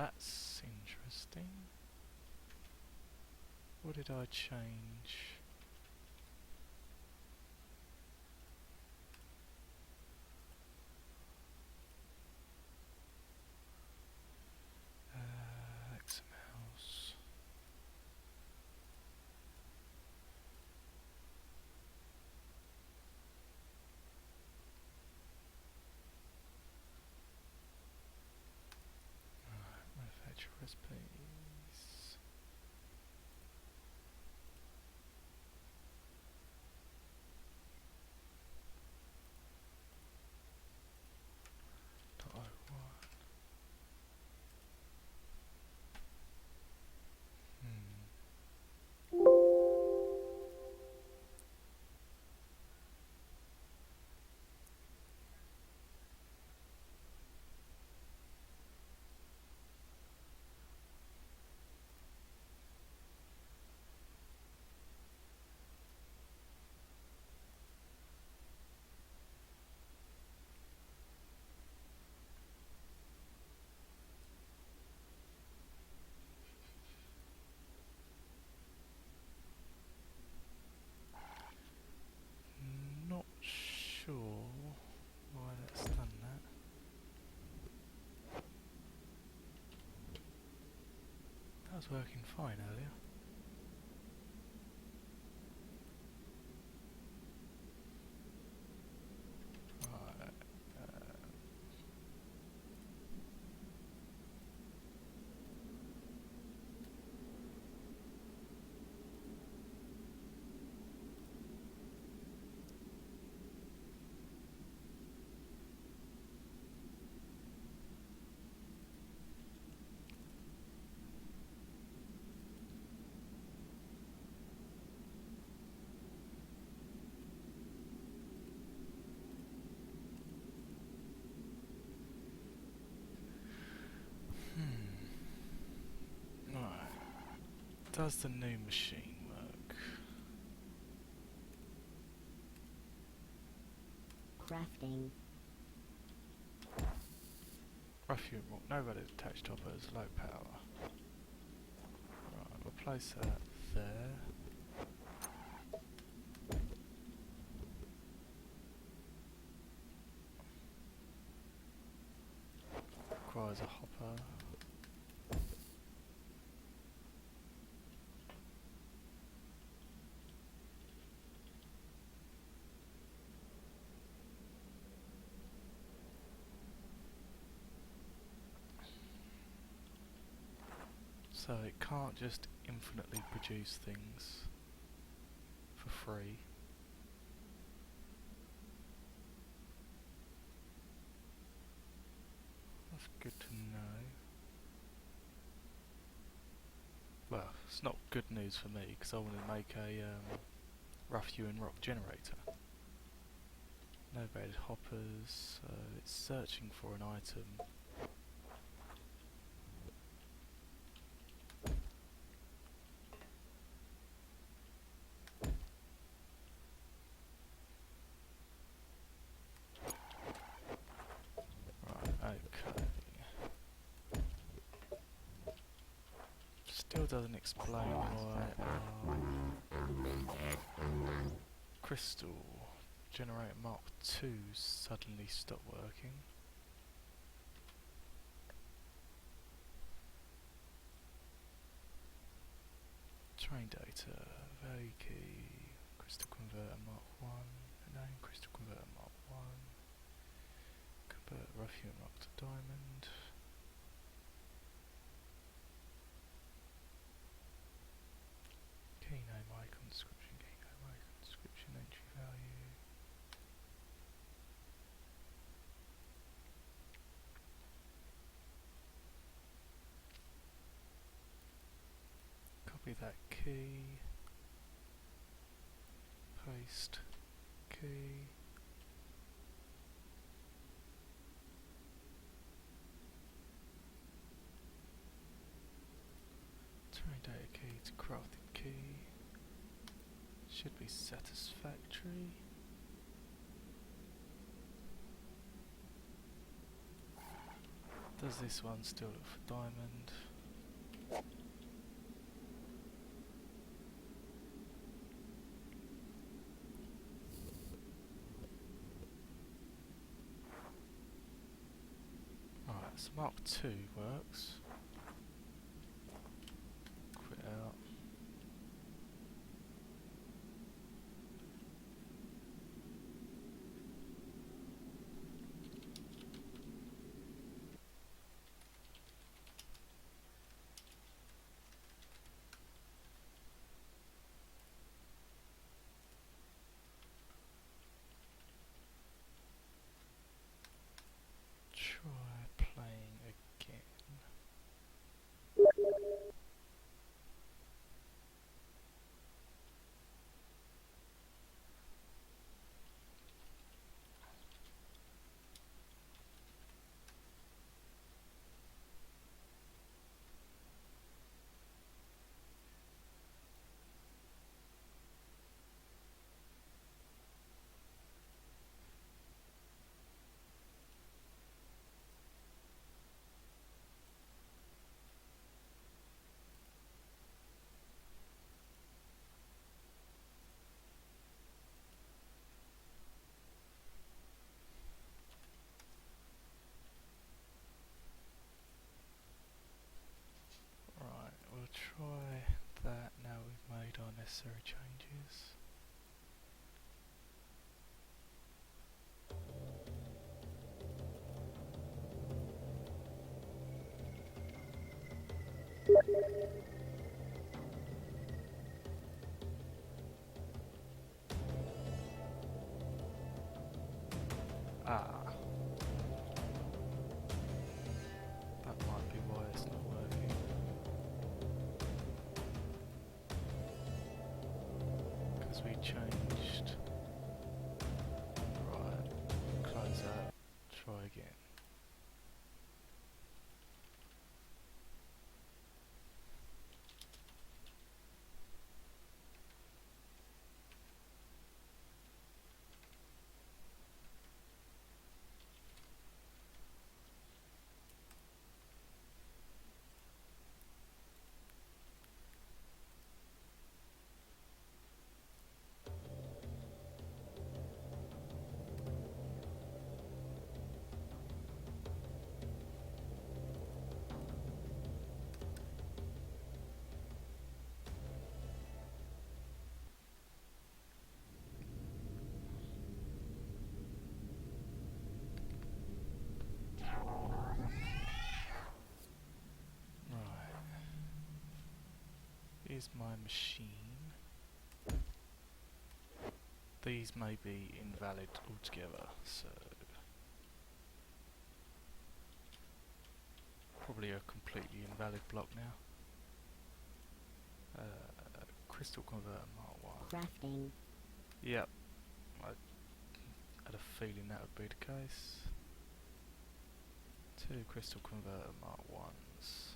that's interesting. What did I change? XMLs. Manufacture recipes. .01. Not sure why that's done that. That was working fine earlier. Right. Right. Does the new machine work? Crafting. Rough unit, no valid attached hoppers, low power. Right, we'll place that there. Requires a hopper. So it can't just infinitely produce things for free. That's good to know. Well, it's not good news for me because I want to make a rough hew and rock generator. No valid hoppers, so it's searching for an item. Still doesn't explain why crystal generator Mark II suddenly stopped working. Train data, value key, crystal converter Mark 1, name crystal converter Mark 1, convert rough hewn rock to diamond. Key name icon description, key name icon description, entry value. Copy that key, paste key. Train data key to crafting key. Should be satisfactory. Does this one still look for diamond? Alright, so Mark 2 works. Quit out. Try playing again. Right, we'll try that now we've made our necessary changes. Ah, that might be why it's not working. Because we changed. Right, close that, try again. Right, here's my machine. These may be invalid altogether, so probably a completely invalid block now. Crystal converter Mark 1. Crafting. Yep, I had a feeling that would be the case. 2 crystal converter Mark 1s.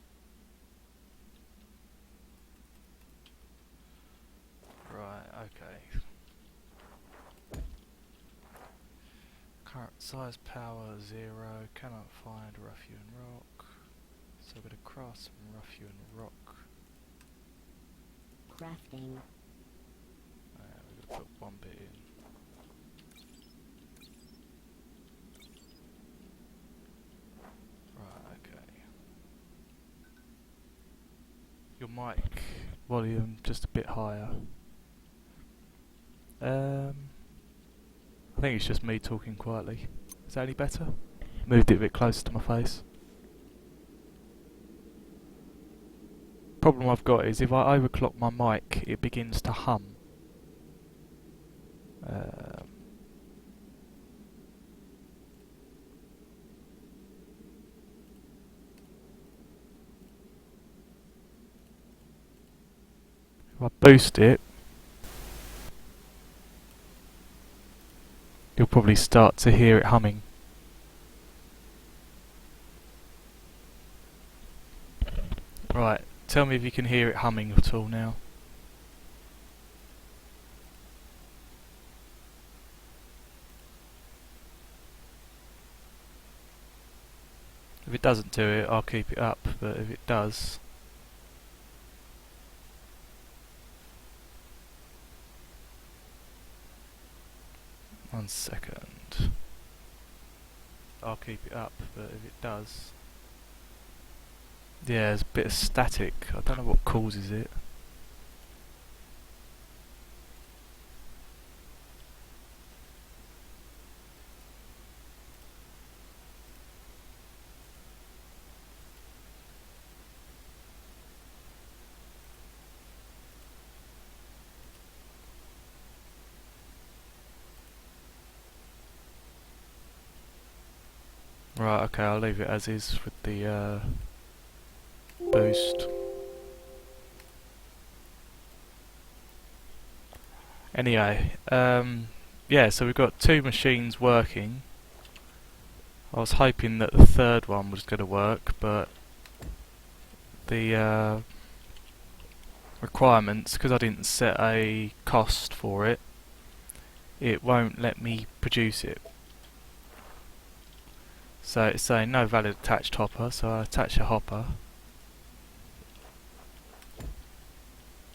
Right, okay. Current size power 0, cannot find rough hewn rock. So I'm going to craft some rough hewn rock. Crafting. We're going to put 1 bit in. Right, okay. Your mic volume just a bit higher. I think it's just me talking quietly. Is that any better? Moved it a bit closer to my face. Problem I've got is if I overclock my mic, it begins to hum. If I boost it, you'll probably start to hear it humming. Right, tell me if you can hear it humming at all now. If it doesn't do it, I'll keep it up, but if it does... One second. I'll keep it up, but if it does... Yeah, there's a bit of static. I don't know what causes it. Right, okay, I'll leave it as is with the boost. Anyway, yeah, so we've got two machines working. I was hoping that the third one was going to work, but the requirements, because I didn't set a cost for it, it won't let me produce it. So it's saying no valid attached hopper, so I attach a hopper.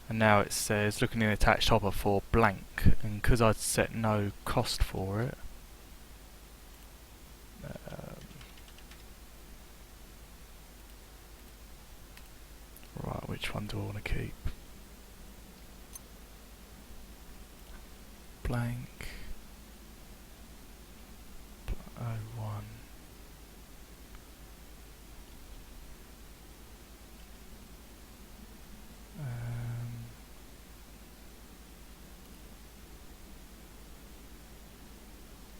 And now it says looking in attached hopper for blank, and because I'd set no cost for it, right, which one do I want to keep? Blank 01.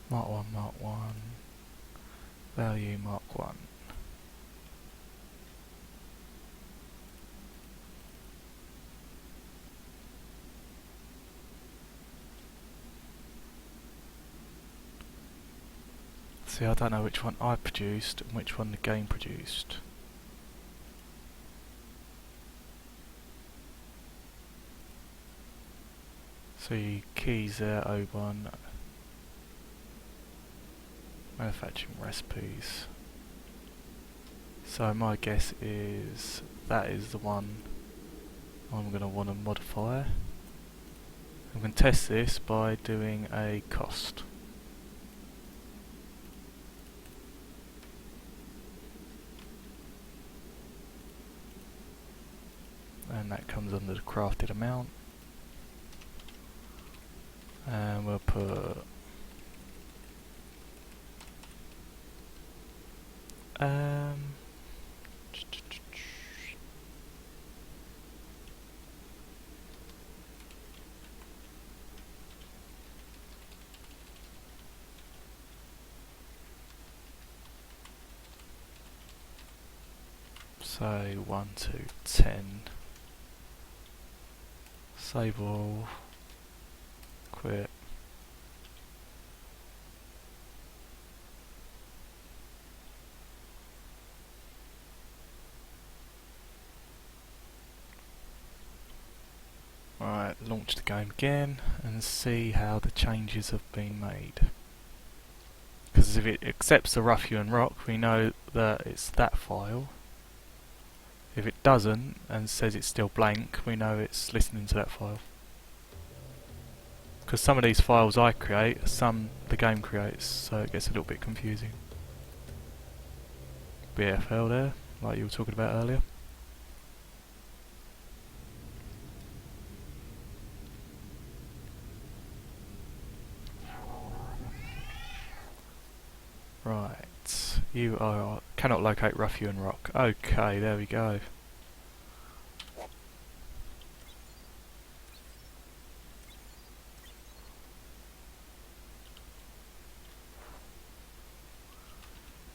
Mark 1, Mark 1, value Mark 1. See, I don't know which one I produced and which one the game produced. See, keys there, O1. Manufacturing recipes. So my guess is that is the one I'm going to want to modify. I'm going to test this by doing a cost. And that comes under the crafted amount. And we'll put say 1 to 10. Save all. Quit. Right, launch the game again and see how the changes have been made. Because if it accepts the rough hewn rock, we know that it's that file. If it doesn't and says it's still blank, we know it's listening to that file. Because some of these files I create, some the game creates, so it gets a little bit confusing. BFL there, like you were talking about earlier. Right, you are cannot locate rough hewn rock. Okay, there we go.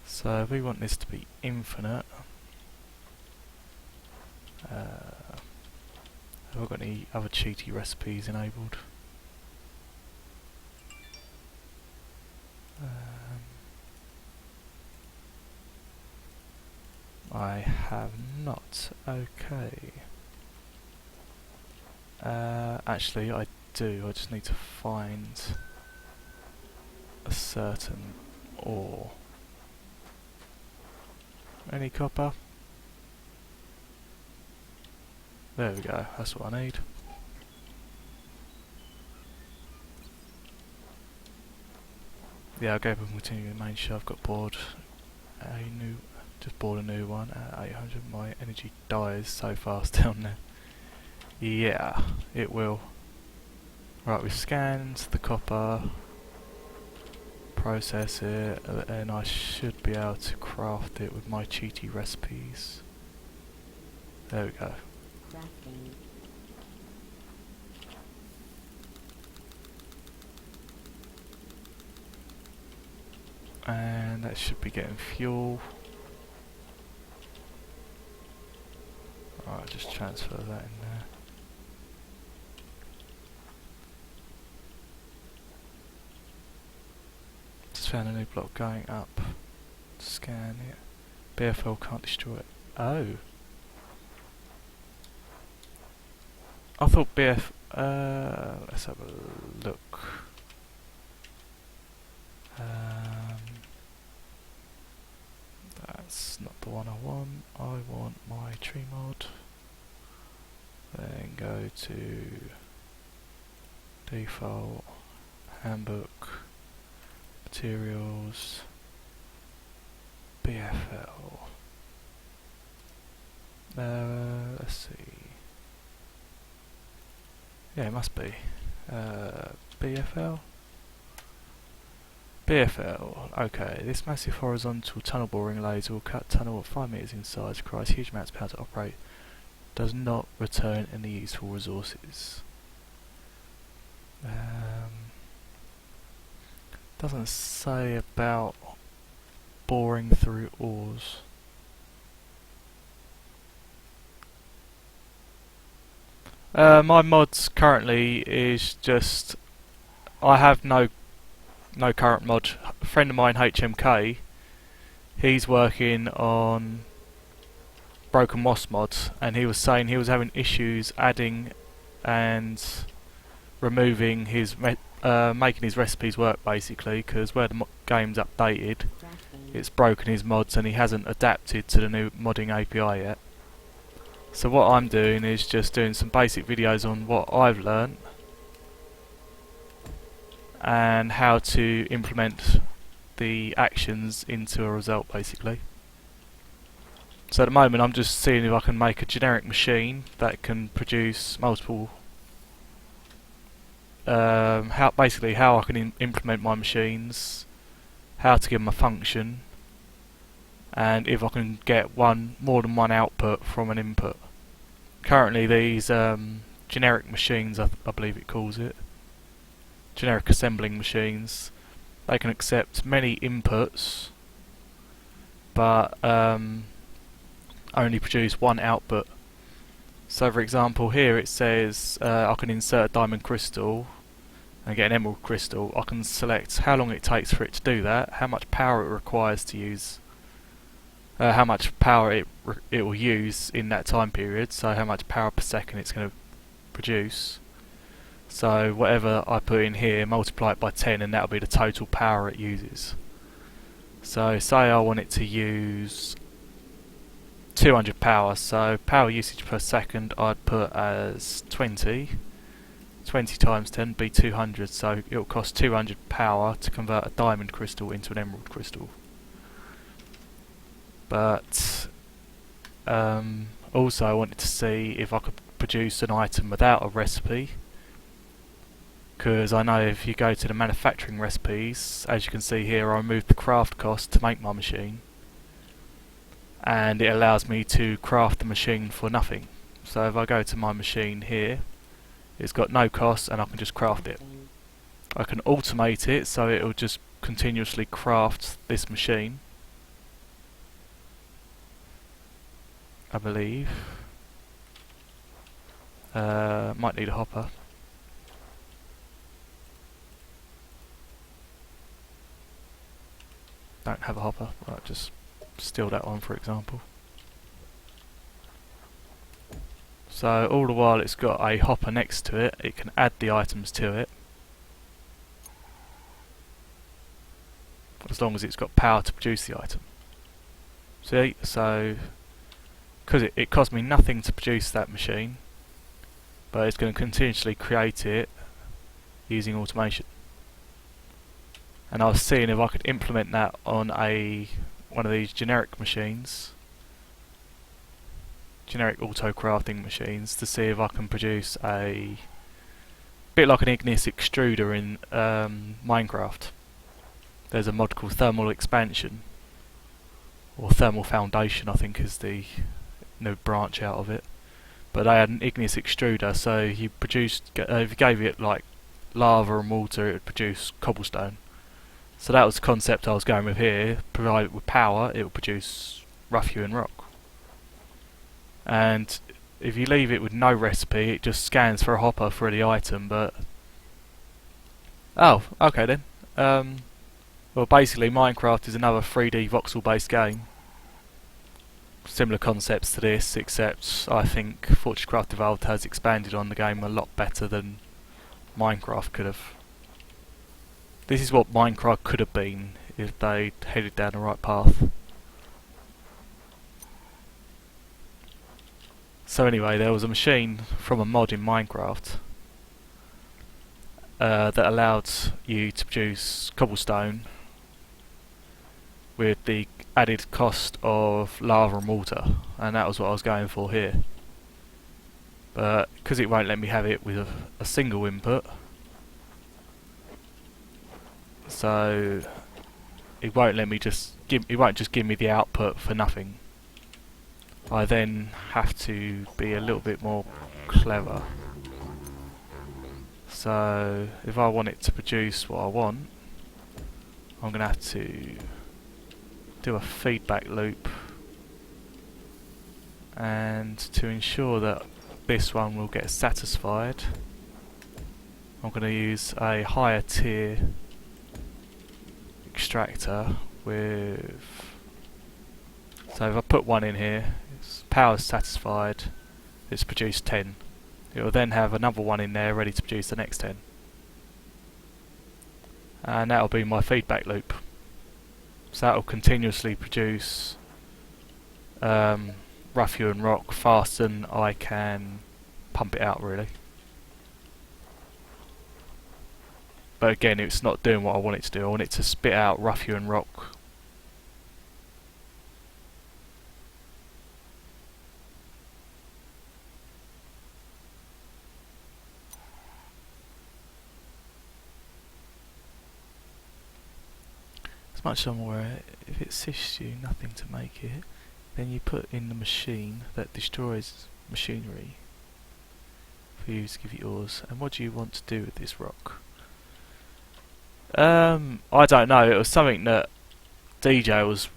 So if we want this to be infinite, have I got any other cheaty recipes enabled? I have not. Okay. Actually, I do. I just need to find a certain ore. Any copper? There we go, that's what I need. Yeah, I'll go up and continue the main shaft. Got bored. Just bought a new one at 800. My energy dies so fast down there. Yeah, it will. Right, we've scanned the copper, process it, and I should be able to craft it with my cheaty recipes. There we go. Crafting. And that should be getting fuel. Alright, just transfer that in there. Just found a new block going up. Scan it. BFL can't destroy it. Oh. I thought let's have a look. That's not the one I want. I want my tree mod. Then go to default, handbook, materials, BFL. Let's see. Yeah, it must be. BFL? BFL. Okay, this massive horizontal tunnel boring laser will cut tunnel of 5 meters in size, requires huge amounts of power to operate, does not return any useful resources. Doesn't say about boring through ores. My mods currently is just, I have no current mod. A friend of mine, HMK, he's working on Broken Moss mods, and he was saying he was having issues adding and removing his making his recipes work, basically, because where the game's updated, it's broken his mods and he hasn't adapted to the new modding API yet. So what I'm doing is just doing some basic videos on what I've learnt and how to implement the actions into a result, basically. So at the moment I'm just seeing if I can make a generic machine that can produce multiple basically how I can implement my machines, how to give them a function, and if I can get more than one output from an input. Currently these generic machines, I believe it calls it, generic assembling machines, they can accept many inputs but only produce one output. So for example here it says I can insert a diamond crystal and get an emerald crystal. I can select how long it takes for it to do that, how much power it requires to use, how much power it will use in that time period, so how much power per second it's going to produce. So whatever I put in here, multiply it by 10 and that'll be the total power it uses. So say I want it to use 200 power, so power usage per second I'd put as 20 times 10 would be 200, so it'll cost 200 power to convert a diamond crystal into an emerald crystal. But also I wanted to see if I could produce an item without a recipe, because I know if you go to the manufacturing recipes, as you can see here, I removed the craft cost to make my machine, and it allows me to craft the machine for nothing. So if I go to my machine here, it's got no cost and I can just craft it. I can automate it so it'll just continuously craft this machine, I believe. Might need a hopper. Don't have a hopper. Right, just steal that one for example. So all the while it's got a hopper next to it, it can add the items to it, as long as it's got power to produce the item. See, so because it cost me nothing to produce that machine, but it's going to continuously create it using automation. And I was seeing if I could implement that on one of these generic machines, generic auto crafting machines, to see if I can produce a bit like an igneous extruder in Minecraft. There's a mod called thermal expansion, or thermal foundation I think is the new branch out of it. But they had an igneous extruder, so you produced, if you gave it like lava and water, it would produce cobblestone. So that was the concept I was going with here. Provided with power, it will produce rough hewn rock. And if you leave it with no recipe, it just scans for a hopper for the item. But oh, okay then. Well, basically, Minecraft is another 3D voxel-based game. Similar concepts to this, except I think Fortresscraft Evolved has expanded on the game a lot better than Minecraft could have. This is what Minecraft could have been if they headed down the right path. So anyway, there was a machine from a mod in Minecraft that allowed you to produce cobblestone with the added cost of lava and water, and that was what I was going for here. But because it won't let me have it with a single input, so it won't let me it won't just give me the output for nothing. I then have to be a little bit more clever. So if I want it to produce what I want, I'm going to have to do a feedback loop, and to ensure that this one will get satisfied, I'm going to use a higher tier extractor with, so if I put one in here, its power's satisfied, it's produced 10. It will then have another one in there ready to produce the next 10. And that will be my feedback loop. So that will continuously produce rough hewn rock faster than I can pump it out, really. But again, it's not doing what I want it to do. I want it to spit out rough hewn rock. As much as I'm aware, if it assists you nothing to make it, then you put in the machine that destroys machinery for you to give it yours. And what do you want to do with this rock? I don't know. It was something that DJ was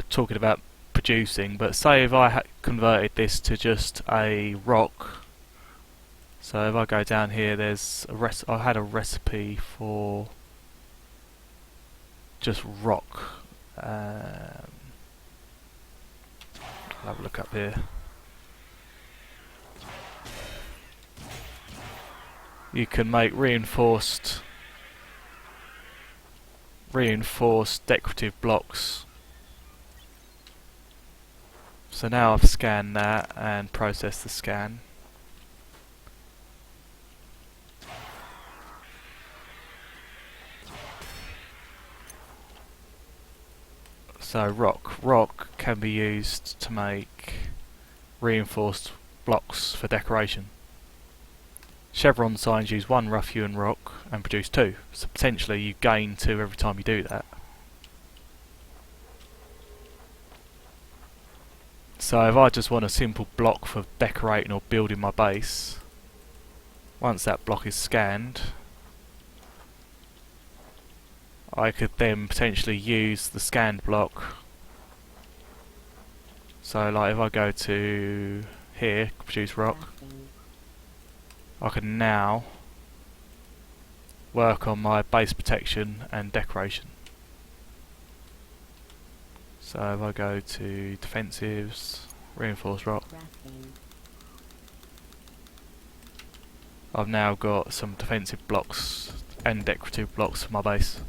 talking about producing. But say if I had converted this to just a rock. So if I go down here, there's I had a recipe for just rock. I'll have a look up here. You can make reinforced decorative blocks. So now I've scanned that and processed the scan. So rock can be used to make reinforced blocks for decoration. Chevron signs use 1 rough hewn rock and produce 2, so potentially you gain 2 every time you do that. So if I just want a simple block for decorating or building my base, once that block is scanned, I could then potentially use the scanned block. So like if I go to here, produce rock, I can now work on my base protection and decoration. So if I go to defensives, reinforced rock, I've now got some defensive blocks and decorative blocks for my base.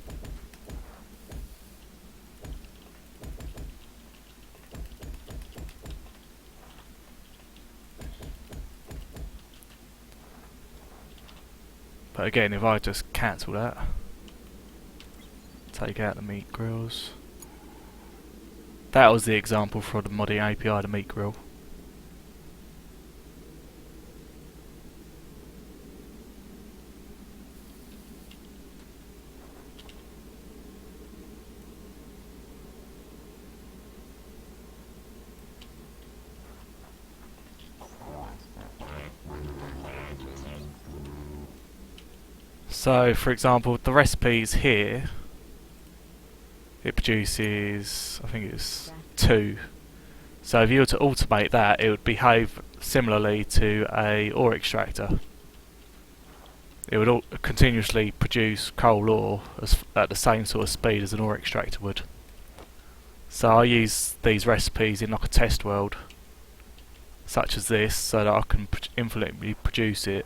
But again, if I just cancel that, take out the meat grills. That was the example for the modding API, the meat grill. So, for example, the recipes here, it produces, I think it's 2. So if you were to automate that, it would behave similarly to a ore extractor. It would continuously produce coal ore at the same sort of speed as an ore extractor would. So I use these recipes in like a test world, such as this, so that I can infinitely produce it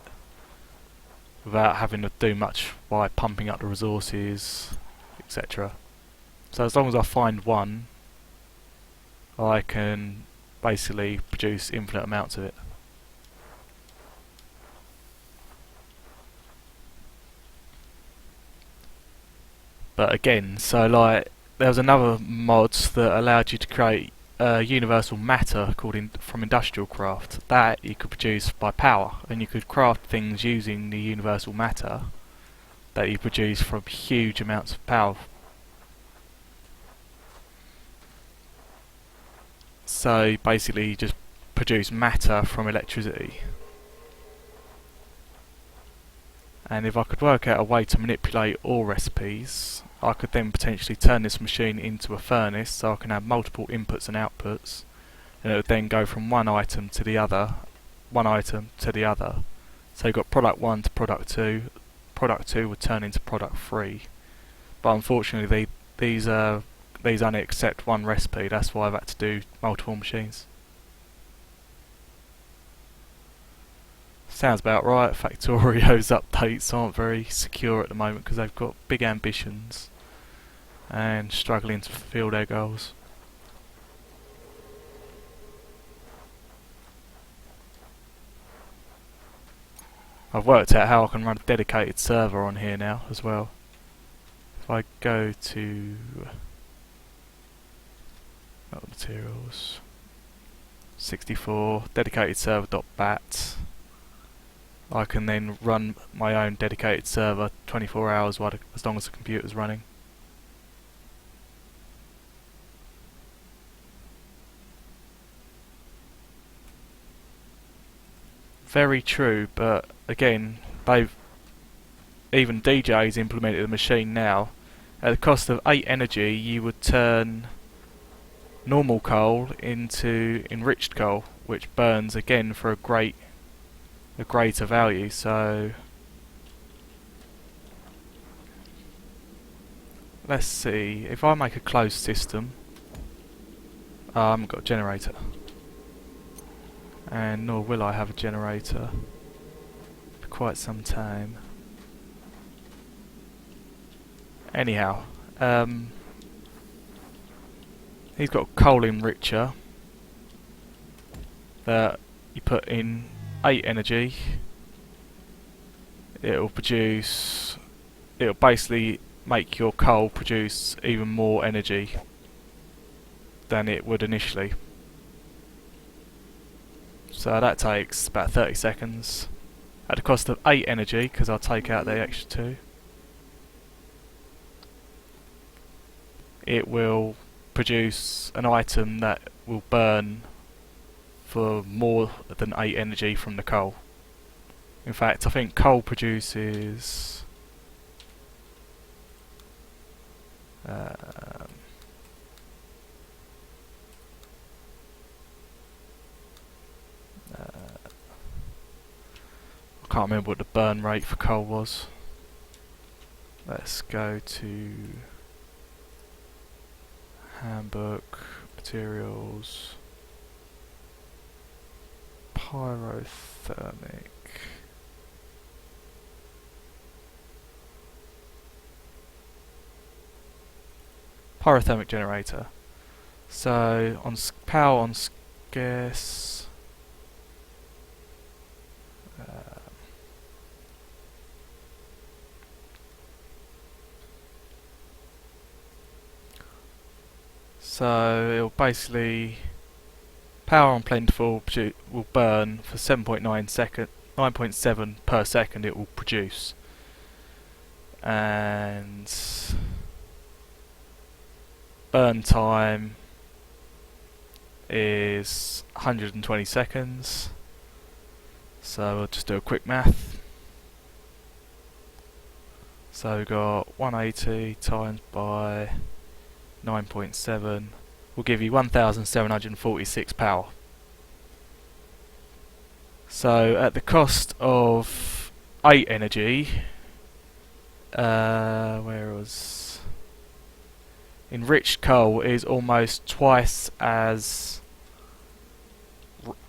without having to do much by pumping up the resources, etc. So as long as I find one, I can basically produce infinite amounts of it. But again, so like there was another mod that allowed you to create universal matter called from industrial craft. That you could produce by power, and you could craft things using the universal matter that you produce from huge amounts of power. So basically you just produce matter from electricity. And if I could work out a way to manipulate ore recipes, I could then potentially turn this machine into a furnace, so I can have multiple inputs and outputs, and it would then go from one item to the other, So you've got product 1 to product 2, product 2 would turn into product 3. But unfortunately these only accept one recipe, that's why I've had to do multiple machines. Sounds about right. Factorio's updates aren't very secure at the moment because they've got big ambitions and struggling to fulfill their goals. I've worked out how I can run a dedicated server on here now as well. If I go to materials 64 dedicated server.bat, I can then run my own dedicated server 24 hours as long as the computer's running. Very true, but again, even DJ's implemented the machine now. At the cost of 8 energy, you would turn normal coal into enriched coal, which burns again for a greater value. So let's see, if I make a closed system, I haven't got a generator, and nor will I have a generator for quite some time. Anyhow, he's got a coal enricher that you put in 8 energy. It'll basically make your coal produce even more energy than it would initially. So that takes about 30 seconds at the cost of 8 energy, because I'll take out the extra 2. It will produce an item that will burn for more than 8 energy from the coal. In fact, I think coal produces I can't remember what the burn rate for coal was. Let's go to handbook, materials, pyrothermic. Pyrothermic generator. So on power on scarce. So it'll basically power on plentiful will burn for 9.7 per second. It will produce, and burn time is 120 seconds. So we'll just do a quick math. So we've got 180 times by 9.7 will give you 1,746 power. So at the cost of 8 energy, where was enriched coal is almost twice as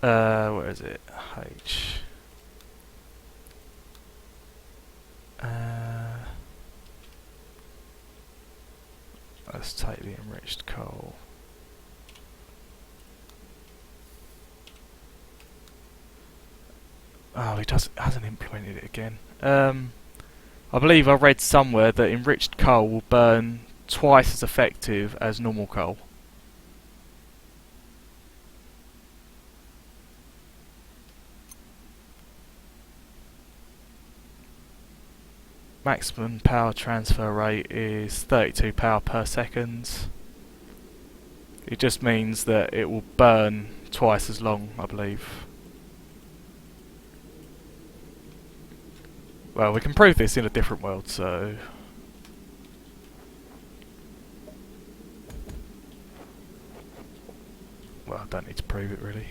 where is it? H. Let's take the enriched coal. Oh, he hasn't implemented it again. I believe I read somewhere that enriched coal will burn twice as effective as normal coal. Maximum power transfer rate is 32 power per second. It just means that it will burn twice as long, I believe. Well, we can prove this in a different world, so... Well, I don't need to prove it really.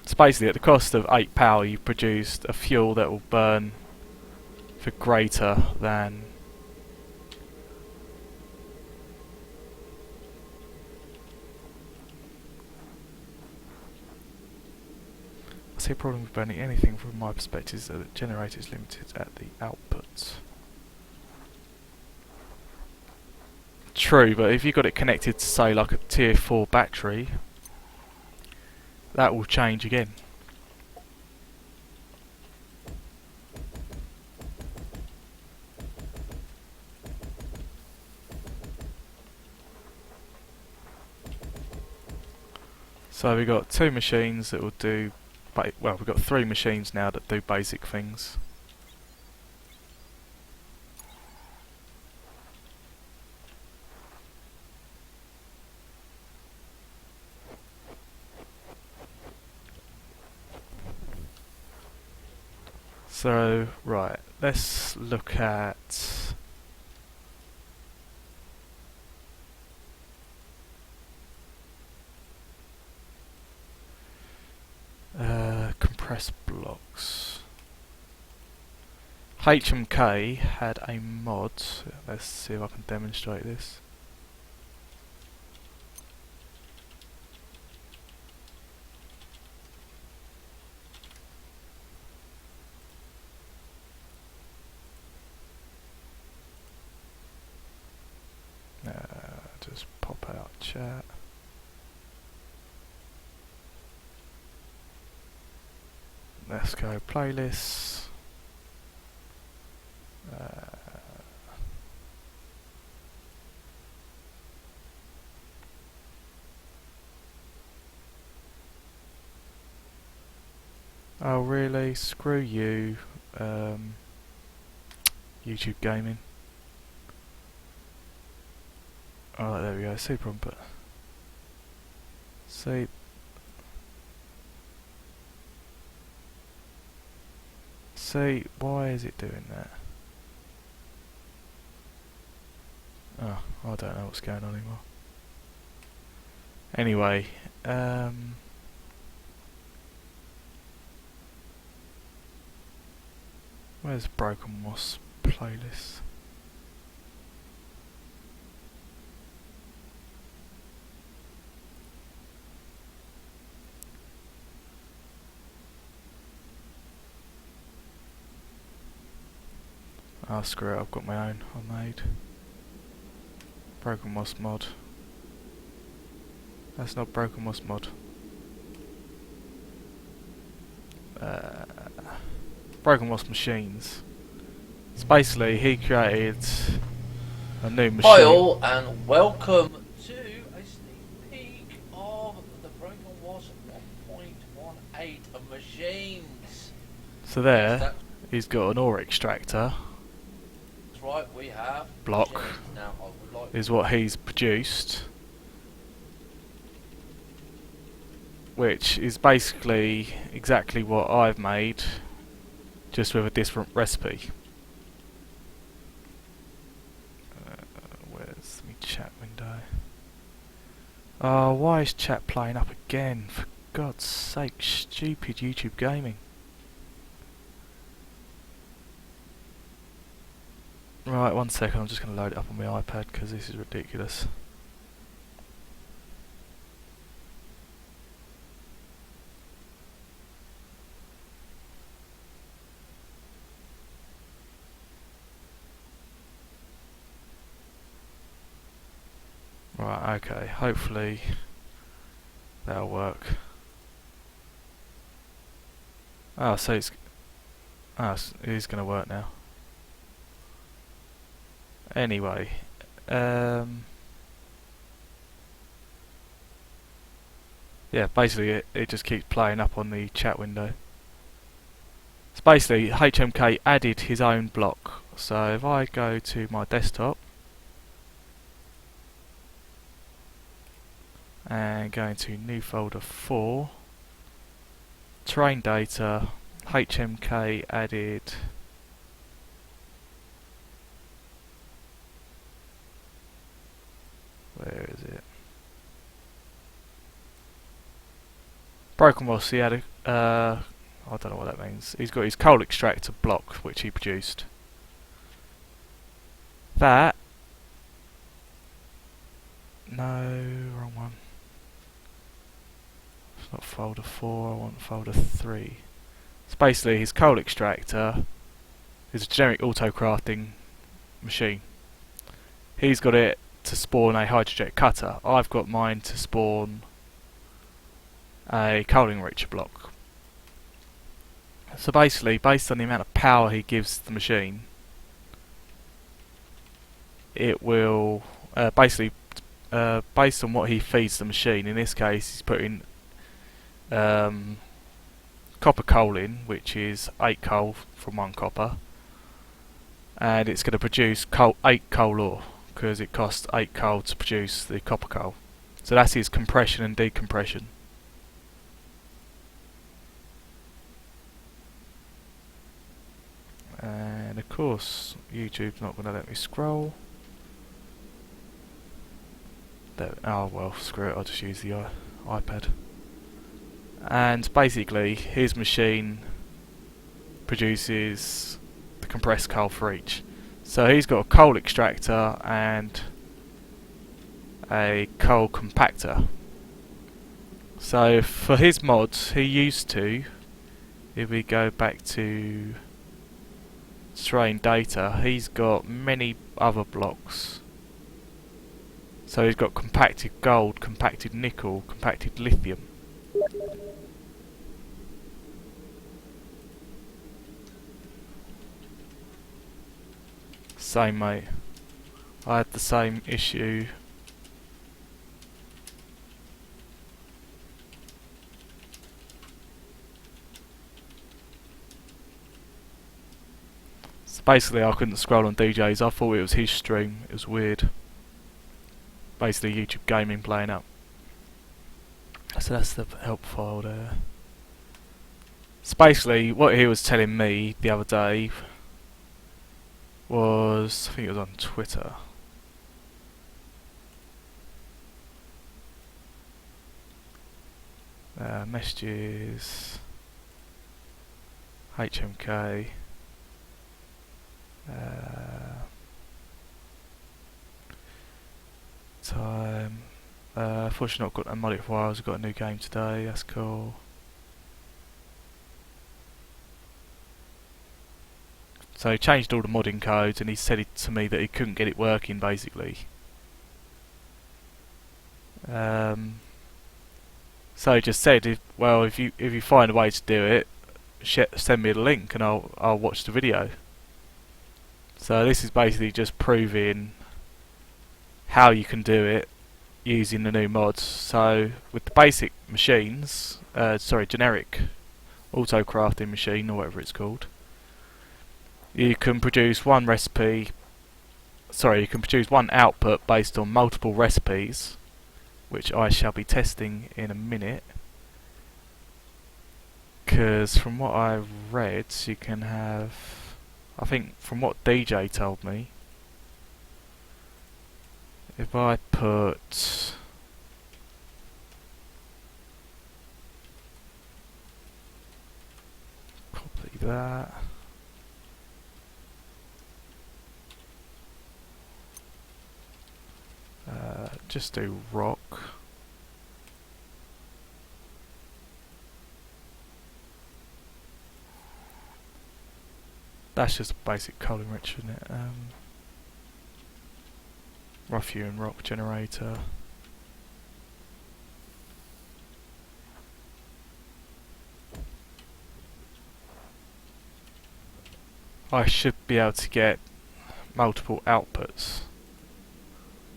It's basically at the cost of 8 power you've produced a fuel that will burn for greater than I see a problem with burning anything from my perspective is that the generator is limited at the output. True, but if you've got it connected to say like a tier 4 battery, that will change again. So we've got 2 machines that will do, well, we've got 3 machines now that do basic things. So, right, let's look at compressed blocks. HMK had a mod. Let's see if I can demonstrate this. Just pop out chat. Let's go playlists. Oh really? Screw you, YouTube gaming. Oh, there we go. Super input. See. See, why is it doing that? Oh, I don't know what's going on anymore. Anyway, where's Broken Moss playlist? Oh screw it, I've got my own I made. Broken Moss mod. That's not Broken Moss mod. Broken Moss machines. It's basically he created a new machine. Hi all, and welcome to So there, he's got an ore extractor. That's right, we have Block now. I would like is what he's produced, which is basically exactly what I've made, just with a different recipe. Where's my chat window? Oh, why is chat playing up again? For God's sake, stupid YouTube gaming. Right, 1 second, I'm just going to load it up on my iPad because this is ridiculous. Right, okay, hopefully that'll work. Oh, so it is going to work now. Anyway, yeah, basically it just keeps playing up on the chat window. So basically HMK added his own block. So if I go to my desktop and go into new folder 4, terrain data, HMK added where is it? Broken Moss, he had a, I don't know what that means. He's got his coal extractor block, which he produced. That, no, wrong one. It's not folder 4, I want folder 3. It's basically his coal extractor is a generic auto-crafting machine. He's got it to spawn a hydrojet cutter. I've got mine to spawn a coal enricher block. So basically, based on the amount of power he gives the machine, it will basically based on what he feeds the machine. In this case, he's putting copper coal in, which is 8 coal from 1 copper, and it's going to produce 8 coal ore because it costs 8 coal to produce the copper coal. So that's his compression and decompression. And of course, YouTube's not going to let me scroll. There, oh well, screw it, I'll just use the iPad. And basically, his machine produces the compressed coal for each. So he's got a coal extractor and a coal compactor. So for his mods, he used to, if we go back to terrain data, he's got many other blocks. So he's got compacted gold, compacted nickel, compacted lithium. Same, mate. I had the same issue. So basically I couldn't scroll on DJ's, I thought it was his stream, it was weird. Basically YouTube gaming playing up. So that's the help file there. So basically what he was telling me the other day was, I think it was on Twitter. Messages, HMK, time. Fortunately not got a mod files, I've got a new game today, that's cool. So he changed all the modding codes and he said to me that he couldn't get it working basically. So he just said, if you find a way to do it, send me the link and I'll watch the video. So this is basically just proving how you can do it using the new mods. So with the basic machines, generic auto crafting machine or whatever it's called, you can produce one recipe. Sorry, you can produce one output based on multiple recipes, which I shall be testing in a minute. Because from what I read, you can have, I think from what DJ told me, if I put copy that, just do rock. That's just a basic coal enrich, isn't it? Rough hewn rock generator. I should be able to get multiple outputs.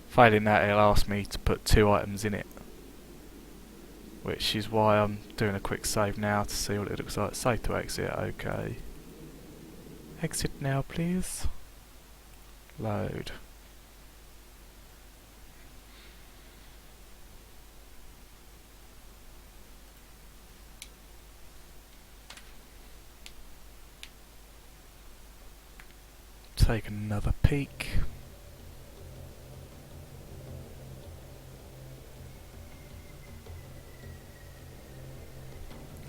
Failing that, it'll ask me to put 2 items in it, which is why I'm doing a quick save now to see what it looks like. Save to exit, okay. Exit now, please. Load. Take another peek.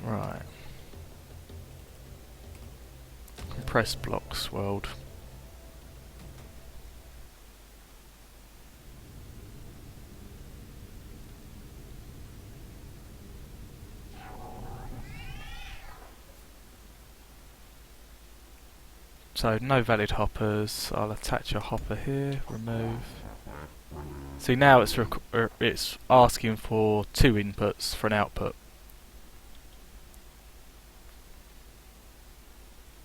Right. Compressed blocks world. So no valid hoppers. I'll attach a hopper here. Remove. See, now it's asking for 2 inputs for an output.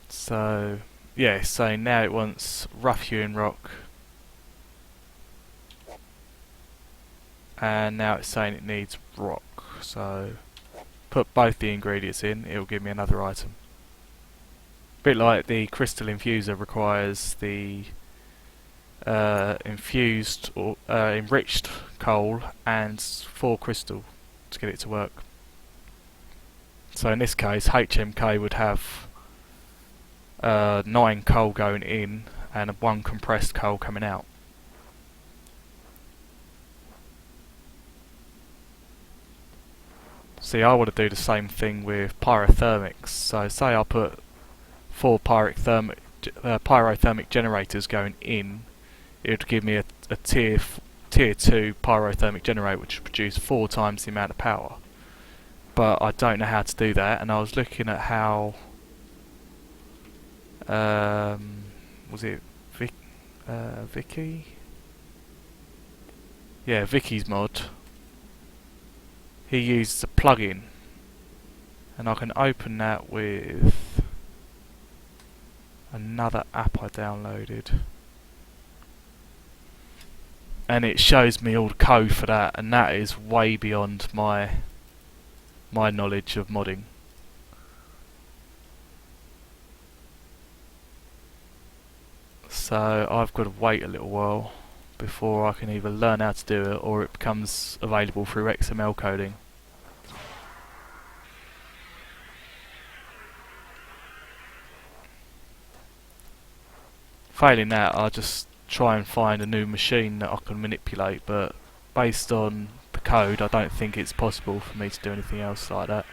So yeah, so now it wants rough hewn rock, and now it's saying it needs rock. So put both the ingredients in, it'll give me another item. Bit like the crystal infuser requires the infused or enriched coal and 4 crystal to get it to work. So in this case, HMK would have 9 coal going in and 1 compressed coal coming out. See, I want to do the same thing with pyrothermics. So say I put 4 pyrothermic generators going in, it would give me a tier 2 pyrothermic generator which would produce 4 times the amount of power. But I don't know how to do that, and I was looking at how was it Vicky? Yeah, Vicky's mod. He uses a plugin, and I can open that with another app I downloaded, and it shows me all the code for that, and that is way beyond my knowledge of modding. So I've got to wait a little while before I can either learn how to do it or it becomes available through XML coding. Failing that, I'll just try and find a new machine that I can manipulate, but based on the code I don't think it's possible for me to do anything else like that.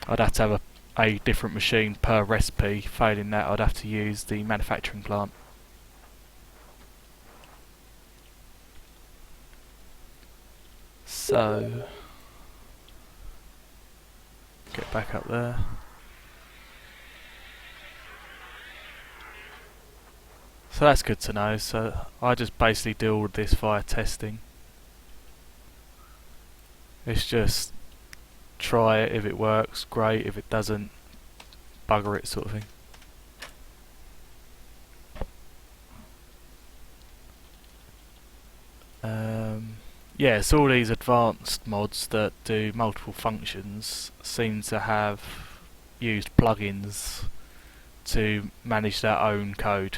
I'd have to have a different machine per recipe. Failing that, I'd have to use the manufacturing plant. So get back up there. So that's good to know. So I just basically do all of this via testing. It's just try it. If it works, great. If it doesn't, bugger it, sort of thing. Yeah, so all these advanced mods that do multiple functions seem to have used plugins to manage their own code,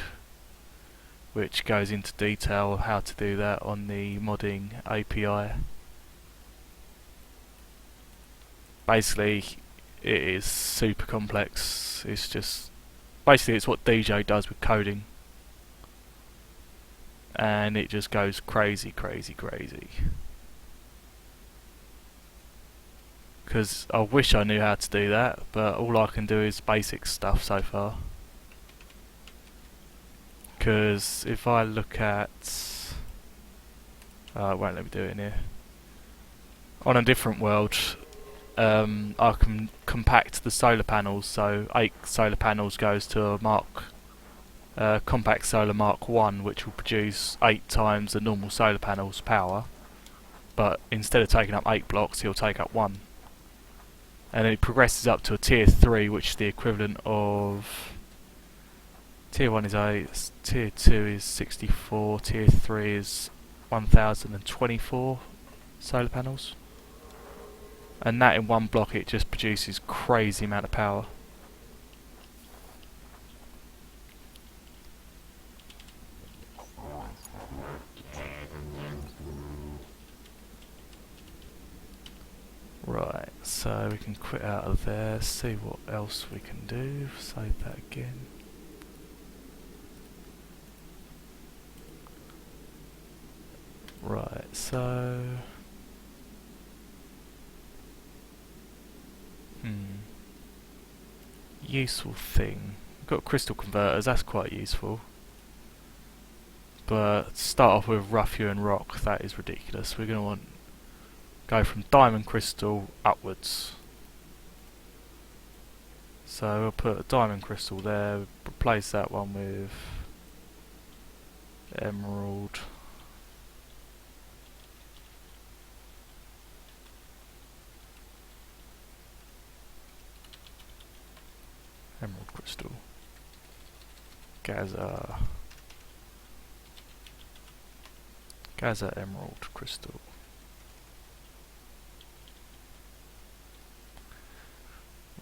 which goes into detail how to do that on the modding API. Basically, it is super complex. It's just basically it's what DJ does with coding, and it just goes crazy. Because I wish I knew how to do that, but all I can do is basic stuff so far. Because if I look at... it won't let me do it in here. On a different world, I can compact the solar panels, so 8 solar panels goes to a compact solar Mark 1, which will produce 8 times the normal solar panel's power, but instead of taking up 8 blocks, he'll take up 1. And then it progresses up to a tier 3, which is the equivalent of... Tier 1 is 8, tier 2 is 64, tier 3 is 1024 solar panels. And that in one block, it just produces crazy amount of power. Right, so we can quit out of there, see what else we can do, save that again. Right, so... Useful thing. We've got crystal converters, that's quite useful. But start off with rough hewn rock, that is ridiculous. We're going to go from diamond crystal upwards. So we'll put a diamond crystal there, replace that one with emerald. Emerald crystal. Gaza emerald crystal.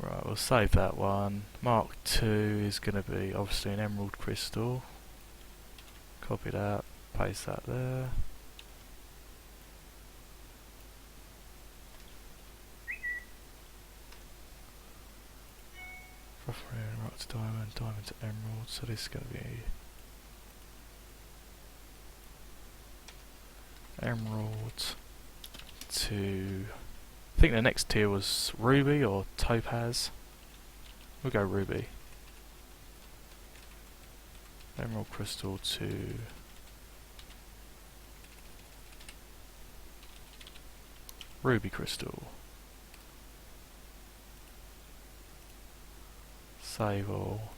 Right, we'll save that one. Mark 2 is going to be obviously an emerald crystal. Copy that, paste that there. Rock to diamond, diamond to emerald, so this is going to be emerald to... I think the next tier was ruby or topaz. We'll go ruby. Emerald crystal to... ruby crystal. Save all.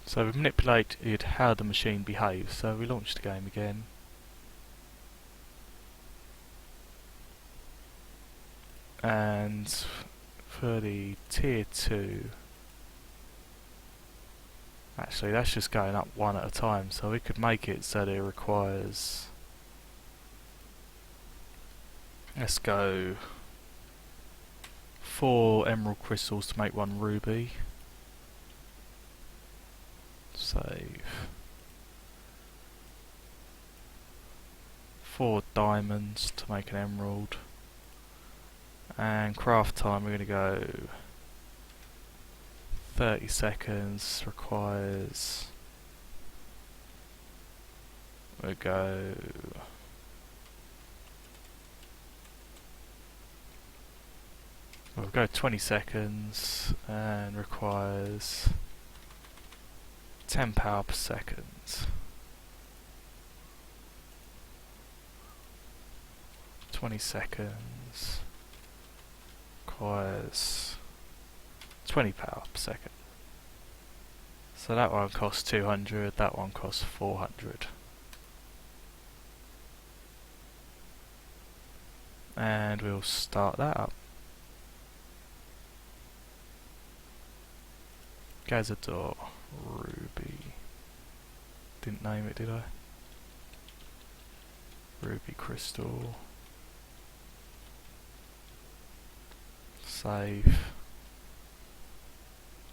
So we've manipulated how the machine behaves, so we launch the game again. And for the tier 2, actually that's just going up one at a time, so we could make it so that it requires, let's go 4 emerald crystals to make 1 ruby. Save. 4 diamonds to make an emerald. And craft time, we're going to go 30 seconds, requires, we'll go we'll go 20 seconds and requires 10 power per second. 20 seconds requires 20 power per second. So that one costs 200, that one costs 400. And we'll start that up. Gaza ruby. Didn't name it, did I? Ruby crystal. Save.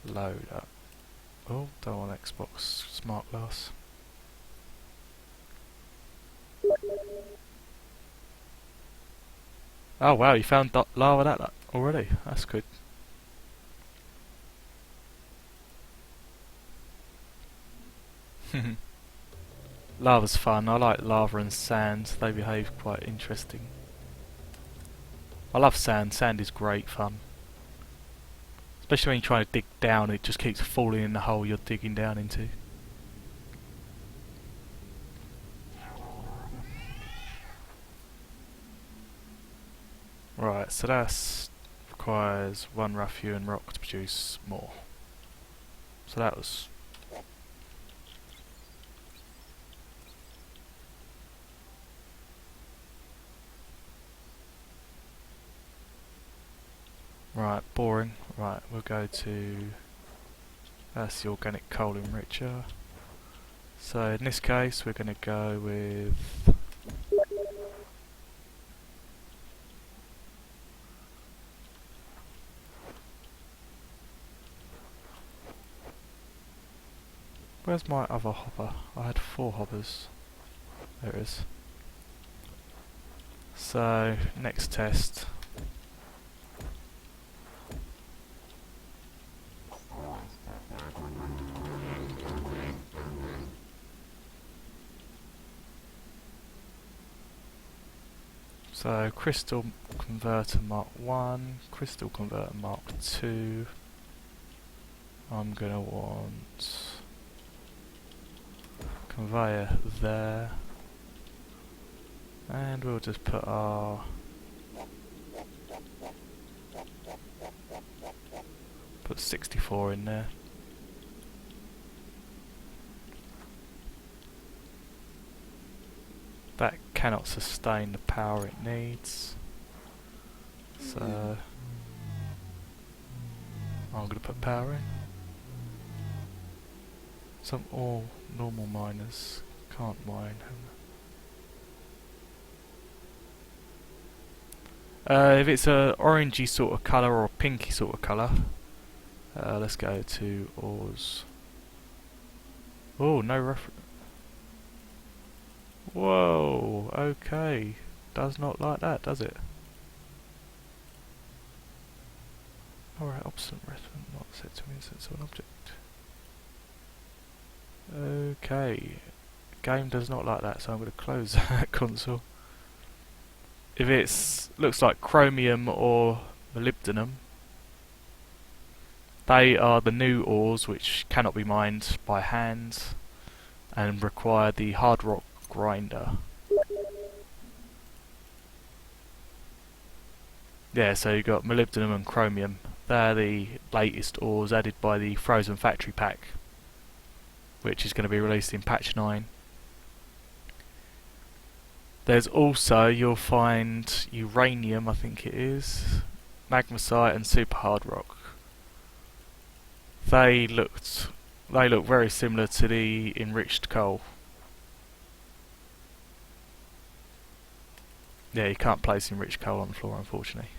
load up. Oh, don't want Xbox Smart Glass. Oh wow, you found lava that already. That's good. Lava's fun. I like lava and sand. They behave quite interesting. I love sand. Sand is great fun. Especially when you're trying to dig down, it just keeps falling in the hole you're digging down into. Right, so that requires 1 rough hewn rock to produce more. So that was... Right, boring. Right, we'll go to... That's the organic coal enricher. So in this case we're going to go with... Where's my other hopper? I had 4 hoppers. There it is. So, next test. So, Crystal Converter Mark 1, Crystal Converter Mark 2. I'm gonna want conveyor there, and we'll just put our put 64 in there. That cannot sustain the power it needs, so I'm going to put power in. Some all normal miners can't mine. If it's a orangey sort of colour or a pinky sort of colour, let's go to ores. Oh, no reference. Whoa, okay. Does not like that, does it? Alright, obstinate reference not set to instance of an object. Okay. Game does not like that, so I'm going to close that console. If it's looks like chromium or molybdenum, they are the new ores which cannot be mined by hand and require the hard rock grinder. Yeah, so you've got molybdenum and chromium. They're the latest ores added by the Frozen Factory Pack, which is going to be released in patch 9. There's also, you'll find uranium, I think it is, magnesite and super hard rock. They look very similar to the enriched coal. Yeah, you can't place enriched coal on the floor, unfortunately.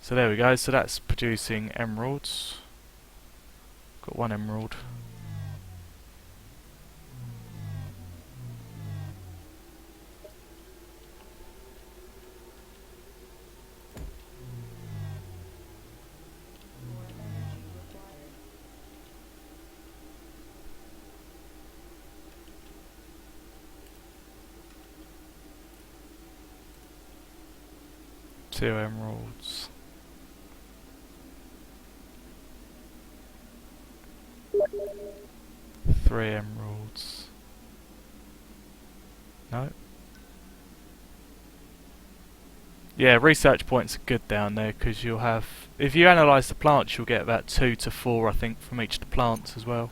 So there we go, so that's producing emeralds. Got 1 emerald. Two emeralds. Three emeralds. No. Yeah, research points are good down there because you'll have, if you analyse the plants, you'll get about 2 to 4, I think, from each of the plants as well.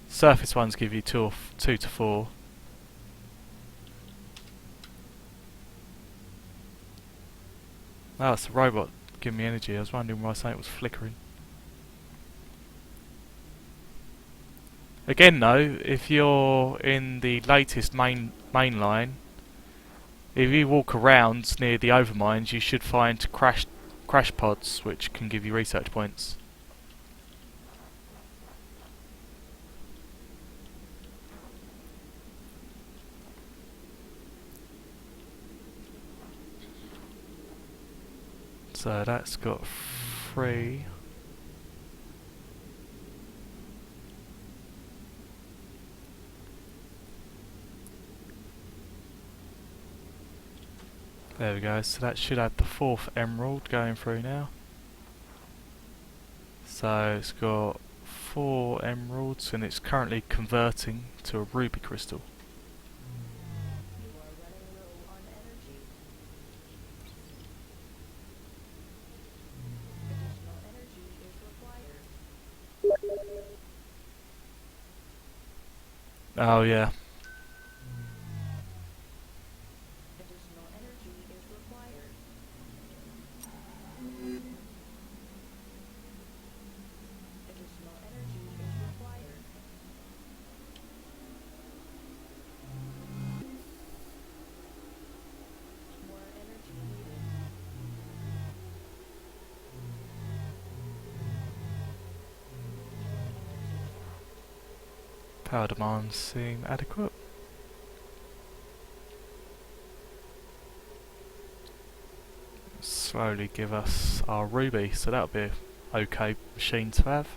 Surface ones give you 2 to 4. Oh, it's the robot giving me energy. I was wondering why something was flickering. Again though, if you're in the latest main line, if you walk around near the overmines, you should find crash pods which can give you research points. So that's got 3. There we go, so that should have the 4th emerald going through now. So it's got 4 emeralds and it's currently converting to a ruby crystal. You are running low on energy. Additional energy is required. Oh yeah. Additional energy is required. Additional energy is required. More energy needed. Power demands seem adequate. Slowly give us our ruby, so that'll be an okay machine to have.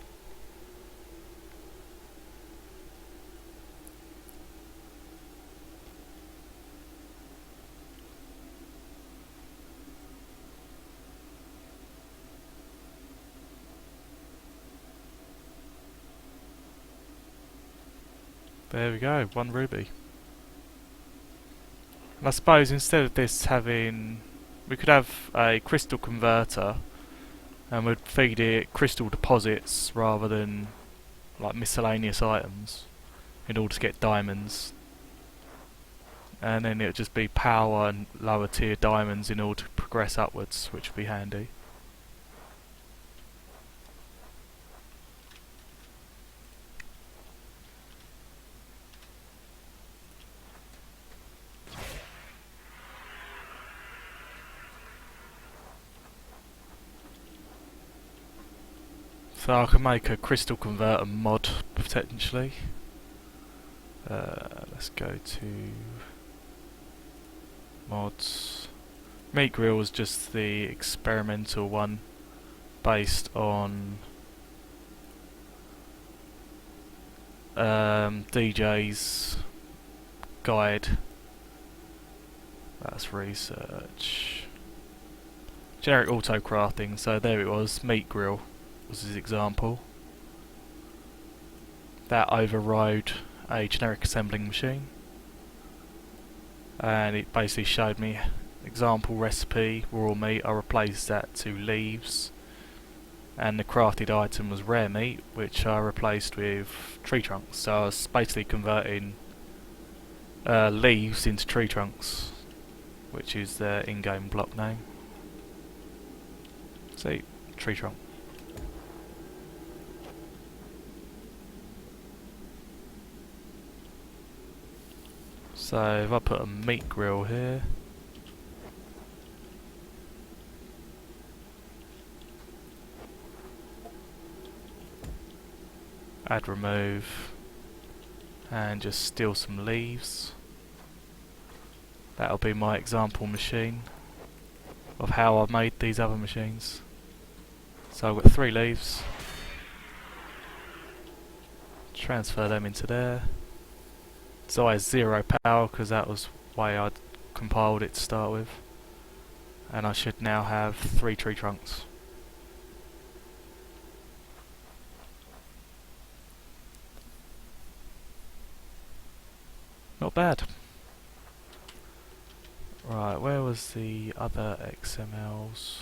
There we go, 1 ruby. And I suppose instead of this having... we could have a crystal converter and we'd feed it crystal deposits rather than like miscellaneous items in order to get diamonds. And then it would just be power and lower tier diamonds in order to progress upwards, which would be handy. So I can make a crystal converter mod potentially. Let's go to mods. Meat Grill was just the experimental one based on DJ's guide. That's research. Generic auto crafting, so there it was, Meat Grill was his example. That overrode a generic assembling machine, and it basically showed me example recipe raw meat. I replaced that to leaves, and the crafted item was rare meat, which I replaced with tree trunks. So I was basically converting leaves into tree trunks, which is their in-game block name. See, tree trunk. So if I put a meat grill here, add remove, and just steal some leaves. That'll be my example machine of how I've made these other machines. So I've got 3 leaves. Transfer them into there. It's always 0 power because that was the way I'd compiled it to start with. And I should now have 3 tree trunks. Not bad. Right, where was the other XMLs?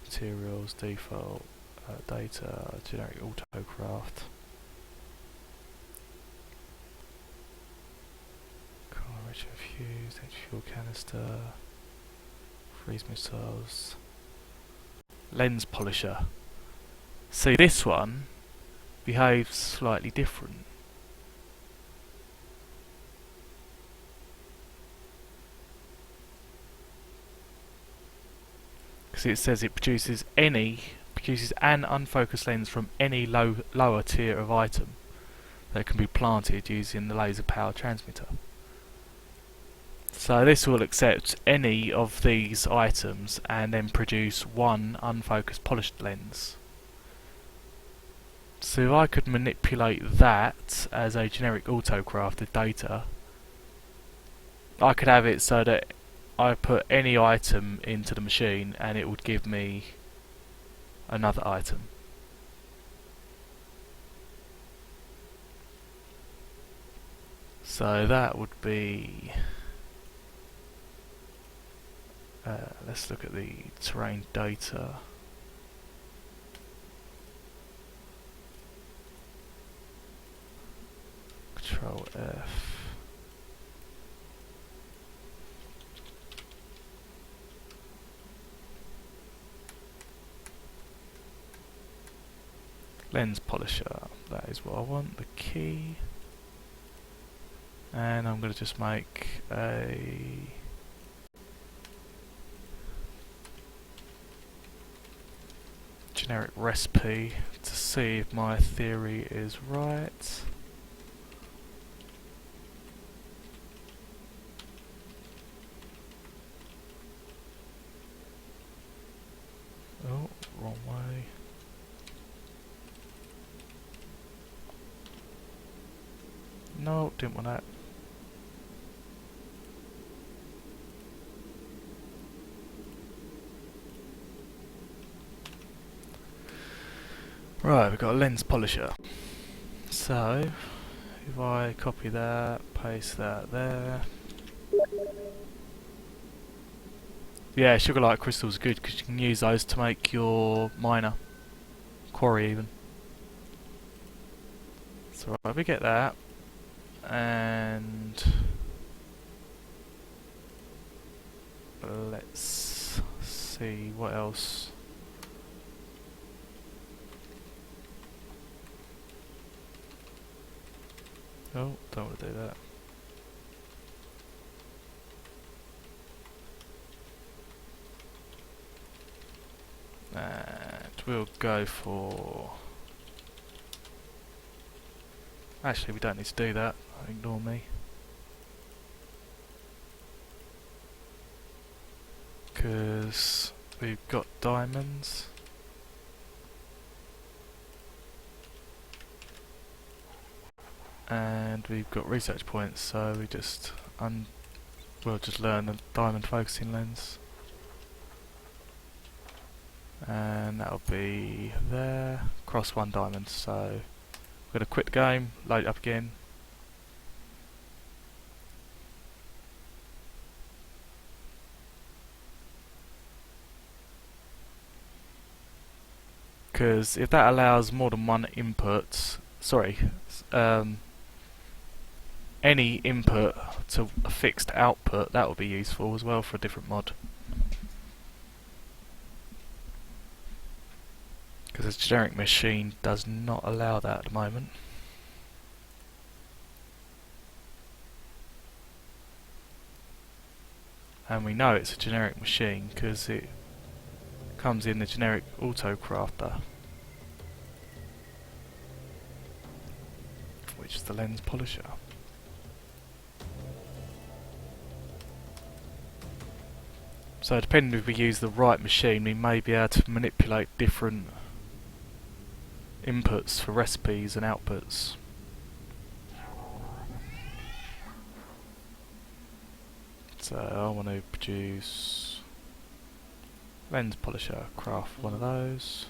Materials, default, data, generic autocraft. Rich fuse, fuel canister, freeze missiles, lens polisher. See, this one behaves slightly different. Because it says it produces an unfocused lens from any lower tier of item that can be planted using the laser power transmitter. So this will accept any of these items and then produce one unfocused polished lens. So if I could manipulate that as a generic auto-crafted data, I could have it so that I put any item into the machine and it would give me another item. So that would be... let's look at the terrain data. Control F. Lens polisher, that is what I want, the key. And I'm going to just make a generic recipe to see if my theory is right. Oh, wrong way. No, didn't want that. Right, we've got a lens polisher. So, if I copy that, paste that there. Yeah, sugar light crystals are good because you can use those to make your miner quarry even. So right, we get that, and let's see what else. Oh, don't want to do that. And we'll go for... Actually, we don't need to do that. Ignore me. Because we've got diamonds. And we've got research points, so we just we'll just learn the diamond focusing lens. And that'll be there. Cross one diamond, so we're going to quit the game, load it up again. Because if that allows more than one input, any input to a fixed output, that will be useful as well for a different mod. Because this generic machine does not allow that at the moment. And we know it's a generic machine because it comes in the generic auto crafter, which is the lens polisher. So depending if we use the right machine, we may be able to manipulate different inputs for recipes and outputs. So I want to produce lens polisher, craft one of those.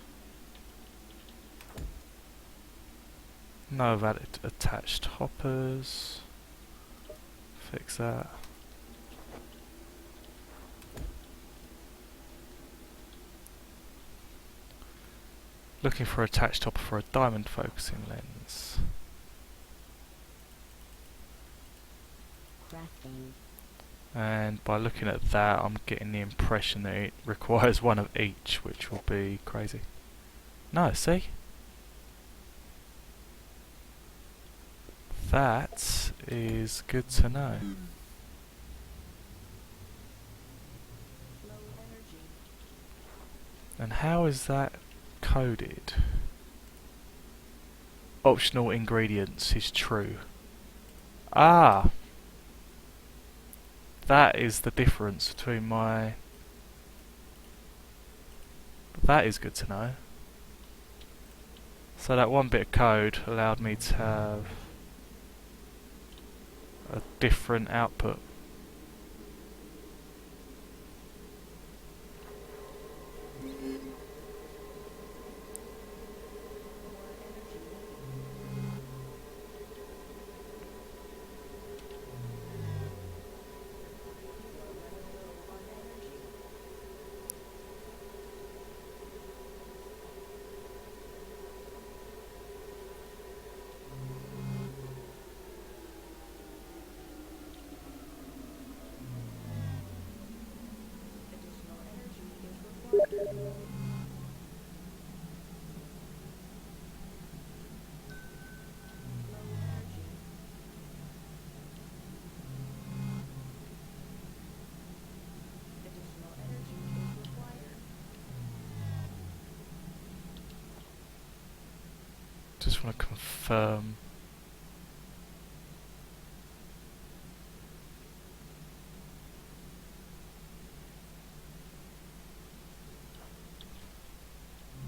No, I've added attached hoppers. Fix that. Looking for attached hopper for a diamond focusing lens. Crafting. And by looking at that, I'm getting the impression that it requires one of each, which will be crazy. No, see? That is good to know. Low energy. And how is that coded? Optional ingredients is true. Ah! that is the difference between my... That is good to know. So that one bit of code allowed me to have a different output. Just want to confirm.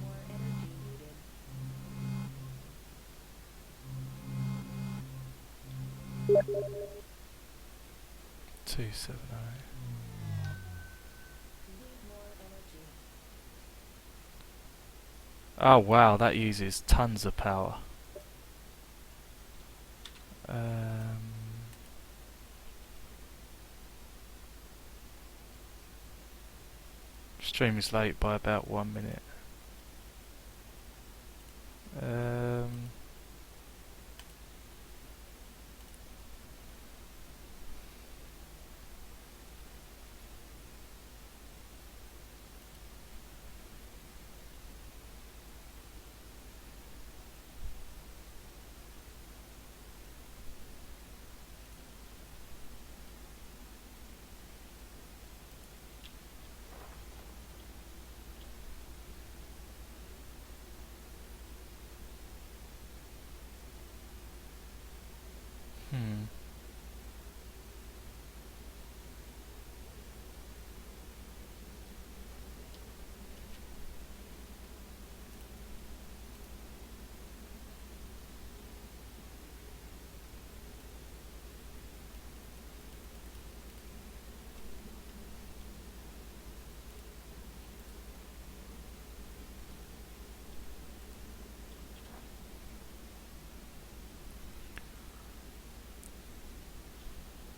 More energy needed. 270. Need more energy. Oh wow, that uses tons of power. Stream is late by about 1 minute. Hmm.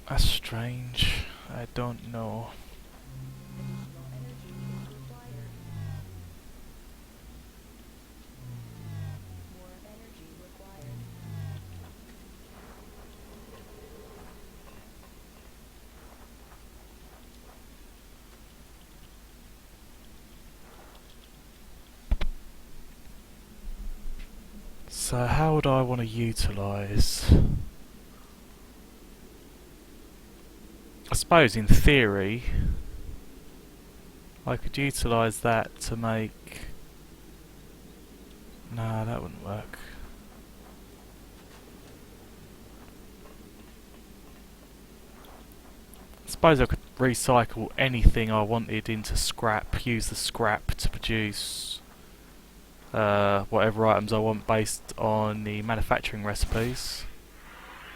That's strange. I don't know. Additional energy is required. More energy required. So how would I want to utilise... I suppose in theory I could utilise that to make... Nah, that wouldn't work. I suppose I could recycle anything I wanted into scrap, use the scrap to produce whatever items I want based on the manufacturing recipes.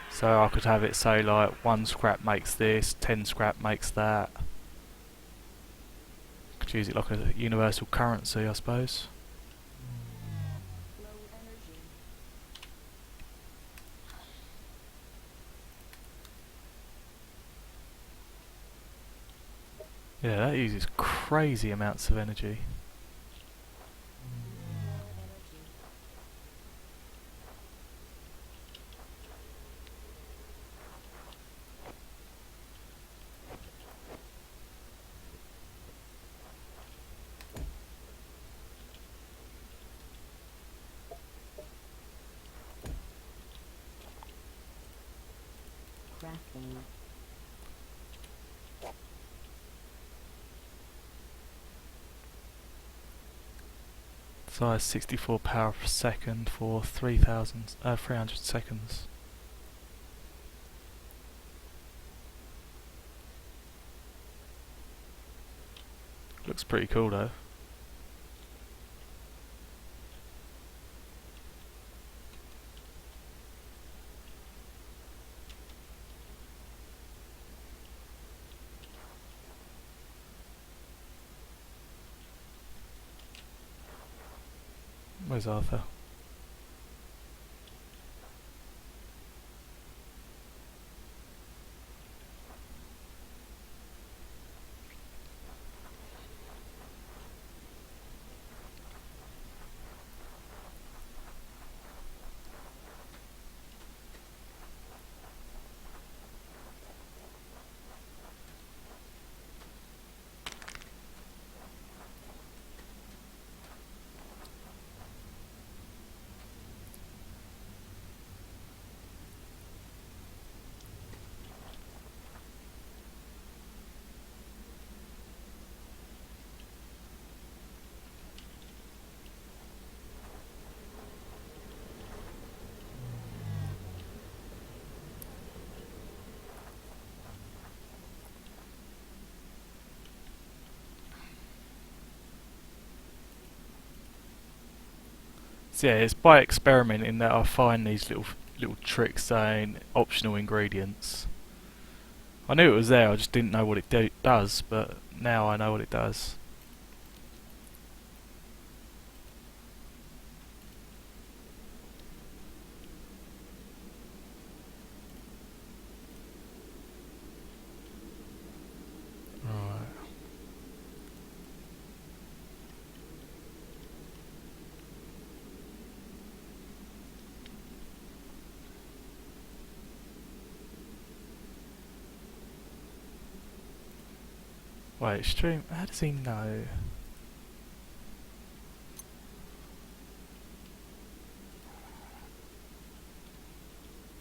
So I could have it say like 1 scrap makes this, 10 scrap makes that. Could use it like a universal currency, I suppose. Low energy. Yeah, that uses crazy amounts of energy. More energy. Crafting. Size 64 power per second for 300 seconds. Looks pretty cool though. Where's Arthur? So yeah, it's by experimenting that I find these little tricks saying optional ingredients. I knew it was there, I just didn't know what it does, but now I know what it does. Right. Wait, stream, how does he know?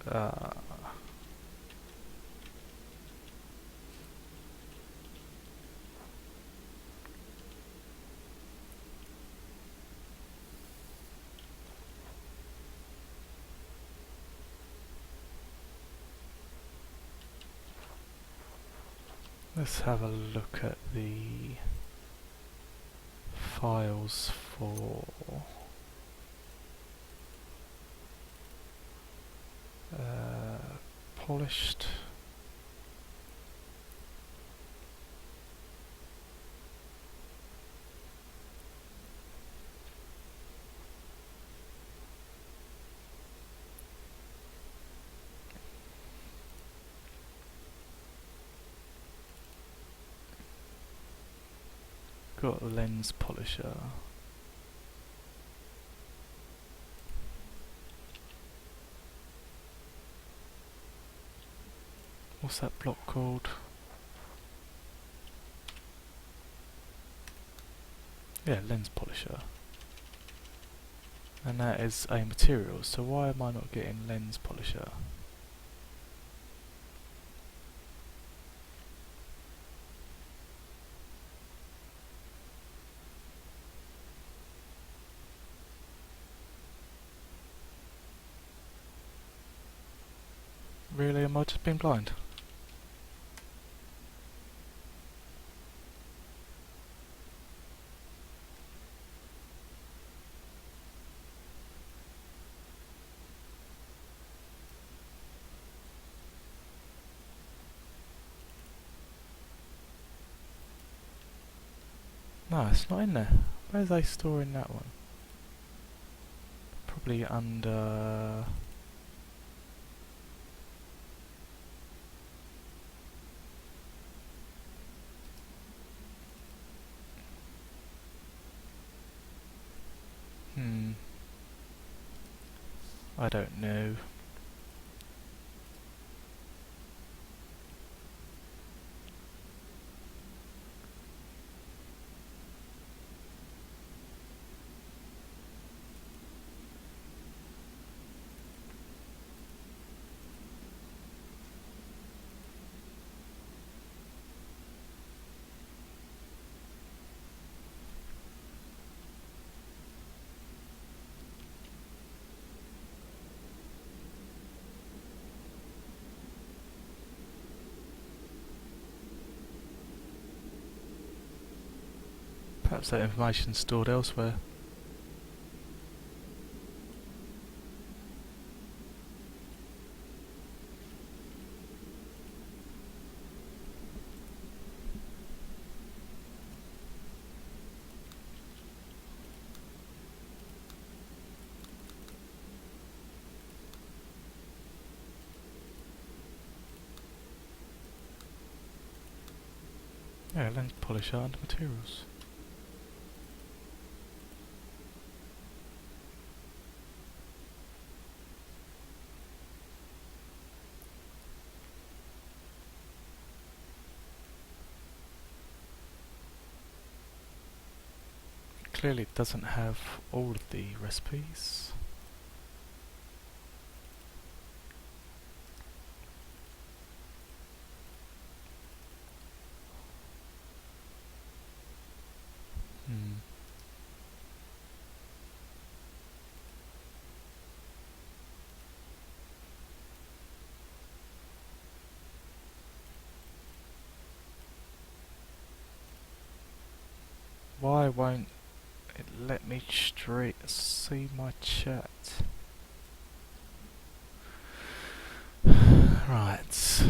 Uh, let's have a look at the files for polished. Got a lens polisher. What's that block called? Yeah, lens polisher. And that is a material, so why am I not getting lens polisher? Really, am I just being blind? No, it's not in there. Where are they storing that one? Probably under... I don't know. Perhaps that information's stored elsewhere. Yeah, lens polisher under materials. Clearly it doesn't have all of the recipes. Hmm. Why won't it let me straight see my chat? Right.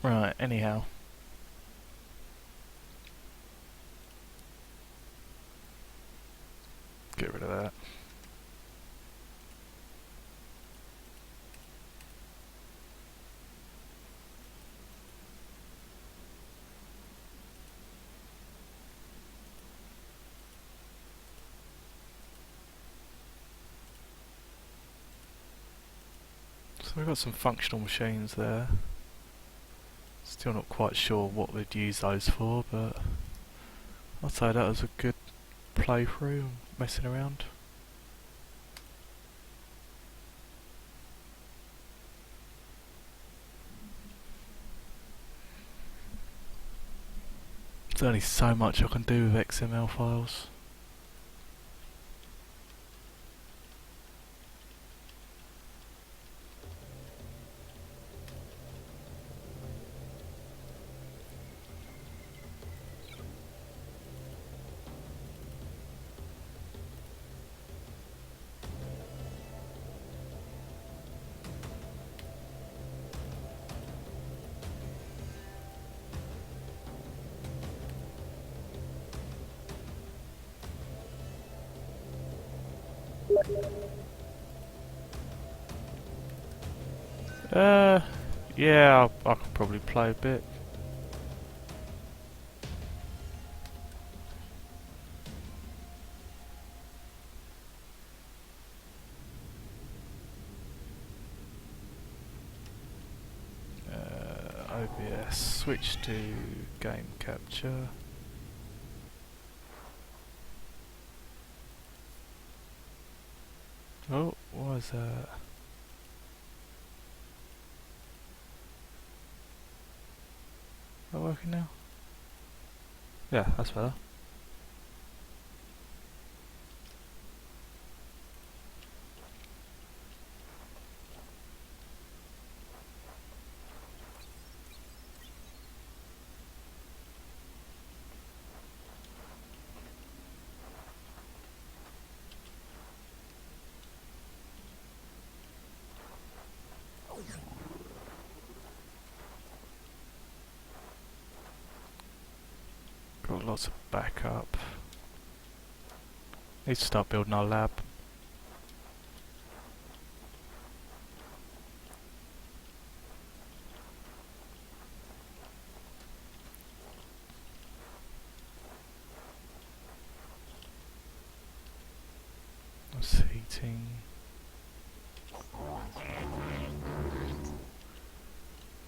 Right, anyhow. Get rid of that. So we've got some functional machines there. Still not quite sure what we'd use those for, but I'd say that was a good playthrough, messing around. There's only so much I can do with XML files. Yeah, I could probably play a bit. OBS, switch to game capture. Oh, what is that? Is that working now? Yeah, that's better. Got lots of backup. Need to start building our lab. That's heating.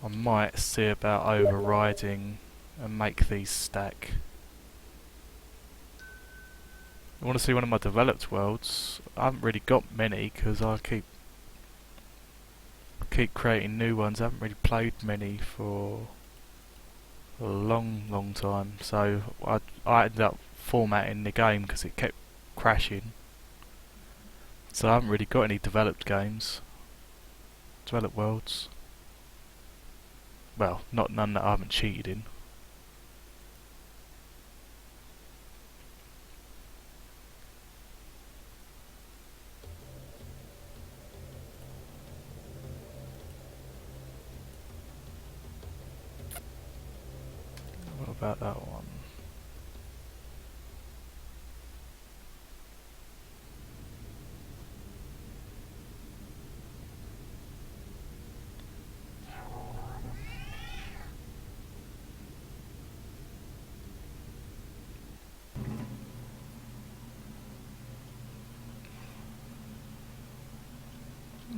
I might see about overriding and make these stack. I want to see one of my developed worlds. I haven't really got many because I keep creating new ones. I haven't really played many for a long time. So I ended up formatting the game because it kept crashing. So I haven't really got any developed games, developed worlds. Well, none that I haven't cheated in. What about that one?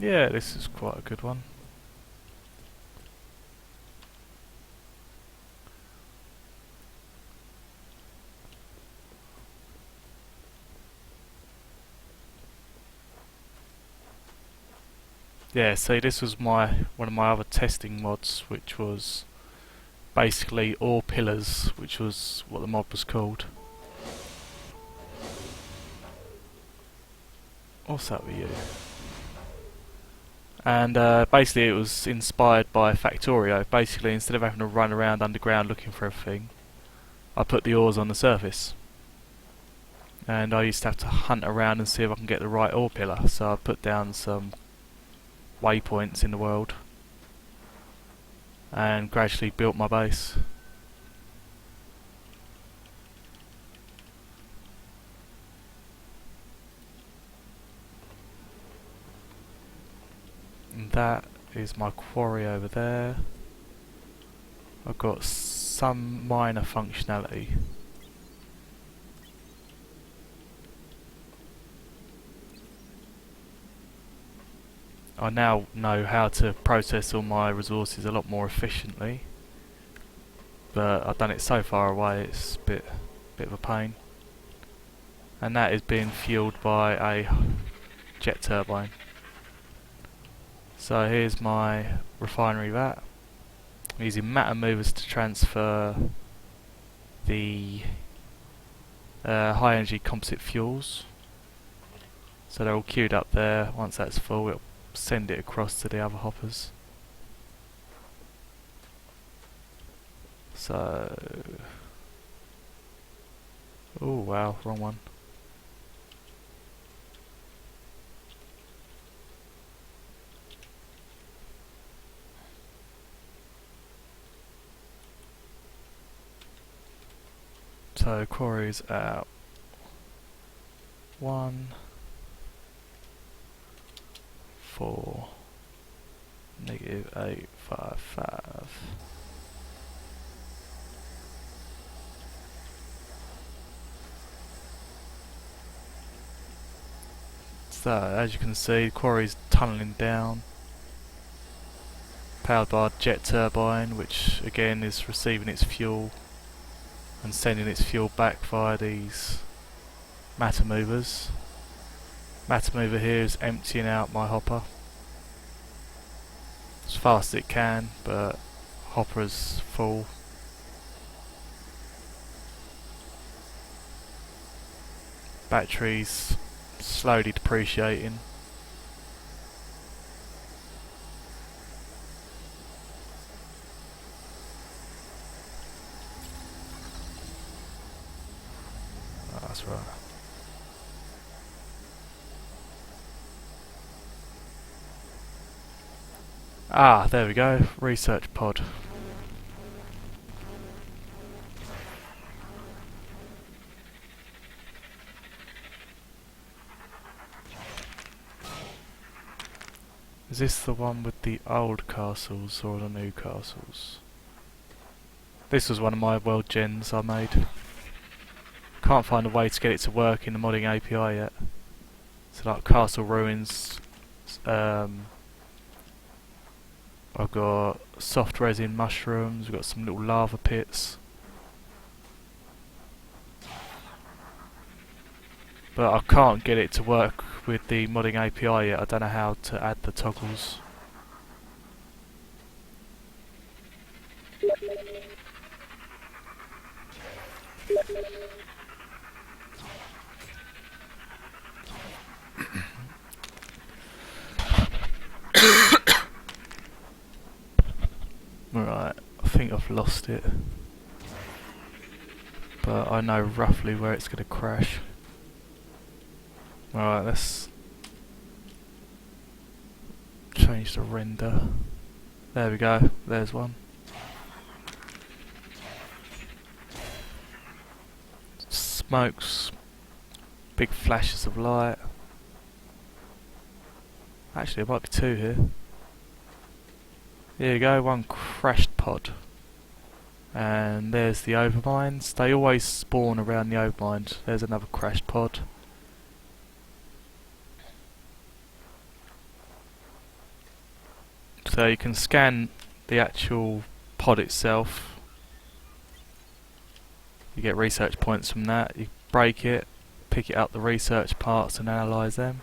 Yeah, this is quite a good one. Yeah, see, this was one of my other testing mods, which was basically ore pillars, which was what the mod was called. What's that with you? And basically it was inspired by Factorio. Basically, instead of having to run around underground looking for everything, I put the ores on the surface. And I used to have to hunt around and see if I can get the right ore pillar. So I put down some waypoints in the world and gradually built my base. And that is my quarry over there. I've got some minor functionality. I now know how to process all my resources a lot more efficiently, but I've done it so far away it's a bit of a pain. And that is being fueled by a jet turbine. So here's my refinery vat. I'm using matter movers to transfer the high energy composite fuels. So they're all queued up there. Once that's full, we'll send it across to the other hoppers. So, oh wow, wrong one. So quarries out. 1, 4, -855. So as you can see, the quarry's tunnelling down, powered by a jet turbine, which again is receiving its fuel and sending its fuel back via these matter movers. Matter mover here is emptying out my hopper as fast as it can, but hopper is full. Batteries slowly depreciating. Oh, that's right. Ah, there we go. Research pod. Is this the one with the old castles or the new castles? This was one of my world gens I made. Can't find a way to get it to work in the modding API yet. So like castle ruins, I've got soft resin mushrooms, we've got some little lava pits. But I can't get it to work with the modding API yet. I don't know how to add the toggles. Right, I think I've lost it. But I know roughly where it's going to crash. Alright, let's change the render. There we go, there's one. Smokes, big flashes of light. Actually, there might be two here. Here you go, one crashed pod. And there's the overminds. They always spawn around the overmind. There's another crashed pod. So you can scan the actual pod itself. You get research points from that. You break it, pick it up the research parts and analyse them.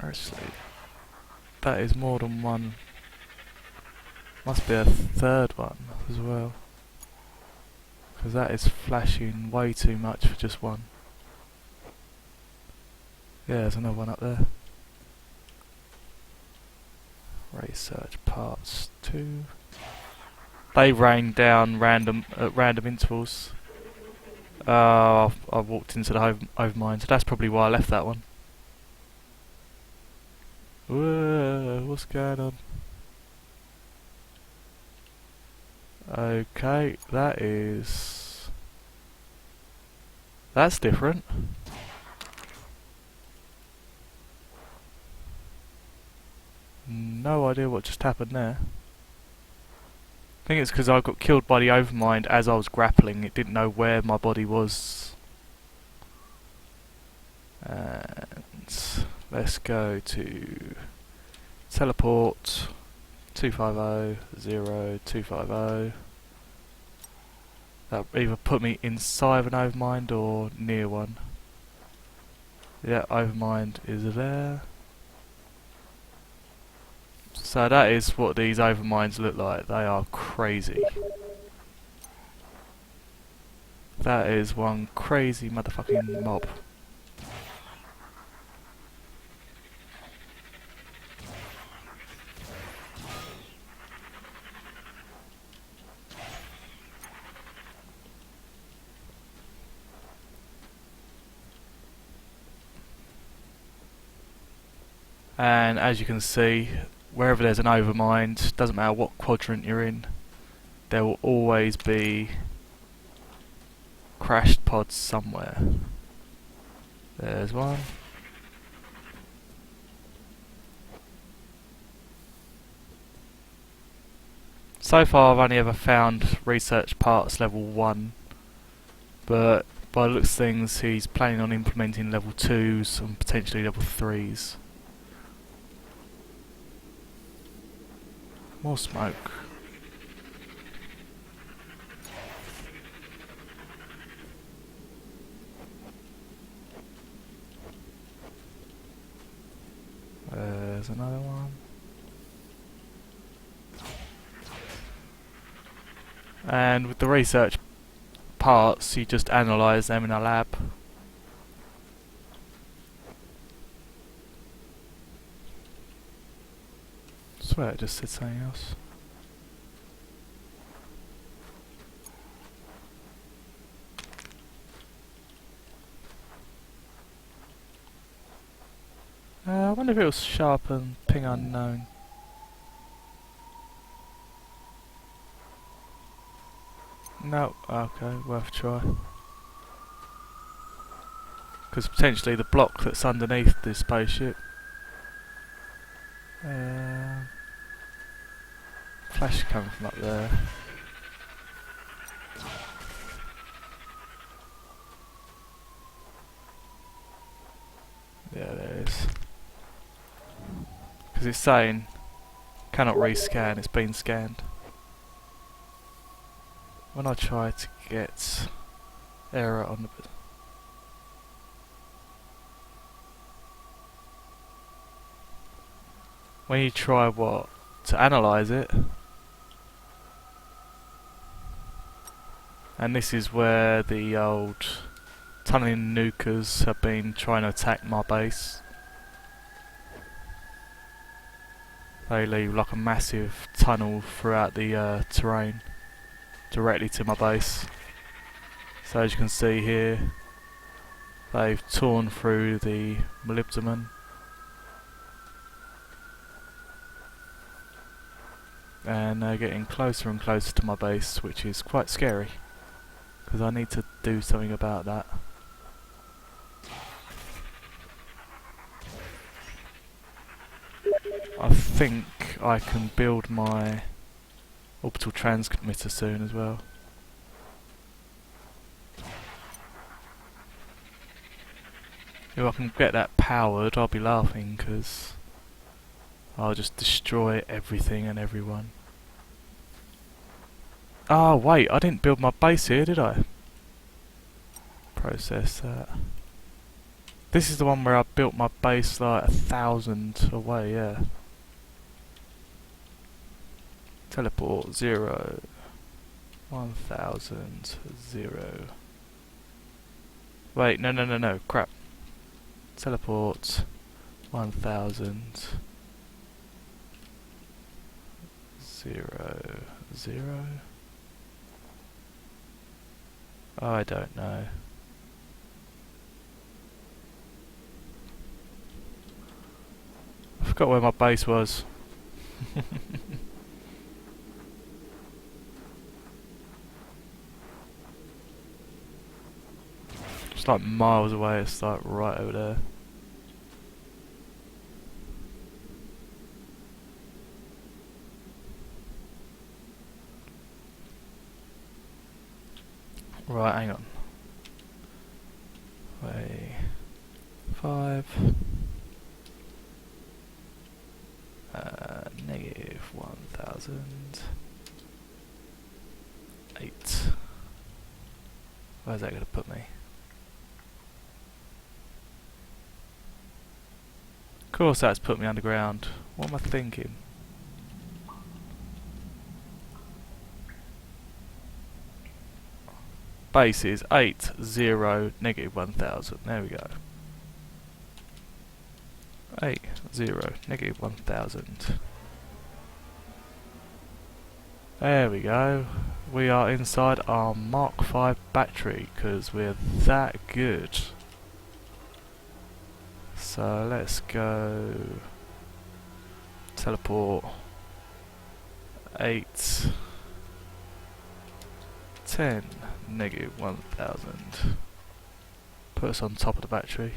Actually, that is more than one. Must be a third one as well. Because that is flashing way too much for just one. Yeah, there's another one up there. Research parts 2. They rain down at random intervals. I've walked into the overmind, so that's probably why I left that one. Whoa, what's going on? Okay, that's different. No idea what just happened there. I think it's because I got killed by the overmind as I was grappling. It didn't know where my body was. And let's go to teleport 250-0250. That either put me inside of an overmind or near one. Yeah, overmind is there. So that is what these overminds look like. They are crazy. That is one crazy motherfucking mob. And as you can see, wherever there's an overmind, doesn't matter what quadrant you're in, there will always be crashed pods somewhere. There's one. So far I've only ever found research parts level 1, but by the looks of things he's planning on implementing level 2s and potentially level 3s. More smoke. There's another one. And with the research parts, you just analyse them in a lab. I swear it just said something else. I wonder if it was sharp and ping unknown. No, okay, worth a try. Because potentially the block that's underneath the spaceship. Flash coming from up there. Yeah, there it is. it's saying cannot rescan, it's been scanned. When I try to get error on the... When you try what? To analyse it. And this is where the old tunneling nukers have been trying to attack my base. They leave like a massive tunnel throughout the terrain directly to my base. So as you can see here, they've torn through the molybdenum and they're getting closer and closer to my base, which is quite scary because I need to do something about that. I think I can build my orbital transmitter soon as well. If I can get that powered, I'll be laughing because I'll just destroy everything and everyone. Ah, wait, I didn't build my base here, did I? Process that. This is the one where I built my base like 1,000 away, yeah. Teleport 0 1,000 0. Wait, no, crap. Teleport 1,000 0 0. I don't know. I forgot where my base was. It's like miles away, it's like right over there. Right, hang on. Wait. 5. Negative 1,000. 8. Where's that going to put me? Of course that's put me underground. What am I thinking? Base is 8, 0, negative 1,000. There we go. 8, 0, negative 1,000. There we go. We are inside our Mark 5 battery because we're that good. So let's go teleport 8, 10, negative 1,000. Put us on top of the battery.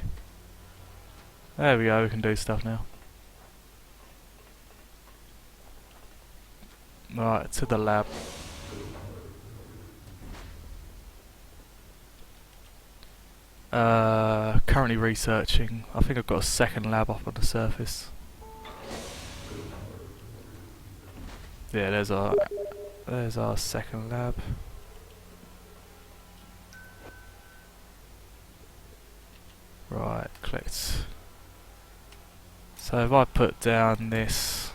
There we go, we can do stuff now. Right, to the lab. Currently researching. I think I've got a second lab up on the surface. Yeah, there's our second lab. Right, collect. So if I put down this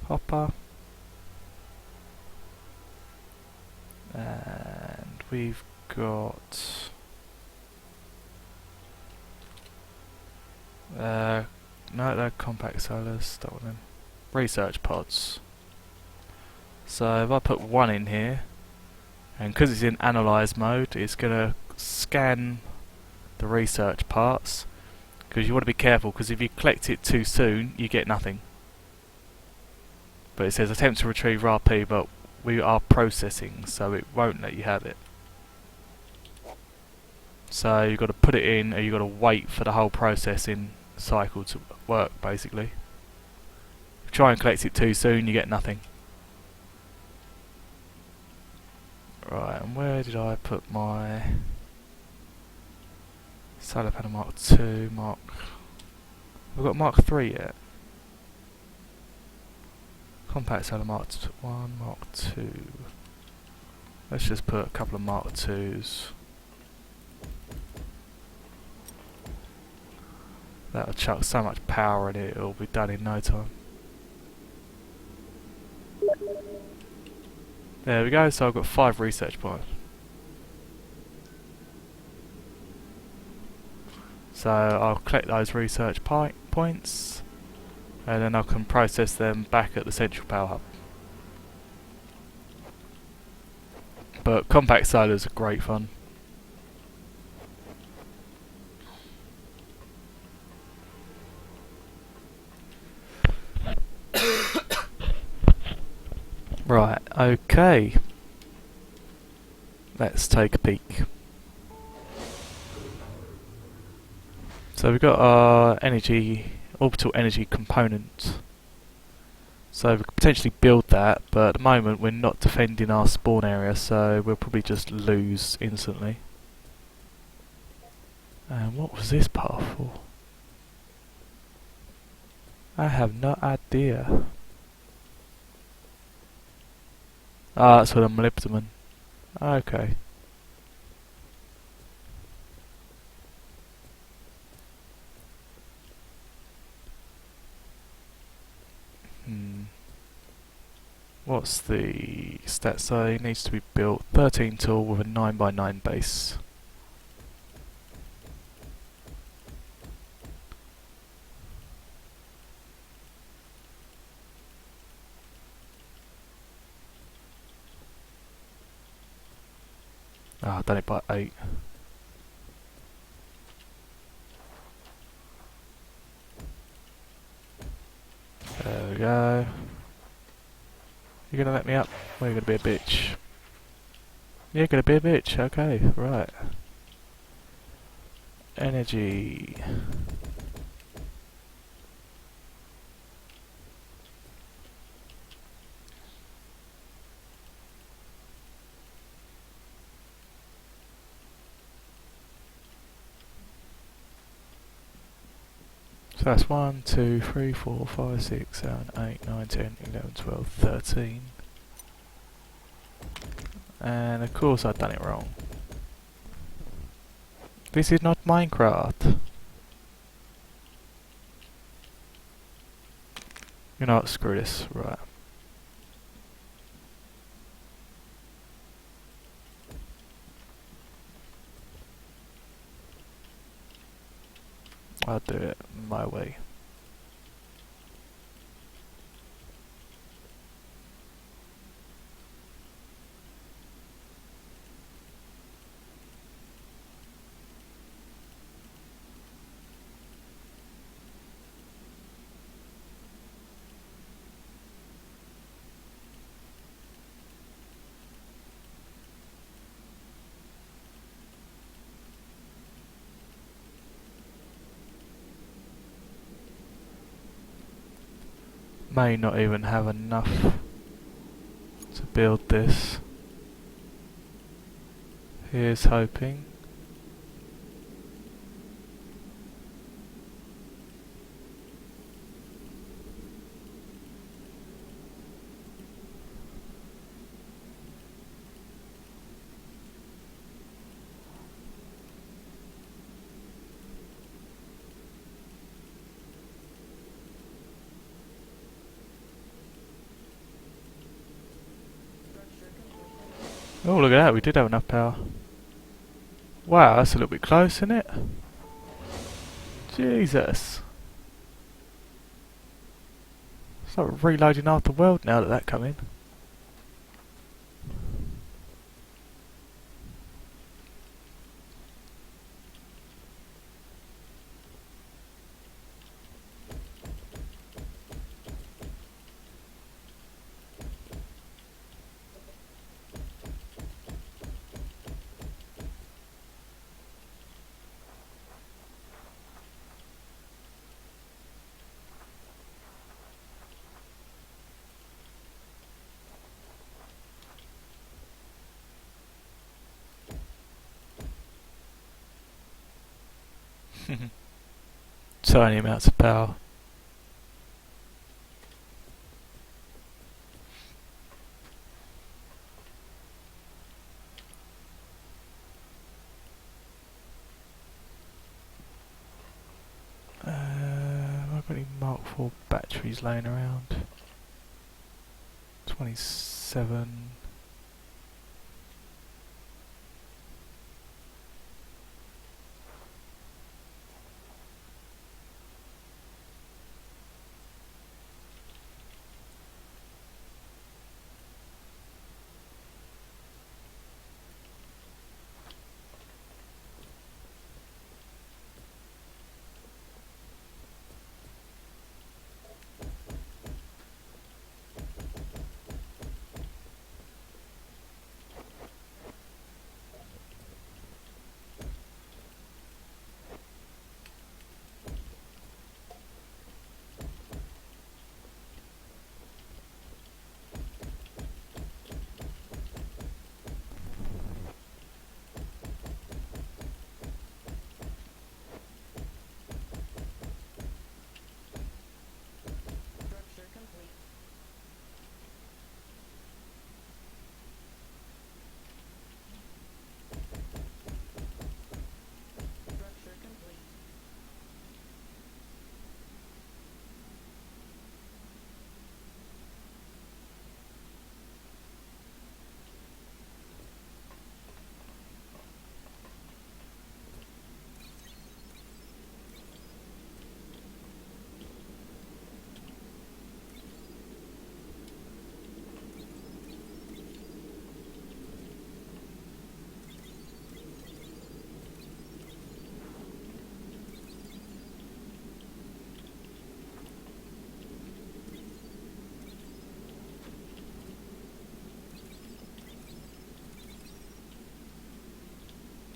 hopper, and we've got no, they're compact solars, don't want them. Research pods. So if I put one in here, and because it's in analyze mode, it's gonna scan the research parts, because you want to be careful, because if you collect it too soon you get nothing. But it says attempt to retrieve RP, but we are processing, so it won't let you have it. So you've got to put it in, or you've got to wait for the whole processing cycle to work, basically. If you try and collect it too soon you get nothing. Right, and where did I put my solar panel Mark 2, I've got Mark 3 yet. Compact solar Mark 1, Mark 2. Let's just put a couple of Mark 2s. That'll chuck so much power in it, it'll be done in no time. There we go, so I've got 5 research points. So I'll collect those research points, and then I can process them back at the central power hub. But compact solars are great fun. Right, okay. Let's take a peek. So we've got our orbital energy component. So we could potentially build that, but at the moment we're not defending our spawn area, so we'll probably just lose instantly. And what was this path for? I have no idea. Ah, that's for the molybdenum. Okay. What's the stats say? Needs to be built 13 tall with a 9x9 base. Ah, I've done it by 8. There we go. You gonna let me up? Or you gonna be a bitch? You're gonna be a bitch, okay, right. Energy. So that's 1, 2, 3, 4, 5, 6, 7, 8, 9, 10, 11, 12, 13. And of course I've done it wrong. This is not Minecraft. You know what, screw this, right. I'll do it my way. May not even have enough to build this. Here's hoping. Oh, look at that, we did have enough power. Wow, that's a little bit close, isn't it? Jesus. It's like reloading half the world now that come in. Tiny amounts of power. got any Mark IV batteries laying around? 27. Structure complete. Structure complete.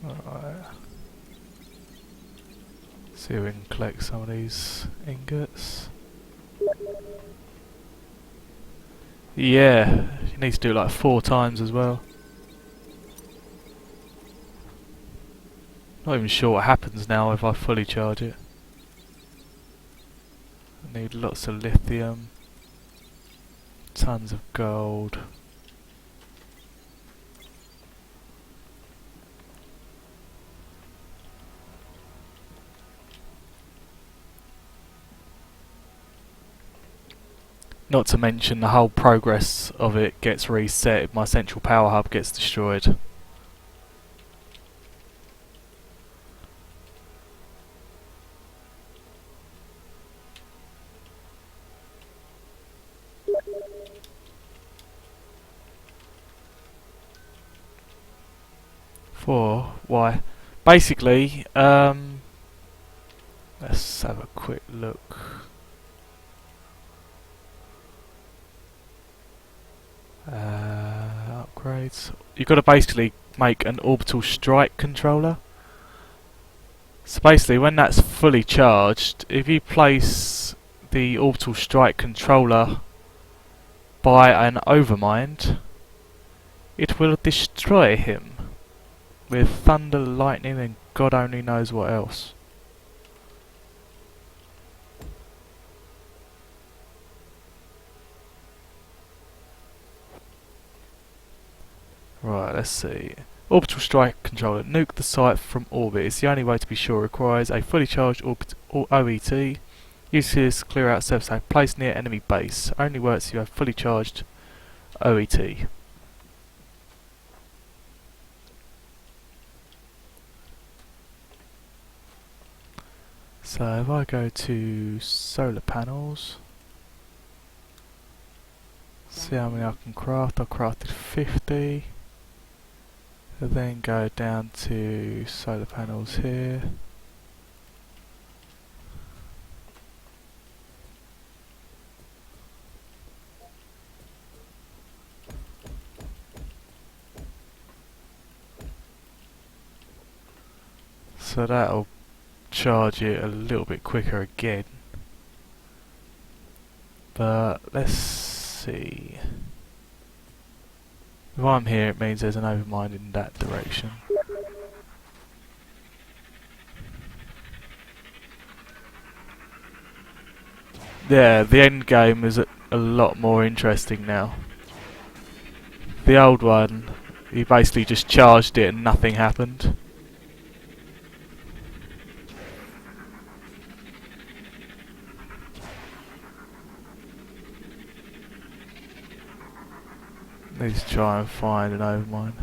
Alright. See if we can collect some of these ingots. Yeah, you need to do it like 4 times as well. Not even sure what happens now if I fully charge it. I need lots of lithium, tons of gold. Not to mention the whole progress of it gets reset if my central power hub gets destroyed. For why? Basically, let's have a quick look. Upgrades. You've got to basically make an orbital strike controller. So basically, when that's fully charged, if you place the orbital strike controller by an overmind, it will destroy him with thunder, lightning, and God only knows what else. Right, let's see. Orbital strike controller. Nuke the site from orbit. It's the only way to be sure. Requires a fully charged OET. Use this to clear out surface area. Placed near enemy base. Only works if you have fully charged OET. So if I go to solar panels, see how many I can craft. I crafted 50. And then go down to solar panels here. So that'll charge it a little bit quicker again. But let's see. If I'm here, it means there's an overmind in that direction. Yeah, the end game is a lot more interesting now. The old one, you basically just charged it and nothing happened. Let's try and find an overmine.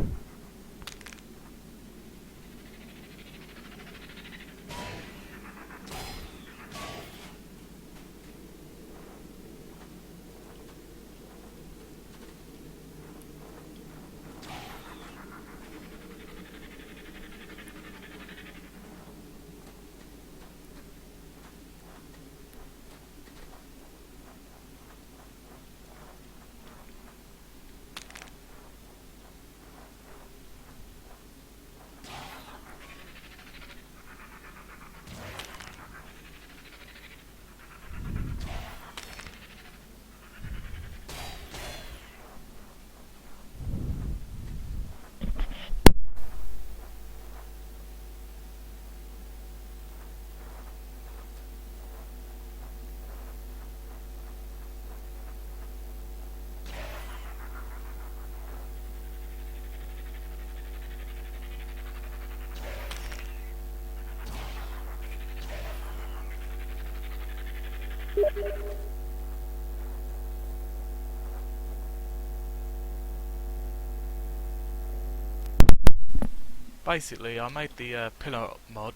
Basically, I made the pillar mod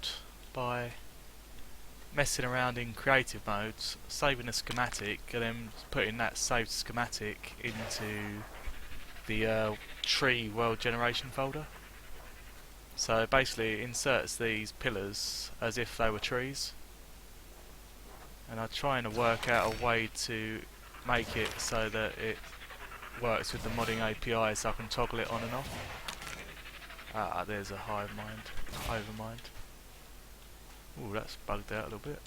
by messing around in creative modes, saving a schematic, and then putting that saved schematic into the tree world generation folder. So basically it inserts these pillars as if they were trees, and I'm trying to work out a way to make it so that it works with the modding API so I can toggle it on and off. Ah, there's a overmind. Ooh, that's bugged out a little bit.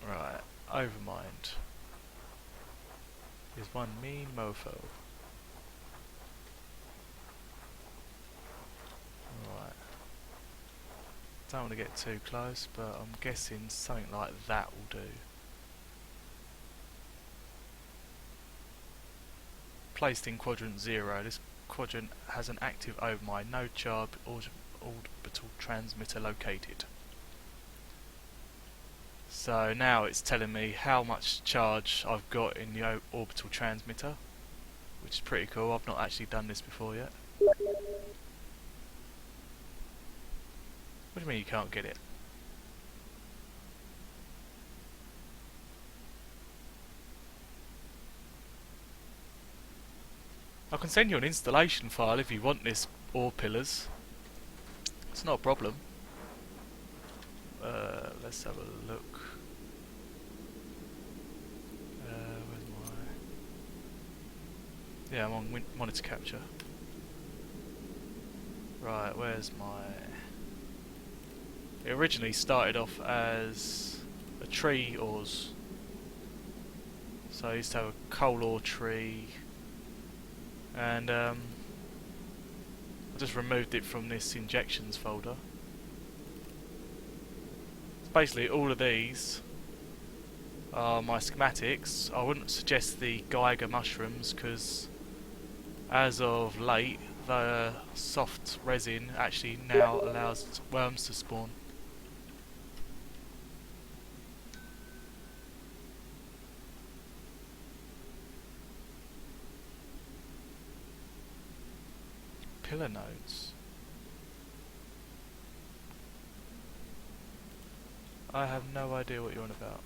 Right, overmind is one mean mofo. Right. Don't want to get too close, but I'm guessing something like that will do. Placed in quadrant 0, this quadrant has an active overmind, no charge orbital transmitter located. So now it's telling me how much charge I've got in the orbital transmitter, which is pretty cool. I've not actually done this before yet. What do you mean you can't get it? I can send you an installation file if you want this ore pillars. It's not a problem. Let's have a look. Where's my... Yeah, I'm on monitor capture. Right, where's my... It originally started off as a tree ores. So I used to have a coal ore tree, and I just removed it from this injections folder. Basically all of these are my schematics. I wouldn't suggest the Geiger mushrooms because as of late the soft resin actually now allows worms to spawn. Pillar nodes. I have no idea what you're on about.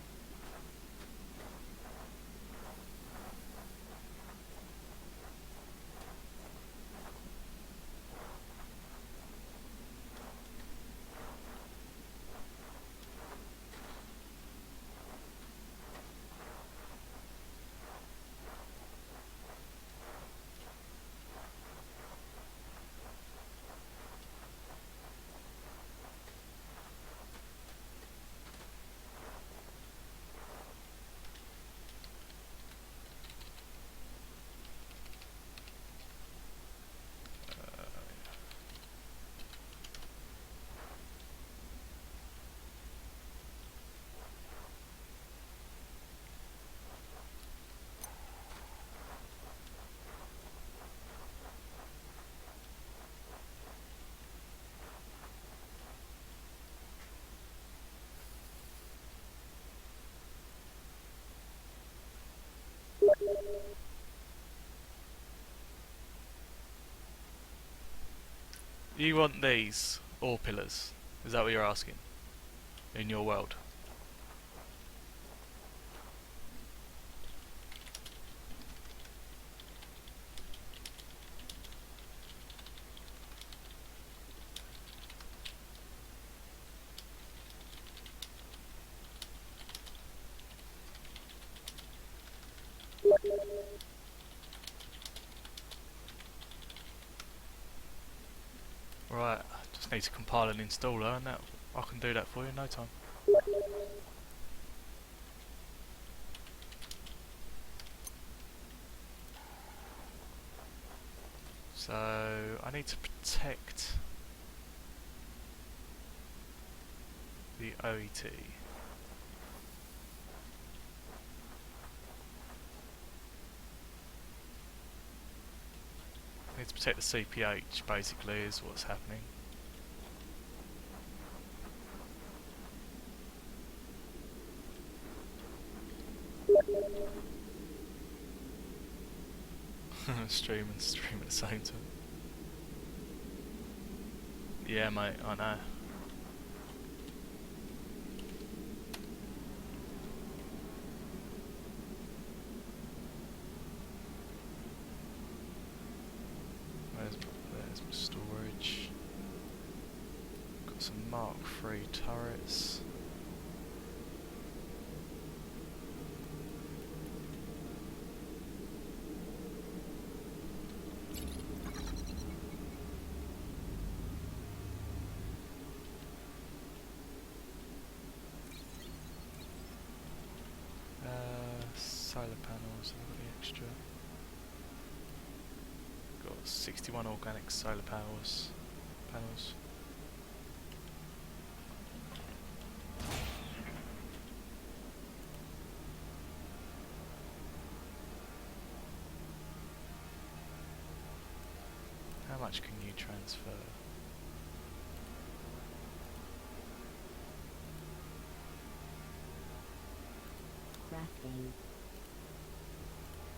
You want these ore pillars? Is that what you're asking? In your world? Right, just need to compile an installer and that I can do that for you in no time. So I need to protect the OET. I need to protect the CPH basically is what's happening. Stream at the same time. Yeah mate, I know. There's my storage. Got some Mark III turrets. Solar panels, I've got the extra. Got 61 organic solar panels. How much can you transfer? Crafting.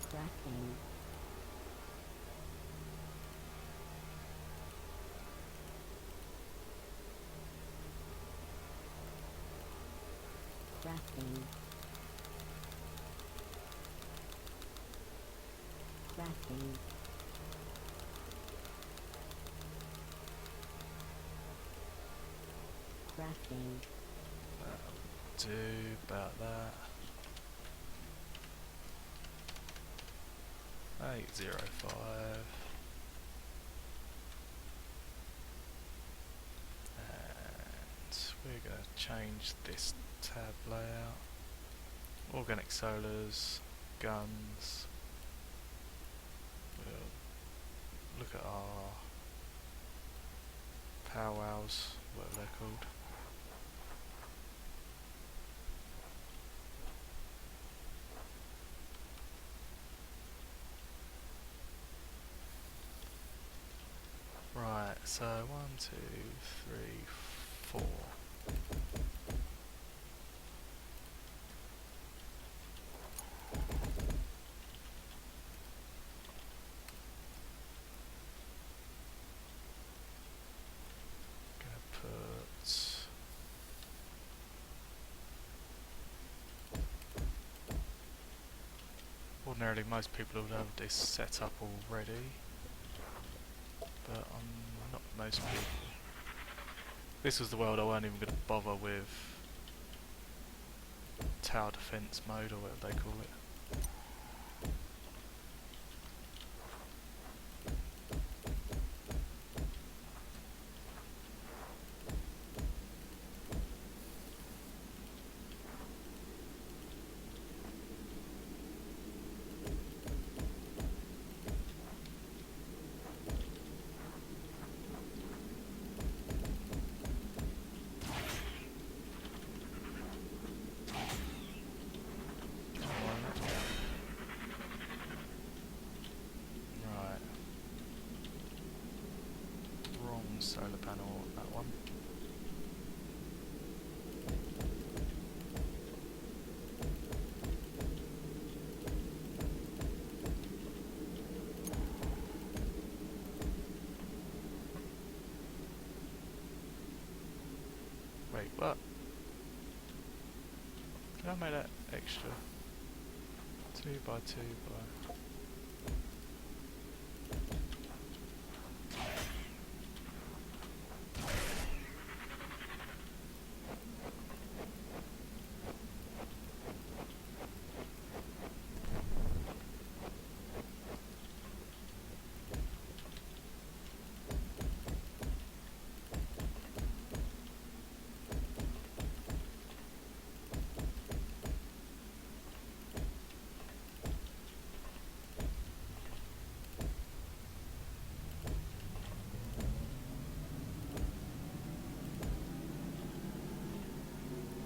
Crafting. Crafting. Crafting. Crafting. That'll do about that. 805. And we're going to change this tab layout. Organic solars, guns. We'll look at our powwows, whatever they're called. Right, so 1, 2, 3, 4. Gonna put ordinarily most people would have this set up already, but not most people. This was the world I weren't even going to bother with tower defense mode or whatever they call it. But can I make that extra? 2 by 2 by...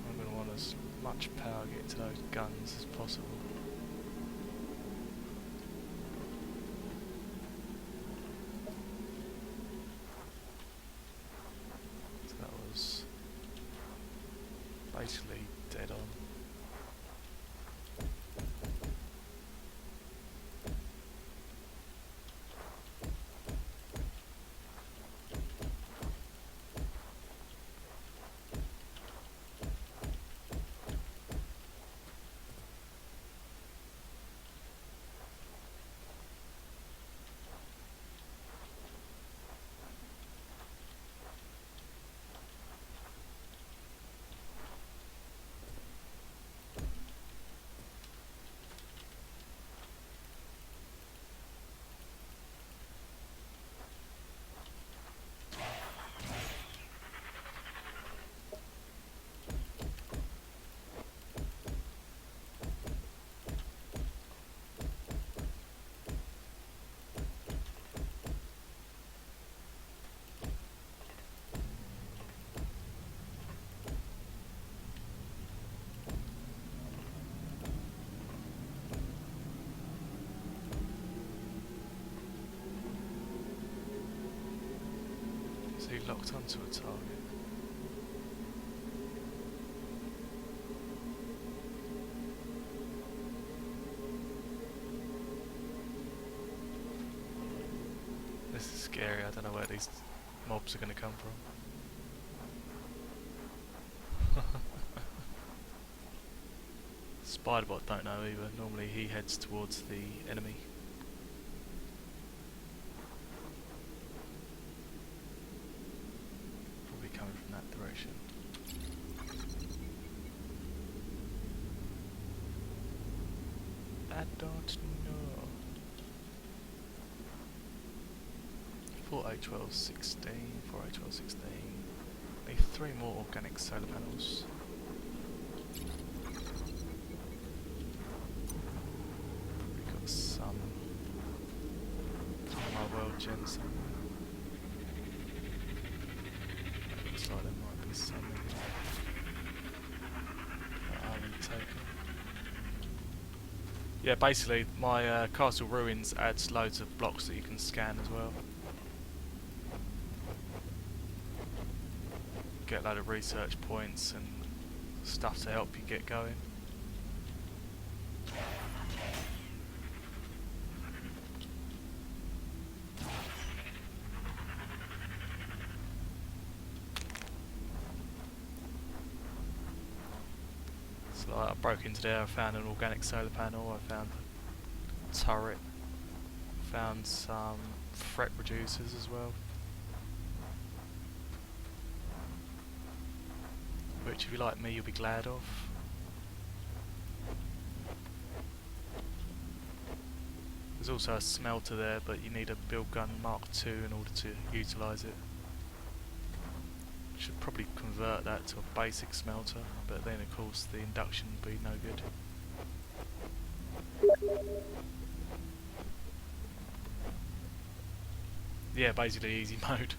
I'm going to want as much power get to those guns as possible. So that was basically dead on. So he locked onto a target. This is scary, I don't know where these mobs are going to come from. Spiderbot don't know either, normally he heads towards the enemy. Probably coming from that direction. I don't know. 4A1216, 4A1216. Need 3 more organic solar panels. We've got some from our world gen somewhere. Looks like there might be some in there that I haven't taken. Yeah, basically my castle ruins adds loads of blocks that you can scan as well. Get a load of research points and stuff to help you get going. So I broke into there, I found an organic solar panel, I found a turret, found some threat reducers as well. Which if you're like me you'll be glad of. There's also a smelter there, but you need a build gun Mark II in order to utilise it. Should probably convert that to a basic smelter, but then of course the induction would be no good. Yeah, basically easy mode.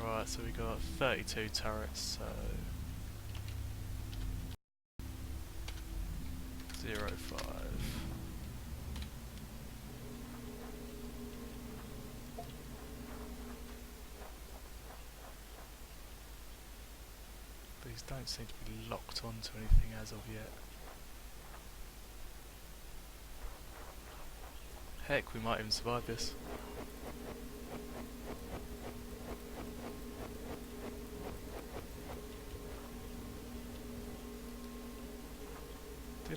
Right, so we got 32 turrets, so 0.5. These don't seem to be locked onto anything as of yet. Heck, we might even survive this.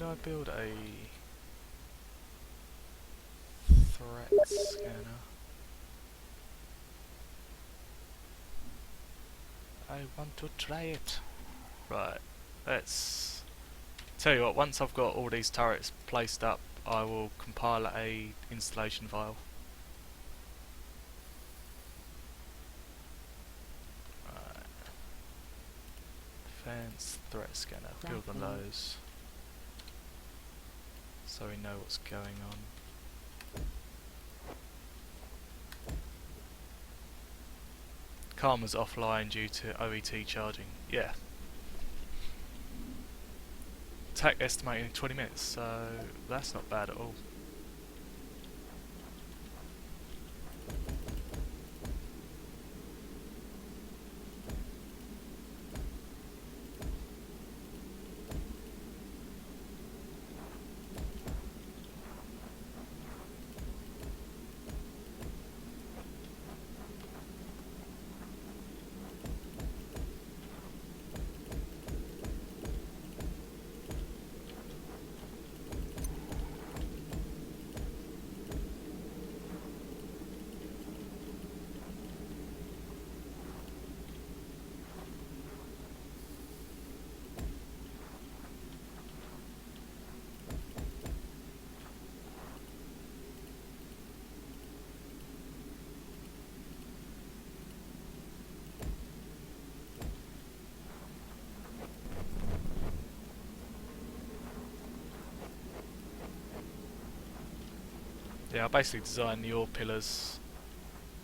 did I build a threat scanner? I want to try it. Right, let's tell you what, once I've got all these turrets placed up, I will compile a installation file. Right. Defense, threat scanner, build on those. So we know what's going on. Karma's offline due to OET charging. Yeah. Attack estimated in 20 minutes, so that's not bad at all. Yeah, I basically designed the ore pillars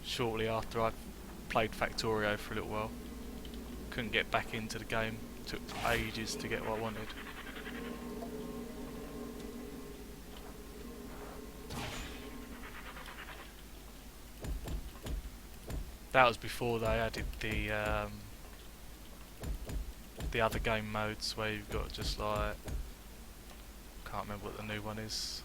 shortly after I played Factorio for a little while. Couldn't get back into the game, took ages to get what I wanted. That was before they added the other game modes where you've got just like, can't remember what the new one is.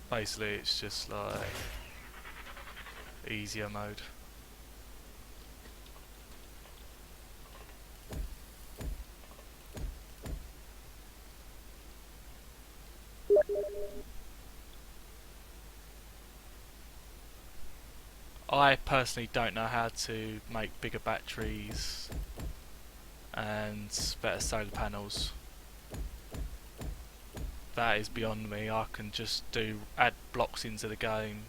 Basically it's just like easier mode. I personally don't know how to make bigger batteries and better solar panels. That is beyond me. I can just add blocks into the game,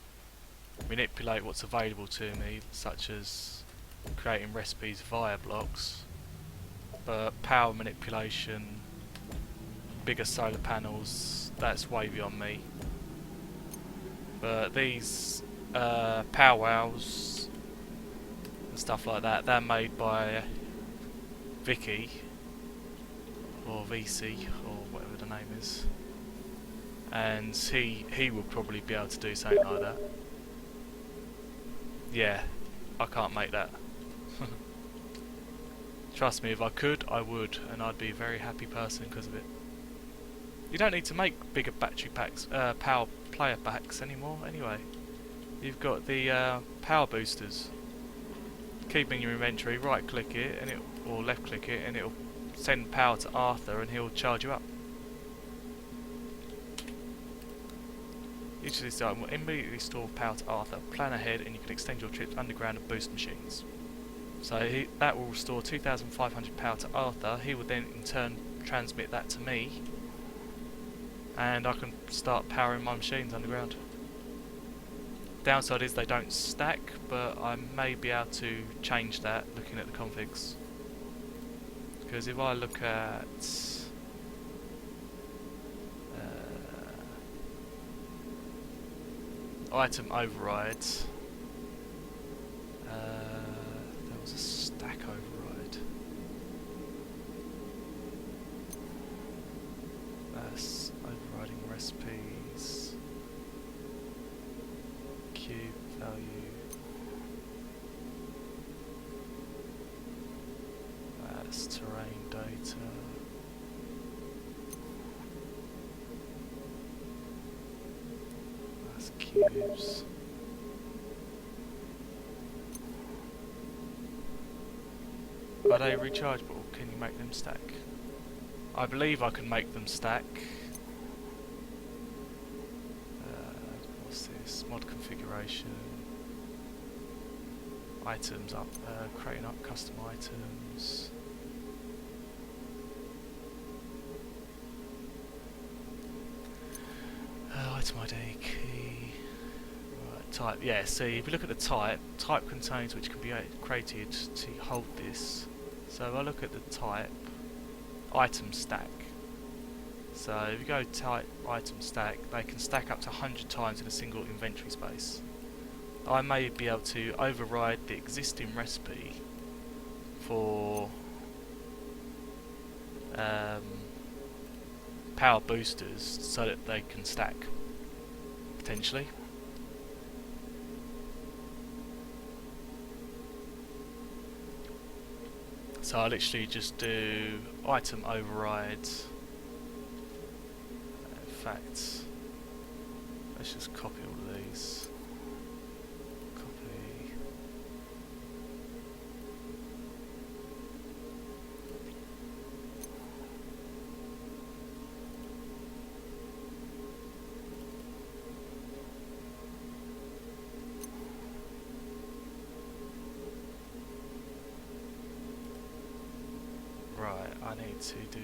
manipulate what's available to me, such as creating recipes via blocks, but power manipulation, bigger solar panels, that's way beyond me. But these power wows and stuff like that, they're made by Vicky, or VC, or whatever the name is. And he will probably be able to do something like that. Yeah, I can't make that. Trust me, if I could, I would, and I'd be a very happy person because of it. You don't need to make bigger battery packs, power player packs anymore. Anyway, you've got the power boosters. Keep in your inventory, right-click it, and or left-click it, and it'll send power to Arthur, and he'll charge you up. Each of these items will immediately store power to Arthur. Plan ahead and you can extend your trips underground and boost machines. So that will restore 2,500 power to Arthur. He will then in turn transmit that to me, and I can start powering my machines underground. Downside is they don't stack, but I may be able to change that looking at the configs. Because if I look at item overrides, there was a stack override. That's overriding recipes, cube value, that's terrain data. Cubes. Are they rechargeable? Can you make them stack? I believe I can make them stack. What's this? Mod configuration. Items up. Creating up custom items. Item ID key. Right, type. Yeah, see, if you look at the type contains which can be created to hold this. So if I look at the type, item stack. So if you go type item stack, they can stack up to 100 times in a single inventory space. I may be able to override the existing recipe for power boosters so that they can stack, potentially. So I literally just do item override. In fact, let's just copy all of these. Copy. Right, I need to do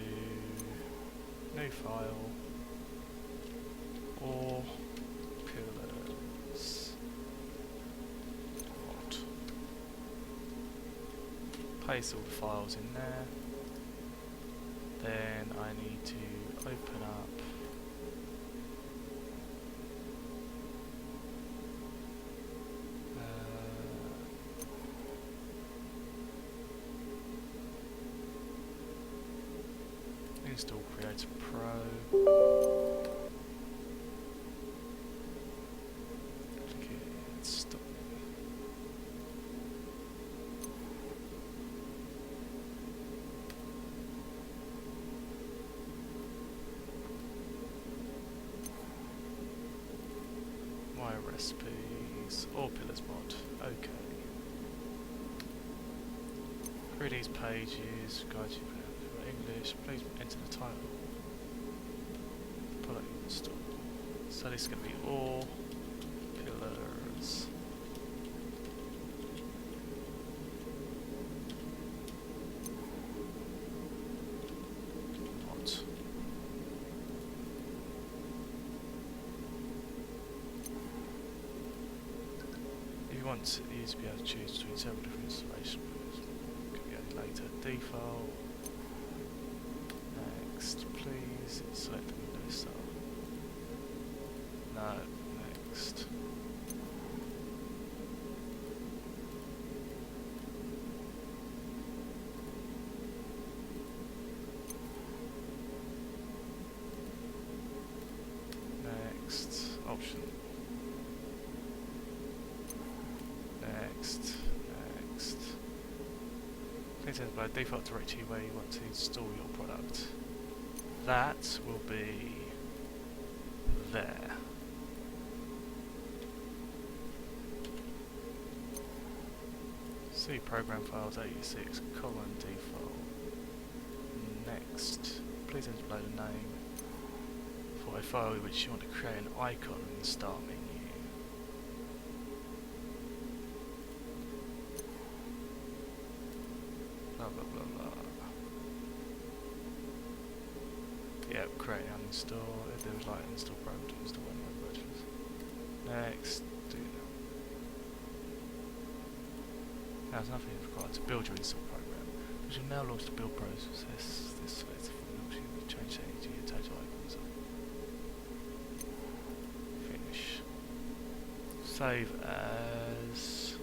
new file or pillars. What? Paste all the files in there. Then I need to open up install Creator Pro. Okay, stop. My recipes, all pillars mod. Okay. Through these pages, guide you for English, please enter the title. Product install. So this is going to be all pillars. Mod. If you want to, you to be able to choose between several different installation pools. Could be added later. Default. Next, please select the Windows style. No, next. Next, option. Next, next. Please enter by default directory where you want to install your product. That will be there. C program files 86 colon default. Next, please enter below the name for a file in which you want to create an icon in the start menu. Blah blah blah blah. Yep, create and uninstall. If there was like install program to install one of my versions. Next, do that. Now there's nothing required to build your install program. We shall now launch the build process. This selects the option to change settings to your total icons. Finish. Save as.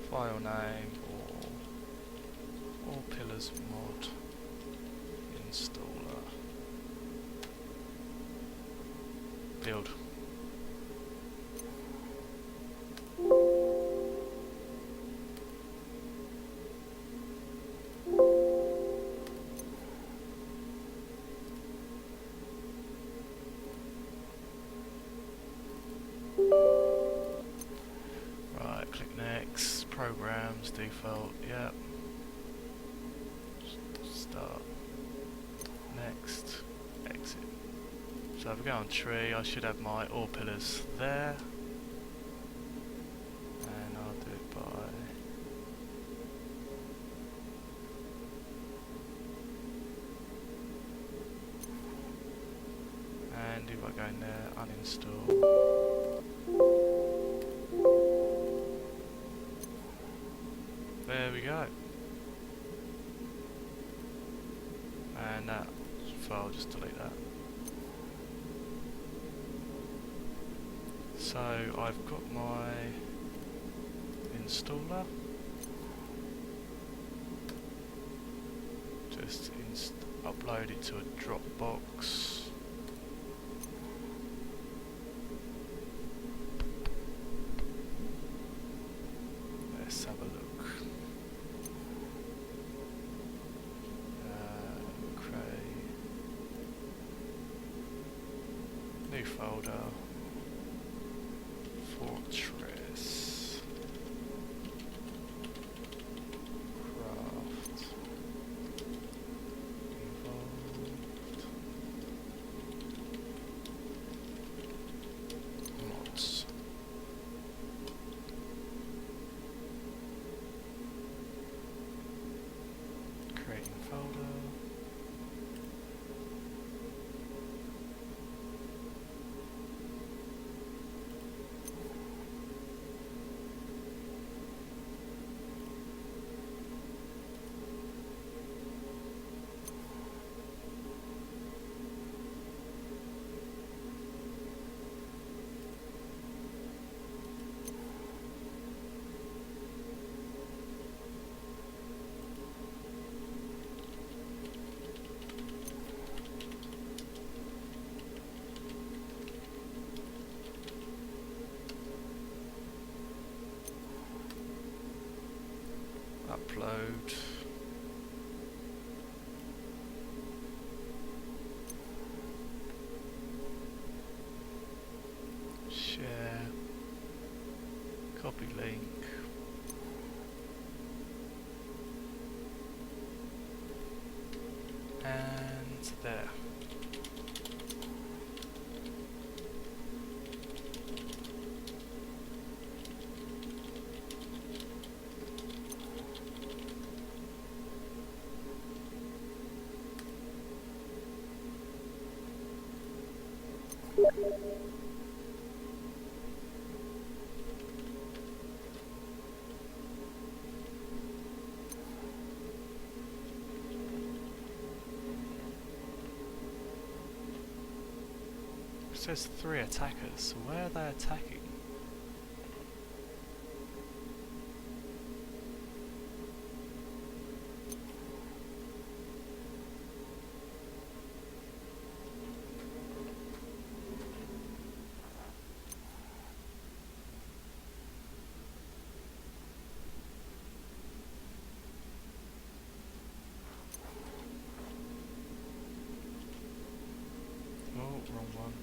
File name or pillars mod installer build. Programs, default, yep. Start. Next. Exit. So if I go on tree, I should have my ore pillars there. And I'll do it by... And if I go in there, uninstall. There we go. And that file, just delete that. So I've got my installer. Just upload it to a Dropbox. Let's have a look. Create new folder. Fortresscraft. Involved. Mods. Creating folder. Upload. Share. Copy link. And there. It says 3 attackers, so where are they attacking? Oh, wrong one.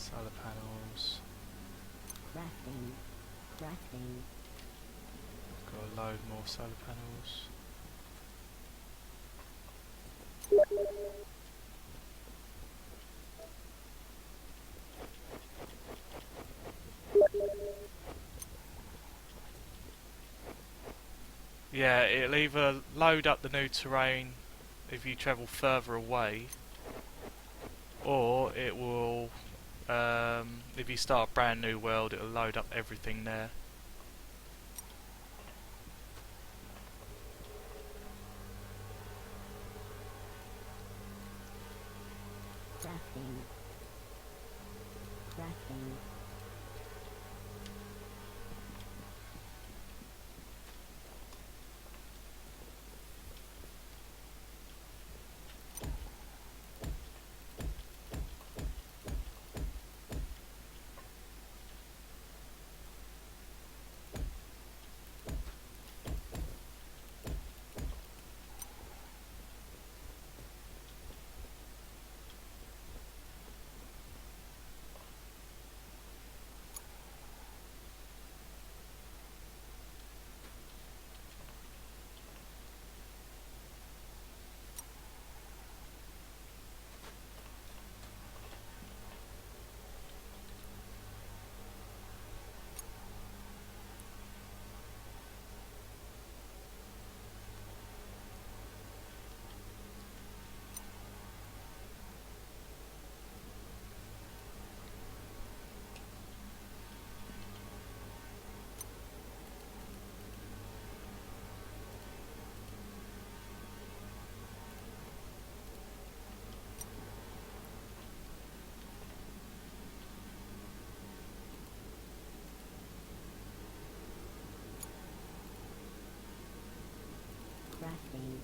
Solar panels. Crafting. Crafting. Got to load more solar panels. Yeah, it'll either load up the new terrain if you travel further away, or it will, if you start a brand new world, it'll load up everything there. Crafting. Crafting. Crafting.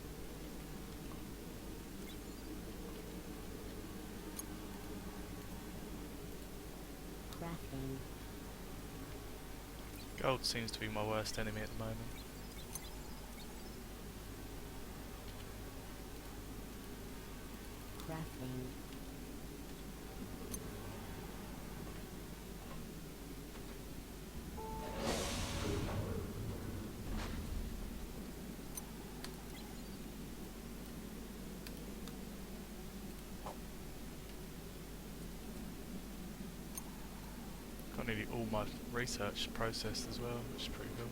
Crafting. Gold seems to be my worst enemy at the moment. Crafting. Got nearly all my research processed as well, which is pretty cool.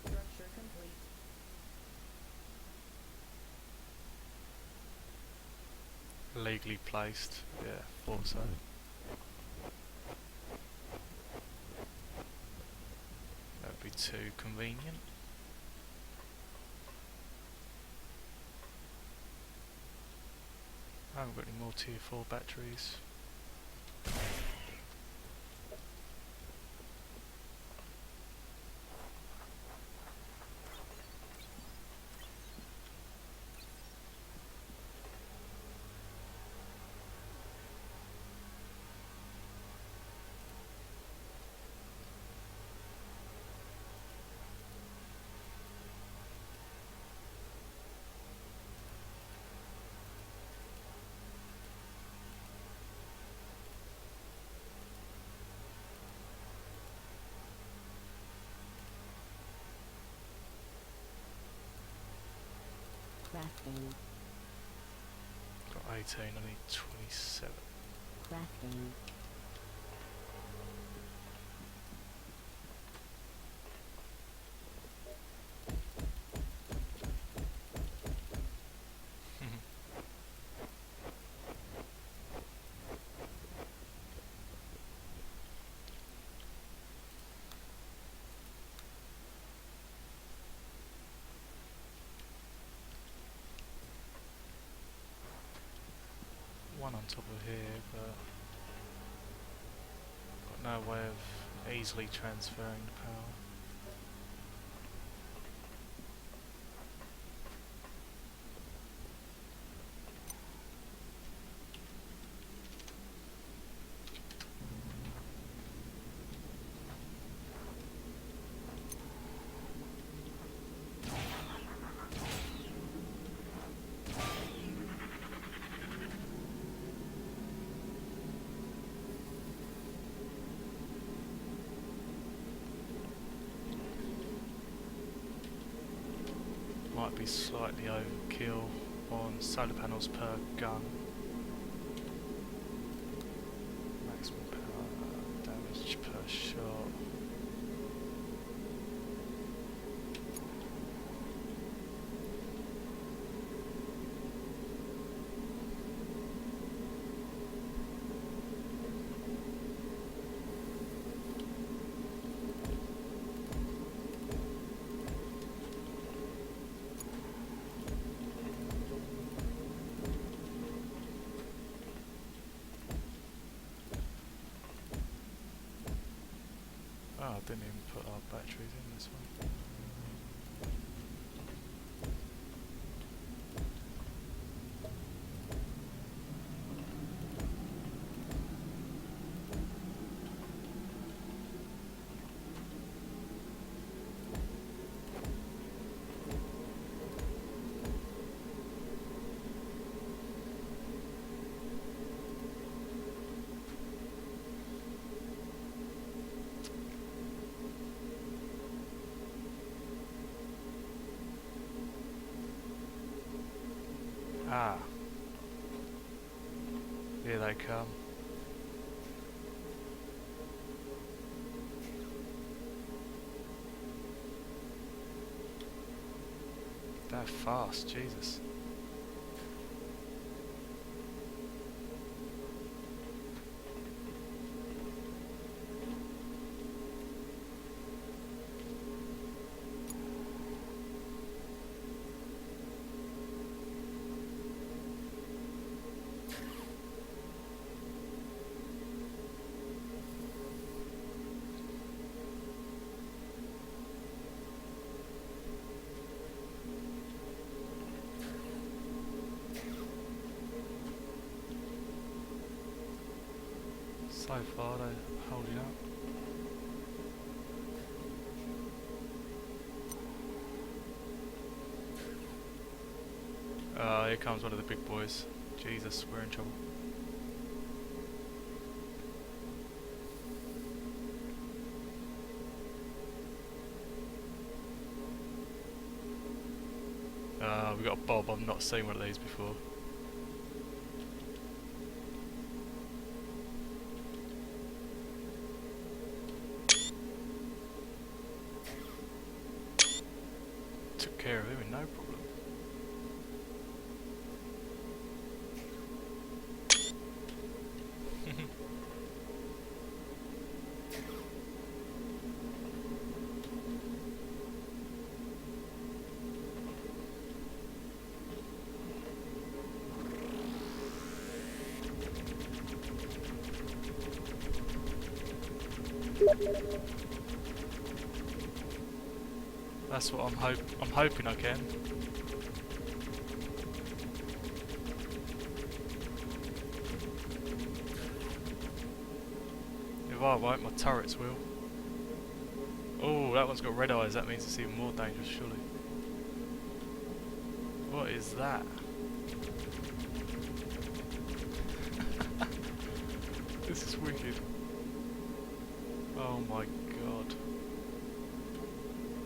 Structure complete. Legally placed, yeah, thought so. That would be too convenient. I haven't got any more tier 4 batteries. Crafting. Got 18, I need 27. Crafting. one on top of here, but got no way of easily transferring the power. Might be slightly overkill on solar panels per gun. Maximum power damage per shot. Oh, I didn't even put our batteries in this one. Ah, here they come. They're fast, Jesus. So far they're holding up. Here comes one of the big boys. Jesus, we're in trouble. We got a Bob. I've not seen one of these before. Took care of him with no problem. That's what I'm hoping I can. If I won't, my turrets will. Oh, that one's got red eyes. That means it's even more dangerous, surely. What is that? This is wicked. Oh my god.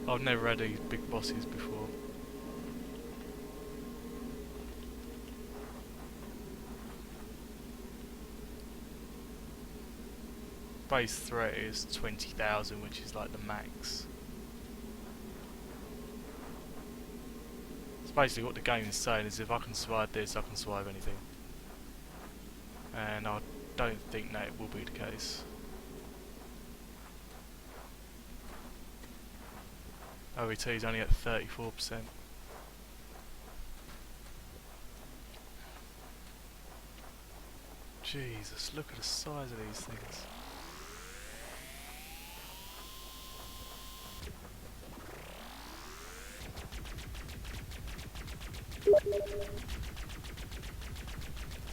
I've never had these big bosses before. Base threat is 20,000, which is like the max. It's basically what the game is saying is if I can survive this, I can survive anything. And I don't think that it will be the case. OET is only at 34%. Jesus, look at the size of these things.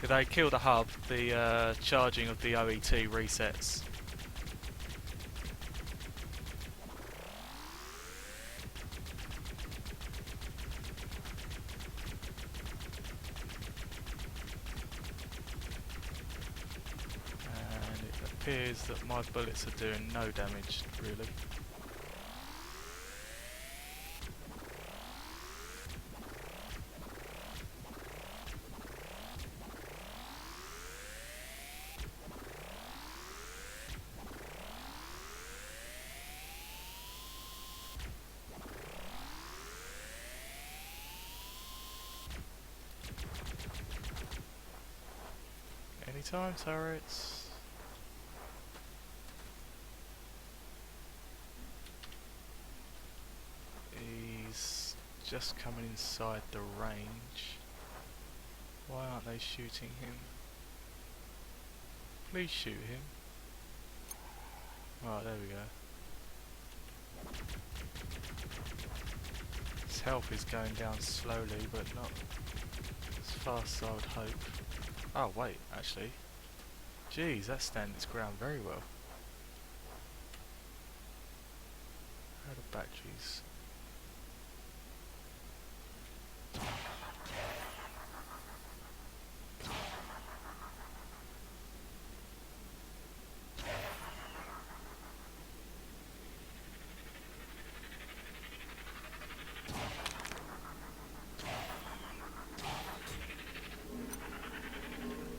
If they kill the hub, the charging of the OET resets. And it appears that my bullets are doing no damage, really. Anytime, turrets. He's just coming inside the range. Why aren't they shooting him? Please shoot him. Right, there we go. His health is going down slowly, but not as fast as I would hope. Oh wait, actually. Jeez, that's standing its ground very well. How are the batteries?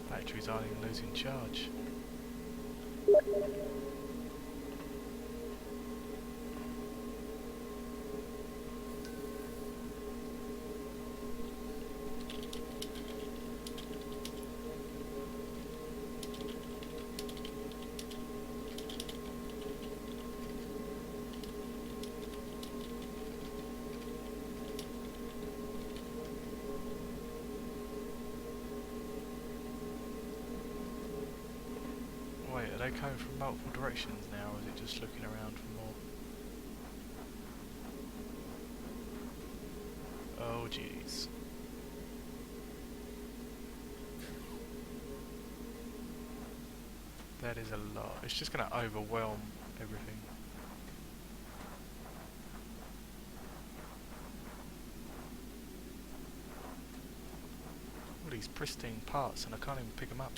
Batteries aren't even losing charge. Wait, are they coming from multiple directions now, or is it just looking around for more? Oh jeez. That is a lot. It's just going to overwhelm everything. All these pristine parts and I can't even pick them up.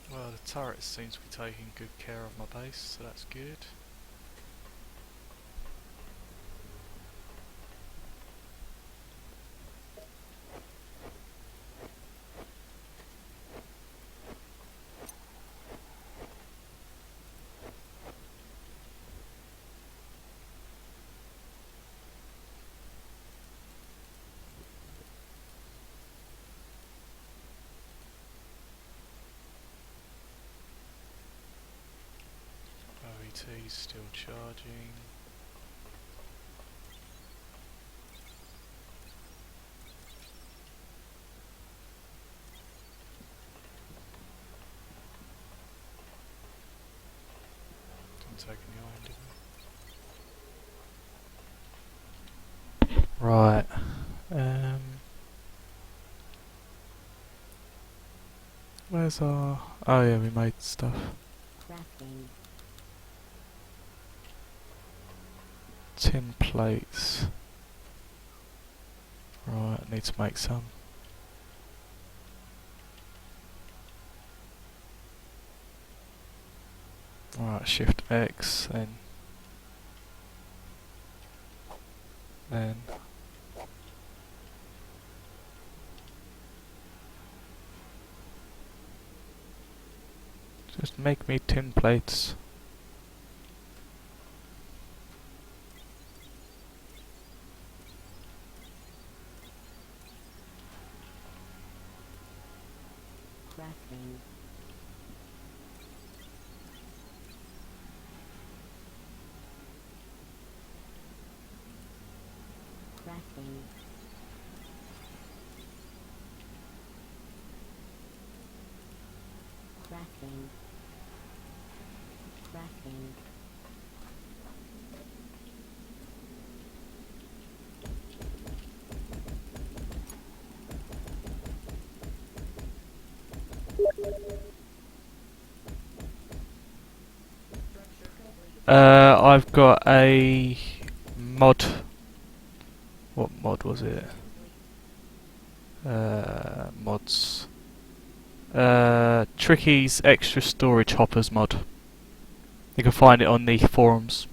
Well, the turret seems to be taking good care of my base, so that's good. OET's still charging. Didn't take any iron, did we? Right. Where's our... Oh yeah, we made stuff. Crafting. 10 plates. Right, I need to make some. Right, Shift X, then just make me tin plates. Crafting. Crafting. Crafting. Crafting. I've got a mod. What mod was it? Mods. Tricky's extra storage hoppers mod. You can find it on the forums.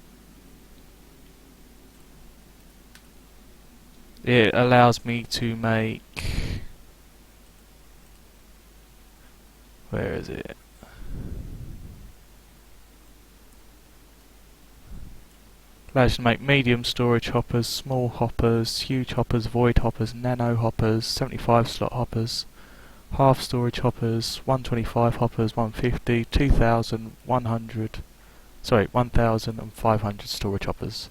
It allows me to make... Where is it? Allows you to make medium storage hoppers, small hoppers, huge hoppers, void hoppers, nano hoppers, 75 slot hoppers, half storage hoppers, 125 hoppers, 150, 2,100, sorry, 1,500 storage hoppers.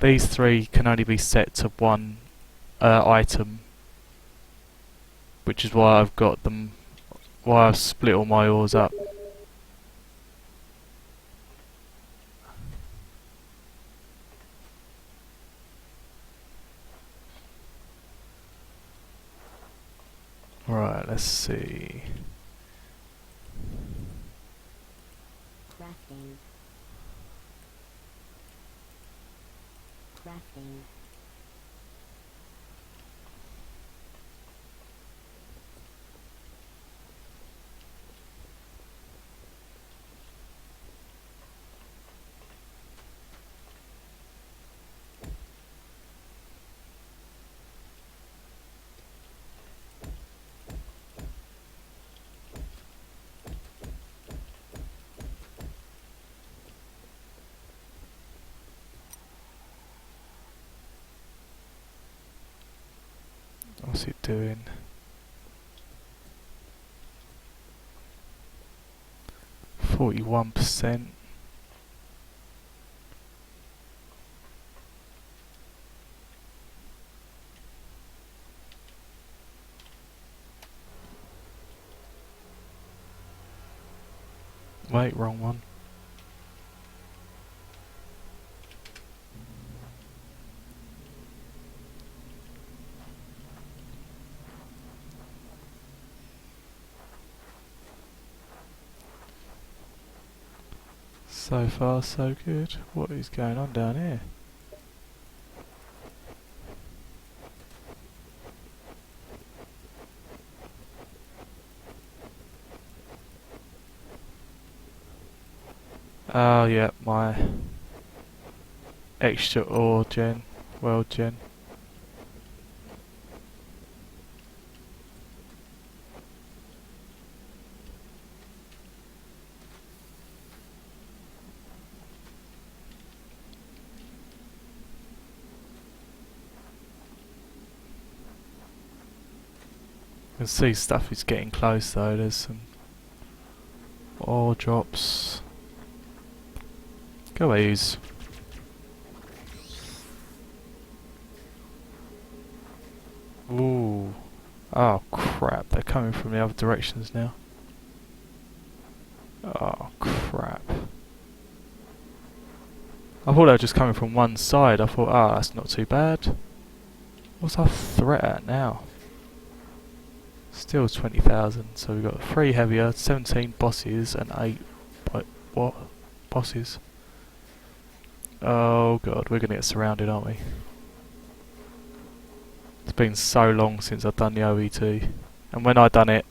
These three can only be set to one item, which is why I've got them, why I've split all my ores up. Right, let's see. Crafting. Crafting. What's it doing? %41%. Wait, wrong one. So far so good. What is going on down here? Oh yeah, my extra ore gen, world gen. You can see stuff is getting close though, there's some ore drops. Go ease. Ooh. Oh crap, they're coming from the other directions now. Oh crap. I thought they were just coming from one side. I thought, ah, that's not too bad. What's our threat at now? Still 20,000, so we've got 3 heavier, 17 bosses and 8 what? Bosses. Oh god, we're gonna get surrounded, aren't we? It's been so long since I've done the OET. And when I done it,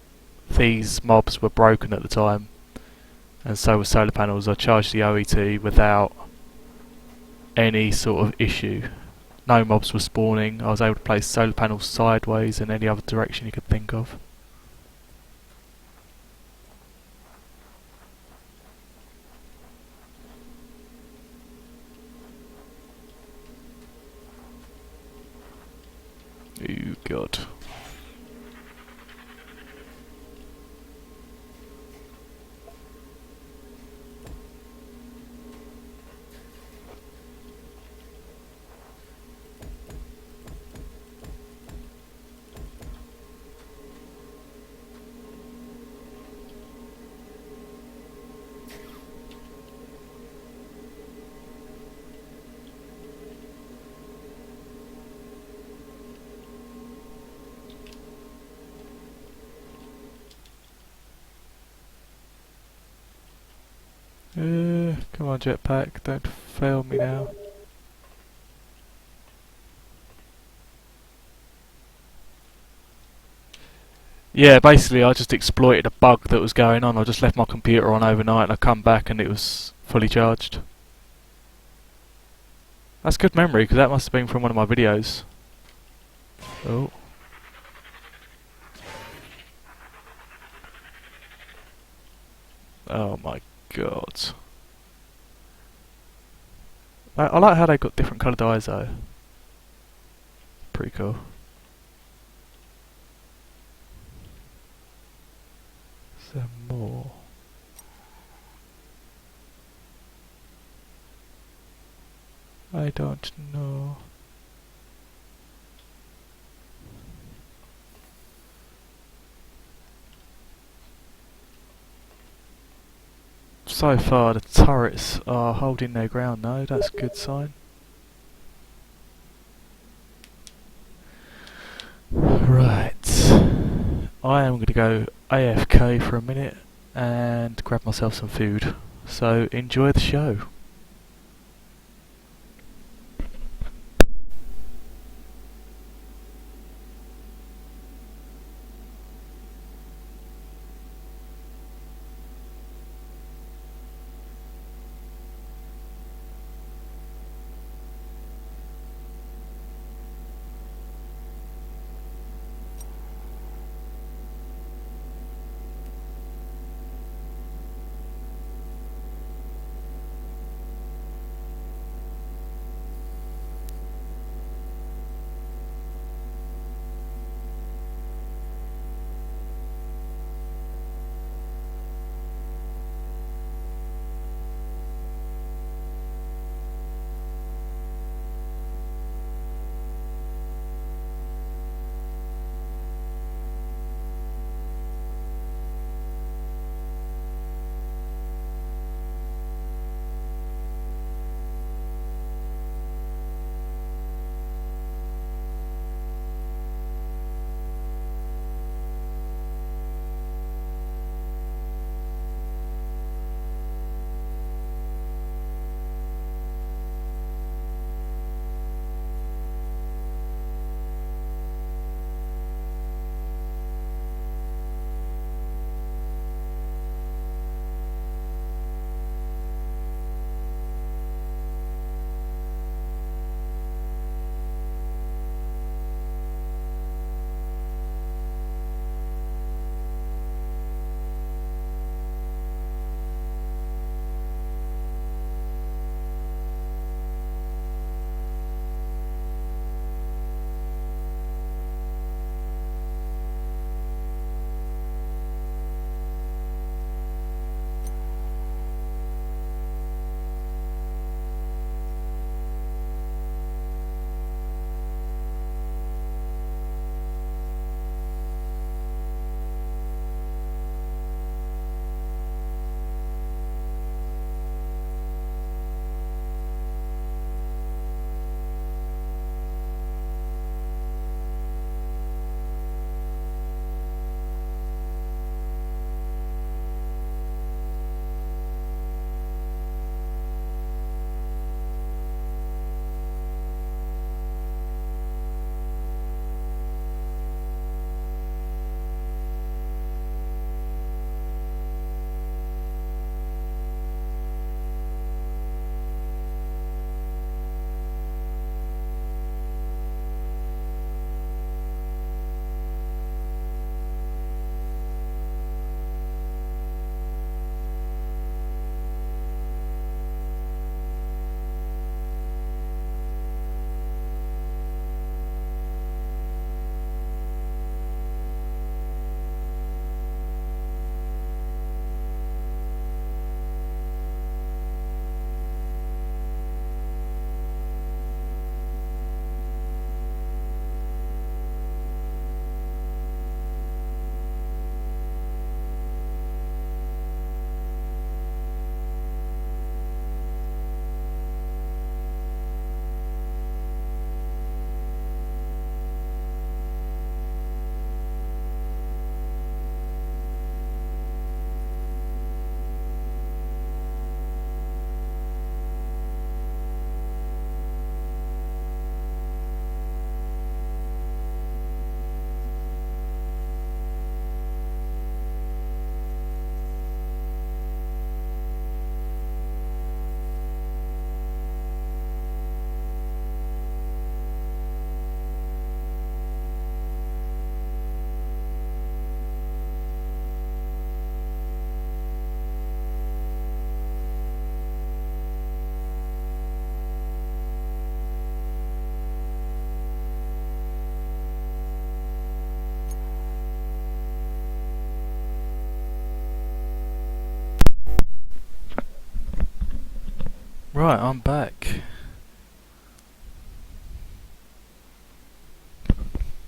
these mobs were broken at the time. And so with solar panels, I charged the OET without any sort of issue. No mobs were spawning. I was able to place solar panels sideways in any other direction you could think of. Oh god. Come on jetpack, don't fail me now. Yeah, basically I just exploited a bug that was going on. I just left my computer on overnight and I come back and it was fully charged. That's good memory because that must have been from one of my videos. Oh. Oh my god. I like how they got different coloured eyes though. Pretty cool. Some more. I don't know. So far the turrets are holding their ground though, that's a good sign. Right. I am going to go AFK for a minute and grab myself some food. So enjoy the show. Right, I'm back.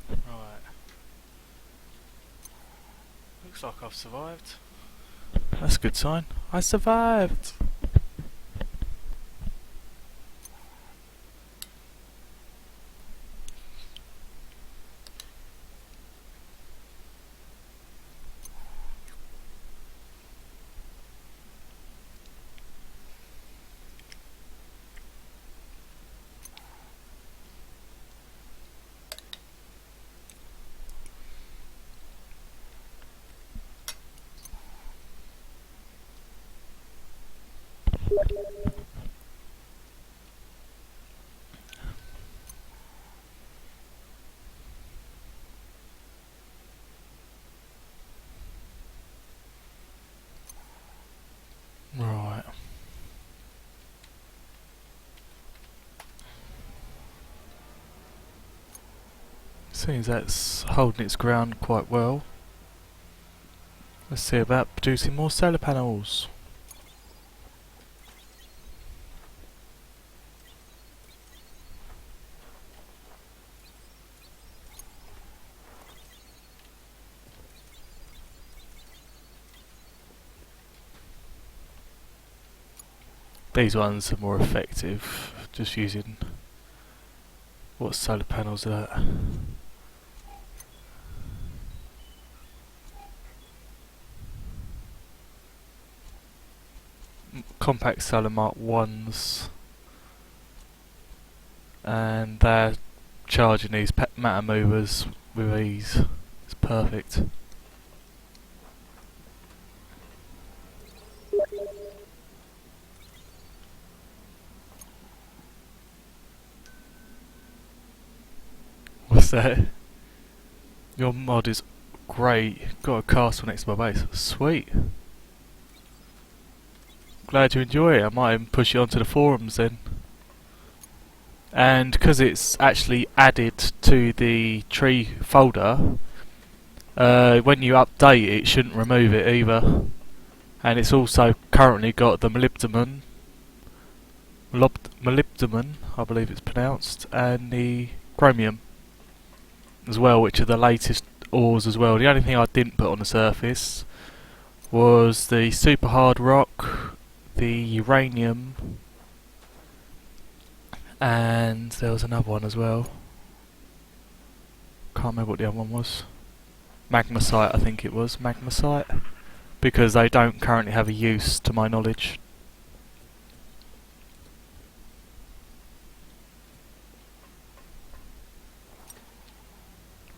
Right. Looks like I've survived. That's a good sign. I survived! Right. Seems that's holding its ground quite well. Let's see about producing more solar panels. These ones are more effective, just using what solar panels are that? Compact solar Mark 1s, and they're charging these matter movers with ease. It's perfect. What's that? Your mod is great. Got a castle next to my base. Sweet. Glad you enjoy it. I might even push it onto the forums then. And because it's actually added to the tree folder, when you update it, it shouldn't remove it either. And it's also currently got the molybdenum, I believe it's pronounced, and the chromium as well, which are the latest ores as well. The only thing I didn't put on the surface was the super hard rock, the uranium, and there was another one as well. Can't remember what the other one was. Magmasite, I think it was. Magmasite. Because they don't currently have a use, to my knowledge.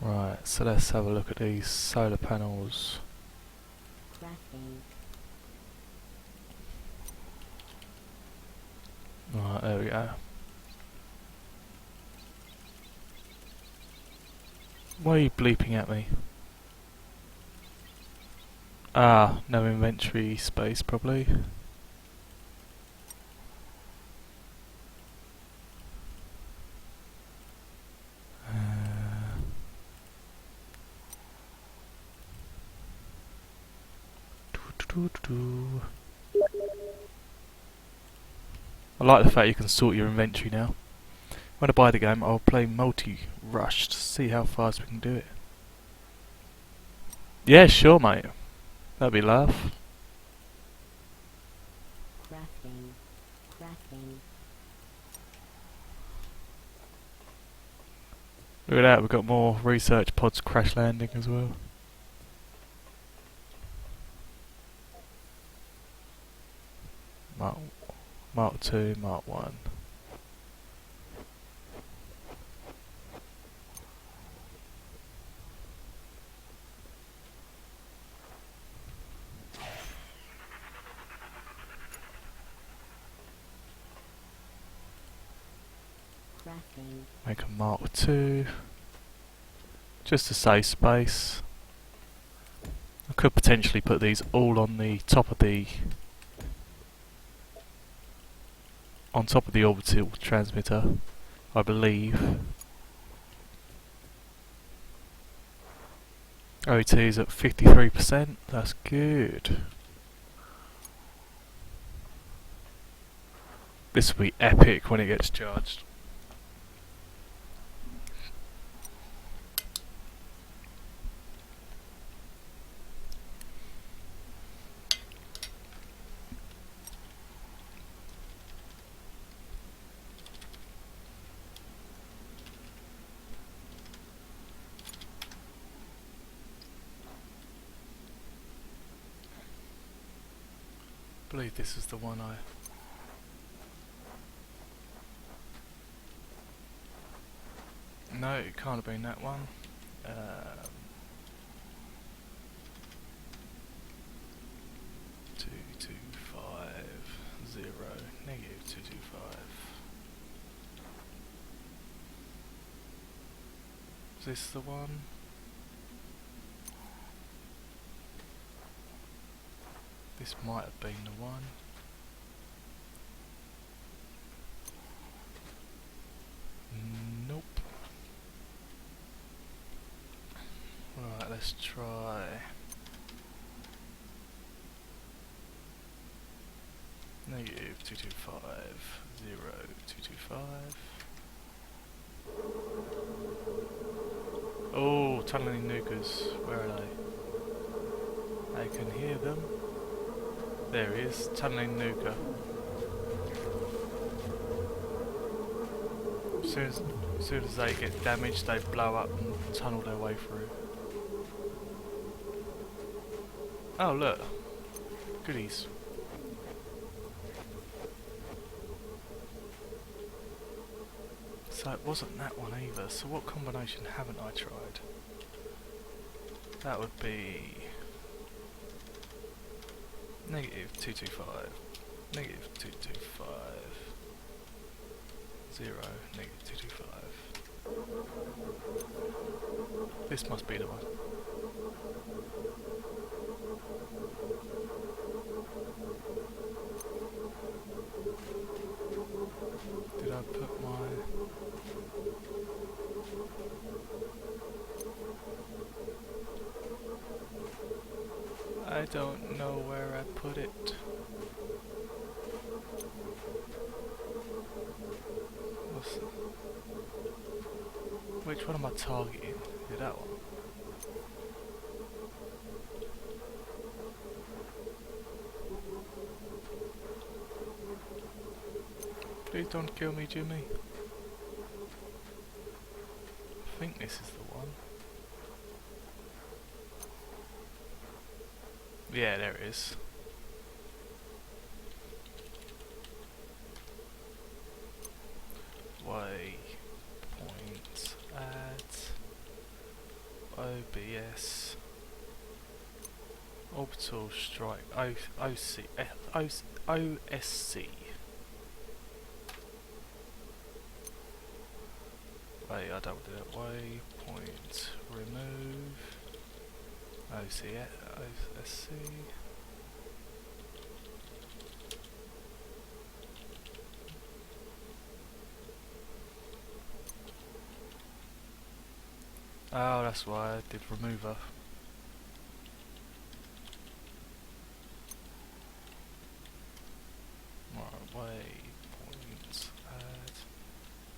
Right, so let's have a look at these solar panels. Right, there we go. Why are you bleeping at me? Ah, no inventory space probably. I like the fact you can sort your inventory now. When I buy the game, I'll play multi-rush to see how fast we can do it. Yeah, sure, mate. That'd be love. Crafting. Look at that, we've got more research pods crash landing as well. Mark 2, Mark 1. Make a Mark 2. Just to save space. I could potentially put these all on the top of the orbital transmitter, I believe. OT is at 53%, that's good. This will be epic when it gets charged. I believe this is the one I... No, it can't have been that one. 2250, negative 225. Is this the one? This might have been the one. Nope. Right, let's try. Negative 225, 225. Oh, tunneling nukas. Where are they? I can hear them. There he is, tunneling nuka. As soon as they get damaged, they blow up and tunnel their way through. Oh look, goodies. So it wasn't that one either, so what combination haven't I tried? That would be... negative 225, negative 225, 0, negative 225. This must be the one. Did I put my... I don't know where I put it. Which one am I targeting? Is it that one? Please don't kill me, Jimmy. I think this is the one. Yeah, there it is. Waypoint add OBS orbital strike OSC. Wait, I don't do it. Waypoint remove OSC. Oh, that's why I did remover. Right, waypoint add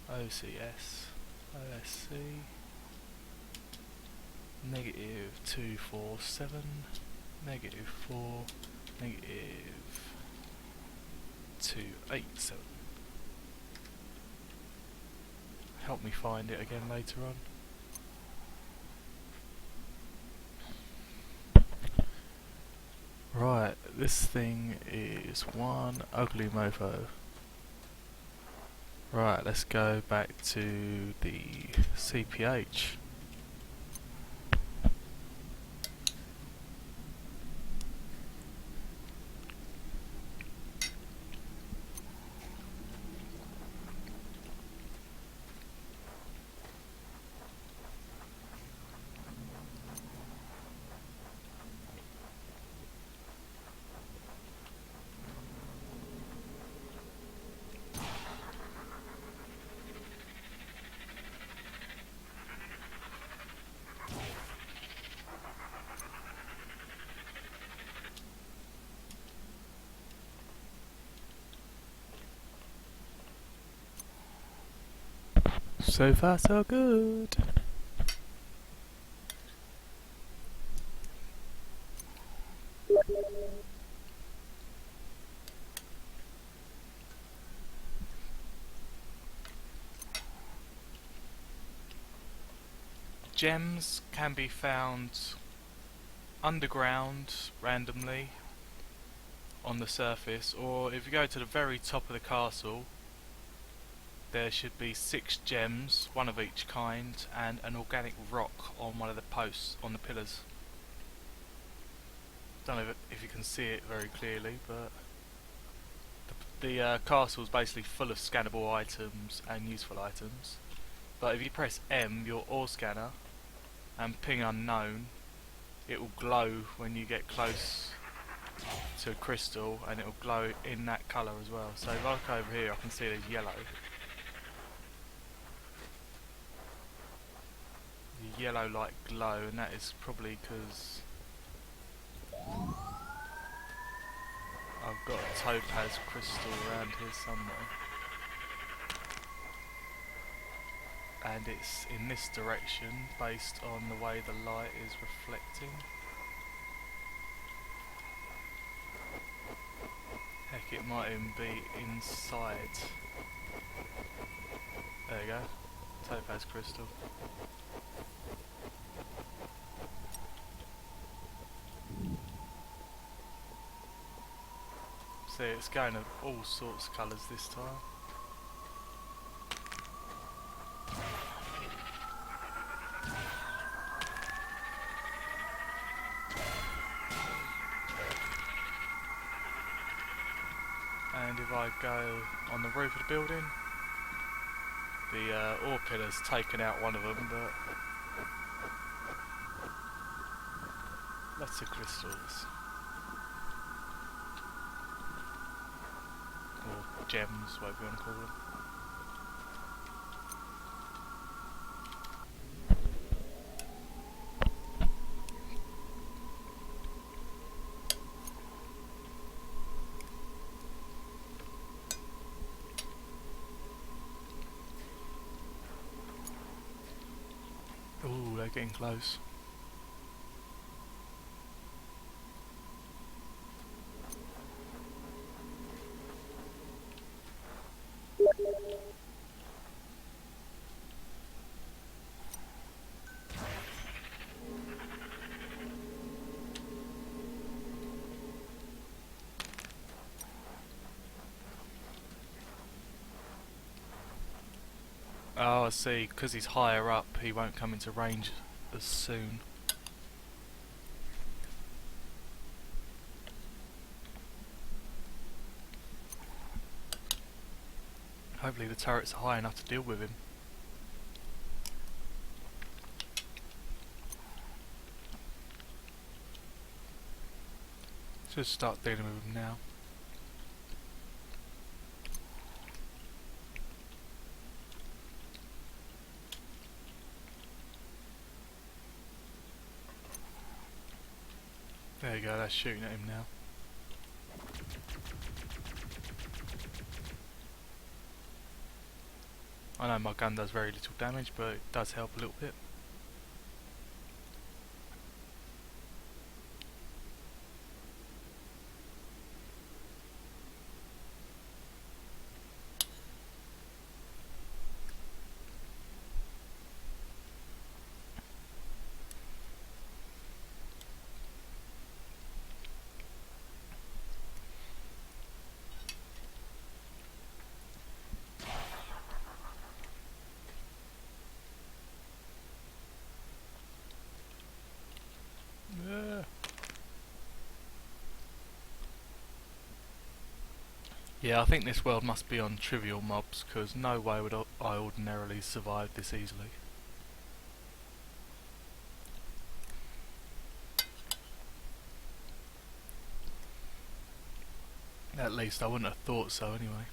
OCS OSC negative 247 negative 4 negative 287. Help me find it again later on. Right, this thing is one ugly mofo. Right, let's go back to the CPH. So far so good. Gems can be found underground randomly on the surface, or if you go to the very top of the castle, there should be 6 gems, one of each kind, and an organic rock on one of the posts on the pillars. Don't know if you can see it very clearly, but the castle is basically full of scannable items and useful items. But if you press M, your ore scanner, and ping unknown, it will glow when you get close to a crystal, and it will glow in that colour as well. So if I look over here, I can see there's yellow. The yellow light glow, and that is probably because I've got a topaz crystal around here somewhere. And it's in this direction based on the way the light is reflecting. Heck, it might even be inside. There you go, topaz crystal. See, it's going of all sorts of colours this time. And if I go on the roof of the building, the ore pillar's taken out one of them, but lots of crystals. Or gems, whatever you want to call them. Ooh, they're getting close. Oh, I see, because he's higher up, he won't come into range as soon. Hopefully the turrets are high enough to deal with him. Just start dealing with him now. There you go, that's shooting at him now. I know my gun does very little damage, but it does help a little bit. Yeah, I think this world must be on trivial mobs, because no way would I ordinarily survive this easily. At least I wouldn't have thought so anyway.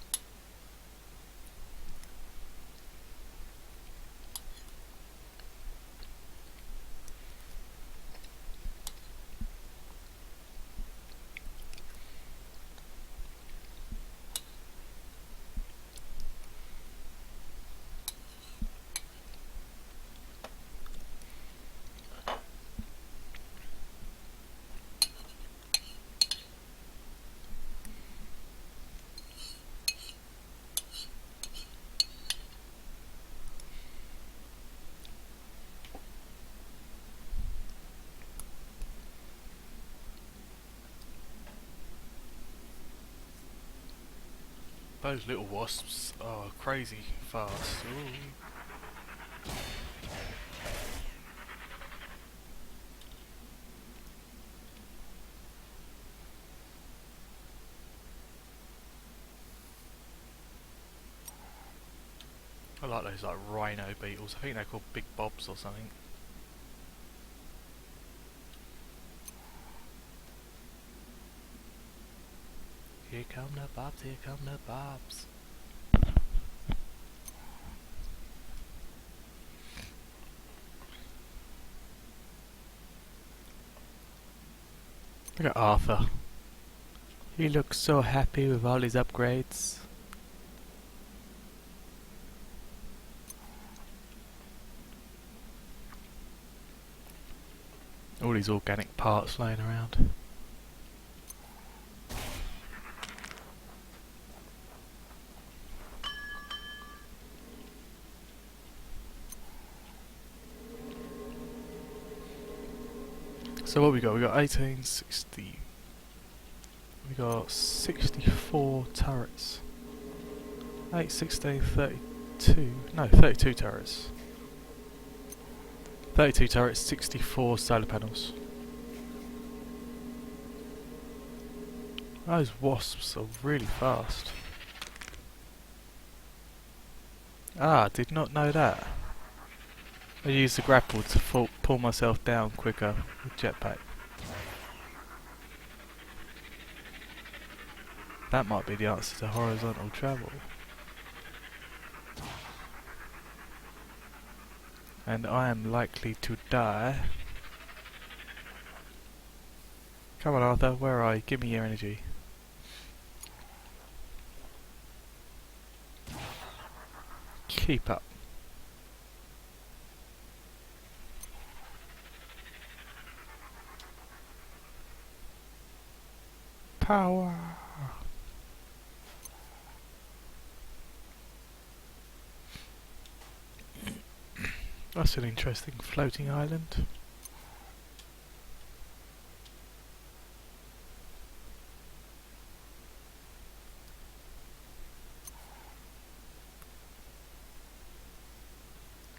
Those little wasps are crazy fast. Ooh. I like those like rhino beetles. I think they're called big bobs or something. Here come the bobs, here come the bobs. Look at Arthur. He looks so happy with all his upgrades. All these organic parts laying around. So what we got? We got 1860. We got 64 turrets. 8, 16, 32. No, 32 turrets. 32 turrets, 64 solar panels. Those wasps are really fast. Ah, did not know that. I used the grapple to pull myself down quicker with jetpack. That might be the answer to horizontal travel. And I am likely to die. Come on Arthur, where are you? Give me your energy. Keep up. Power. That's an interesting floating island.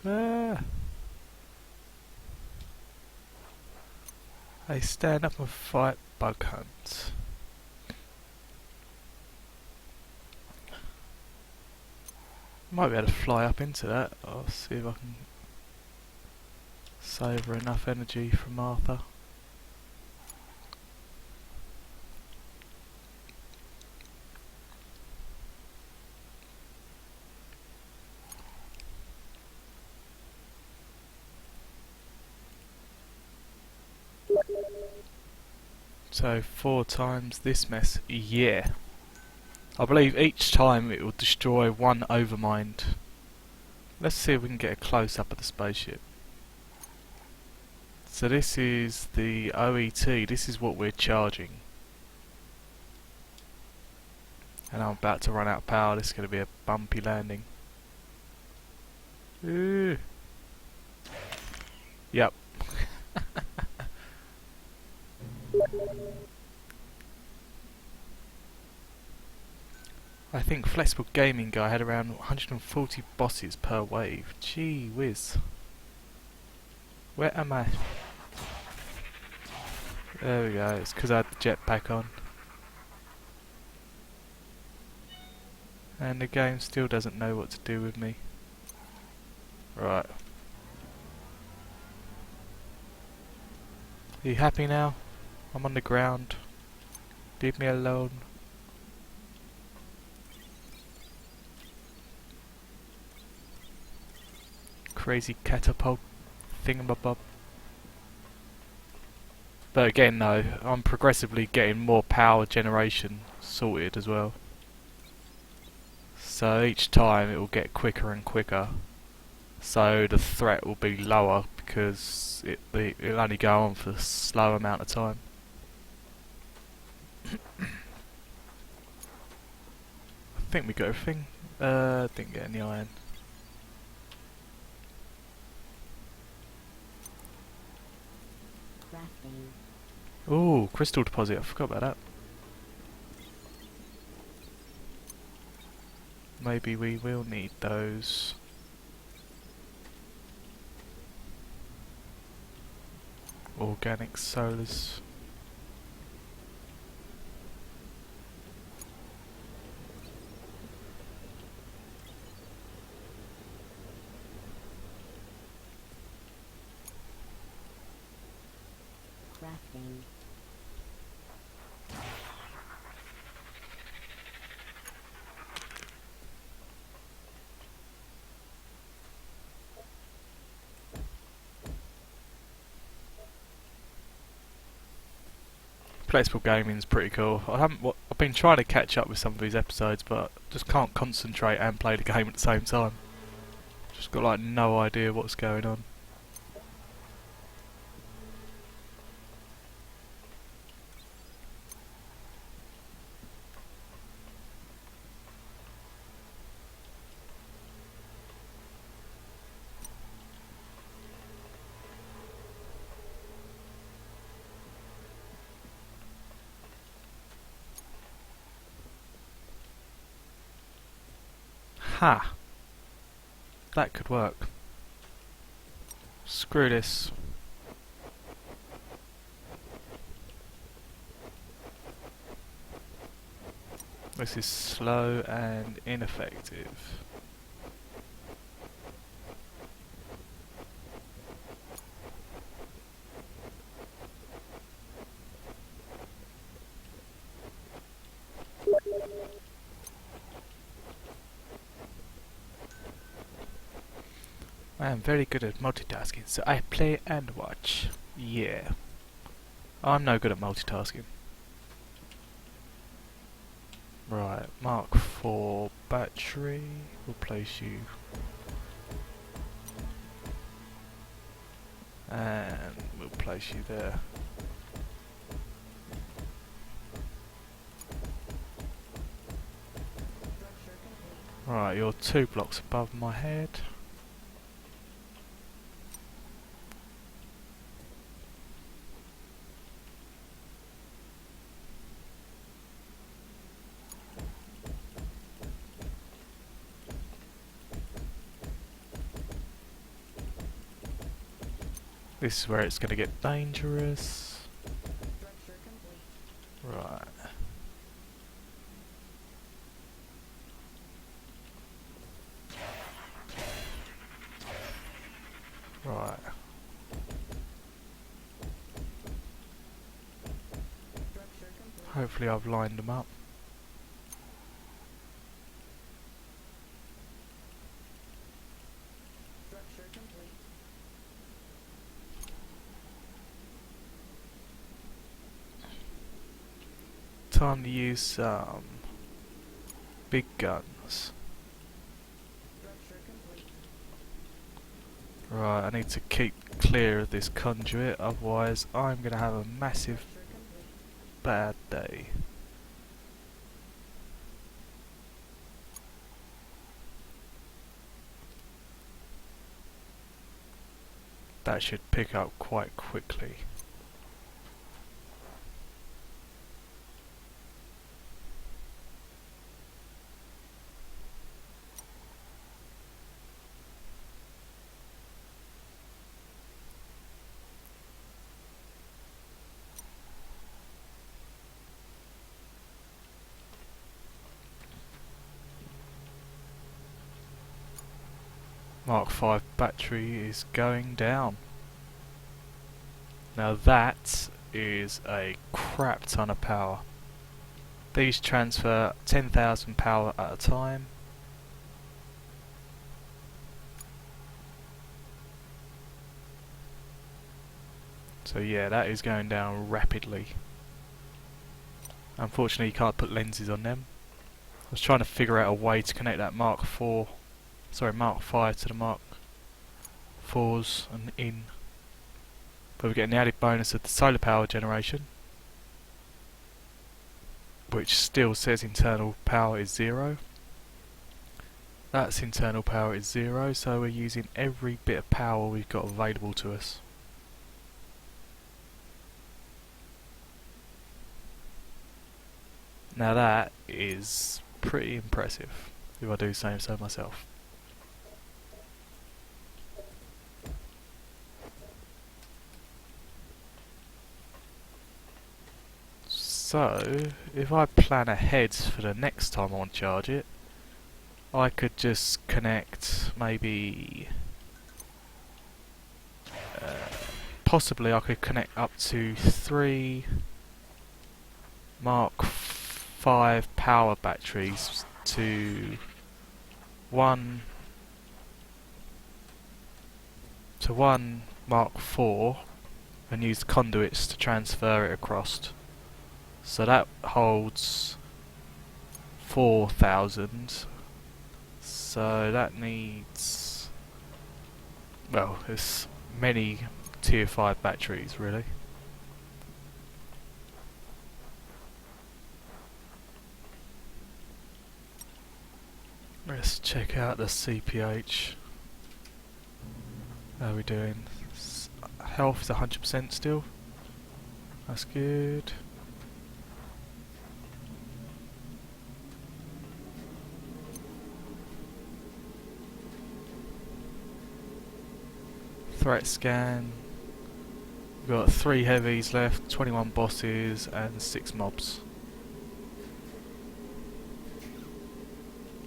Ah. They stand up and fight bug hunts. Might be able to fly up into that. I'll see if I can savour enough energy from Arthur. So 4 times this mess, yeah. I believe each time it will destroy 1 overmind. Let's see if we can get a close up of the spaceship. So this is the OET, this is what we're charging. And I'm about to run out of power, this is going to be a bumpy landing. Ooh. Yep. I think Flexible Gaming Guy had around 140 bosses per wave. Gee whiz. Where am I? There we go, it's because I had the jetpack on. And the game still doesn't know what to do with me. Right. Are you happy now? I'm on the ground. Leave me alone. Crazy catapult thingamabob. But again though, I'm progressively getting more power generation sorted as well. So each time it will get quicker and quicker. So the threat will be lower because it'll only go on for a slow amount of time. I think we got everything. Didn't get any iron. Ooh, crystal deposit, I forgot about that. maybe we will need those. Organic solars. Crafting. Flexible gaming's pretty cool. I've been trying to catch up with some of these episodes, but just can't concentrate and play the game at the same time. Just got like no idea what's going on. Ha! That could work. Screw this. This is slow and ineffective. I am very good at multitasking, so I play and watch. Yeah. I'm no good at multitasking. Right, Mark 4 battery. We'll place you. And we'll place you there. Right, you're 2 blocks above my head. This is where it's going to get dangerous. Right. Right. Hopefully I've lined them up. Time to use some big guns. Right, I need to keep clear of this conduit, otherwise I'm going to have a massive bad day. That should pick up quite quickly. Mark 5 battery is going down. Now that is a crap ton of power. These transfer 10,000 power at a time. So yeah, that is going down rapidly. Unfortunately you can't put lenses on them. I was trying to figure out a way to connect that Mark 5 to the Mark 4s and in. But we're getting the added bonus of the solar power generation, which still says internal power is 0. That's internal power is 0, so we're using every bit of power we've got available to us. Now that is pretty impressive. if I do say so myself. So, if I plan ahead for the next time I want to charge it, I could just connect maybe... possibly I could connect up to 3 Mark 5 power batteries to one Mark 4 and use the conduits to transfer it across. So that holds 4,000. So that needs, well, there's many tier 5 batteries really. Let's check out the CPH. How are we doing? Health is 100% still. That's good. Threat scan. We've got 3 heavies left, 21 bosses and 6 mobs.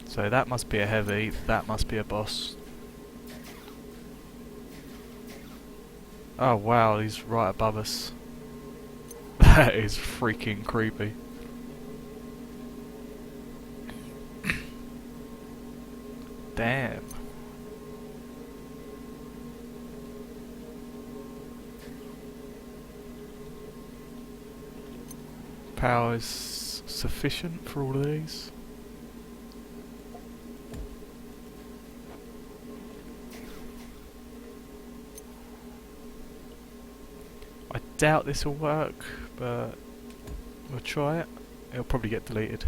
So that must be a heavy, that must be a boss. Oh wow, he's right above us. That is freaking creepy. Damn. Power is sufficient for all of these. I doubt this will work, but we'll try it. It'll probably get deleted.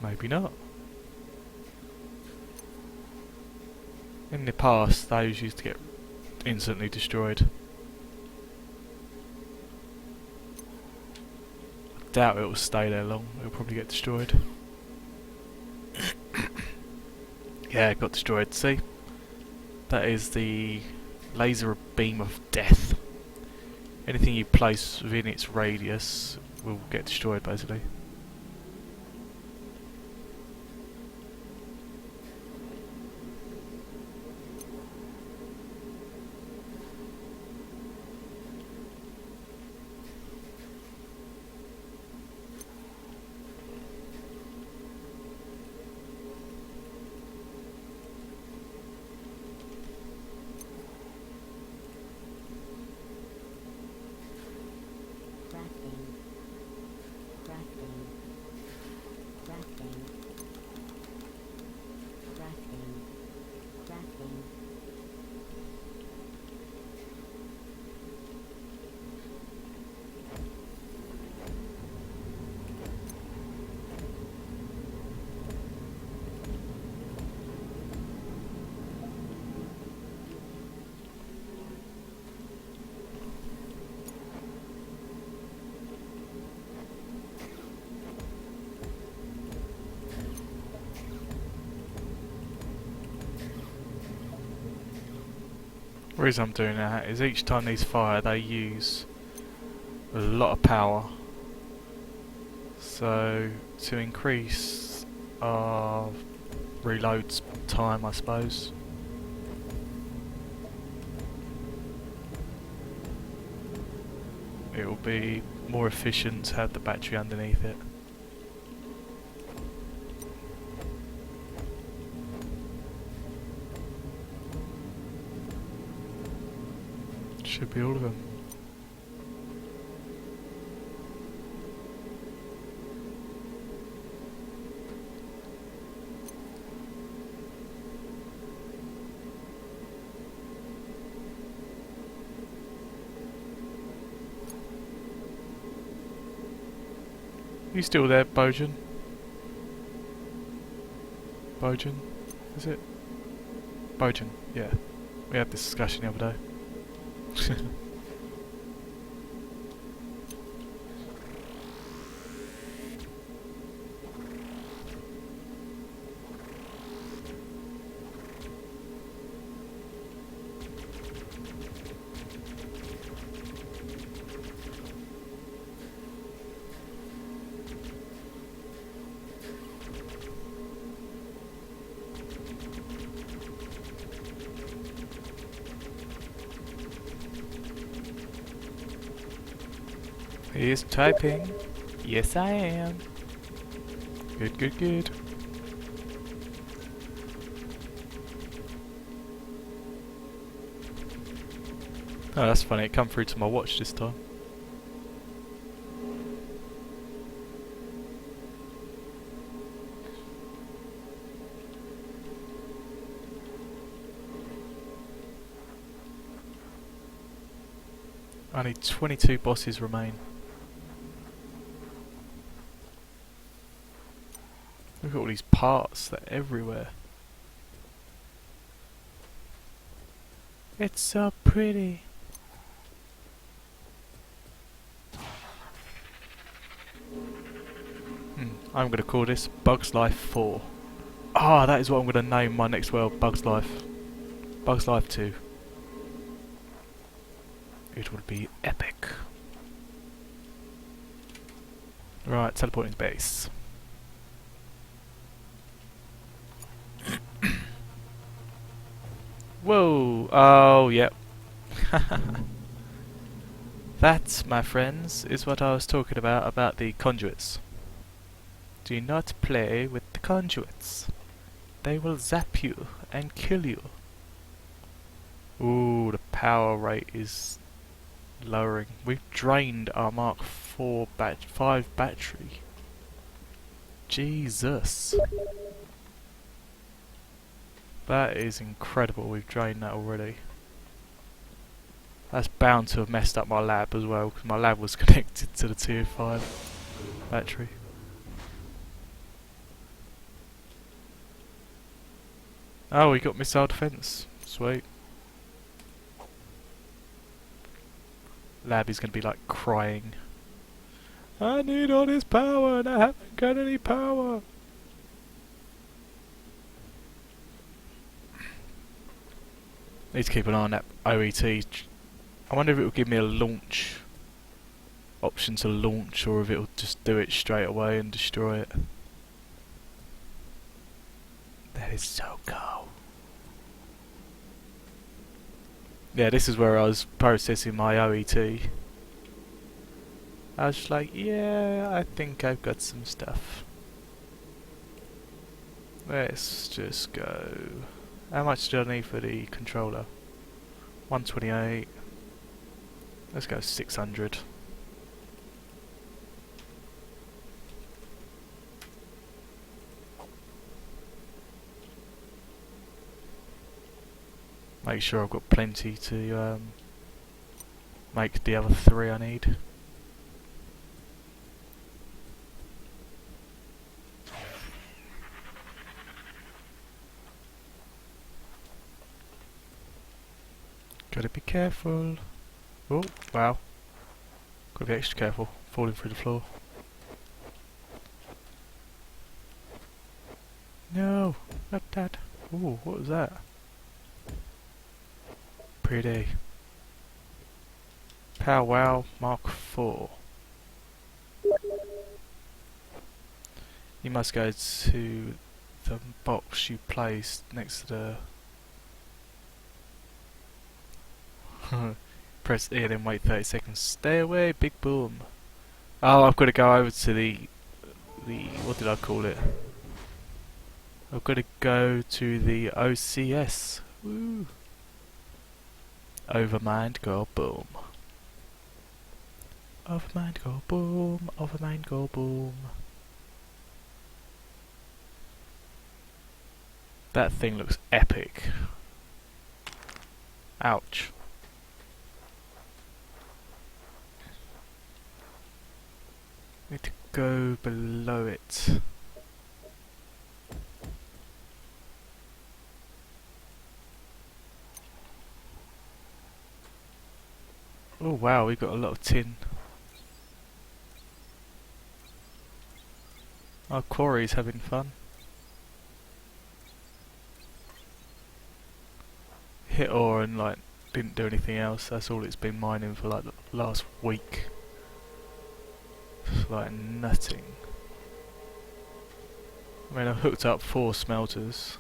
Maybe not. In the past, those used to get instantly destroyed. I doubt it will stay there long. It'll probably get destroyed. Yeah, it got destroyed. See? That is the laser beam of death. Anything you place within its radius will get destroyed, basically. The reason I'm doing that is each time these fire they use a lot of power, so to increase our reload time, I suppose, it will be more efficient to have the battery underneath it. Should be all of them. You still there, Bojan? Bojan? Is it? Bojan, yeah. We had this discussion the other day. He is typing. Yes, I am. Good, good, good. Oh, that's funny. It come through to my watch this time. Only 22 bosses remain. Look at all these parts, they're everywhere. It's so pretty. I'm gonna call this Bugs Life 4. Ah, that is what I'm gonna name my next world, Bugs Life. Bugs Life 2. It will be epic. Right, teleporting to base. Whoa! Oh, yep. That, my friends, is what I was talking about the conduits. Do not play with the conduits. They will zap you and kill you. Ooh, the power rate is lowering. We've drained our Mark 5 battery. Jesus. That is incredible, we've drained that already. That's bound to have messed up my lab as well, because my lab was connected to the tier 5 battery. Oh, we got missile defense. Sweet. Lab is going to be like crying. I need all this power and I haven't got any power. Need to keep an eye on that OET. I wonder if it will give me a launch option to launch, or if it will just do it straight away and destroy it. That is so cool. Yeah, this is where I was processing my OET. I was just like, yeah, I think I've got some stuff. Let's just go. How much do I need for the controller? 128. Let's go 600. Make sure I've got plenty to make the other 3 I need. Gotta be careful. Oh, wow. Gotta be extra careful, falling through the floor. No, not that. Ooh, what was that? Pretty. Powwow Mark 4. You must go to the box you placed next to the... Press E and then wait 30 seconds. Stay away, big boom. Oh, I've got to go over to the what did I call it? I've got to go to the OCS. Woo. Overmind, go boom. Overmind, go boom. Overmind, go boom. That thing looks epic. Ouch. Need to go below it. Oh wow, we got a lot of tin. Our quarry's having fun. Hit ore and like didn't do anything else. That's all it's been mining for like the last week. It's like nutting. I mean, I've hooked up 4 smelters.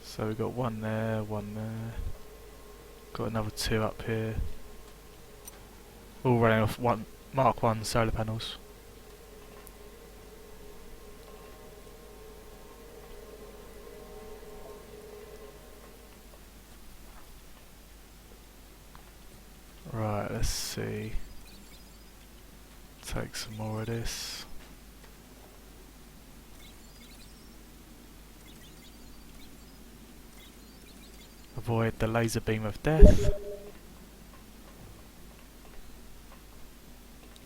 So we've got 1 there, 1 there. Got another 2 up here. All running off one Mark 1 solar panels. Right, let's see. Take some more of this. Avoid the laser beam of death.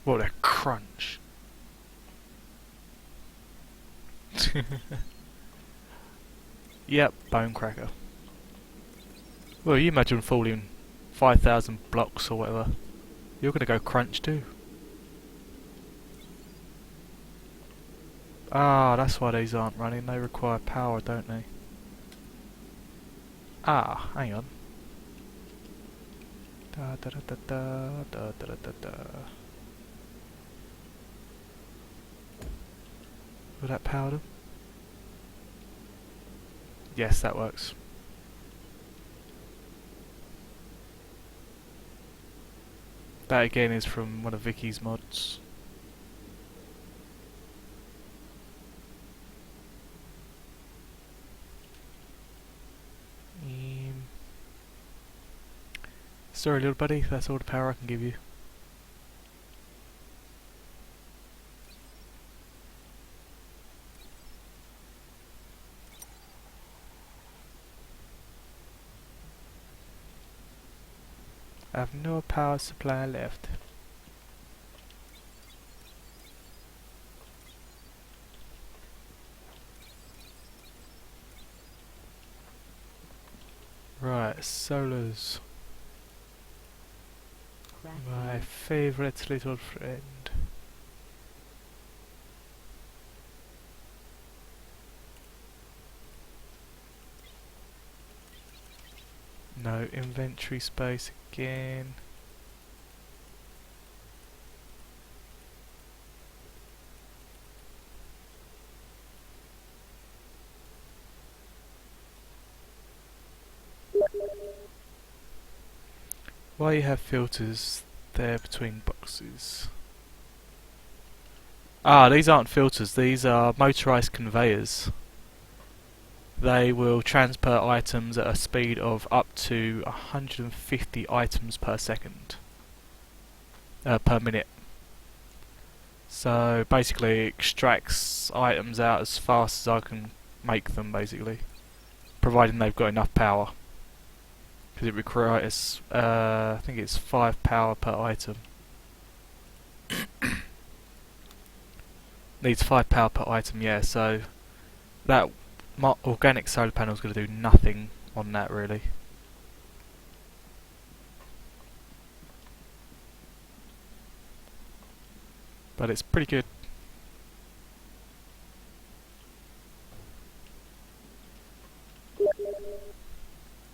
What a crunch. Yep, bone cracker. Well, you imagine falling 5,000 blocks or whatever. You're gonna go crunch too. Ah, that's why these aren't running. They require power, don't they? Ah, hang on. Da da da da da da da da da. Will that power them? Yes, that works. That again is from one of Vicky's mods. Sorry little buddy, that's all the power I can give you. I have no power supply left. Right, solars. My favourite little friend. No inventory space again. Why you have filters there between boxes? Ah, these aren't filters, these are motorised conveyors. They will transport items at a speed of up to 150 items per second. Per minute. So basically it extracts items out as fast as I can make them, basically. Providing they've got enough power. Because it requires, I think it's 5 power per item. Needs 5 power per item, yeah, so that organic solar panel is going to do nothing on that really. But it's pretty good.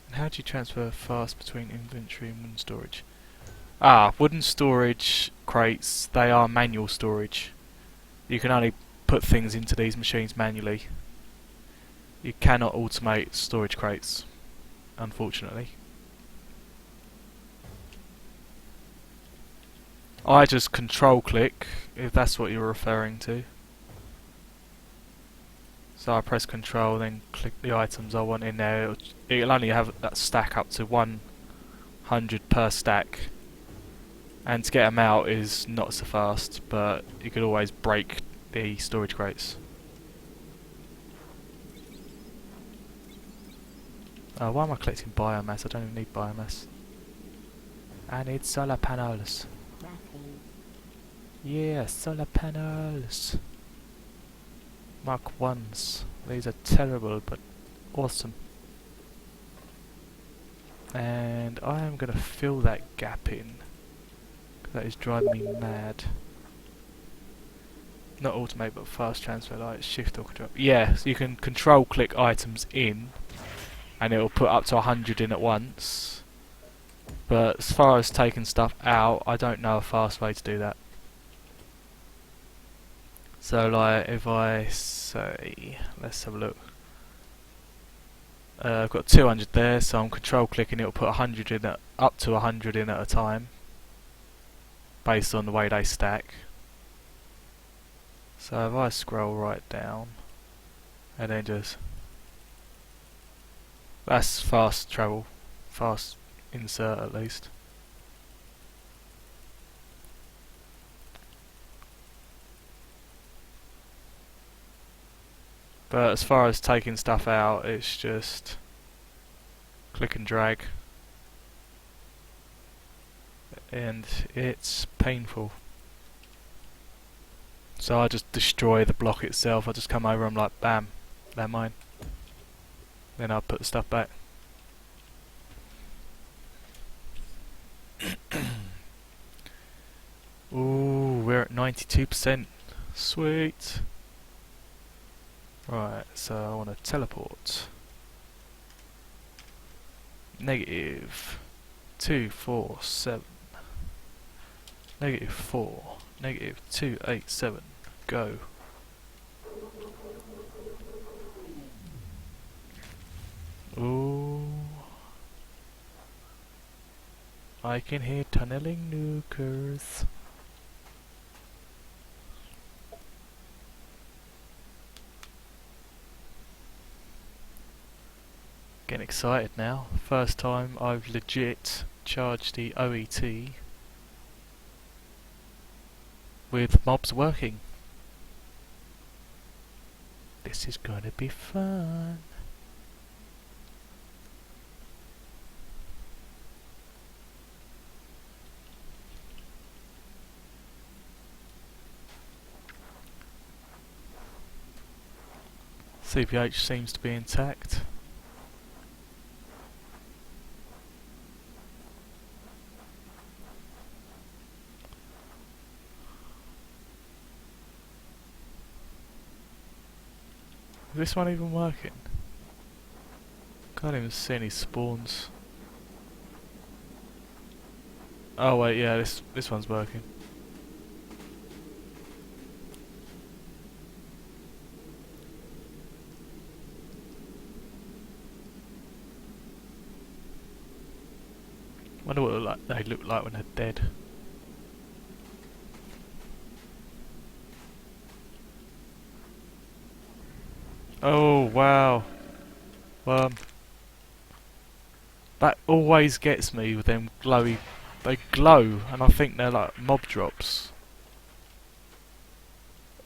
And how do you transfer fast between inventory and wooden storage? Ah, wooden storage crates, they are manual storage. You can only put things into these machines manually. You cannot automate storage crates, unfortunately. I just control click, if that's what you're referring to. So I press control, then click the items I want in there. It'll only have that stack up to 100 per stack. And to get them out is not so fast, but you could always break the storage crates. Why am I collecting biomass? I don't even need biomass. I need solar panels. Yeah, solar panels. Mark 1s. These are terrible, but awesome. And I am going to fill that gap in. That is driving me mad. Not automate, but fast transfer, like shift or control. Yeah, so you can control click items in, and it will put up to 100 in at once. But as far as taking stuff out, I don't know a fast way to do that. So like if I say, let's have a look. I've got 200 there, so I'm control clicking, it'll put 100 in at, up to 100 in at a time. based on the way they stack. So if I scroll right down and then just, that's fast travel, fast insert at least. But as far as taking stuff out, it's just click and drag, and it's painful. So I just destroy the block itself. I just come over, I'm like, bam, they're mine. Then I put the stuff back. Ooh, we're at 92%. Sweet. Right, so I want to teleport. Negative 247. Negative 4. Negative 287. Go. Ooh. I can hear tunneling nukers. Getting excited now. First time I've legit charged the OET with mobs working. This is gonna be fun. CPH seems to be intact. Is this one even working? Can't even see any spawns. Oh wait, yeah, this one's working. Wonder what they look like when they're dead. Oh wow. That always gets me with them glowy. They glow, and I think they're like mob drops.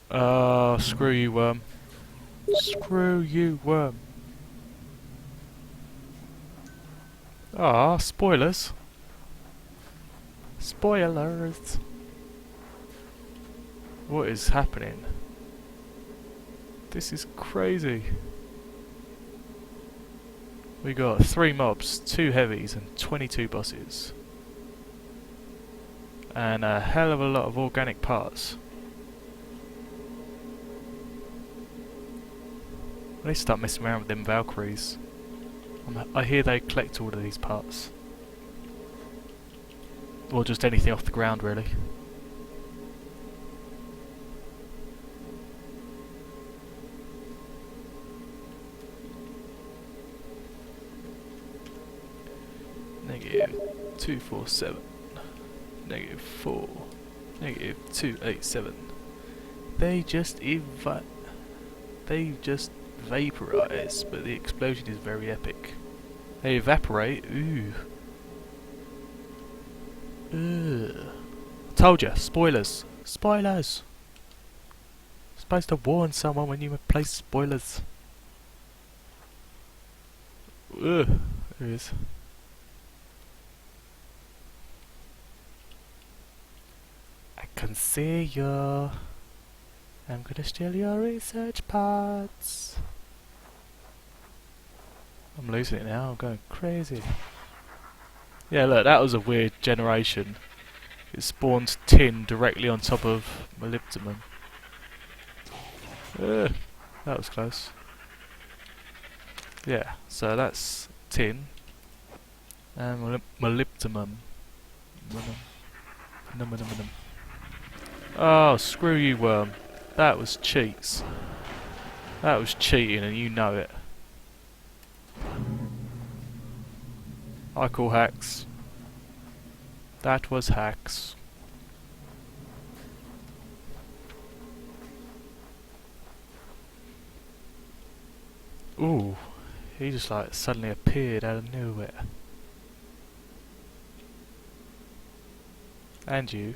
Screw you, worm. Screw you, worm. Ah, spoilers. Spoilers. What is happening? This is crazy. We got 3 mobs, 2 heavies and 22 bosses. And a hell of a lot of organic parts. I need to start messing around with them Valkyries. I hear they collect all of these parts. Or just anything off the ground really. Negative 247. Negative 4. Negative 287. They just vaporize, but the explosion is very epic. They evaporate. Ooh. Ugh. Told ya, spoilers. Spoilers. Supposed to warn someone when you place spoilers. Ugh. There he is. I can see you. I'm gonna steal your research parts. I'm losing it now, I'm going crazy. Yeah, look, that was a weird generation. It spawns tin directly on top of molybdenum. That was close. Yeah, so that's tin. And molybdenum. Oh, screw you, worm. That was cheats. That was cheating and you know it. I call hacks. That was hacks. Ooh, he just like suddenly appeared out of nowhere. And you.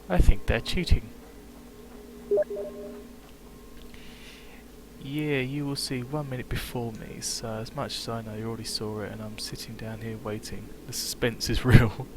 I think they're cheating. Yeah, you will see 1 minute before me, so as much as I know you already saw it and I'm sitting down here waiting. The suspense is real.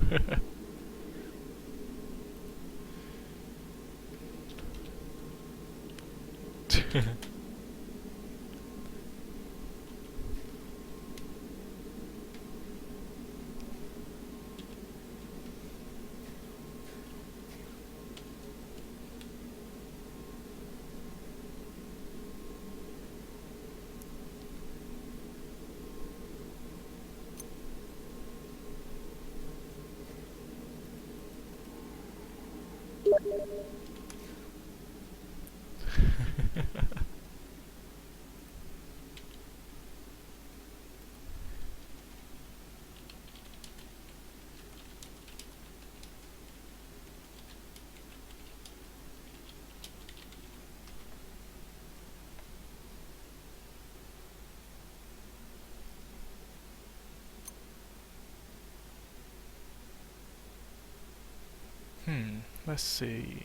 Let's see.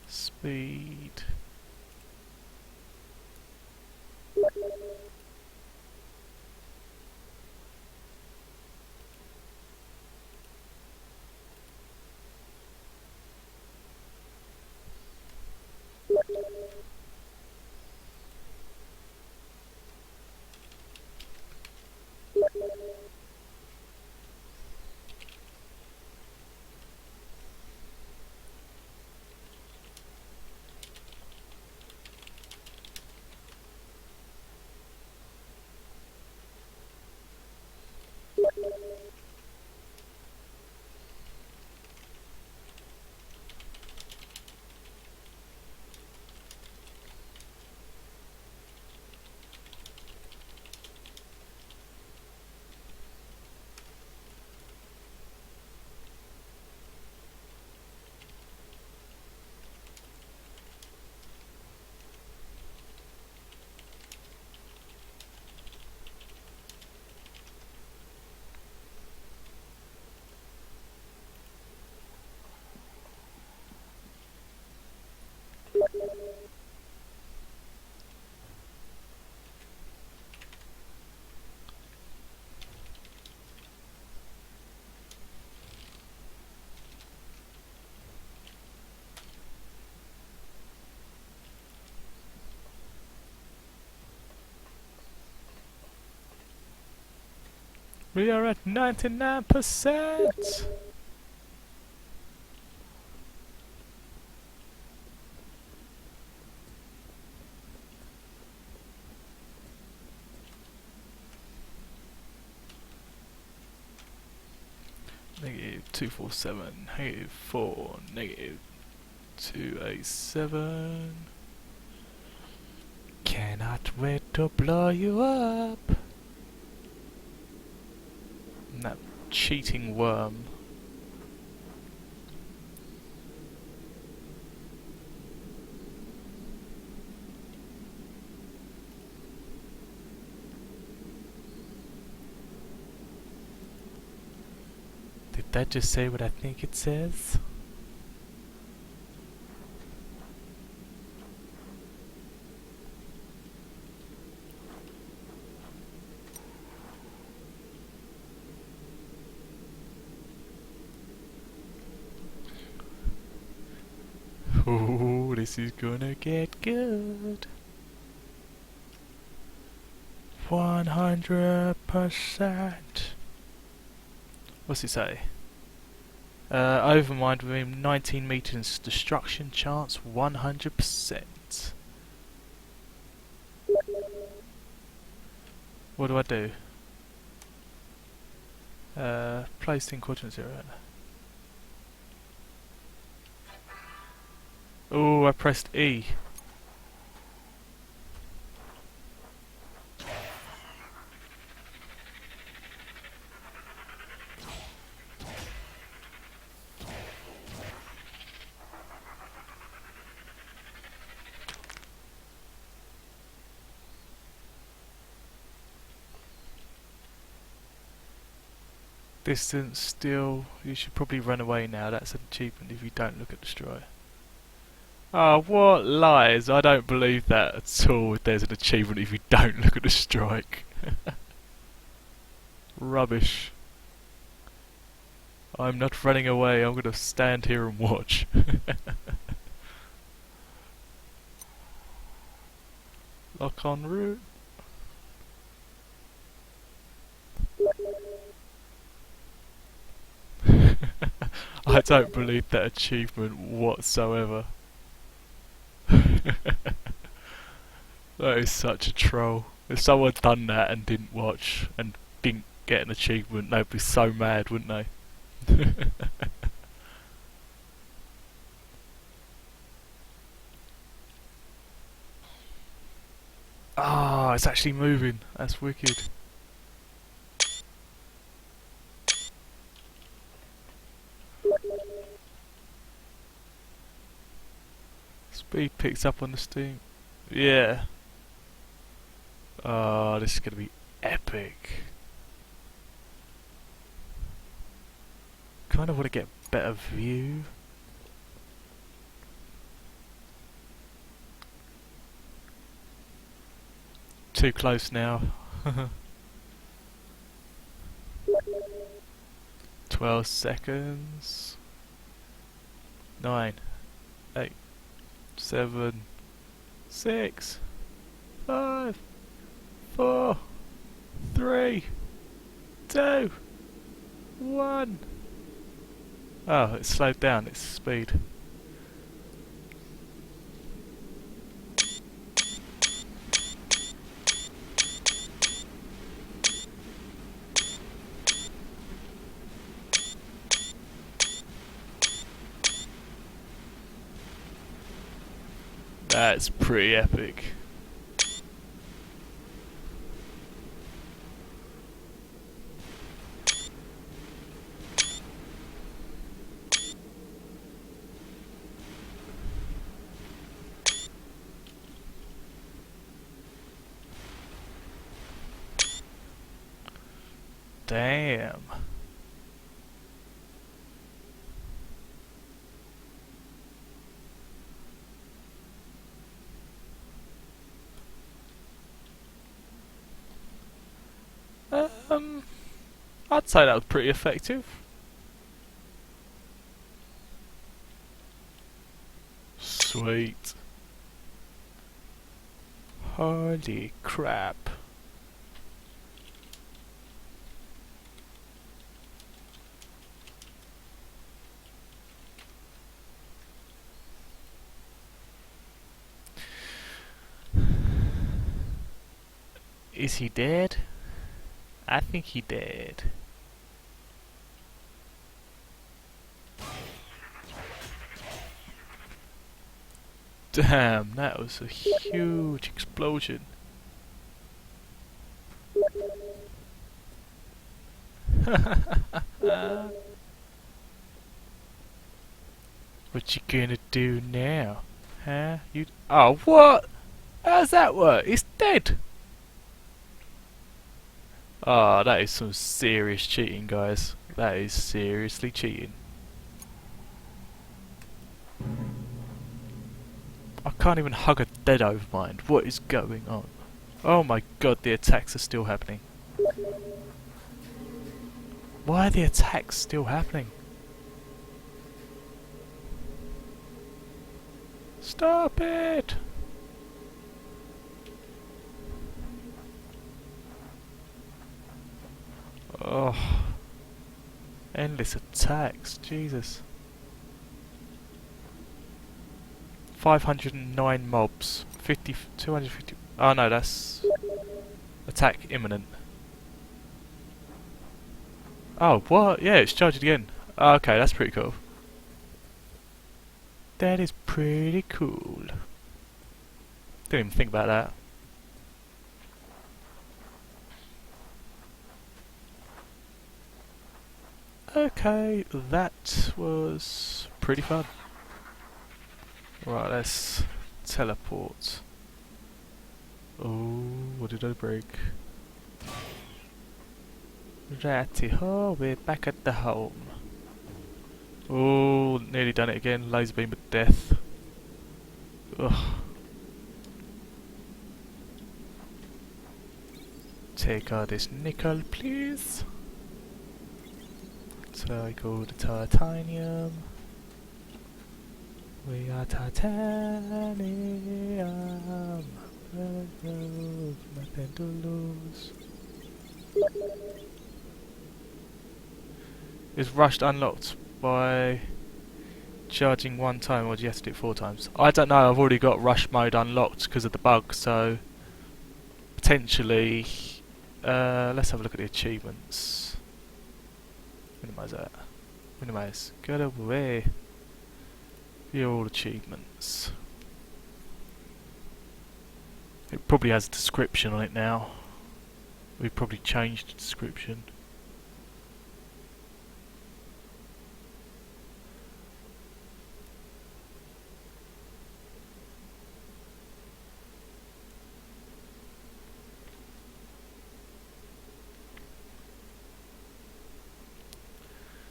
Speed. We are at 99%! Negative 247, negative 4, negative 287. Cannot wait to blow you up. And that cheating worm. Did that just say what I think it says? Oh, this is gonna get good. 100%. What's it say? Overmind within 19 meters, destruction chance 100%. What do I do? Placed in quadrant 0. Oh, I pressed E. Distance still. You should probably run away now. That's an achievement if you don't look at the destroyer. Oh, what lies! I don't believe that at all. There's an achievement if you don't look at the strike. Rubbish. I'm not running away. I'm gonna stand here and watch. Lock on route. I don't believe that achievement whatsoever. That is such a troll. If someone done that and didn't watch and didn't get an achievement, they'd be so mad, wouldn't they? Ah, it's actually moving. That's wicked. Speed picks up on the steam. Yeah. Oh, this is gonna be epic. Kind of want to get a better view. Too close now. 12 seconds. 9, 8, 7, 6, 5, 4, 3, 2, 1. Oh, it slowed down its speed. That's pretty epic. Damn. I'd say that was pretty effective. Sweet. Holy crap. Is he dead? I think he dead. Damn, that was a huge explosion. What you gonna do now? Huh? You? Oh, what? How's that work? It's dead. Oh, that is some serious cheating, guys. That is seriously cheating. I can't even hug a dead overmind. What is going on? Oh my god, the attacks are still happening. Why are the attacks still happening? Stop it! Oh, endless attacks, Jesus. 509 mobs, 250. Oh no, that's attack imminent. Oh, what? Yeah, it's charged again. Oh, okay, that's pretty cool. That is pretty cool. Didn't even think about that. Okay, that was pretty fun. Right, let's teleport. Oh, what did I break? Righty ho, we're back at the home. Oh, nearly done it again. Laser beam of death. Ugh. Take all this nickel, please. Take all the titanium. We are titanium. Nothing to lose. Is rushed unlocked by charging one time, or do you have to do it 4 times? I don't know, I've already got rush mode unlocked because of the bug, so potentially let's have a look at the achievements. Minimise that. Minimise. Get away. View all achievements. It probably has a description on it now. We've probably changed the description.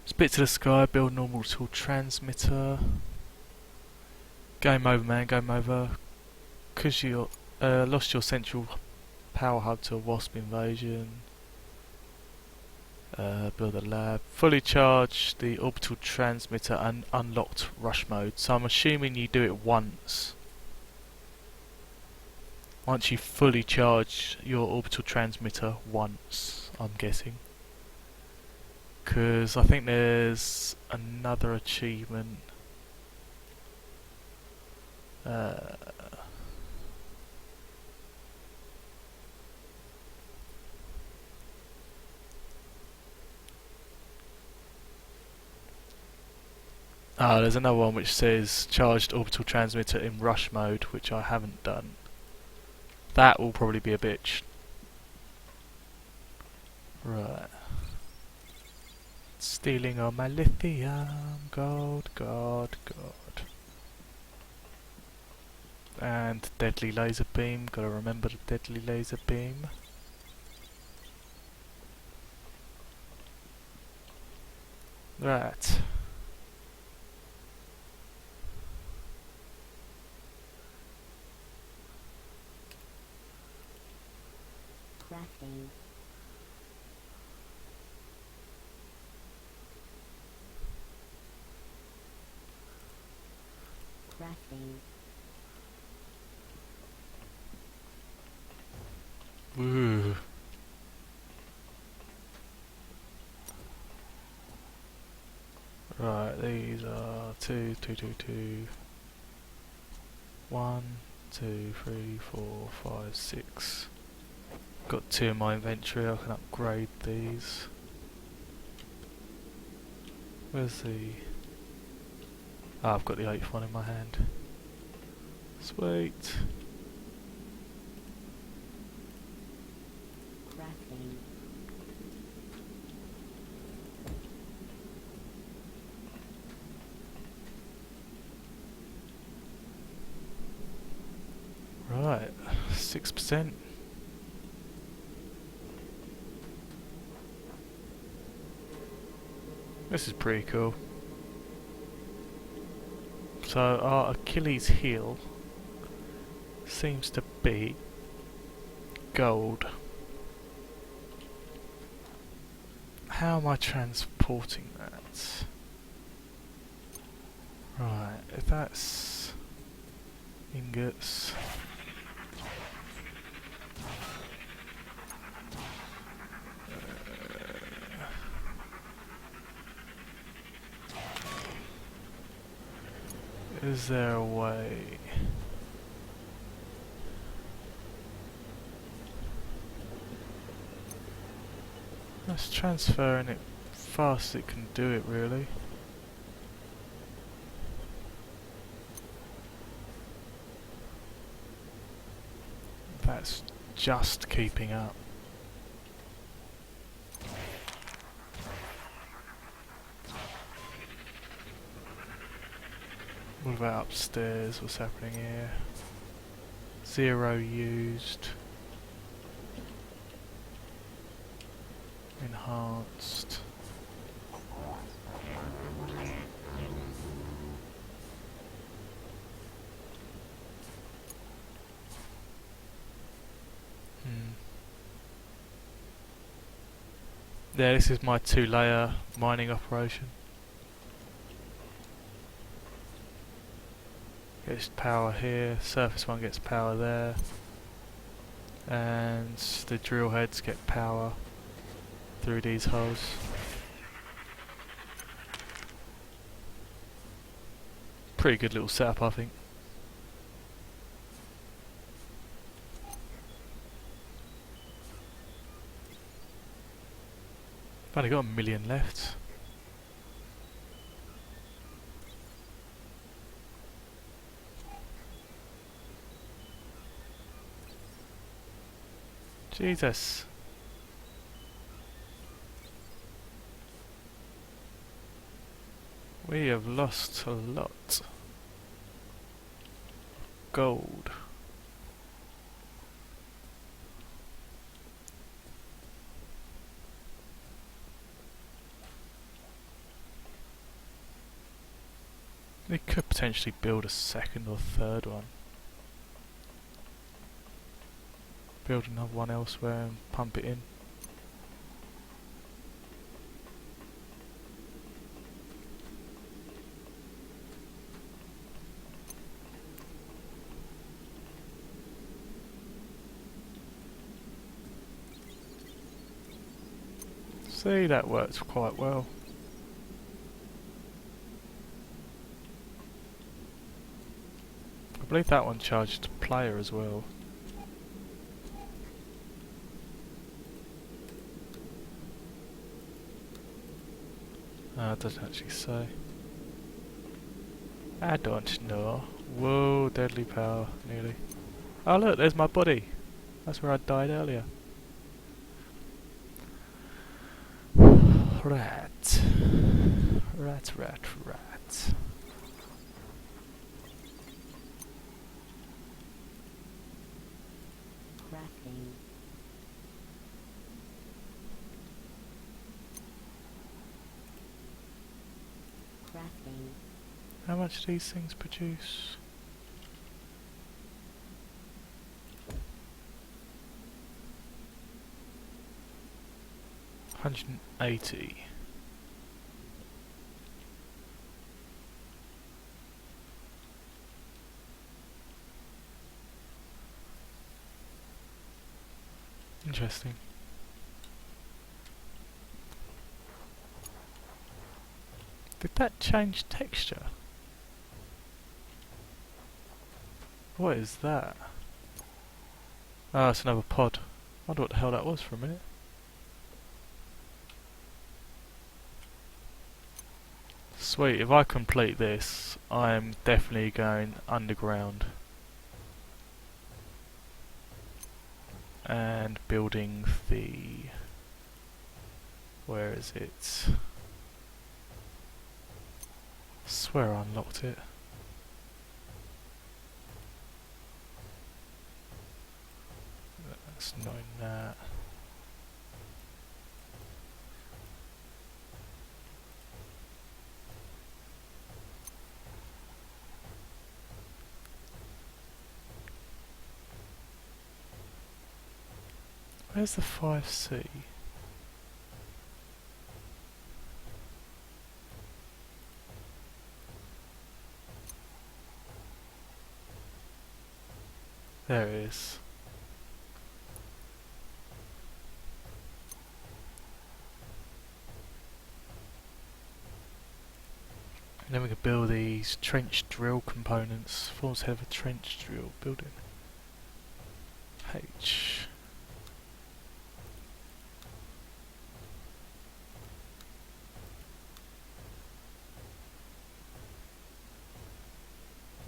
Spit to the sky, build normal tool transmitter. Game over, man, game over. Cause you lost your central power hub to a wasp invasion. Build a lab. Fully charge the orbital transmitter and unlocked rush mode. So I'm assuming you do it once. Once you fully charge your orbital transmitter once, I'm guessing. Because I think there's another achievement. There's another one which says charged orbital transmitter in rush mode, which I haven't done. That will probably be a bitch. Right. Stealing all my lithium. Gold, gold, gold. And deadly laser beam. Gotta remember the deadly laser beam. Right. Crafting. Crafting. Woo. Right, these are 2, 2, 2, 2. 1, 2, 3, 4, 5, 6. Got 2 in my inventory, I can upgrade these. Where's the... Ah, I've got the 8th one in my hand. Sweet. Crafting. Right, 6%. This is pretty cool. So our Achilles heel seems to be gold. How am I transporting that? Right, if that's ingots. Is there a way? Let's transferring it fast it can do it really. That's just keeping up. What about upstairs? What's happening here? 0 used. Enhanced. Yeah, this is my 2-layer mining operation. Gets power here, surface one gets power there, and the drill heads get power through these holes. Pretty good little setup, I think. I've only got 1 million left. Jesus. We have lost a lot. Gold. We could potentially build a second or third one. Build another one elsewhere and pump it in. See, that works quite well. I believe that one charged player as well. It doesn't actually say. I don't know. Whoa, deadly power, nearly. Oh look, there's my body. That's where I died earlier. Rat. Rat, rat, rat. Crafting. Crafting. How much do these things produce? $180. Interesting. Did that change texture? What is that? Oh, it's another pod. I wonder what the hell that was for a minute. Sweet, if I complete this, I am definitely going underground. And building the... Where is it? I swear I unlocked it. That's not in that. Where's the 5C? There it is. And then we can build these trench drill components. Forms head of a trench drill building. H.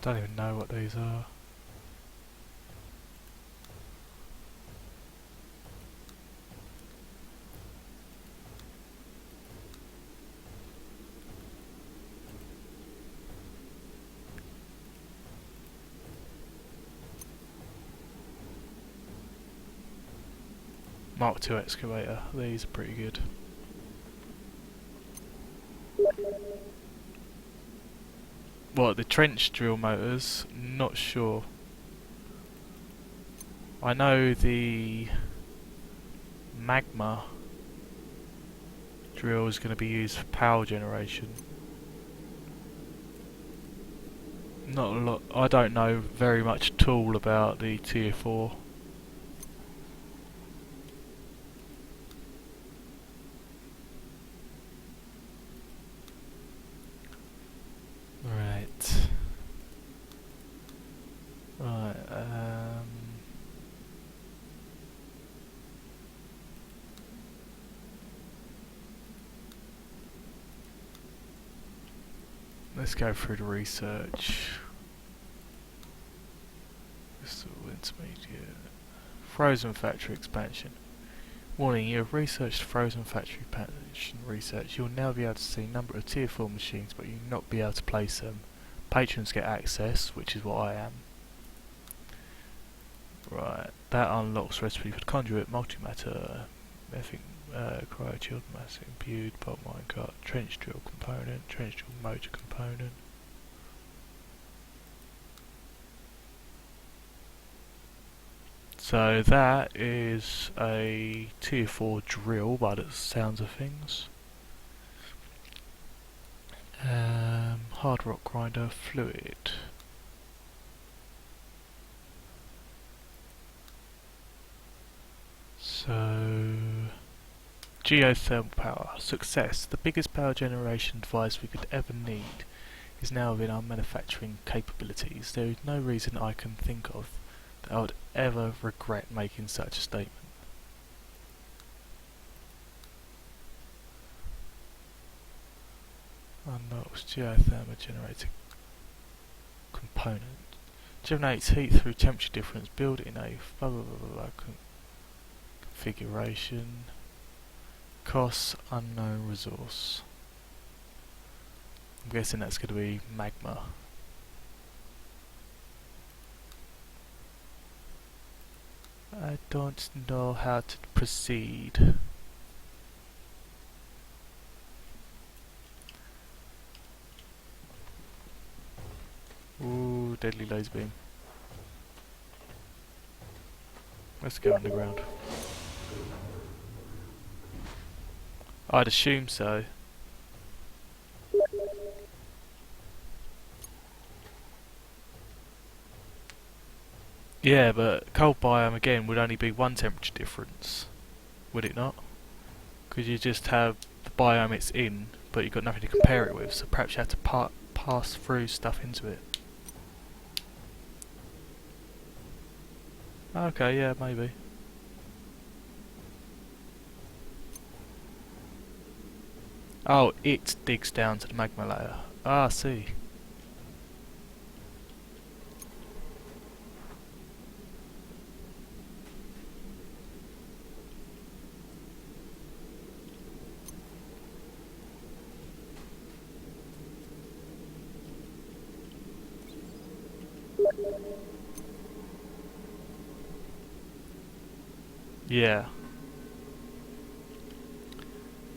Don't even know what these are. Mark II excavator. These are pretty good. What, the trench drill motors? Not sure. I know the magma drill is going to be used for power generation. Not a lot. I don't know very much at all about the tier 4. Right. Right. Let's go through the research. This is intermediate. Frozen factory expansion. Warning, you have researched frozen factory expansion research. You will now be able to see a number of tier 4 machines, but you will not be able to place them. Patrons get access, which is what I am. Right, that unlocks recipe for the conduit, multimatter, cryo chilled mass, imbued, bulk minecart, trench drill component, trench drill motor component. So that is a tier 4 drill by the sounds of things. Hard rock grinder, fluid. So, geothermal power. Success. The biggest power generation device we could ever need is now within our manufacturing capabilities. There is no reason I can think of that I would ever regret making such a statement. Unlocks geothermal generator component. Generates heat through temperature difference. Build in a blah blah blah blah configuration. Costs unknown resource. I'm guessing that's going to be magma. I don't know how to proceed. Ooh, deadly laser beam. Let's go underground. I'd assume so. Yeah, but cold biome again would only be one temperature difference, would it not? Because you just have the biome it's in, but you've got nothing to compare it with, so perhaps you have to pass through stuff into it. Okay, yeah, maybe. Oh, it digs down to the magma layer. Ah, I see. Yeah.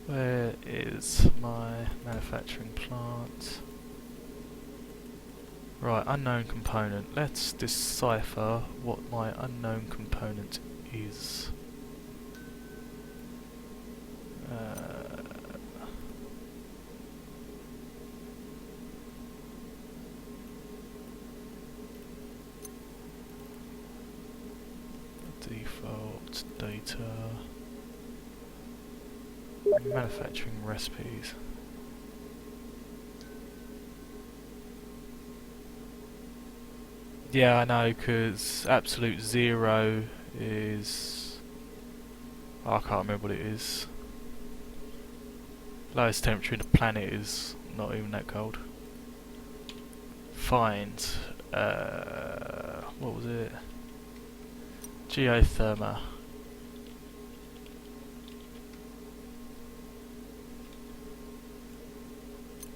Where is my manufacturing plant? Right, unknown component. Let's decipher what my unknown component is. Default data. Manufacturing recipes. Yeah, I know, because absolute zero is... oh, I can't remember what it is. Lowest temperature in the planet is not even that cold. Find... what was it? Geotherma.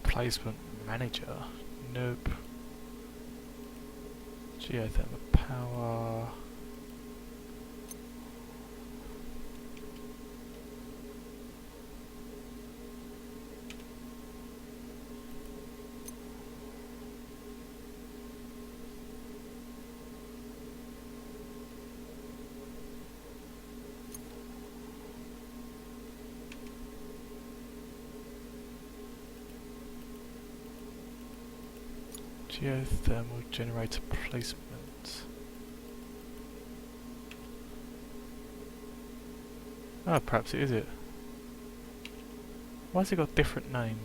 Placement manager. Nope. Geothermal power. Geothermal generator placement. Oh, perhaps it is it. Why has it got a different name?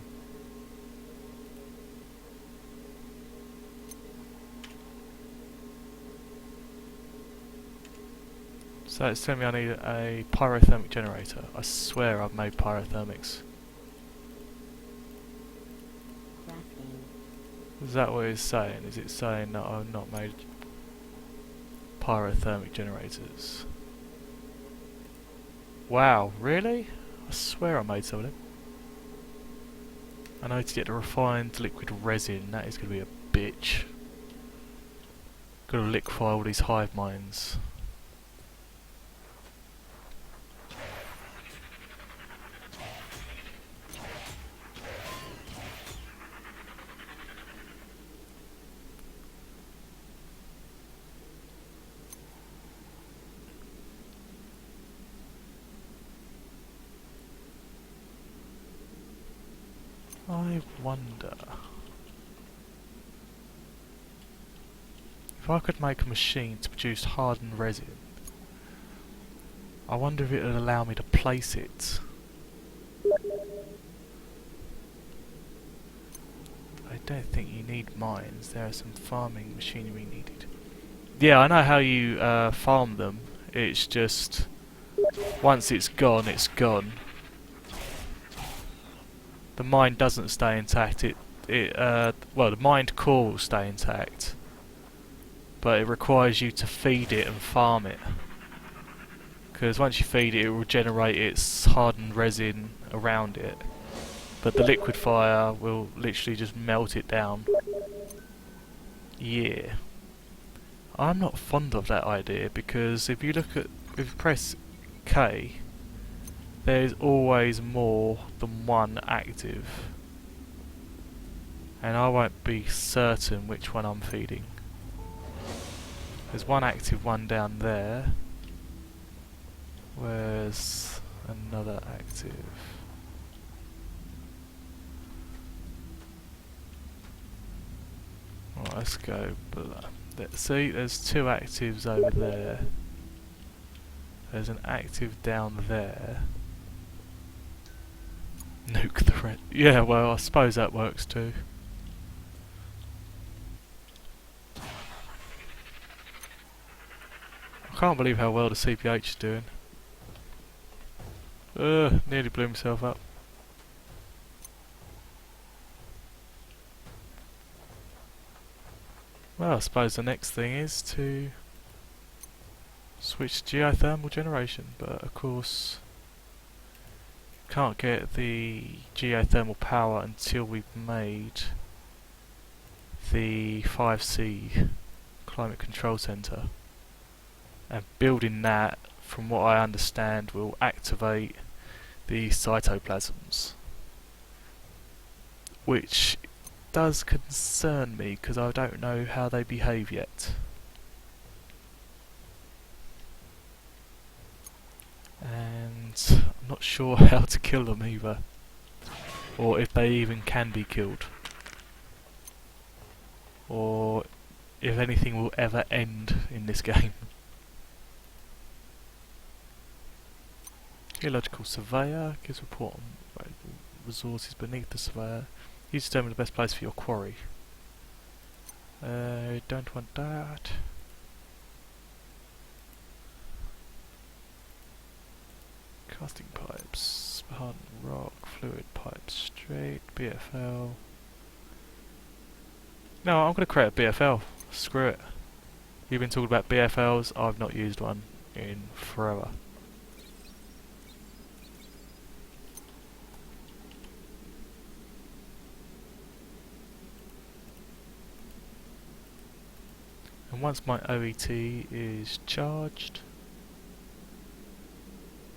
So it's telling me I need a pyrothermic generator. I swear I've made pyrothermics. Is that what it's saying? Is it saying that I've not made pyrothermic generators? Wow, really? I swear I made some of them. I need to get the refined liquid resin. That is going to be a bitch. Got to liquefy all these hive minds. I wonder if I could make a machine to produce hardened resin. I wonder if it would allow me to place it. I don't think you need mines. There are some farming machinery needed. Yeah, I know how you farm them. It's just once it's gone, it's gone. The mine doesn't stay intact. Well, the mined core will stay intact, but it requires you to feed it and farm it. Because once you feed it, it will generate its hardened resin around it, but the liquefier will literally just melt it down. Yeah, I'm not fond of that idea because if you press K, there's always more than one active, and I won't be certain which one I'm feeding. There's one active one down there. Where's another active? Right, let's go. Let's see, there's two actives over there. There's an active down there. Nuke the red. Yeah, well, I suppose that works too. I can't believe how well the CPH is doing. Nearly blew himself up. Well, I suppose the next thing is to switch to geothermal generation, but of course can't get the geothermal power until we've made the 5C climate control centre, and building that, from what I understand, will activate the cytoplasms, which does concern me because I don't know how they behave yet. And I'm not sure how to kill them either, or if they even can be killed, or if anything will ever end in this game. Geological surveyor gives report on available resources beneath the surveyor. You determine the best place for your quarry. Don't want that. Casting pipes, hardened rock, fluid pipes, straight, BFL. No, I'm going to create a BFL. Screw it. You've been talking about BFLs, I've not used one in forever. And once my OET is charged,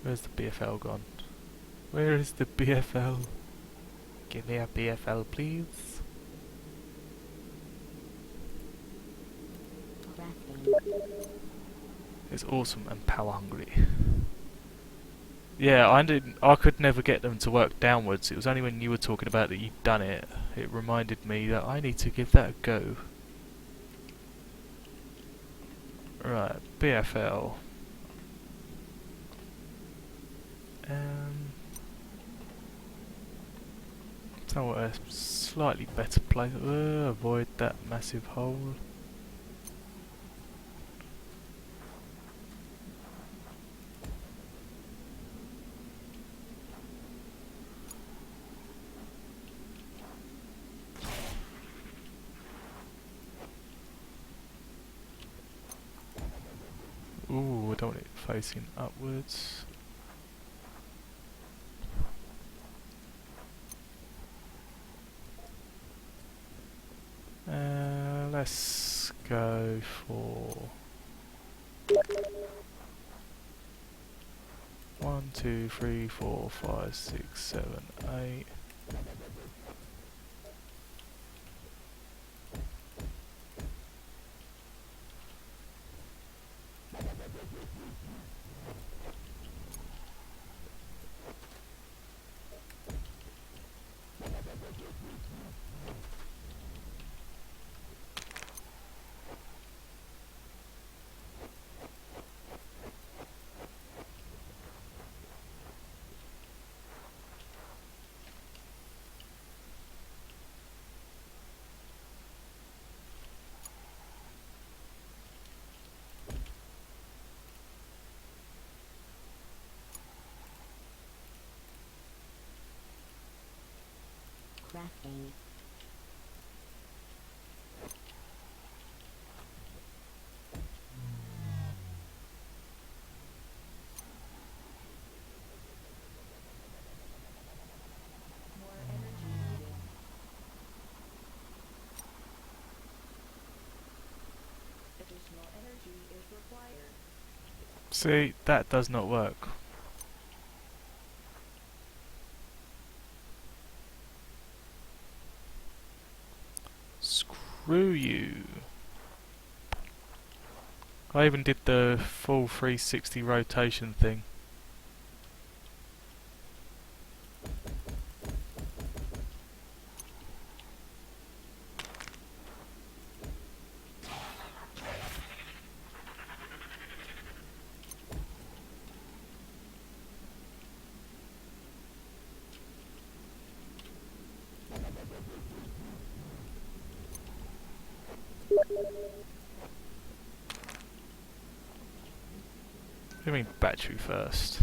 where's the BFL gone? Where is the BFL? Give me a BFL, please. It's awesome and power hungry. Yeah, I could never get them to work downwards. It was only when you were talking about that you'd done it it reminded me that I need to give that a go. Right, BFL. So a slightly better place. Avoid that massive hole. Ooh, I don't want it facing upwards. Let's go for 1, 2, 3, 4, 5, 6, 7, 8. Crafting. More energy needed. Additional energy is required. See, that does not work. Screw you. I even did the full 360 rotation thing. What do you mean battery first?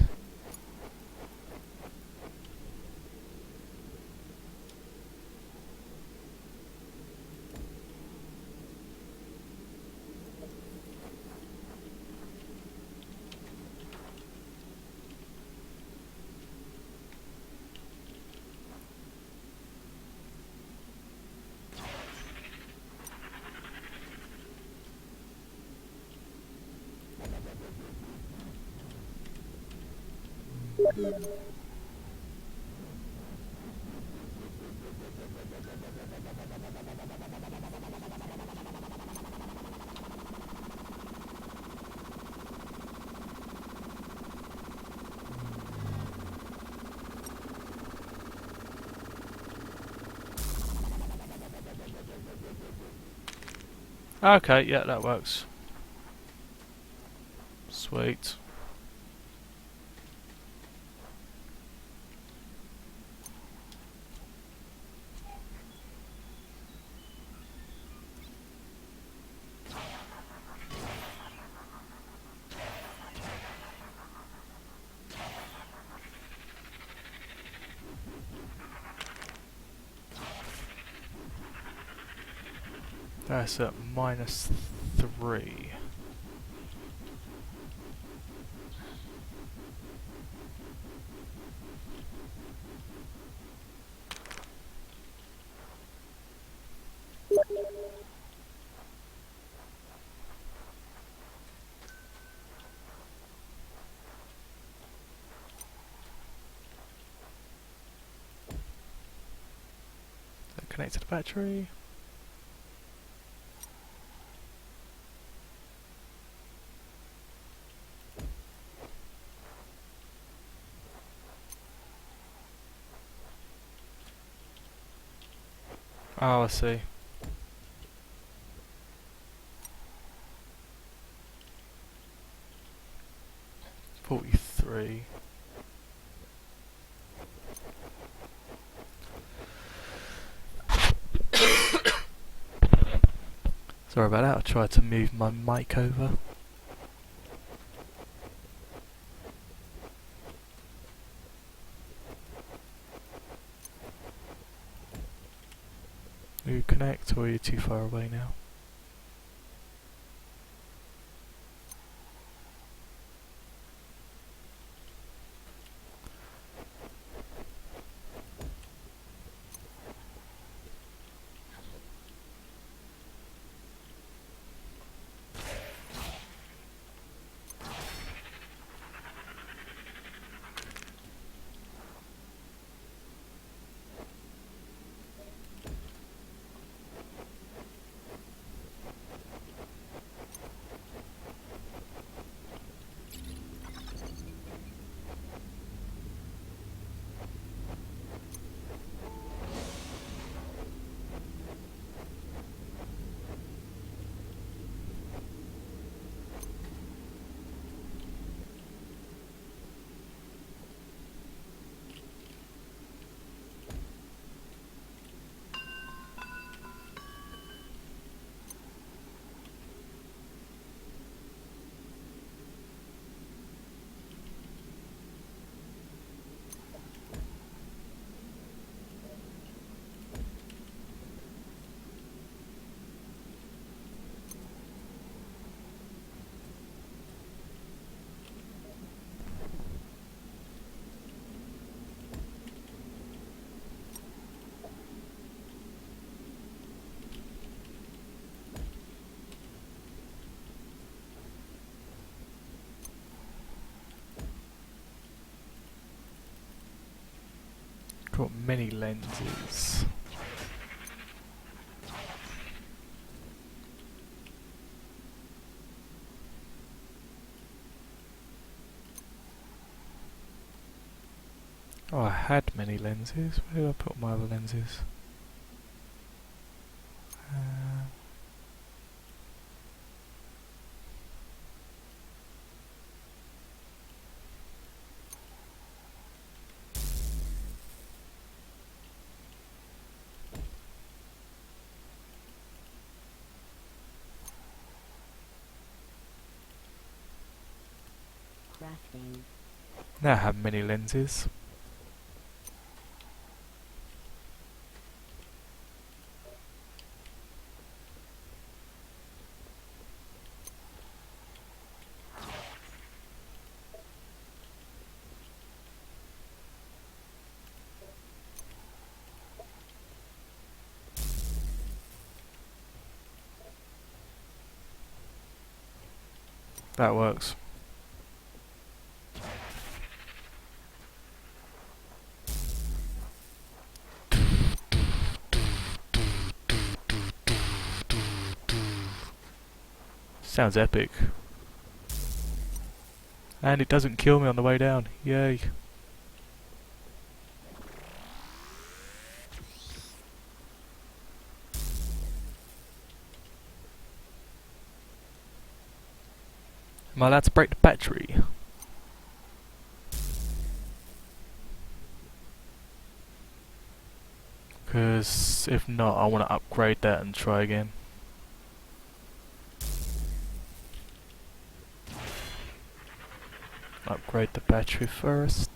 Okay, yeah, that works. Sweet. That's at -3. Connect to the battery. Oh, I see. $43. Sorry about that, I tried to move my mic over. Will you connect or are you too far away now? Got many lenses. Oh, I had many lenses. Where did I put my other lenses? Crafting. Now I have many lenses. That works. Sounds epic. And it doesn't kill me on the way down. Yay. Am I allowed to break the battery? Because if not, I want to upgrade that and try again. Upgrade the battery first.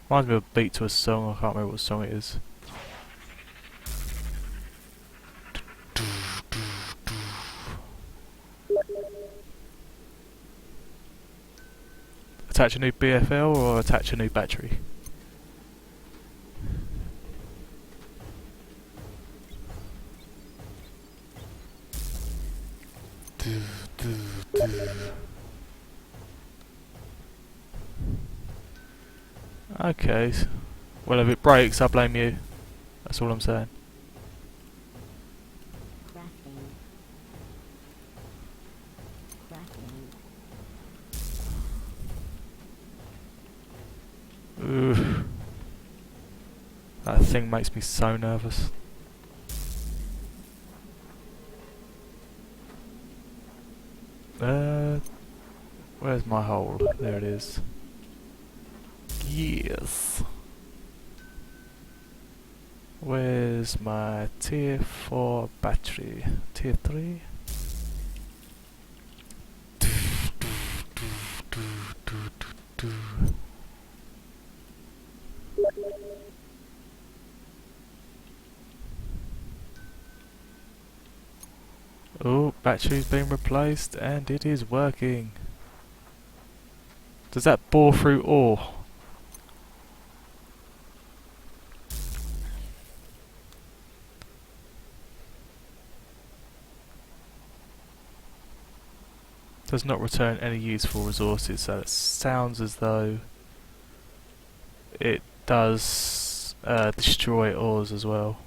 Reminds me of a beat to a song, I can't remember what song it is. Attach a new BFL or attach a new battery? Okay. Well, if it breaks, I blame you. That's all I'm saying. Crafting. Crafting. That thing makes me so nervous. Where's my hold? There it is. Yes. Where's my tier 4 battery? Tier 3? Oh, battery's been replaced and it is working. Does that bore through ore? Does not return any useful resources, so it sounds as though it does destroy ores as well.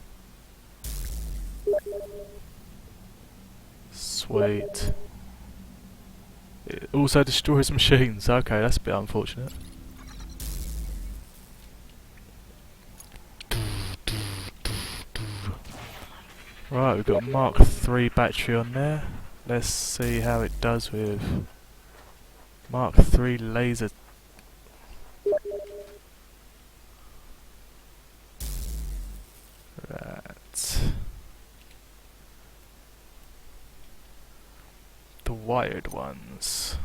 Sweet. It also destroys machines. Okay, that's a bit unfortunate. Right, we've got Mark 3 battery on there. Let's see how it does with Mark 3 laser. Right. The wired ones.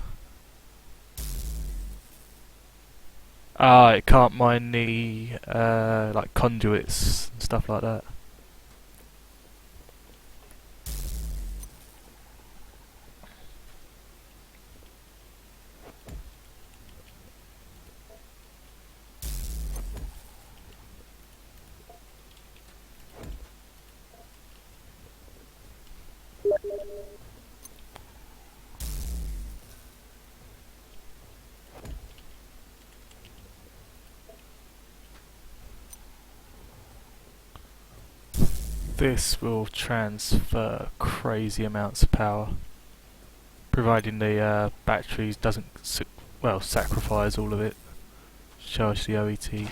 Ah, it can't mine the like conduits and stuff like that. This will transfer crazy amounts of power, providing the batteries doesn't sacrifice all of it. Charge the OET.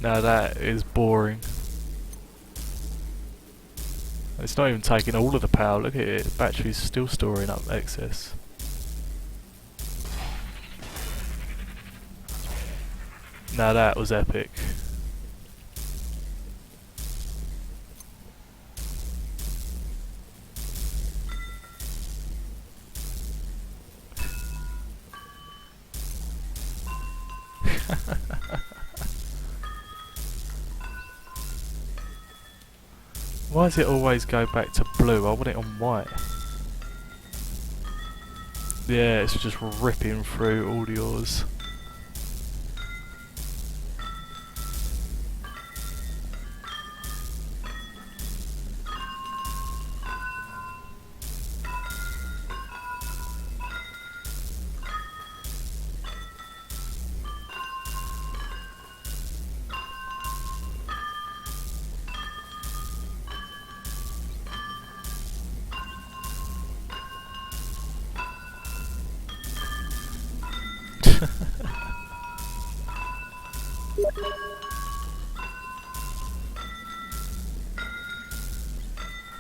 Now that is boring. It's not even taking all of the power, look at it, the battery's still storing up excess. Now that was epic. Why does it always go back to blue? I want it on white. Yeah, it's just ripping through all yours.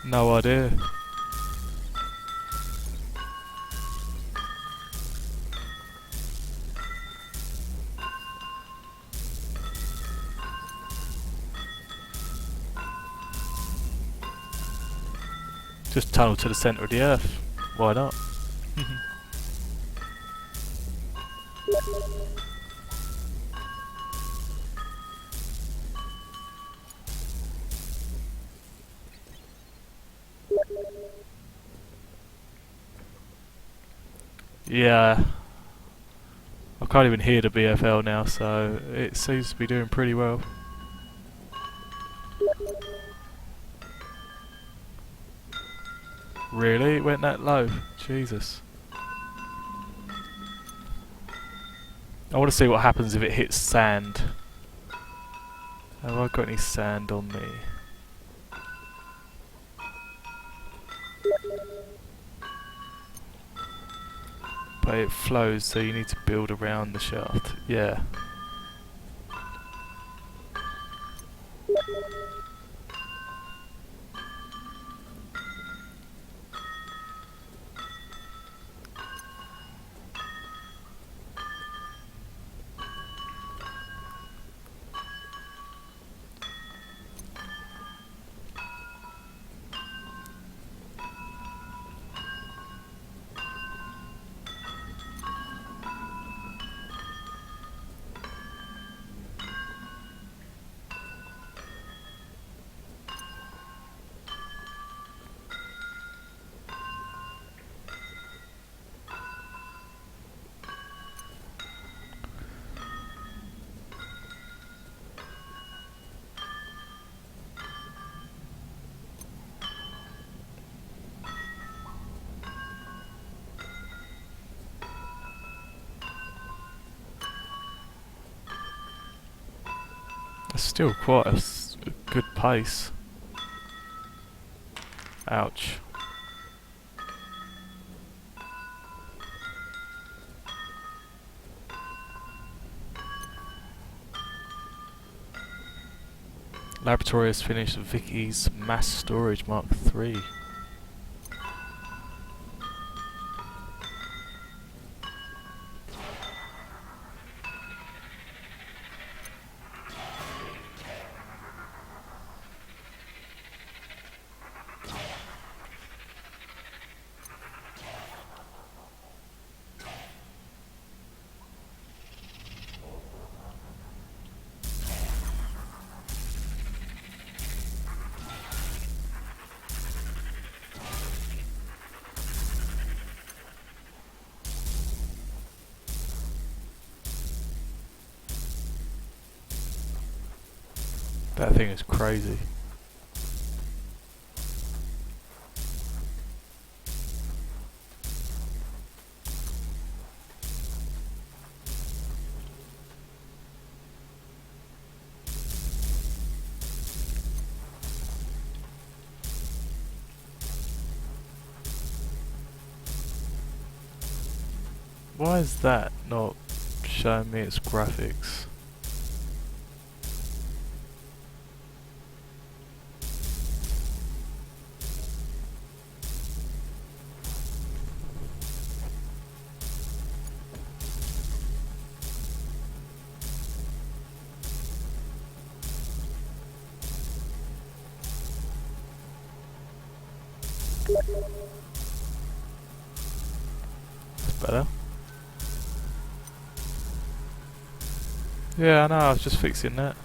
No idea. Just tunnel to the centre of the earth. Why not? Yeah. I can't even hear the BFL now, so it seems to be doing pretty well. Really? It went that low? Jesus. I want to see what happens if it hits sand. Have I got any sand on me? But it flows, so you need to build around the shaft. Yeah. It's still quite a good pace. Ouch. Laboratory has finished Vicky's Mass Storage Mark III. That thing is crazy. Why is that not showing me its graphics? That's better. Yeah, I know, I was just fixing that.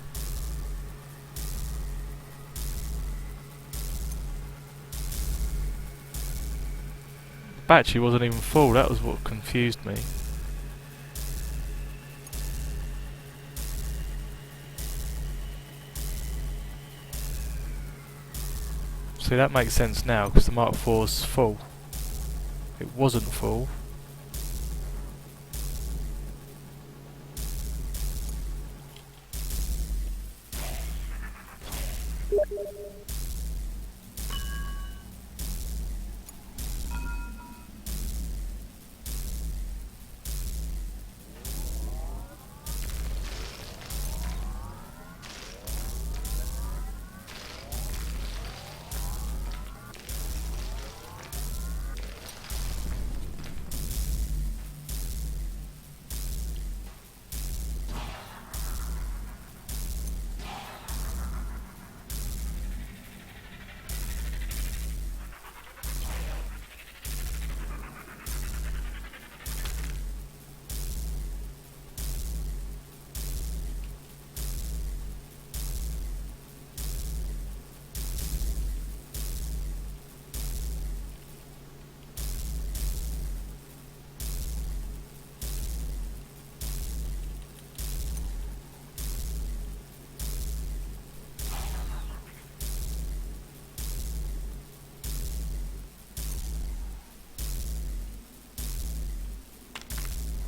The battery wasn't even full, that was what confused me. See, that makes sense now, because the Mark IV's full. It wasn't full.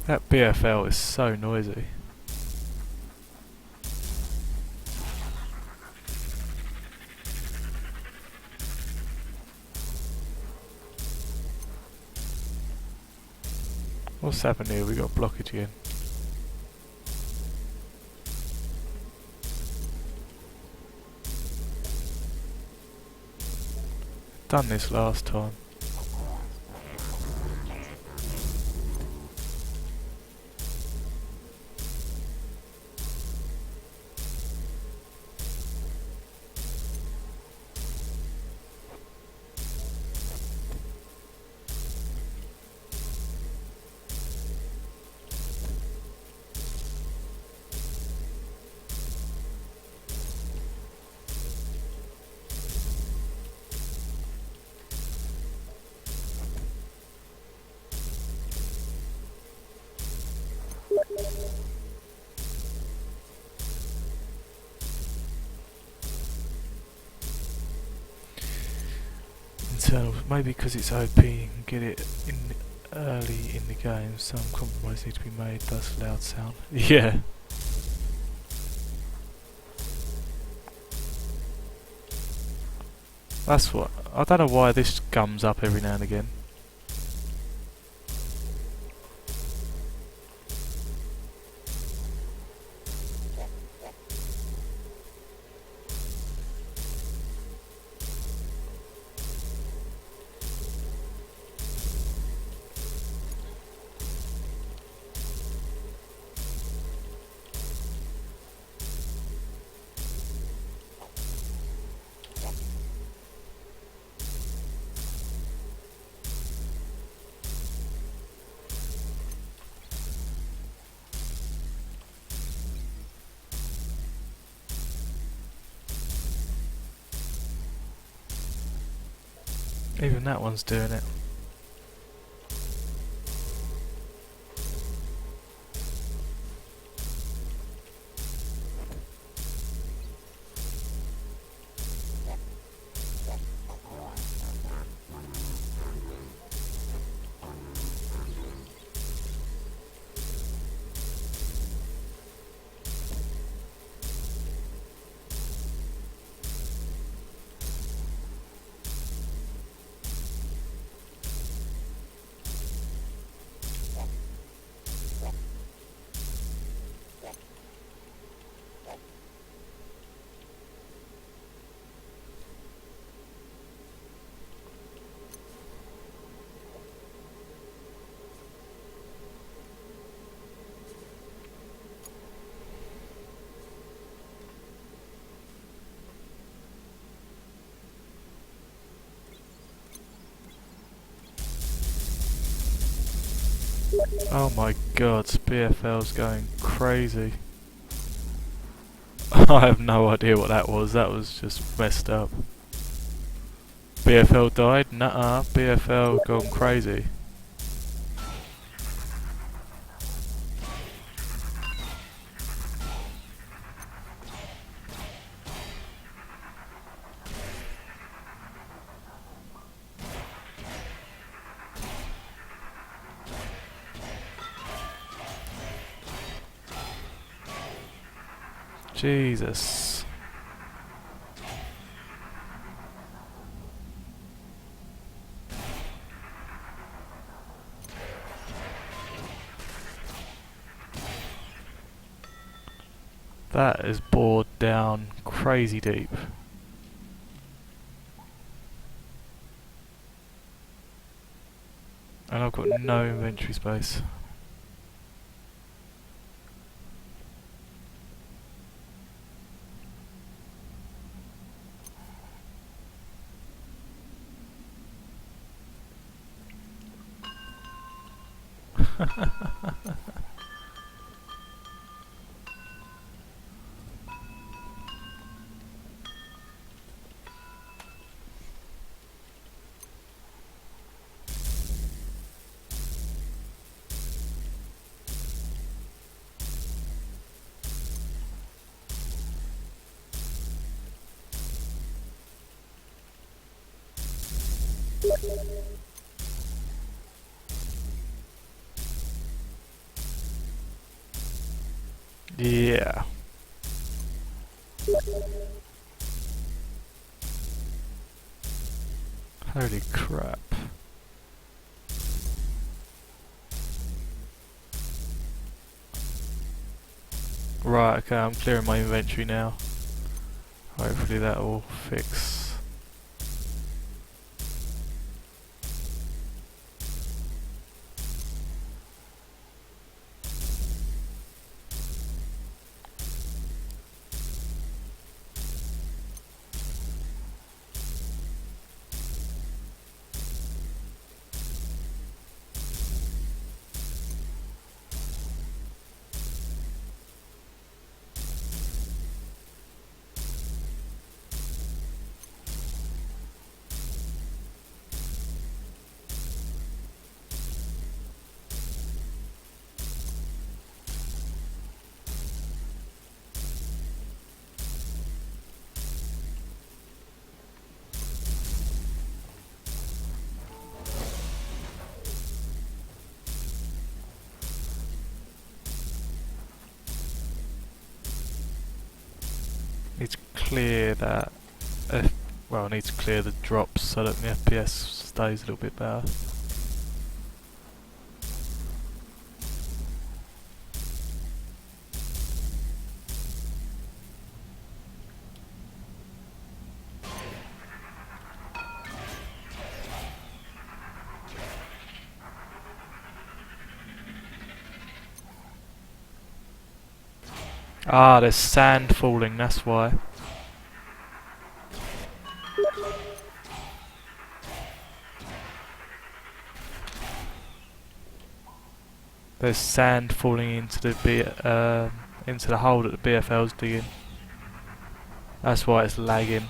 That BFL is so noisy. What's happened here? We got blockage again. Done this last time. Internal, maybe because it's OP, you can get it in early in the game. Some compromise needs to be made. Thus, loud sound. Yeah. That's what. I don't know why this gums up every now and again. Even that one's doing it. Oh my god, BFL's going crazy. I have no idea what that was just messed up. BFL died? Nuh-uh, BFL gone crazy. Jesus. That is bored down crazy deep. And I've got no inventory space. Yeah. Holy crap. Right, okay, I'm clearing my inventory now. Hopefully that will fix. Need to clear that. Well, I need to clear the drops so that my FPS stays a little bit better. Ah, there's sand falling, that's why. There's sand falling into into the hole that the BFL's digging. That's why it's lagging.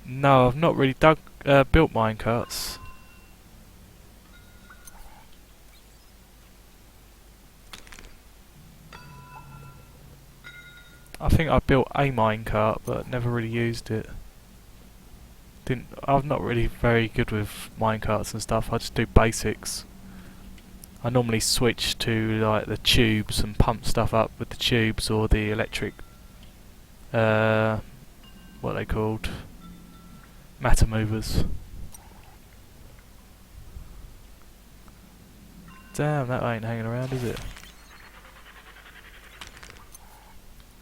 No, I've not really built minecarts. I think I built a minecart, but never really used it. I'm not really very good with minecarts and stuff. I just do basics. I normally switch to like the tubes and pump stuff up with the tubes or the electric. What are they called? Matter movers. Damn, that ain't hanging around, is it?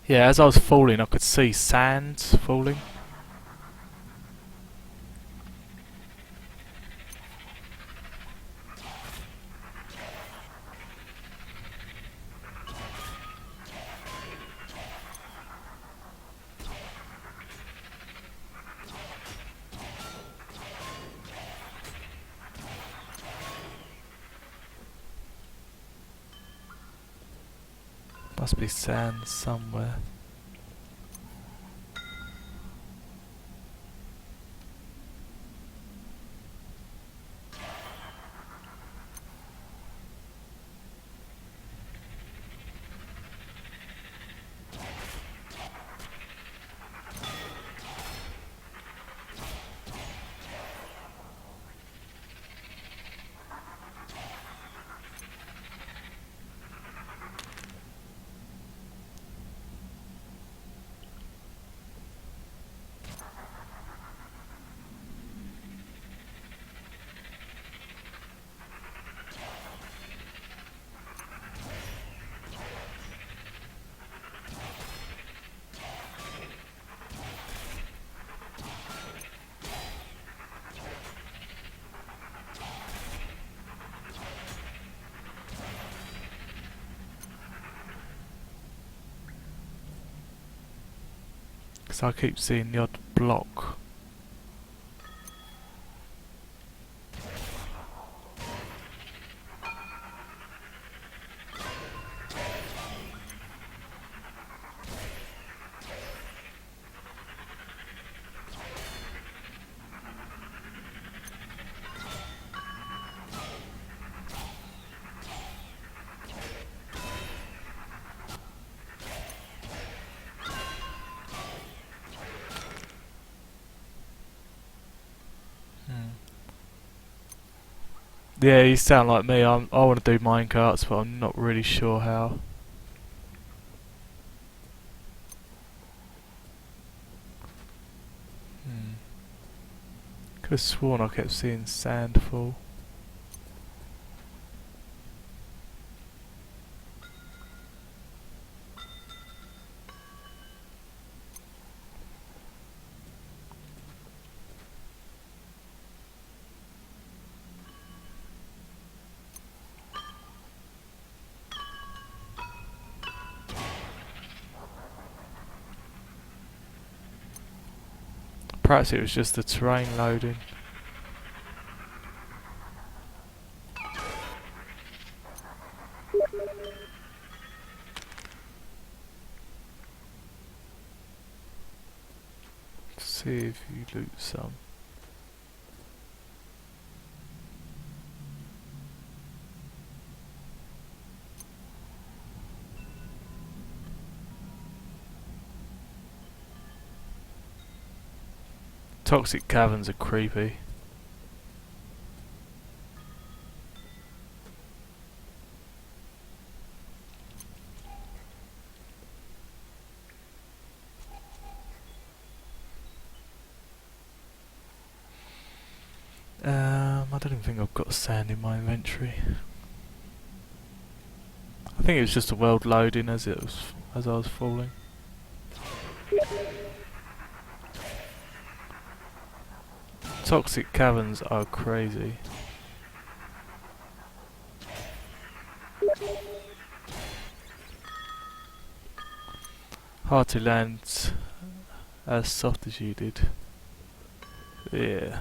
Yeah, as I was falling, I could see sand falling. Must be sand somewhere. Because I keep seeing the odd block. Yeah, you sound like me. I want to do minecarts, but I'm not really sure how. Could have sworn I kept seeing sand fall. Perhaps it was just the terrain loading. See if you loot some. Toxic caverns are creepy. I don't even think I've got sand in my inventory. I think it was just a world loading as I was falling. Toxic caverns are crazy. Hard to land as soft as you did. Yeah.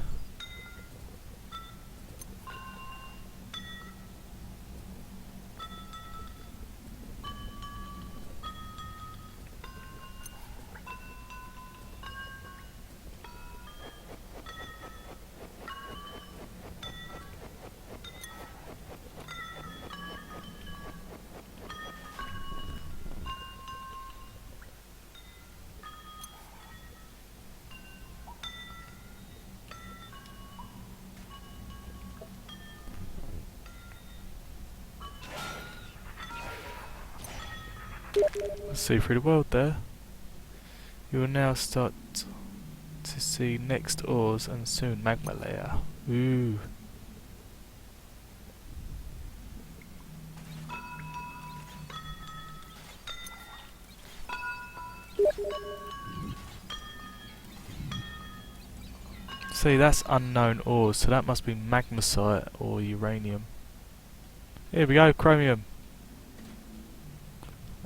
See through the world there. You will now start to see next ores and soon magma layer. Ooh. See, that's unknown ores, so that must be magmasite or uranium. Here we go, chromium.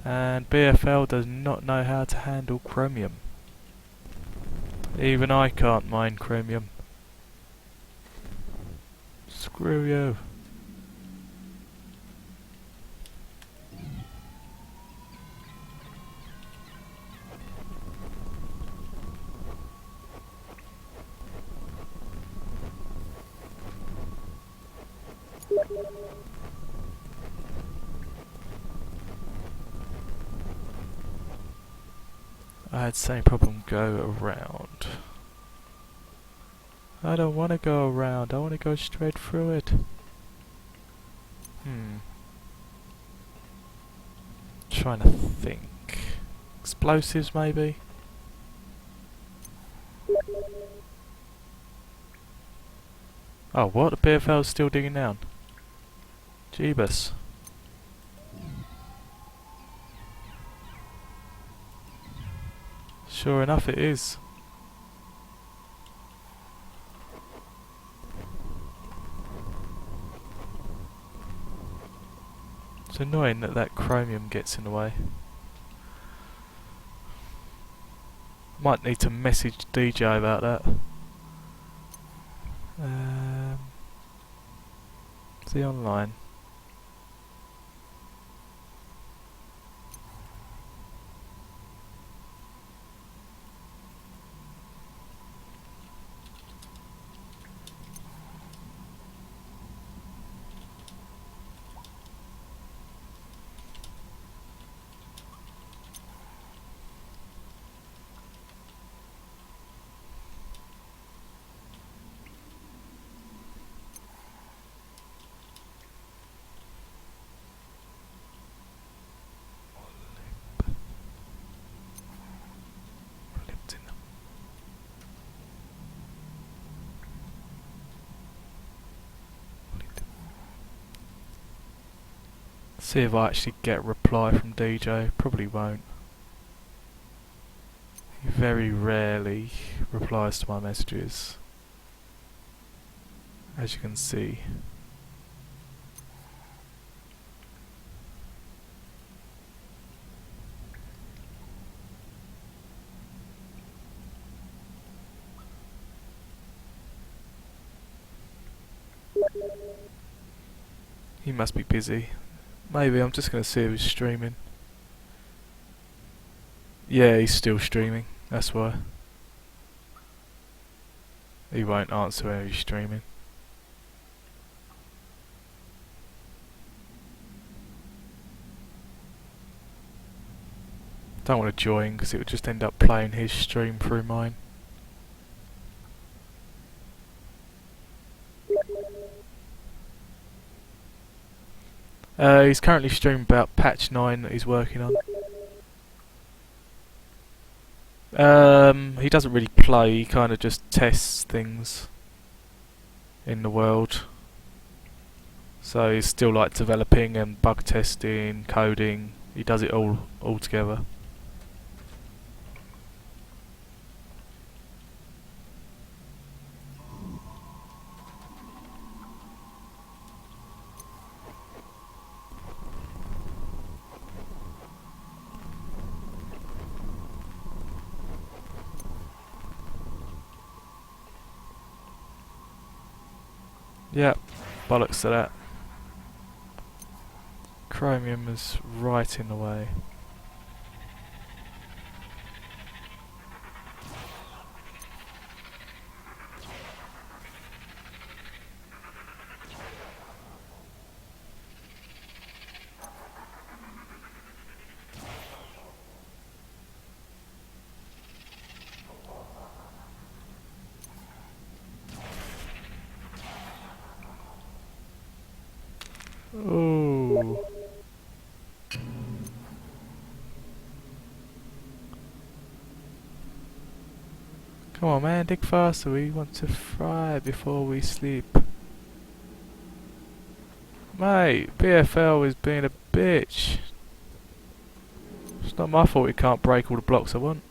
And BFL does not know how to handle chromium. Even I can't mine chromium. Screw you. I had the same problem go around. I don't want to go around, I want to go straight through it. Trying to think. Explosives maybe? Oh, what? The BFL's still digging down. Jeebus. Sure enough it is. It's annoying that that chromium gets in the way. Might need to message DJ about that. See online. See if I actually get a reply from DJ. Probably won't. He very rarely replies to my messages, as you can see. He must be busy. Maybe I'm just gonna see if he's streaming. Yeah, he's still streaming. That's why. He won't answer when he's streaming. Don't want to join because it would just end up playing his stream through mine. He's currently streaming about patch 9 that he's working on. He doesn't really play, he kind of just tests things in the world. So he's still like developing and bug testing, coding. He does it all together. Yep, bollocks to that. Chromium is right in the way. Ooh. Come on man, dig faster, we want to fry before we sleep. Mate, BFL is being a bitch. It's not my fault we can't break all the blocks I want.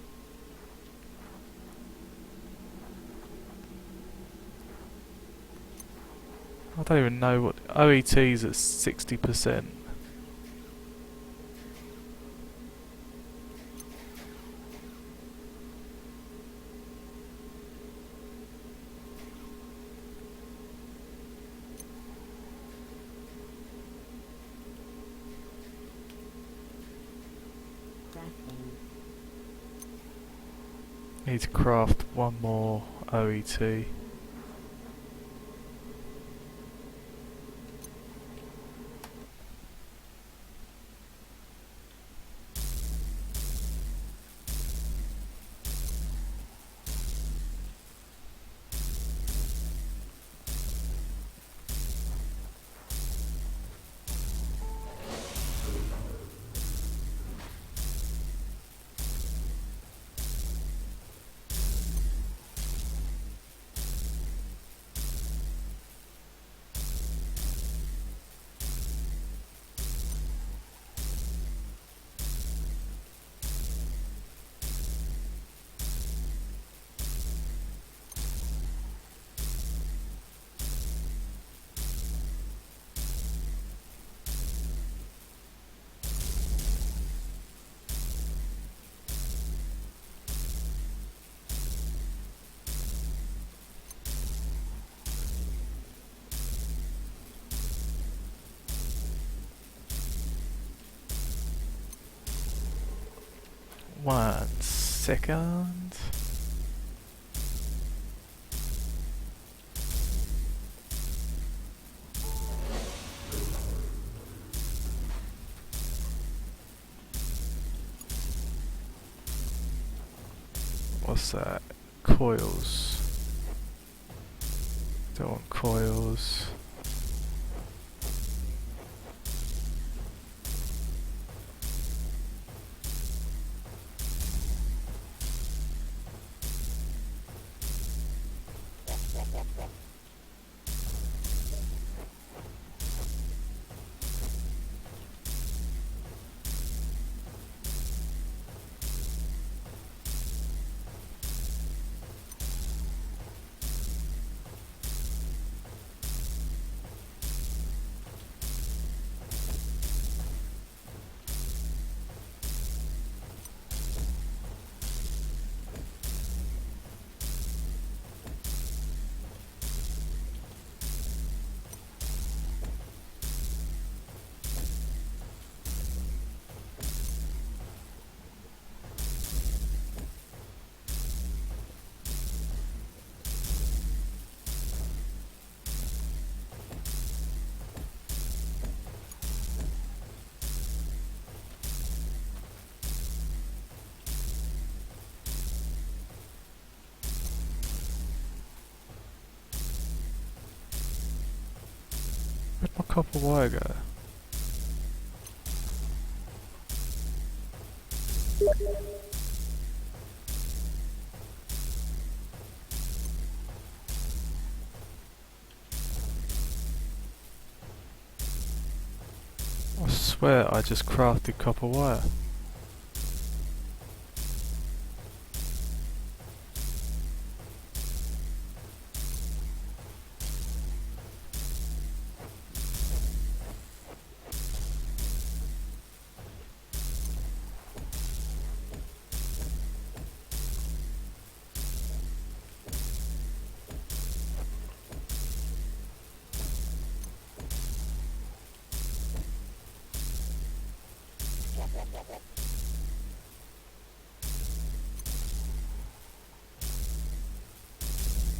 I don't even know what... OET's at 60%. Need to craft one more OET. One second. What's that? Coils. Don't want coils. copper wire go? I swear I just crafted copper wire.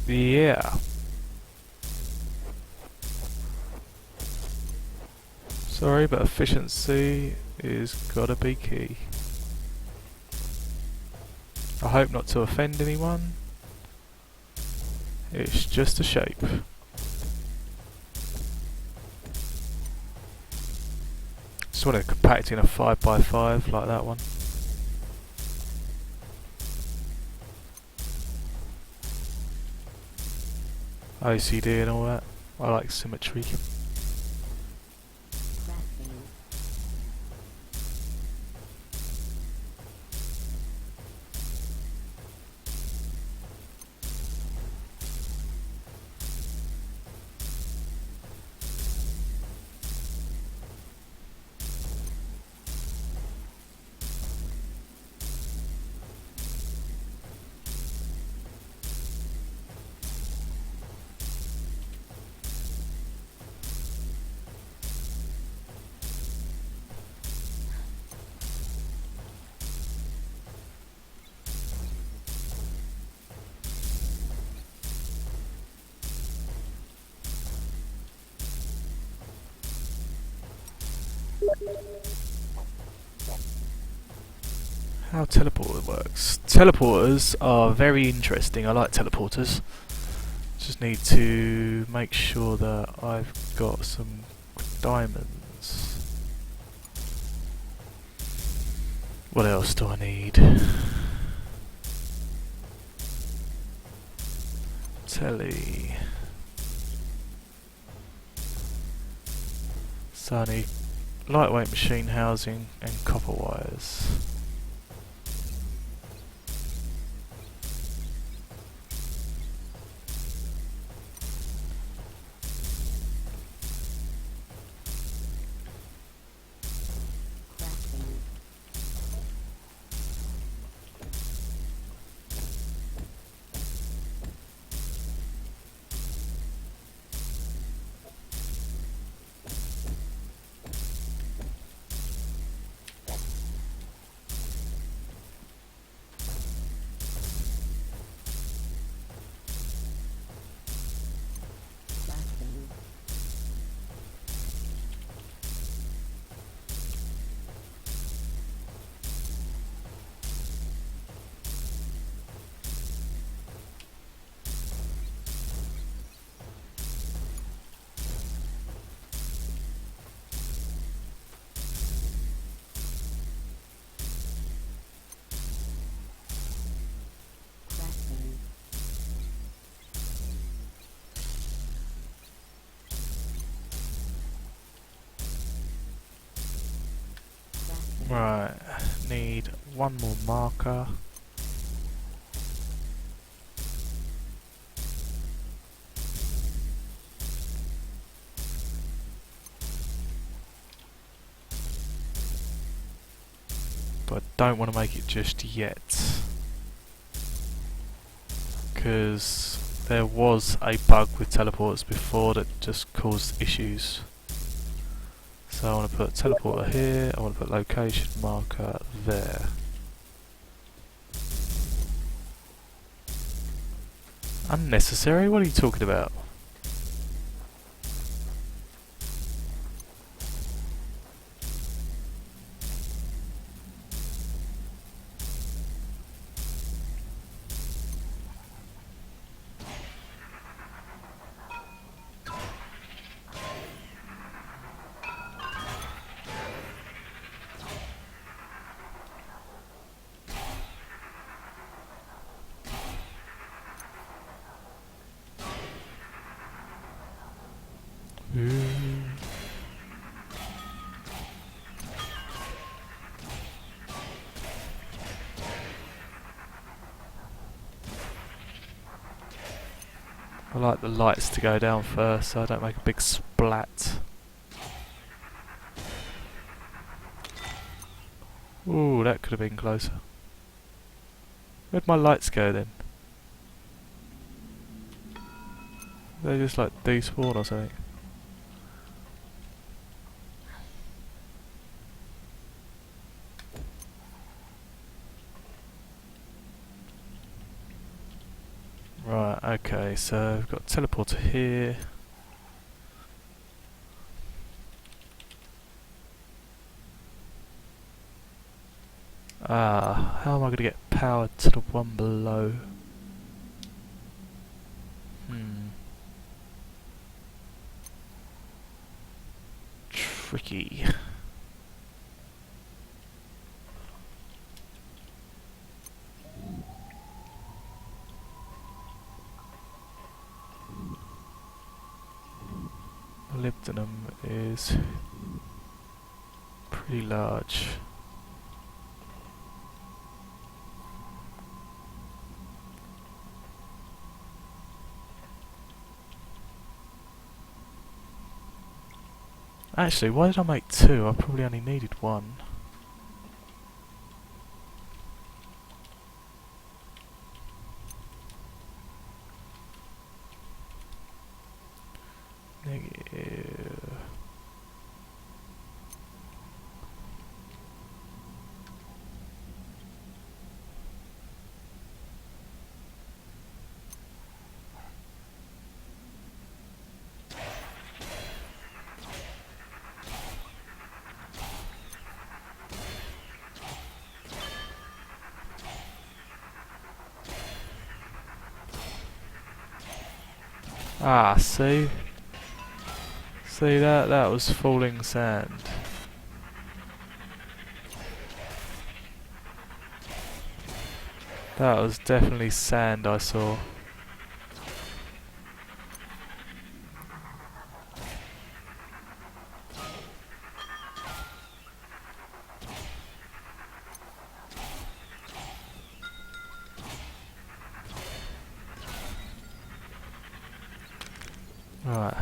Yeah. Sorry, but efficiency is gotta be key. I hope not to offend anyone. It's just a shape. Just want to compact in a 5x5 like that one. OCD and all that. I like symmetry. How teleporter works. Teleporters are very interesting. I like teleporters. Just need to make sure that I've got some diamonds. What else do I need? Telly. So I need lightweight machine housing and copper wires. Right, need one more marker. But I don't want to make it just yet, because there was a bug with teleporters before that just caused issues. So I want to put teleporter here, I want to put location marker there. Unnecessary? What are you talking about? I like the lights to go down first so I don't make a big splat. Ooh, that could have been closer. Where'd my lights go then? They just like despawn or something. Right, okay, so we've got a teleporter here. Ah, how am I going to get power to the one below? Tricky. Molybdenum is pretty large. Actually, why did I make two? I probably only needed one. Negative. Ah, see? See that? That was falling sand. That was definitely sand I saw. Right.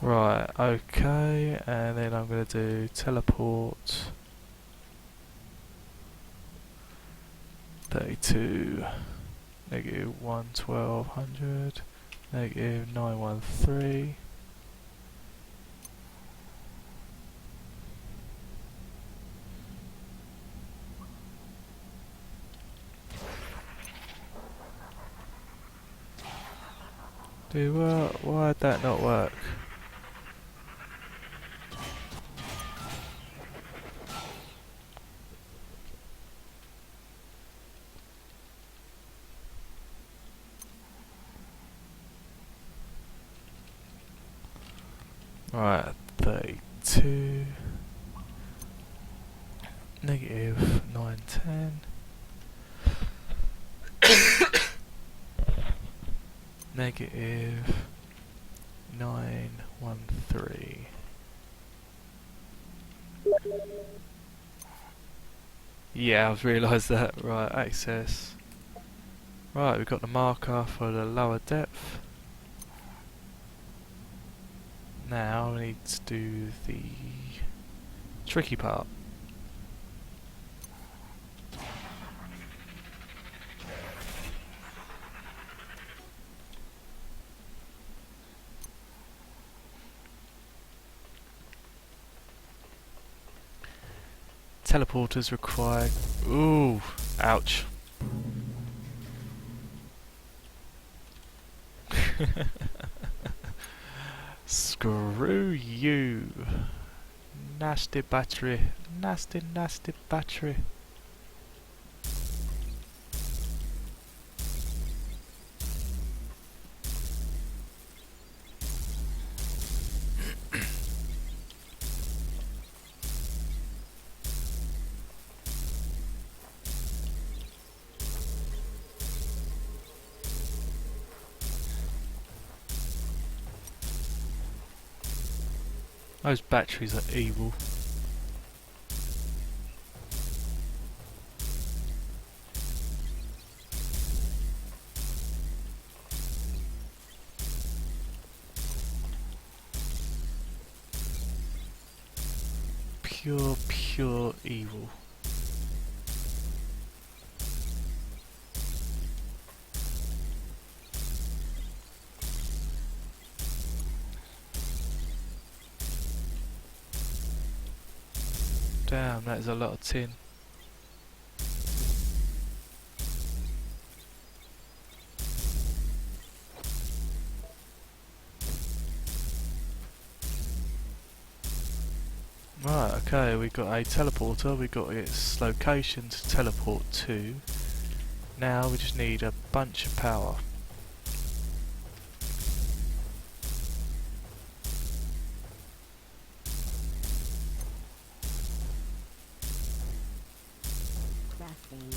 Right, okay, and then I'm going to do teleport 32, negative 1, 1200, negative 913. Do what? Why'd that not work? Right, 32, negative 910, negative 913. Yeah, I've realised that. Right, access. Right, we've got the marker for the lower depth. Now we need to do the tricky part. Teleporters required. Ooh, ouch. Screw you. Nasty battery. Nasty, nasty battery. Those batteries are evil. pure evil. Damn, that is a lot of tin. Right, okay, we got a teleporter, we got its location to teleport to. Now we just need a bunch of power. Crafting.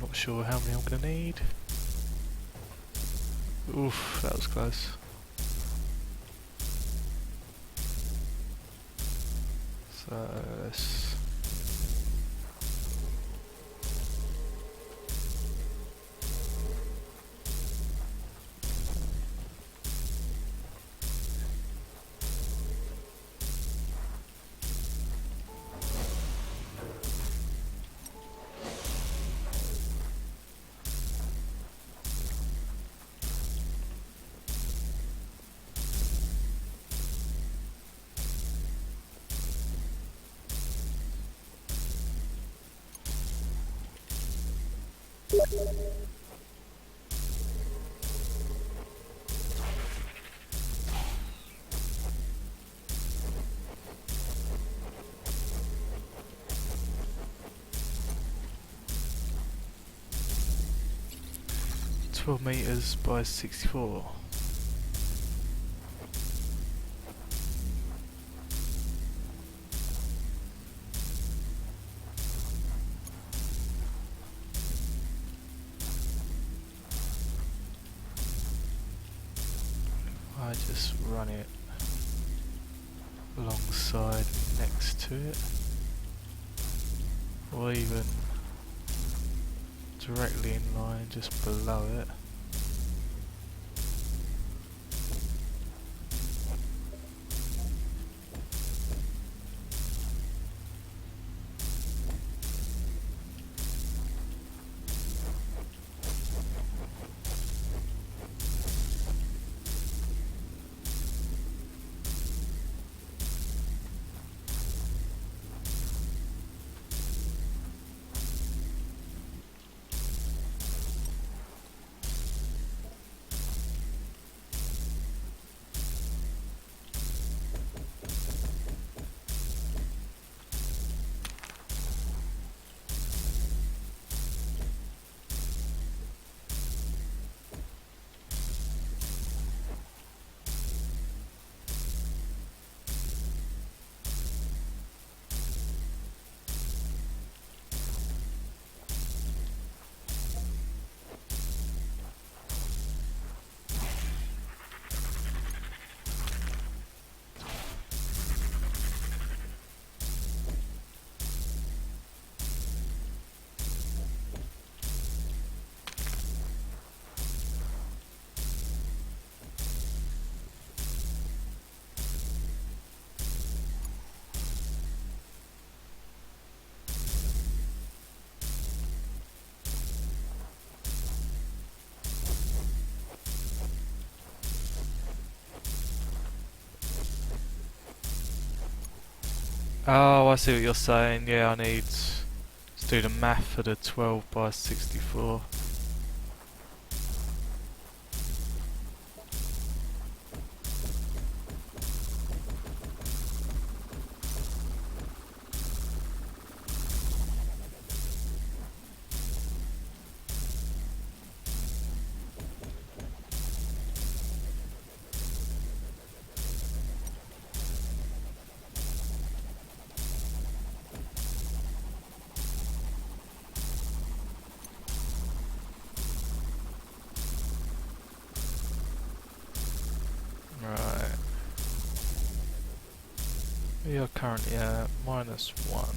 Not sure how many I'm gonna need. Oof, that was close. So let's... meters by 64. I just run it alongside next to it, or even directly in line just below it. Oh, I see what you're saying. Yeah, I need to do the math for the 12 by 64. Right. We are currently at -1.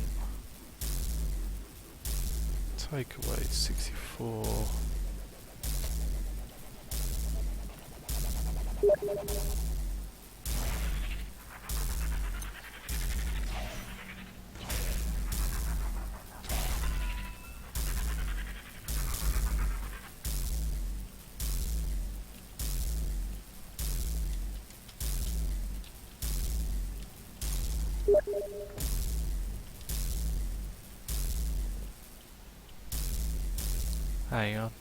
Take away 64. Hang on.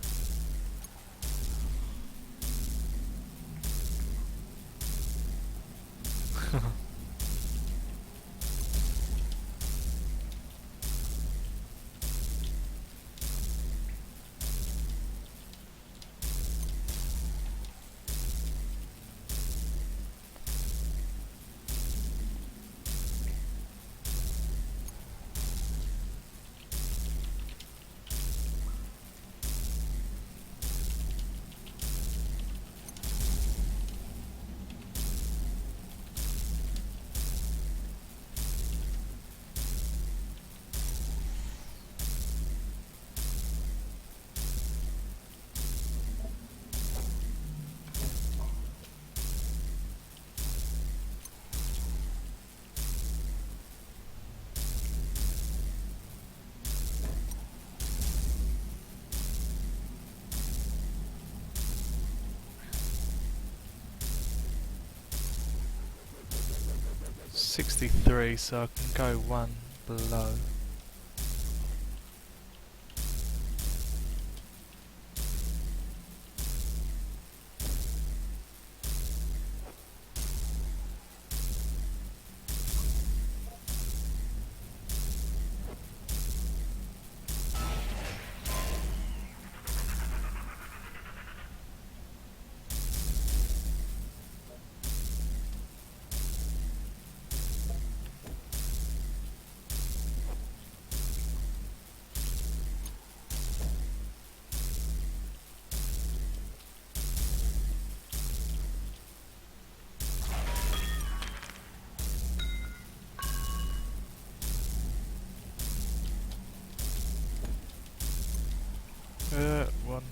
.63, so I can go one below. One.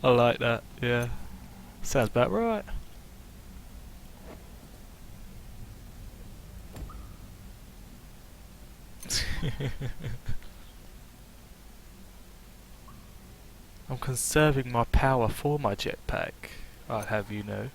I like that, yeah. Sounds about right. I'm conserving my power for my jetpack, I'd have you know.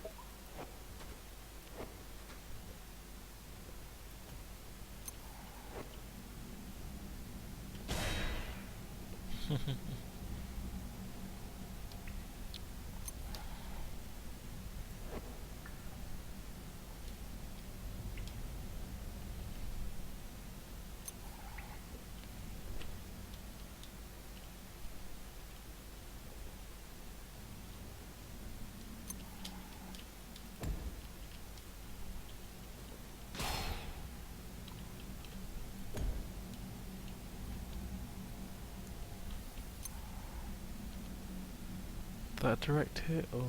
That a direct hit or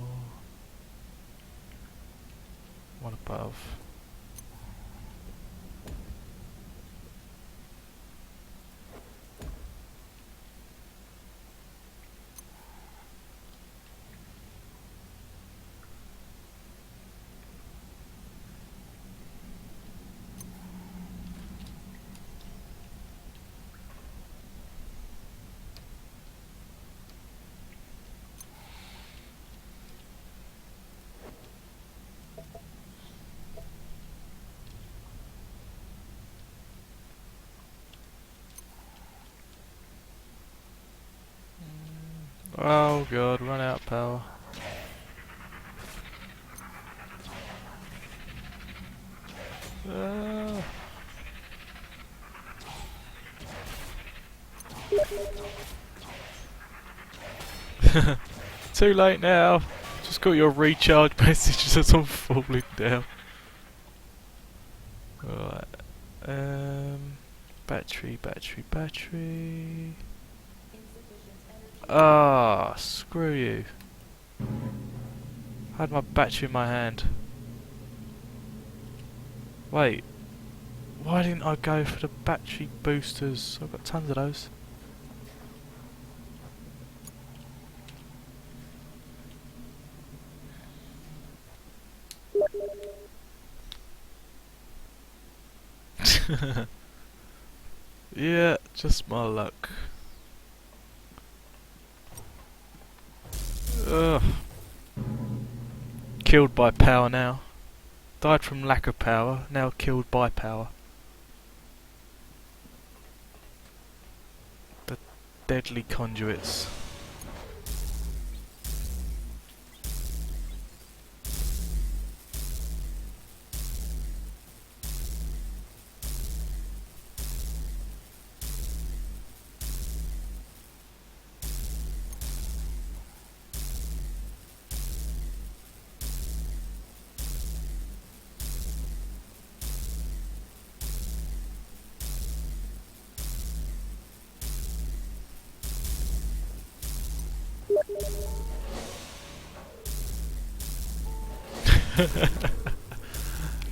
one above? Oh god, run out of power. Ah. Too late now. Just got your recharge messages as I'm falling down. Alright. Battery, battery, battery. Insufficient energy. Ah, screw you. I had my battery in my hand. Wait, why didn't I go for the battery boosters? I've got tons of those. Yeah, just my luck. Ugh. Killed by power now. Died from lack of power, now killed by power. The deadly conduits.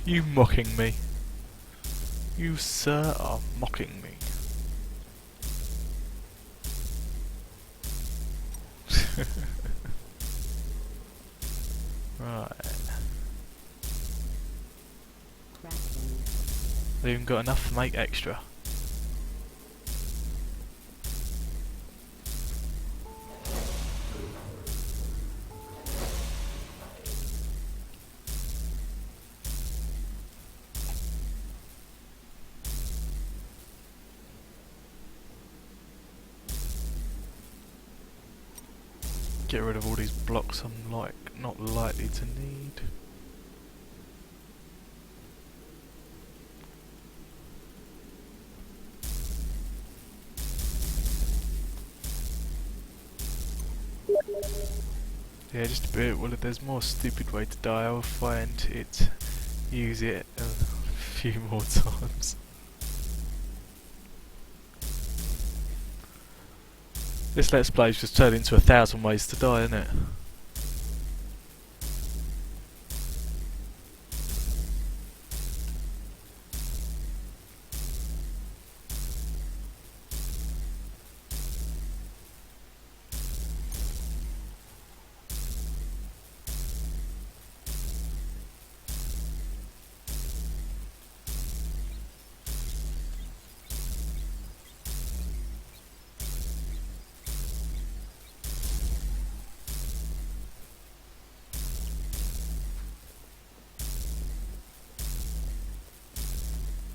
You mocking me? You, sir, are mocking me. Right. I've even got enough to make extra. Get rid of all these blocks I'm not likely to need. Yeah, just a bit. Well, if there's more stupid way to die, I'll find it, use it a few more times. This Let's Play's just turned into 1,000 ways to die, isn't it?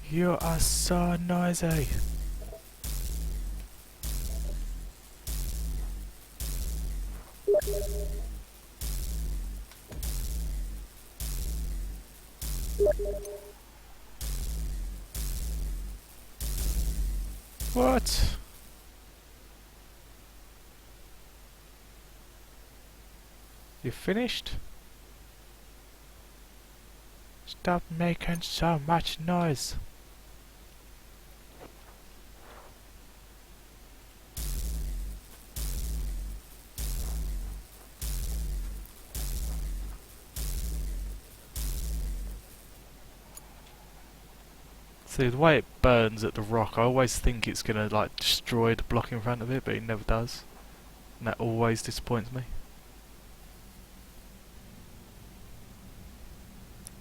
You are so noisy. What? You finished? Stop making so much noise. See, the way it burns at the rock, I always think it's gonna like destroy the block in front of it, but it never does. And that always disappoints me.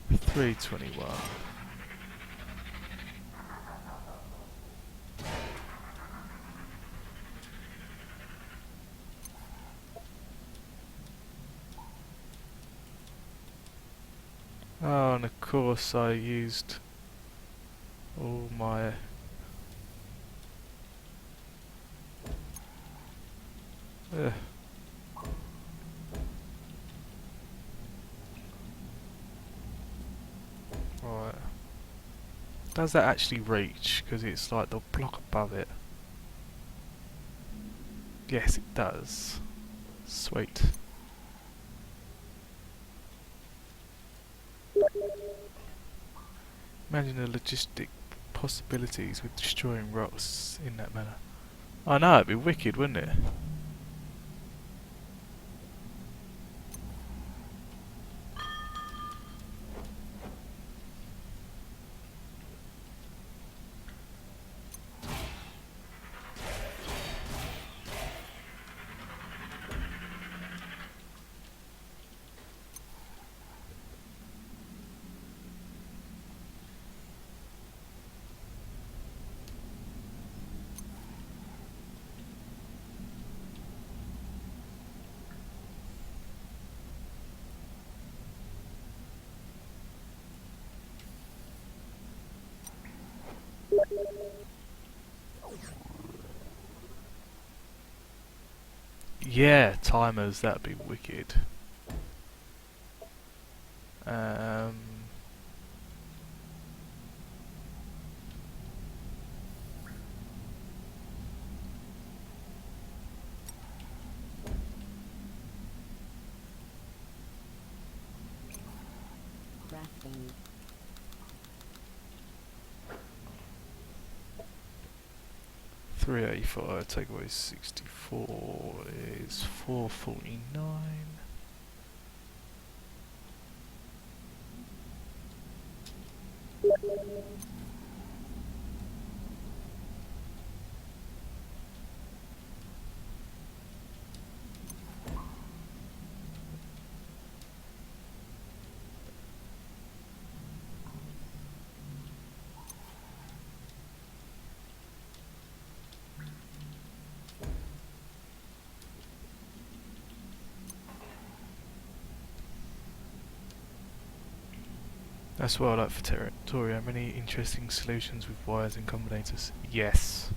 321. Oh, and of course I used all my... Ugh. Right. Does that actually reach? Because it's like the block above it. Yes, it does. Sweet. Imagine the logistic possibilities with destroying rocks in that manner. I know, it'd be wicked, wouldn't it? Yeah, timers, that'd be wicked. Um, Crafting. $3.85 take away 64 is $4.49. That's what I like for Territoria. Many interesting solutions with wires and combinators. Yes.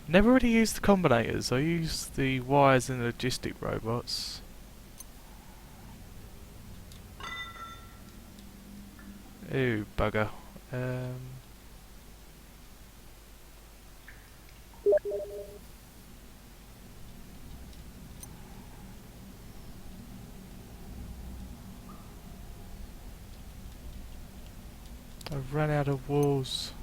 Never really used the combinators. I used the wires and the logistic robots. Ooh, bugger. I've run out of walls.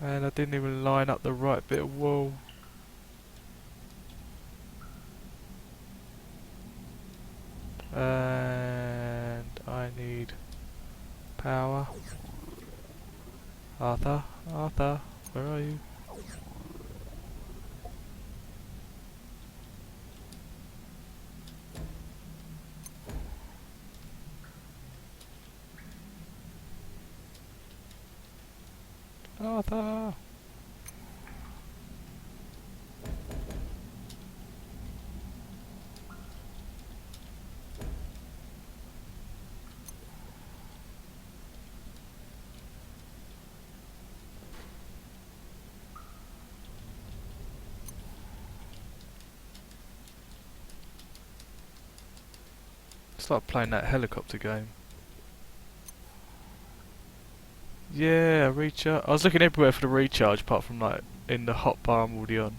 And I didn't even line up the right bit of wall. And I need power. Arthur, Arthur, where are you? Arthur! It's like playing that helicopter game. Yeah, recharge. I was looking everywhere for the recharge apart from like in the hot bar I'm already on.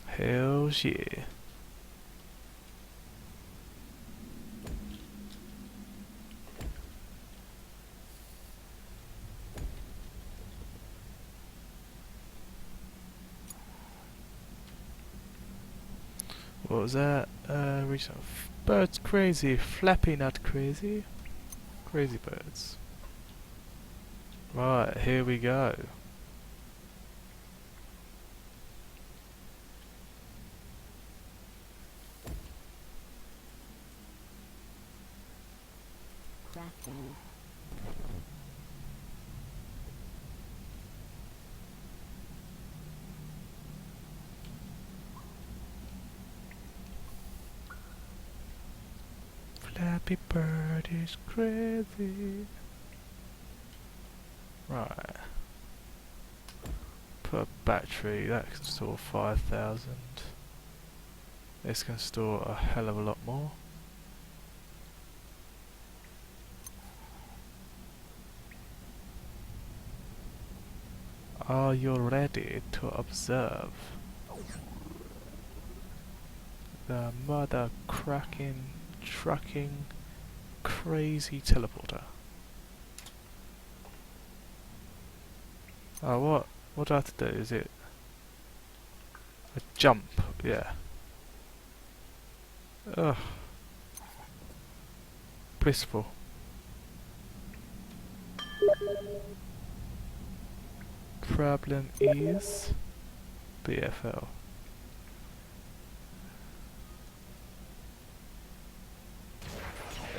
Hell yeah. What was that? Birds crazy, flappy not crazy. Crazy birds. Right, here we go. Crafting. Flappy Bird is crazy. Right. Put a battery, that can store 5,000. This can store a hell of a lot more. Are you ready to observe the mother cracking, trucking, crazy teleporter? Oh, what do I have to do? Is it a jump? Yeah. Ugh. Blissful. Problem is BFL.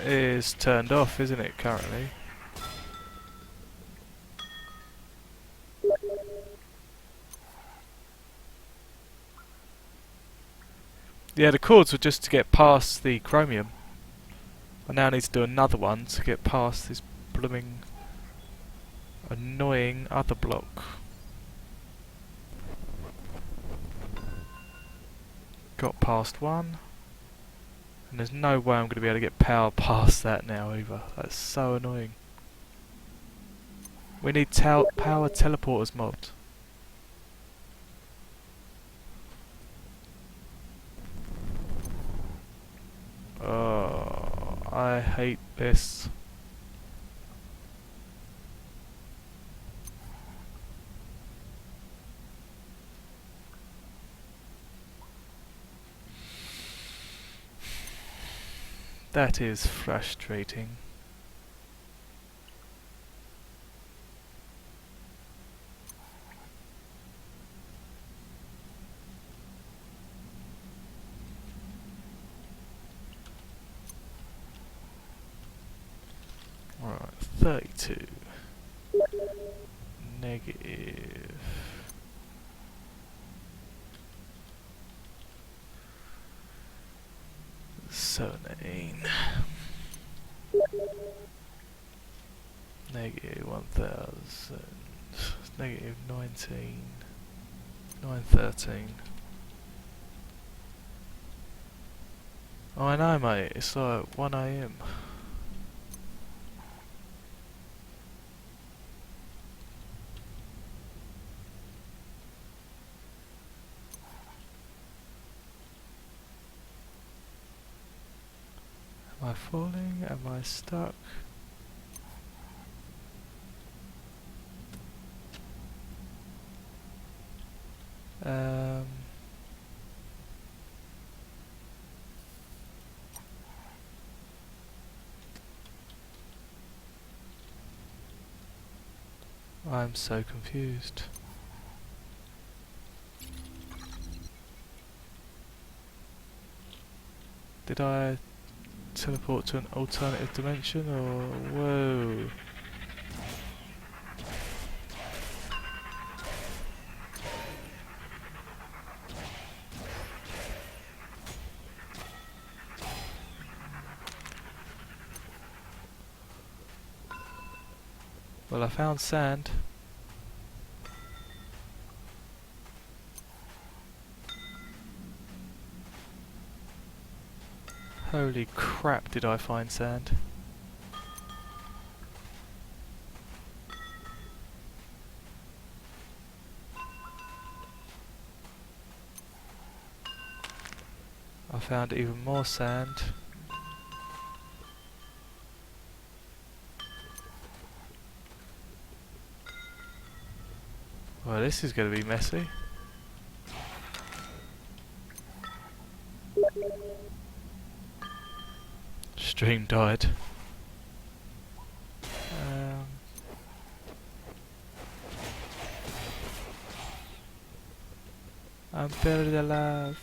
Is turned off, isn't it, currently? Yeah, the cords were just to get past the chromium. I now need to do another one to get past this blooming annoying other block. Got past one. And there's no way I'm going to be able to get power past that now either. That's so annoying. We need power teleporters mobbed. Oh, I hate this. That is frustrating. Alright, 32. Negative. -17. Negative 1,000. Negative 19. 913. Oh, I know, mate. It's like 1 AM. Am I falling? Am I stuck? I'm so confused. Did I teleport to an alternative dimension or whoa? Well, I found sand. Holy crap, did I find sand? I found even more sand. Well, this is going to be messy. Stream died. I'm buried alive.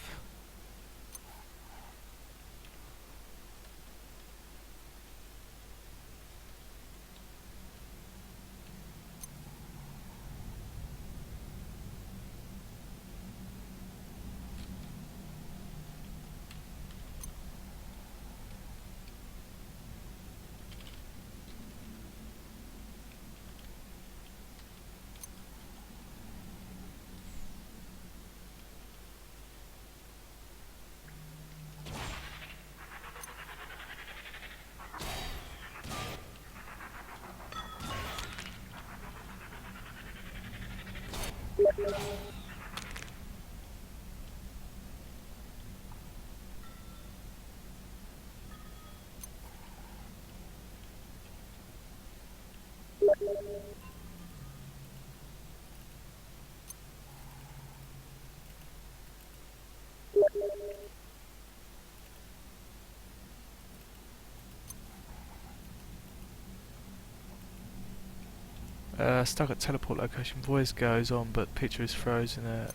Stuck at teleport location. Voice goes on, but picture is frozen at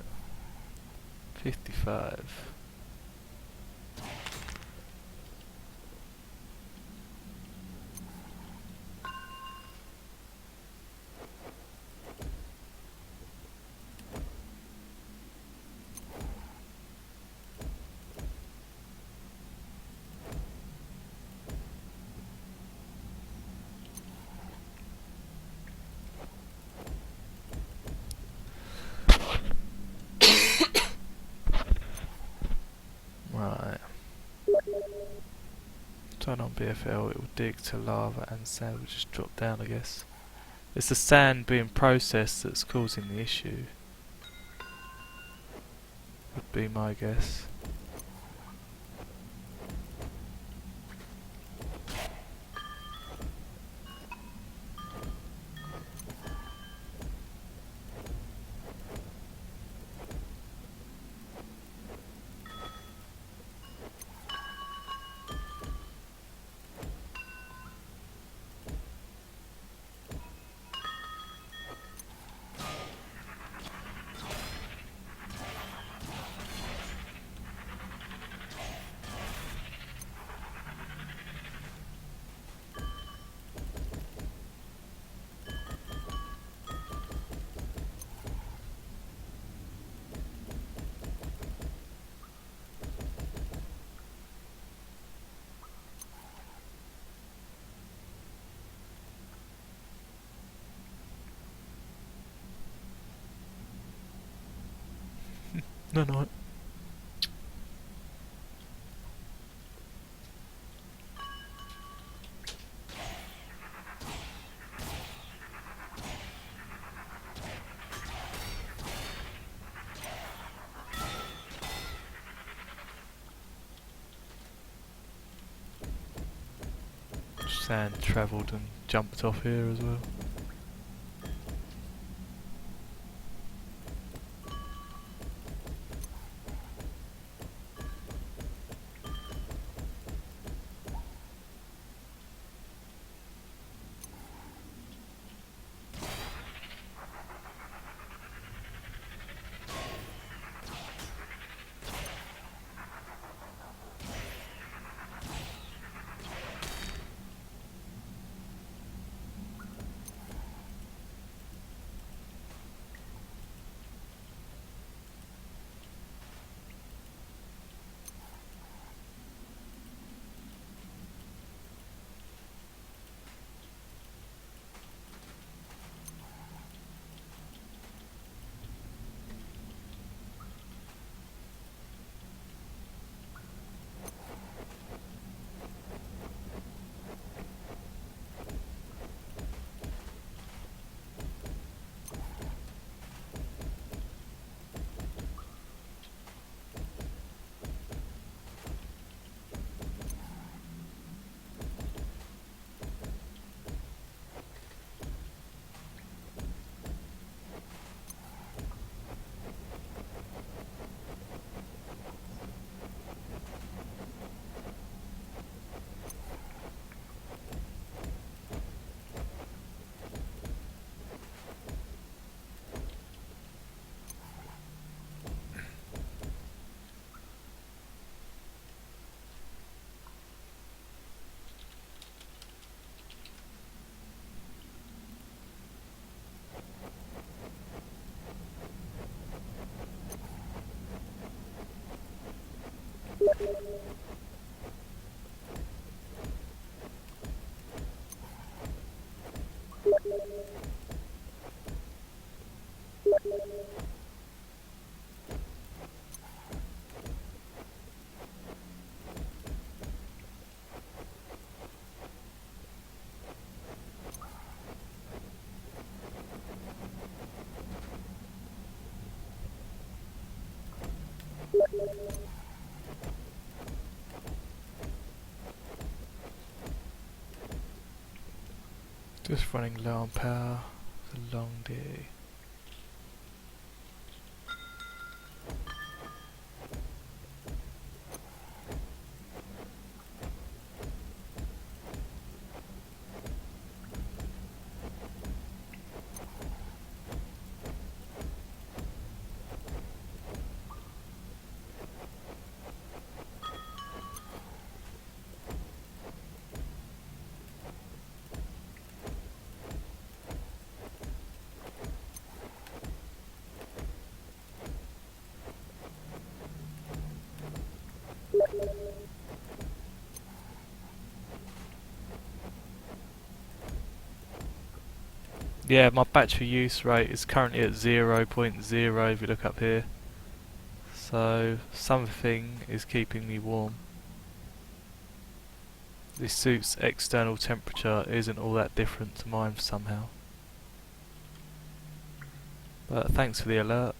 55. Right. Turn on BFL, it will dig to lava and sand will just drop down, I guess. It's the sand being processed that's causing the issue. Would be my guess. No, no. Sand travelled and jumped off here as well. Just running low on power. It's a long day. Yeah, my battery use rate is currently at 0.0 if you look up here. So something is keeping me warm. This suit's external temperature isn't all that different to mine somehow. But thanks for the alert.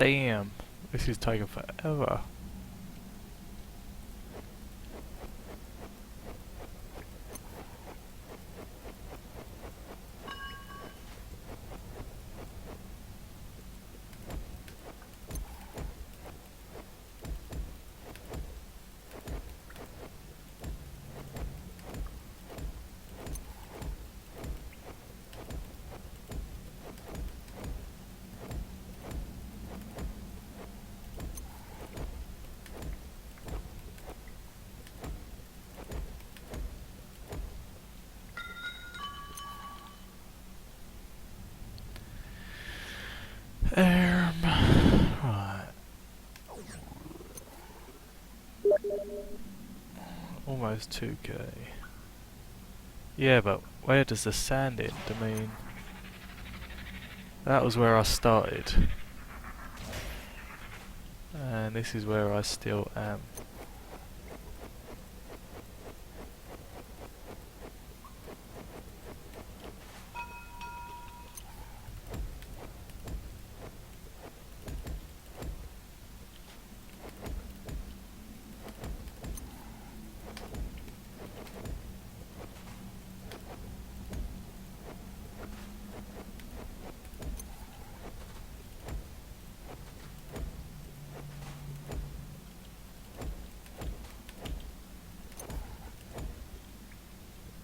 Damn, this is taking forever. Right. Almost 2k. Yeah, but where does the sand end? I mean, that was where I started. And this is where I still am.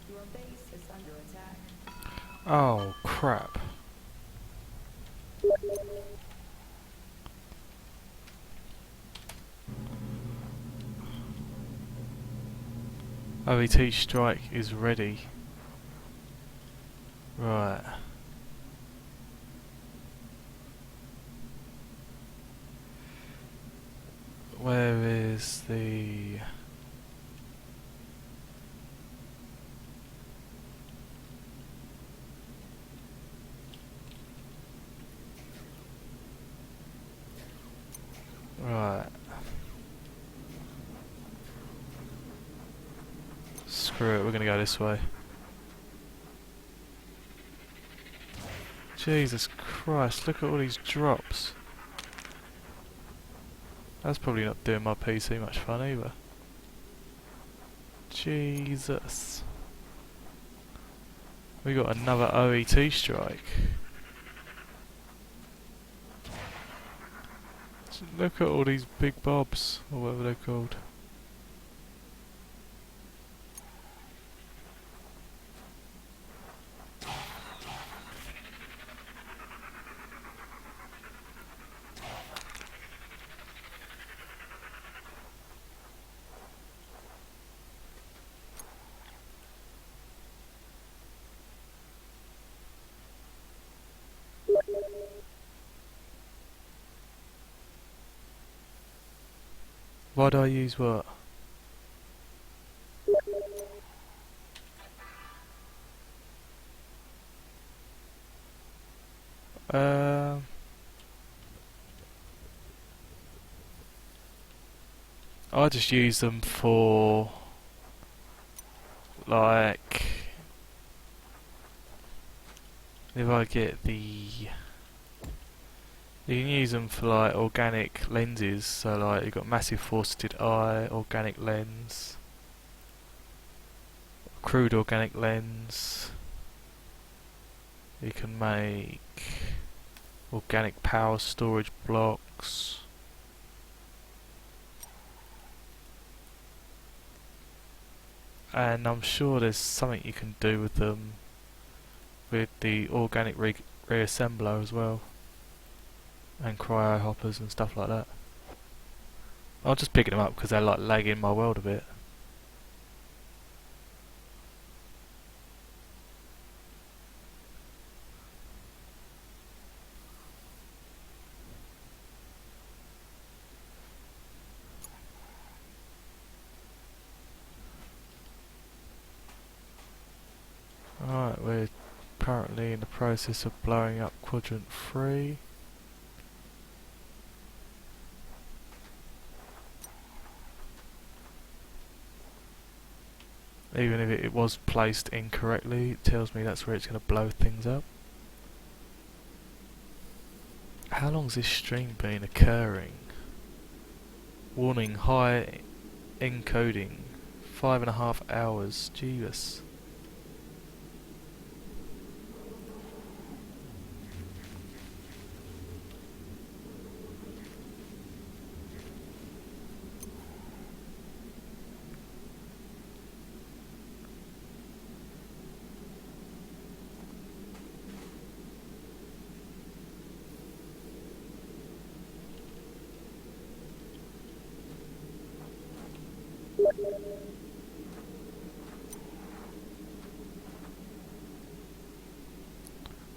Your base is under attack. Oh, crap. OET strike is ready. Right. Where is the... Right. Screw it, we're gonna go this way. Jesus Christ, look at all these drops. That's probably not doing my PC much fun either. Jesus. We got another OET strike. Look at all these big bobs, or whatever they're called. Why do I use what? I just use them for like if I get the you can use them for like organic lenses, so like you've got massive faceted eye, organic lens, crude organic lens. You can make organic power storage blocks. And I'm sure there's something you can do with them with the organic reassembler as well, and cryo hoppers and stuff like that. I'm just picking them up because they're like lagging my world a bit. Alright, we're currently in the process of blowing up quadrant 3. Even if it was placed incorrectly, it tells me that's where it's going to blow things up. How long's this stream been occurring? Warning, high encoding. 5.5 hours. Jesus.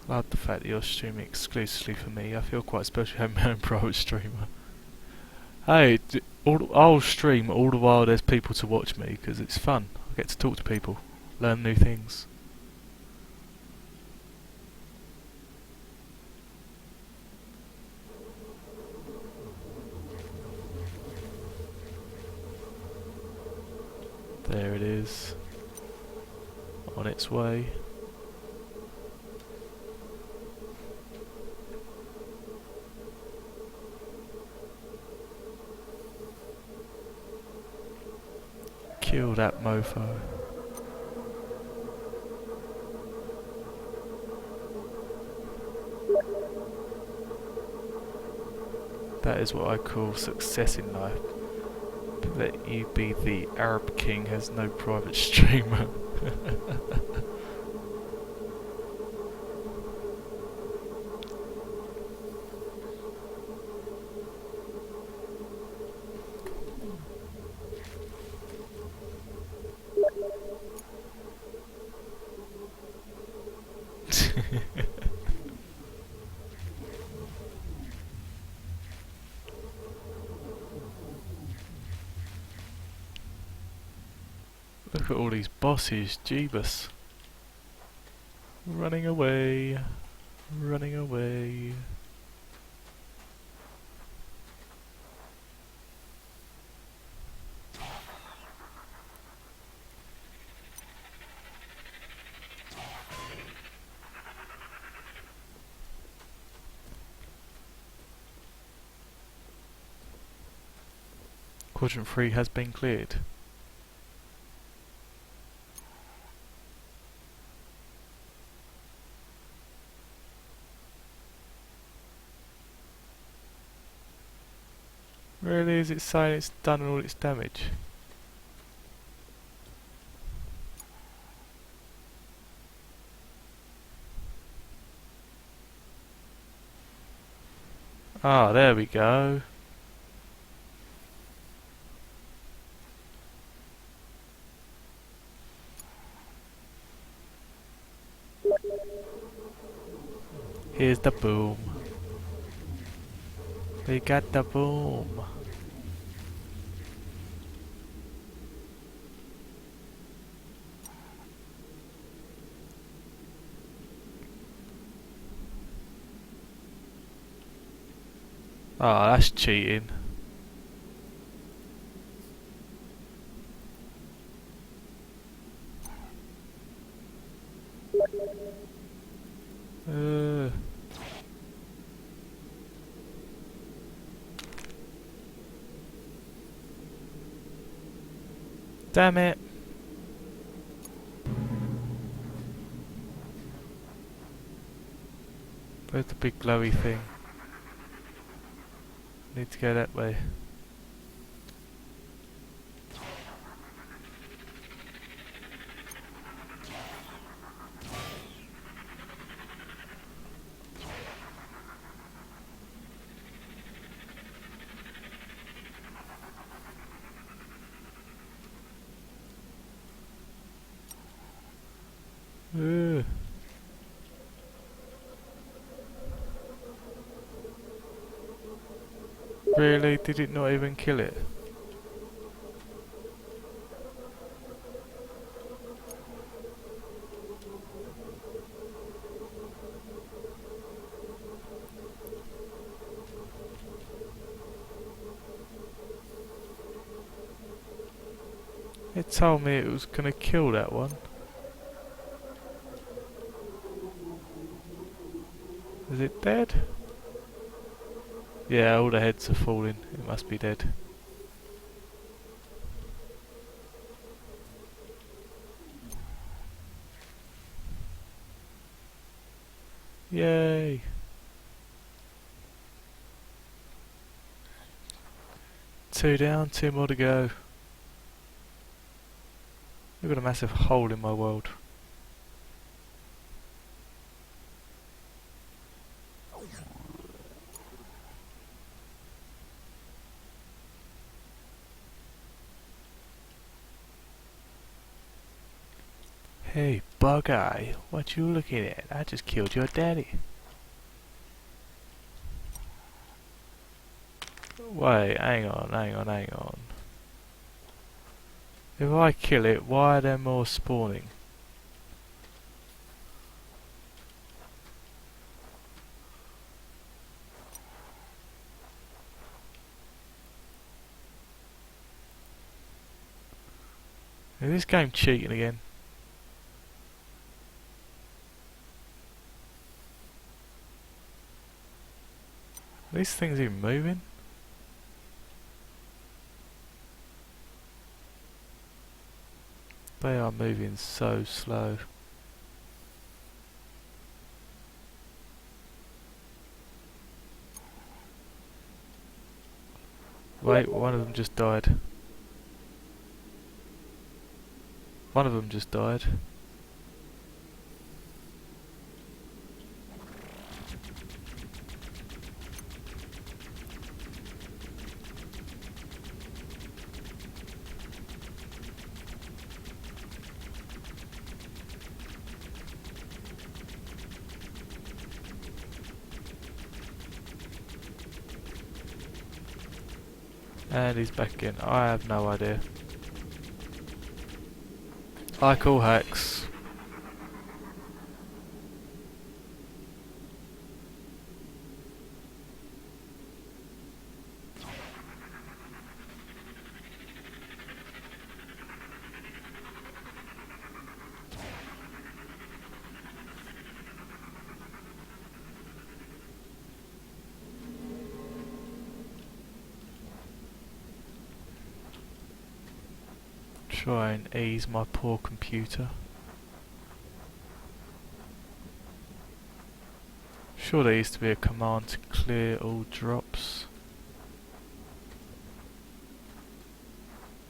I love the fact that you're streaming exclusively for me. I feel quite special having my own private streamer. Hey, I'll stream all the while there's people to watch me because it's fun. I get to talk to people, learn new things. There it is. On its way. Kill that mofo. That is what I call success in life. Let you be the Arab king has no private streamer. Look at all these bosses, Jeebus. Running away, running away. Quadrant 3 has been cleared. Really, is it saying it's done all its damage? Ah, there we go. Here's the boom. We got the boom. Ah, that's cheating. Damn it. Where's the big glowy thing? Need to go that way. Really? Did it not even kill it? It told me it was gonna kill that one. Is it dead? Yeah, all the heads are falling. It must be dead. Yay! Two down, two more to go. Look at a massive hole in my world. Hey, bug eye, what you looking at? I just killed your daddy. Wait, hang on. If I kill it, why are there more spawning? Is this game cheating again? Are these things even moving? They are moving so slow. Wait, one of them just died. One of them just died. And he's back again. I have no idea. I call hacks. Try and ease my poor computer. Sure, there used to be a command to clear all drops.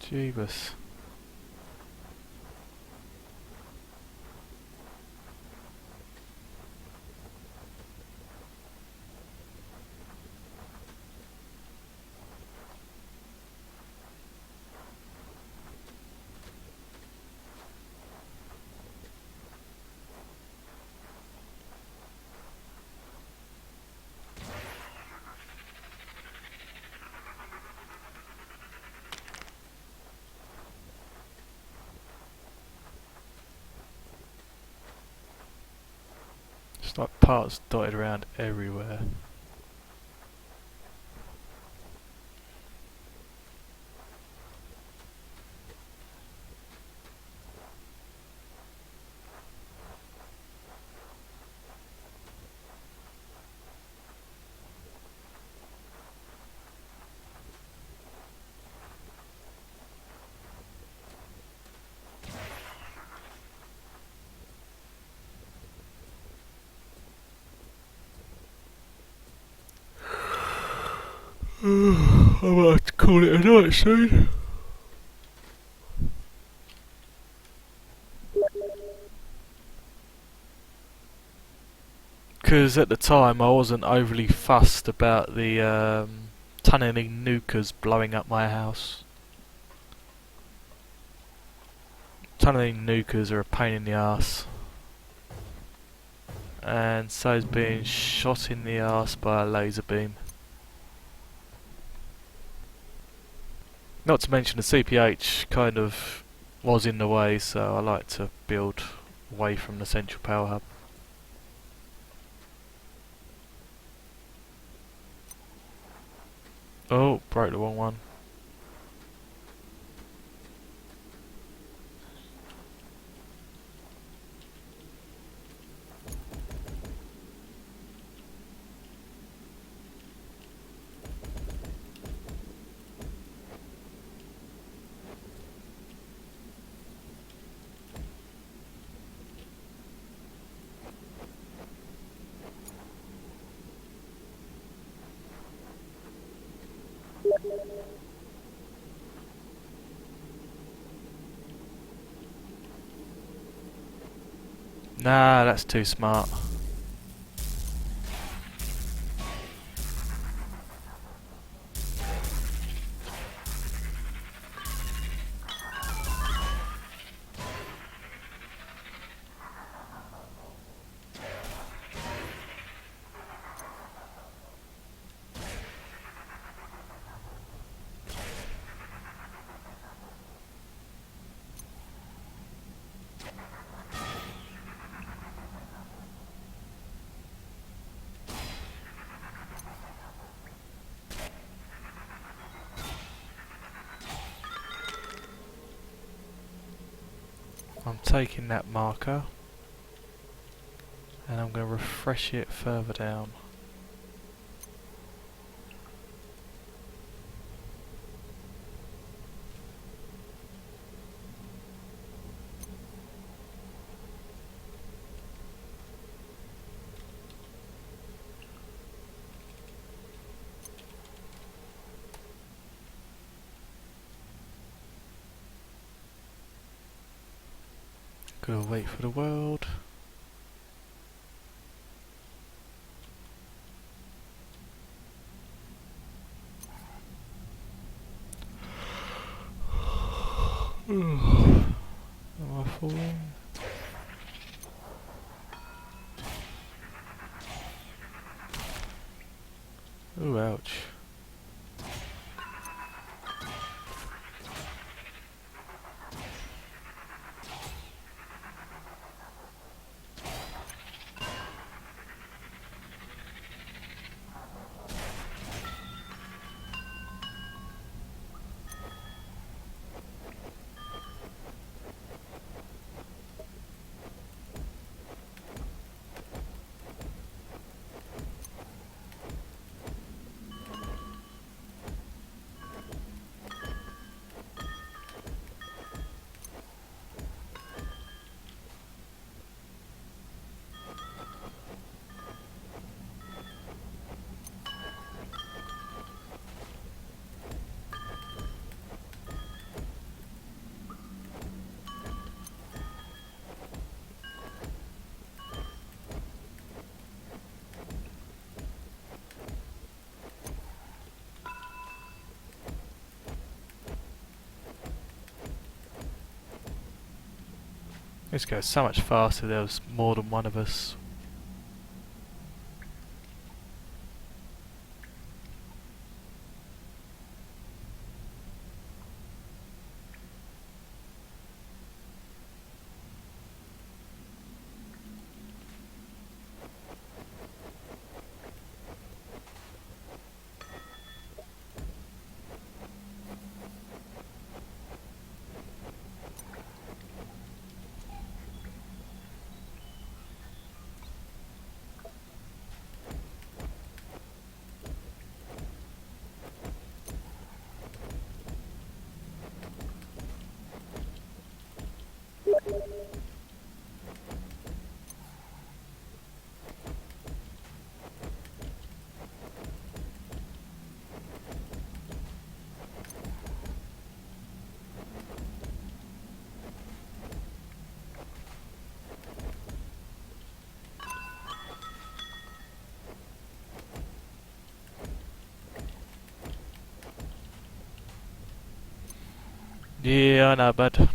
Jeebus. It's like parts dotted around everywhere. I might have to call it a night soon. Because at the time I wasn't overly fussed about the tunneling nukers blowing up my house. Tunneling nukers are a pain in the ass. And so is being shot in the ass by a laser beam. Not to mention the CPH kind of was in the way, so I like to build away from the central power hub. Oh, broke the wrong one. Nah, that's too smart. I'm taking that marker and I'm going to refresh it further down. Gotta wait for the world. Am I falling? Ooh, ouch. This goes so much faster, there was more than one of us. Yeah, I know, bud.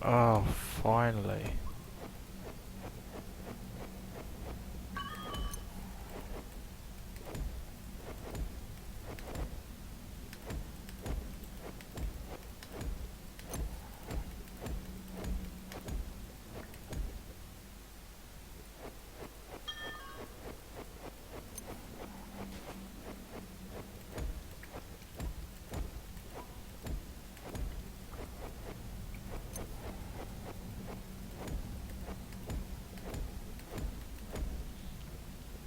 Oh, finally.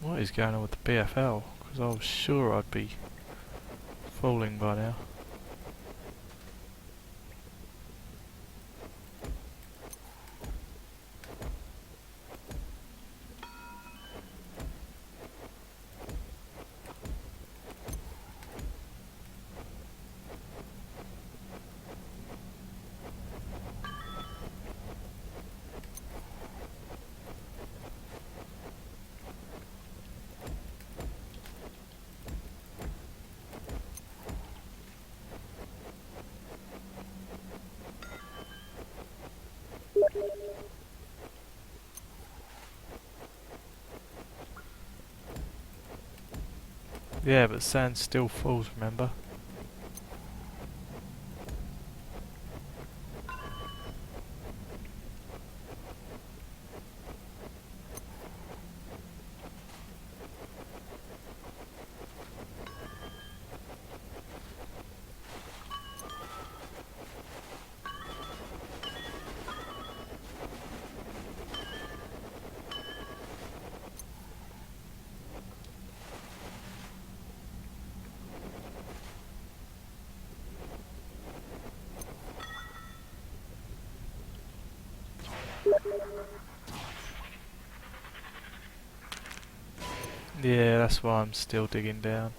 What is going on with the BFL? Because I was sure I'd be falling by now. Yeah, but sand still falls, remember? Yeah, that's why I'm still digging down.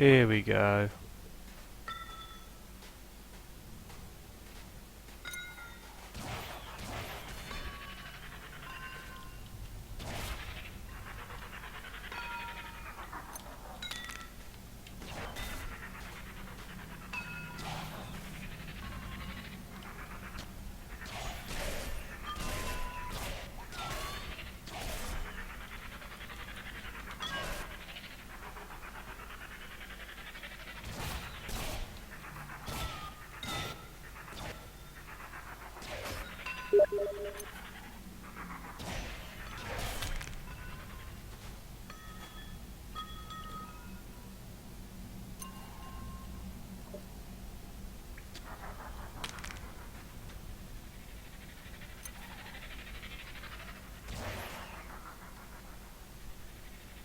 Here we go.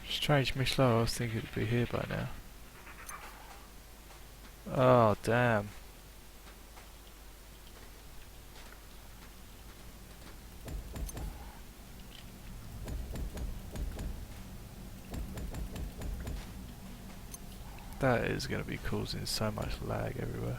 Strange me slow, I was thinking it'd be here by now. Oh, damn. That is going to be causing so much lag everywhere.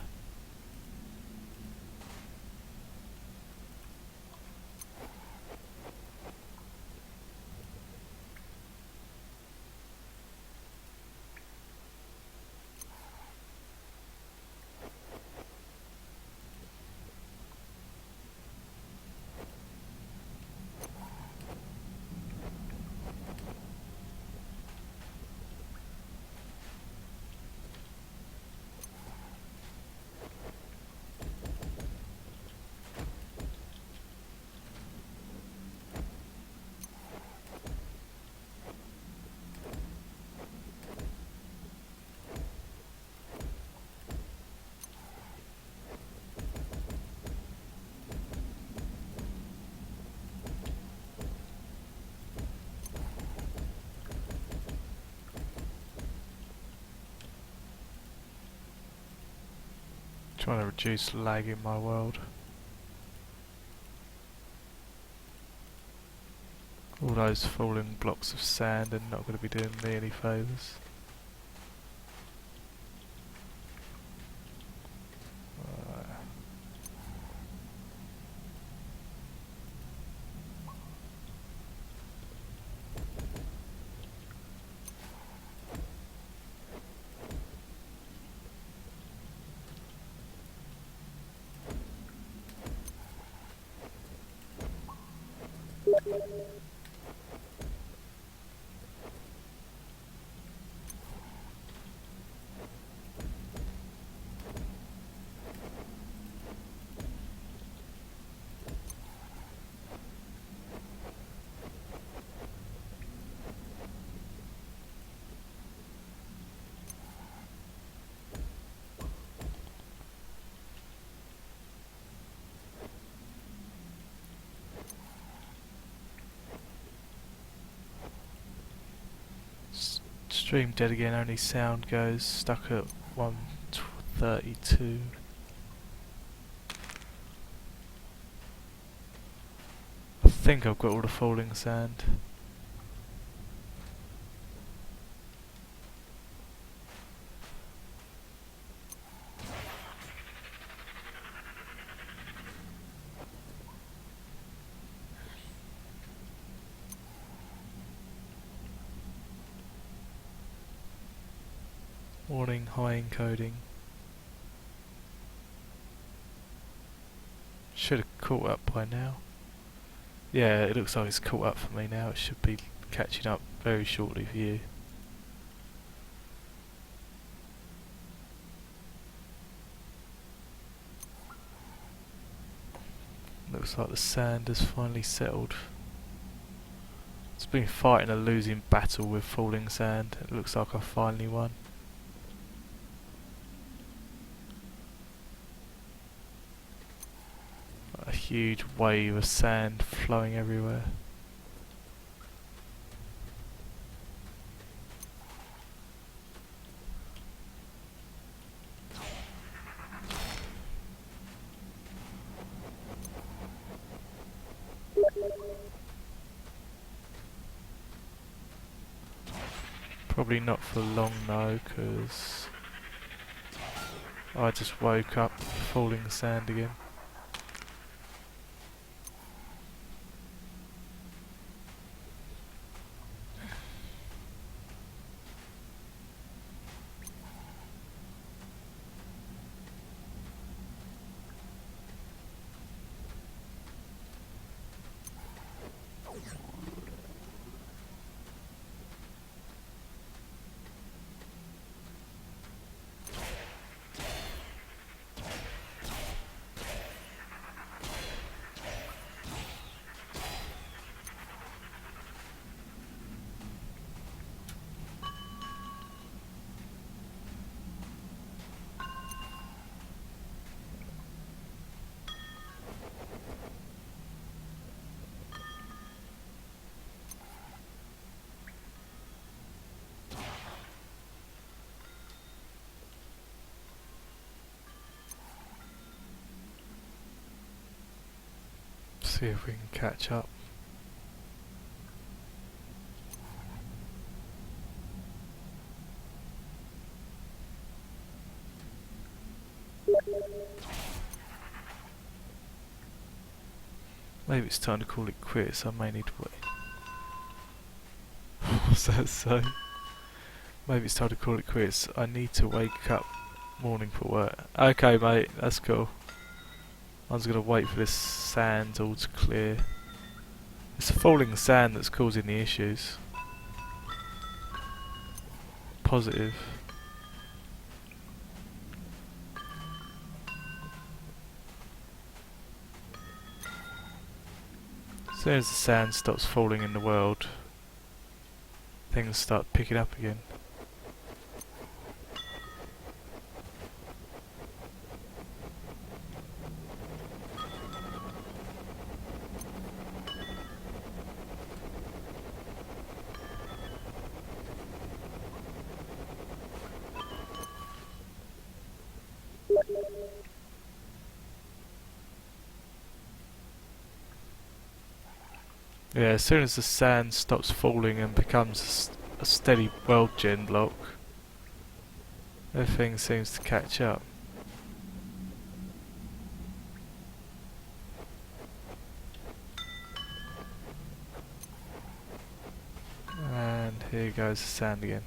Trying to reduce lag in my world. All those falling blocks of sand are not going to be doing me any favours. Stream dead again, only sound goes, stuck at 132. I think I've got all the falling sand. Warning, high encoding. Should have caught up by now. Yeah, it looks like it's caught up for me now. It should be catching up very shortly for you. Looks like the sand has finally settled. It's been fighting a losing battle with falling sand. It looks like I finally won. A huge wave of sand flowing everywhere. Probably not for long though, because I just woke up falling sand again. See if we can catch up. Maybe it's time to call it quits. I may need to wait. What's that say? Maybe it's time to call it quits. I need to wake up morning for work. Okay, mate, that's cool. I'm just gonna wait for this sand all to clear. It's the falling sand that's causing the issues. Positive. As soon as the sand stops falling in the world, things start picking up again. Yeah, as soon as the sand stops falling and becomes a steady world gen block, everything seems to catch up. And here goes the sand again.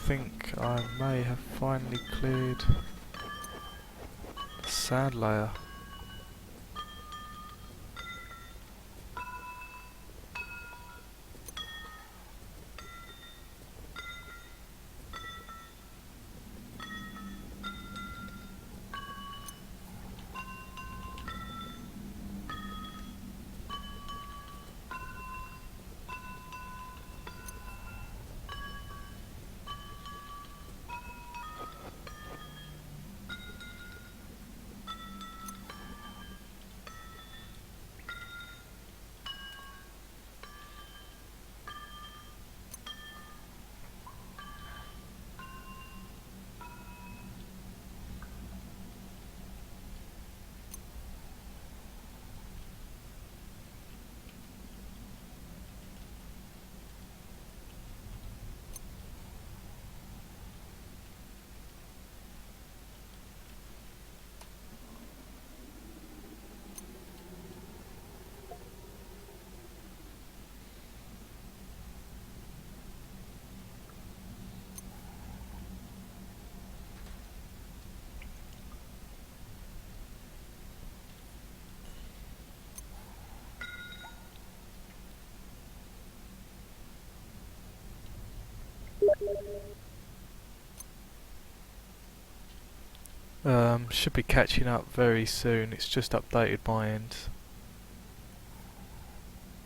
think I may have finally cleared the sand layer. Should be catching up very soon. It's just updated my end.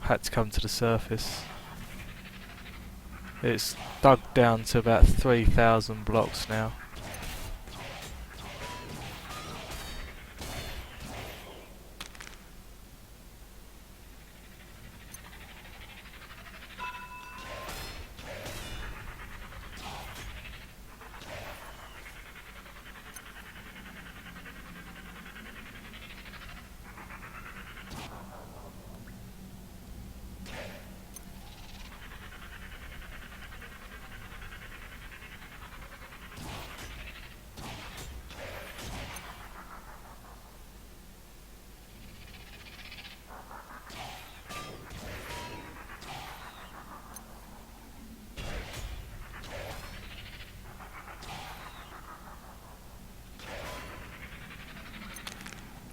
Had to come to the surface. It's dug down to about 3,000 blocks now.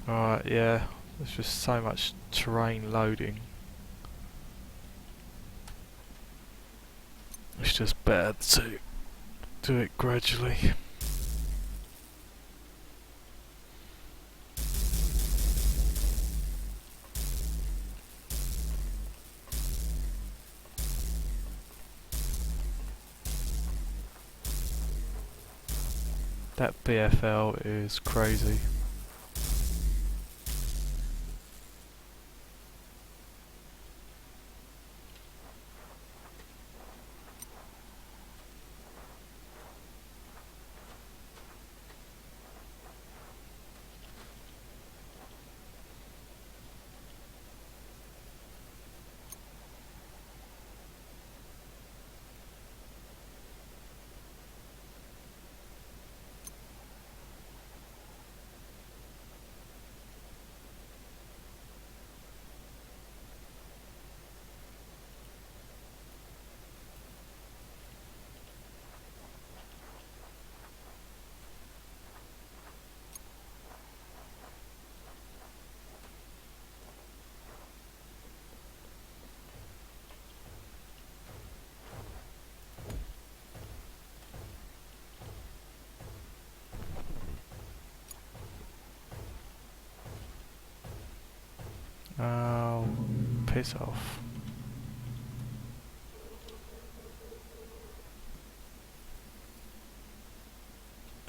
Alright, yeah, there's just so much terrain loading. It's just better to do it gradually. That BFL is crazy. Oh, piss off.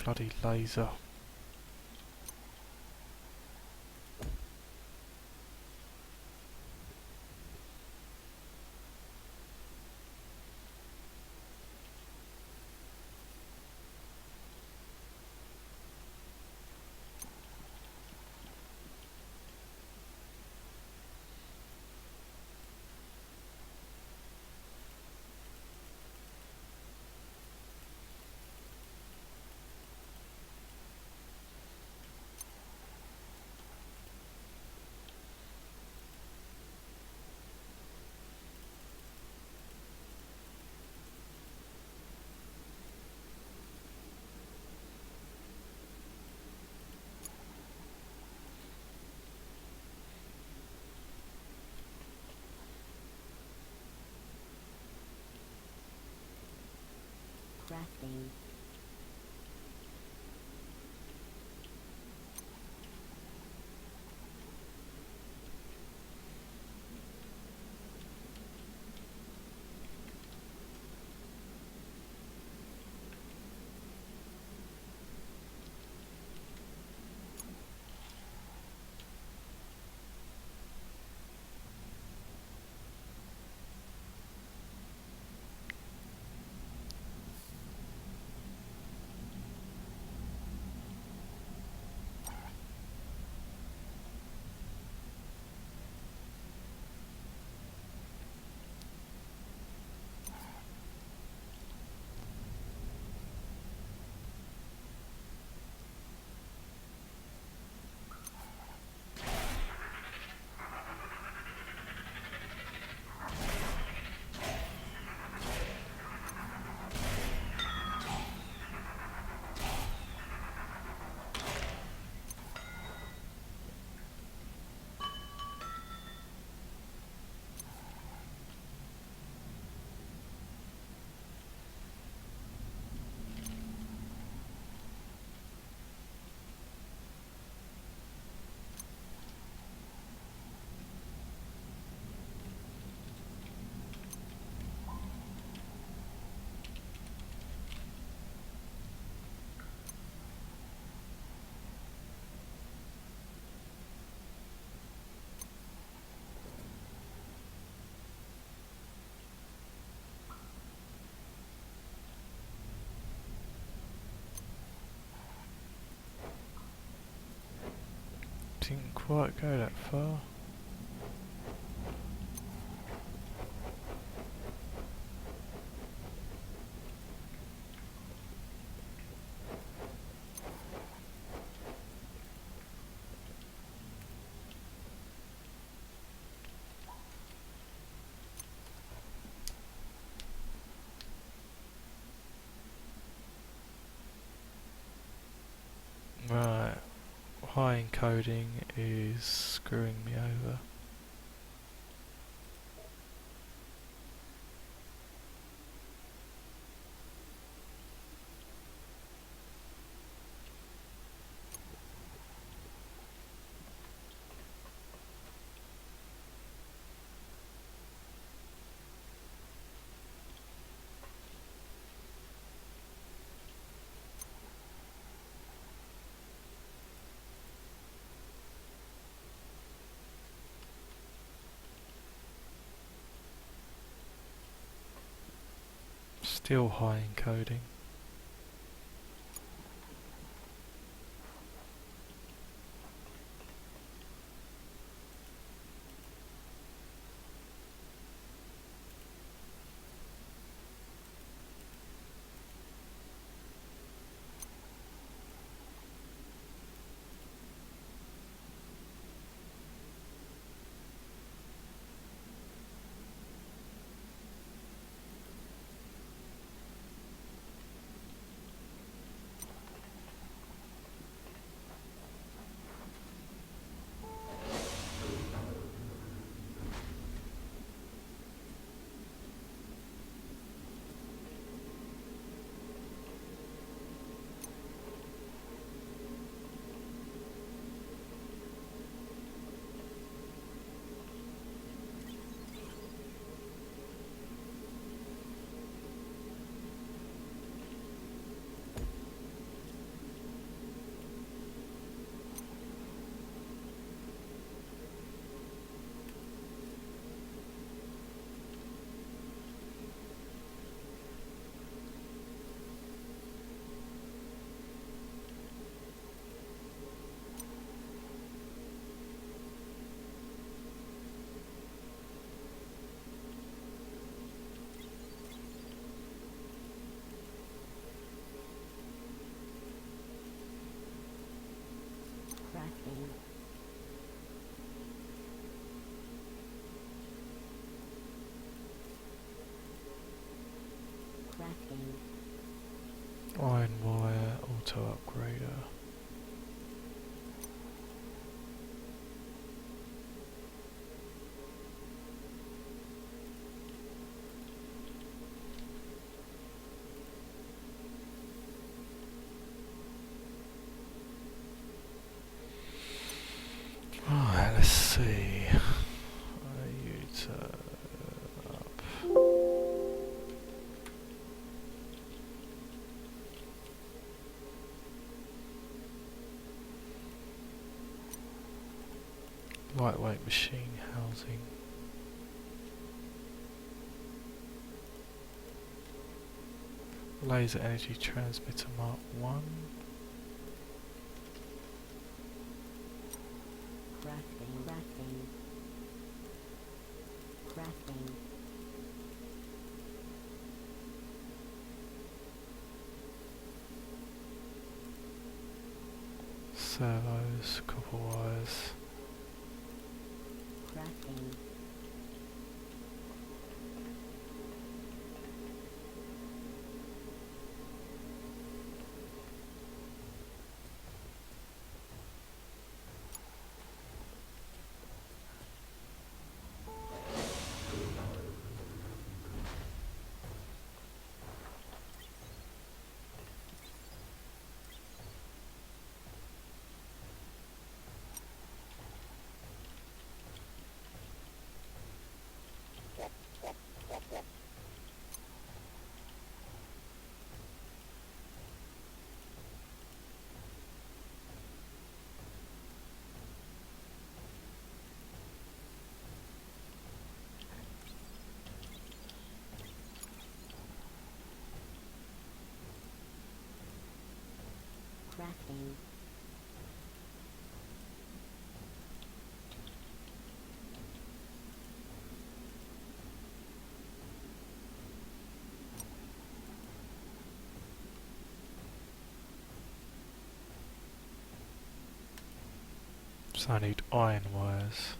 Bloody laser. Crafting. Didn't quite go that far. Right, high encoding is screwing me over. Still high encoding. Crafting. Crafting. Iron wire, auto upgrader. let's see. U-turn up. Lightweight machine housing. Laser energy transmitter Mark 1. Crafting. Servos, copper wires. Crafting. Crafting. So I need iron wires.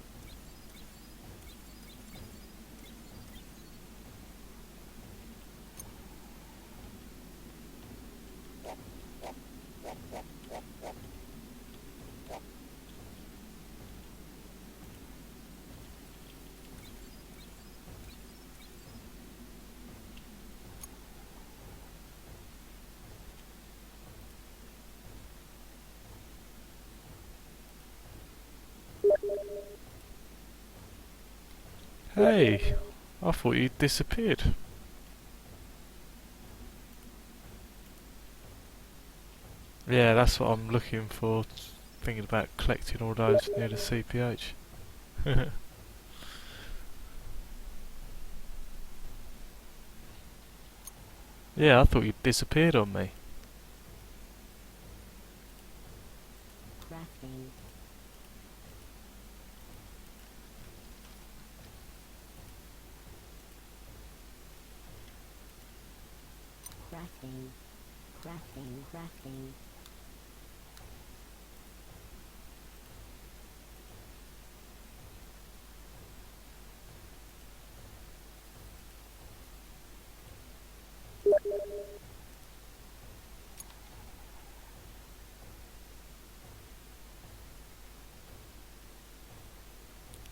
Hey, I thought you'd disappeared. Yeah, that's what I'm looking for. Thinking about collecting all those near the CPH. Yeah, I thought you'd disappeared on me. Crafting. Crafting. Crafting. Crafting.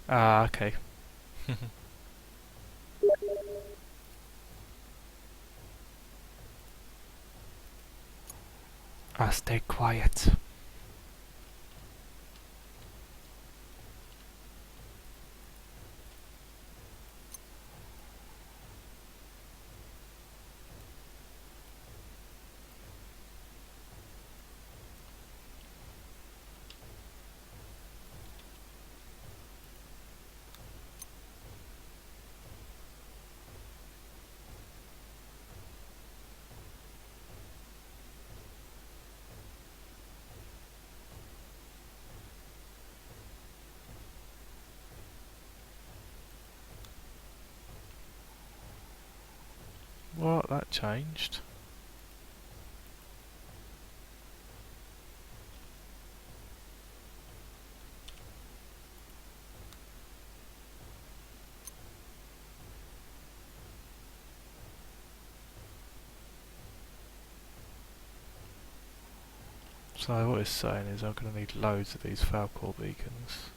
Ah, okay. Stay quiet. What? That changed? So what it's saying is I'm going to need loads of these Falcor beacons.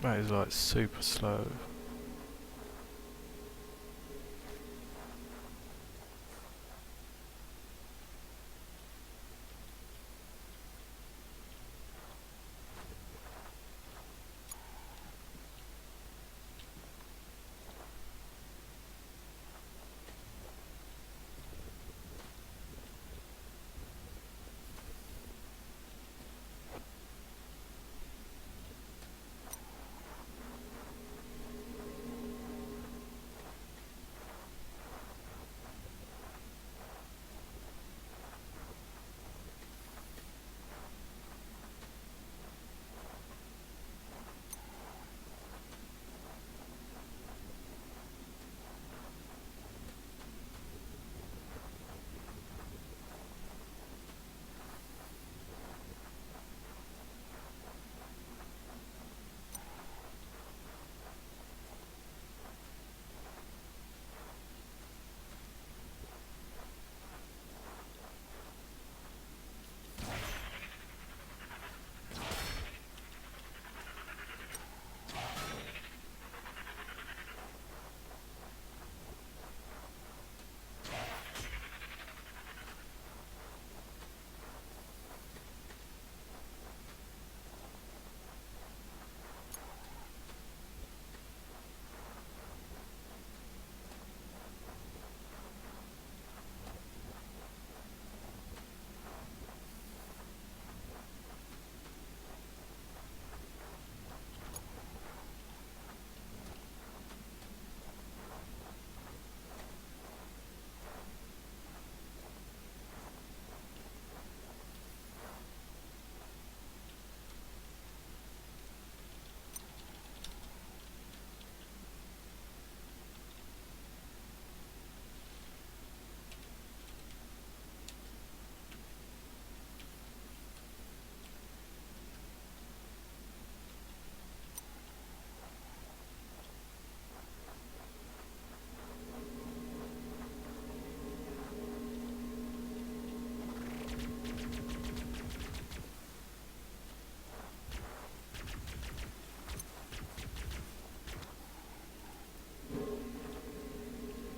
That is like super slow.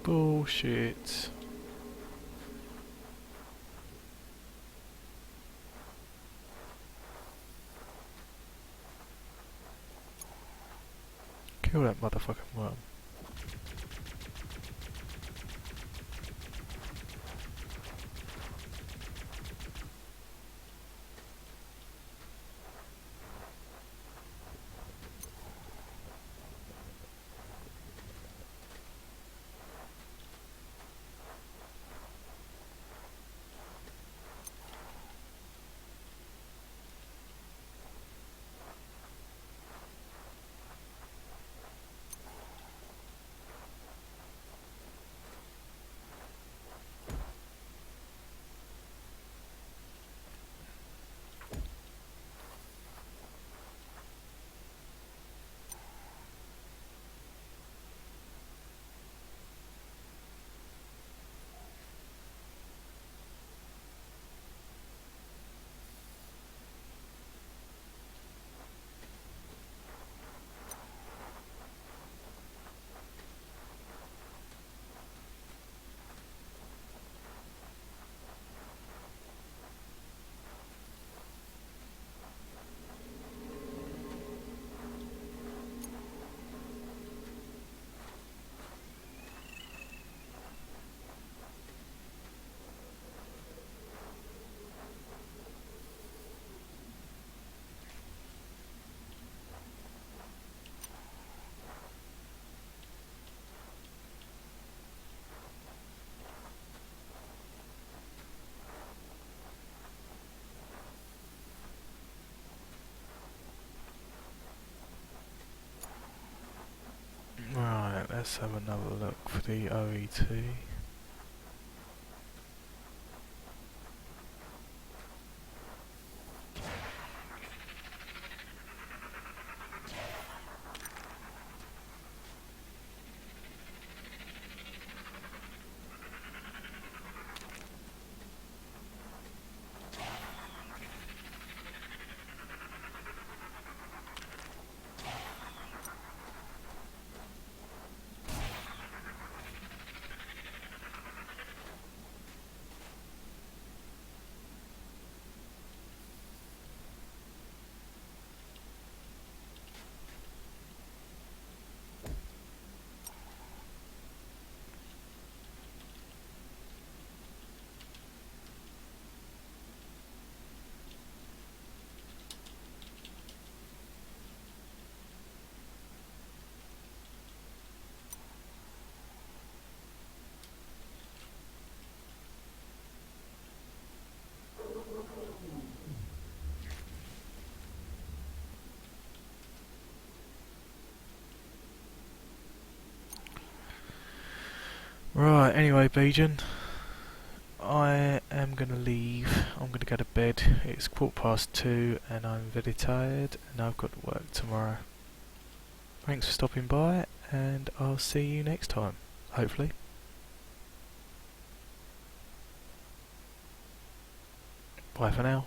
Bullshit. Kill that motherfucking worm. Right, let's have another look for the OET. Right, anyway, Bajan, I am going to leave. I'm going to go to bed. It's 2:15 and I'm very tired and I've got work tomorrow. Thanks for stopping by and I'll see you next time, hopefully. Bye for now.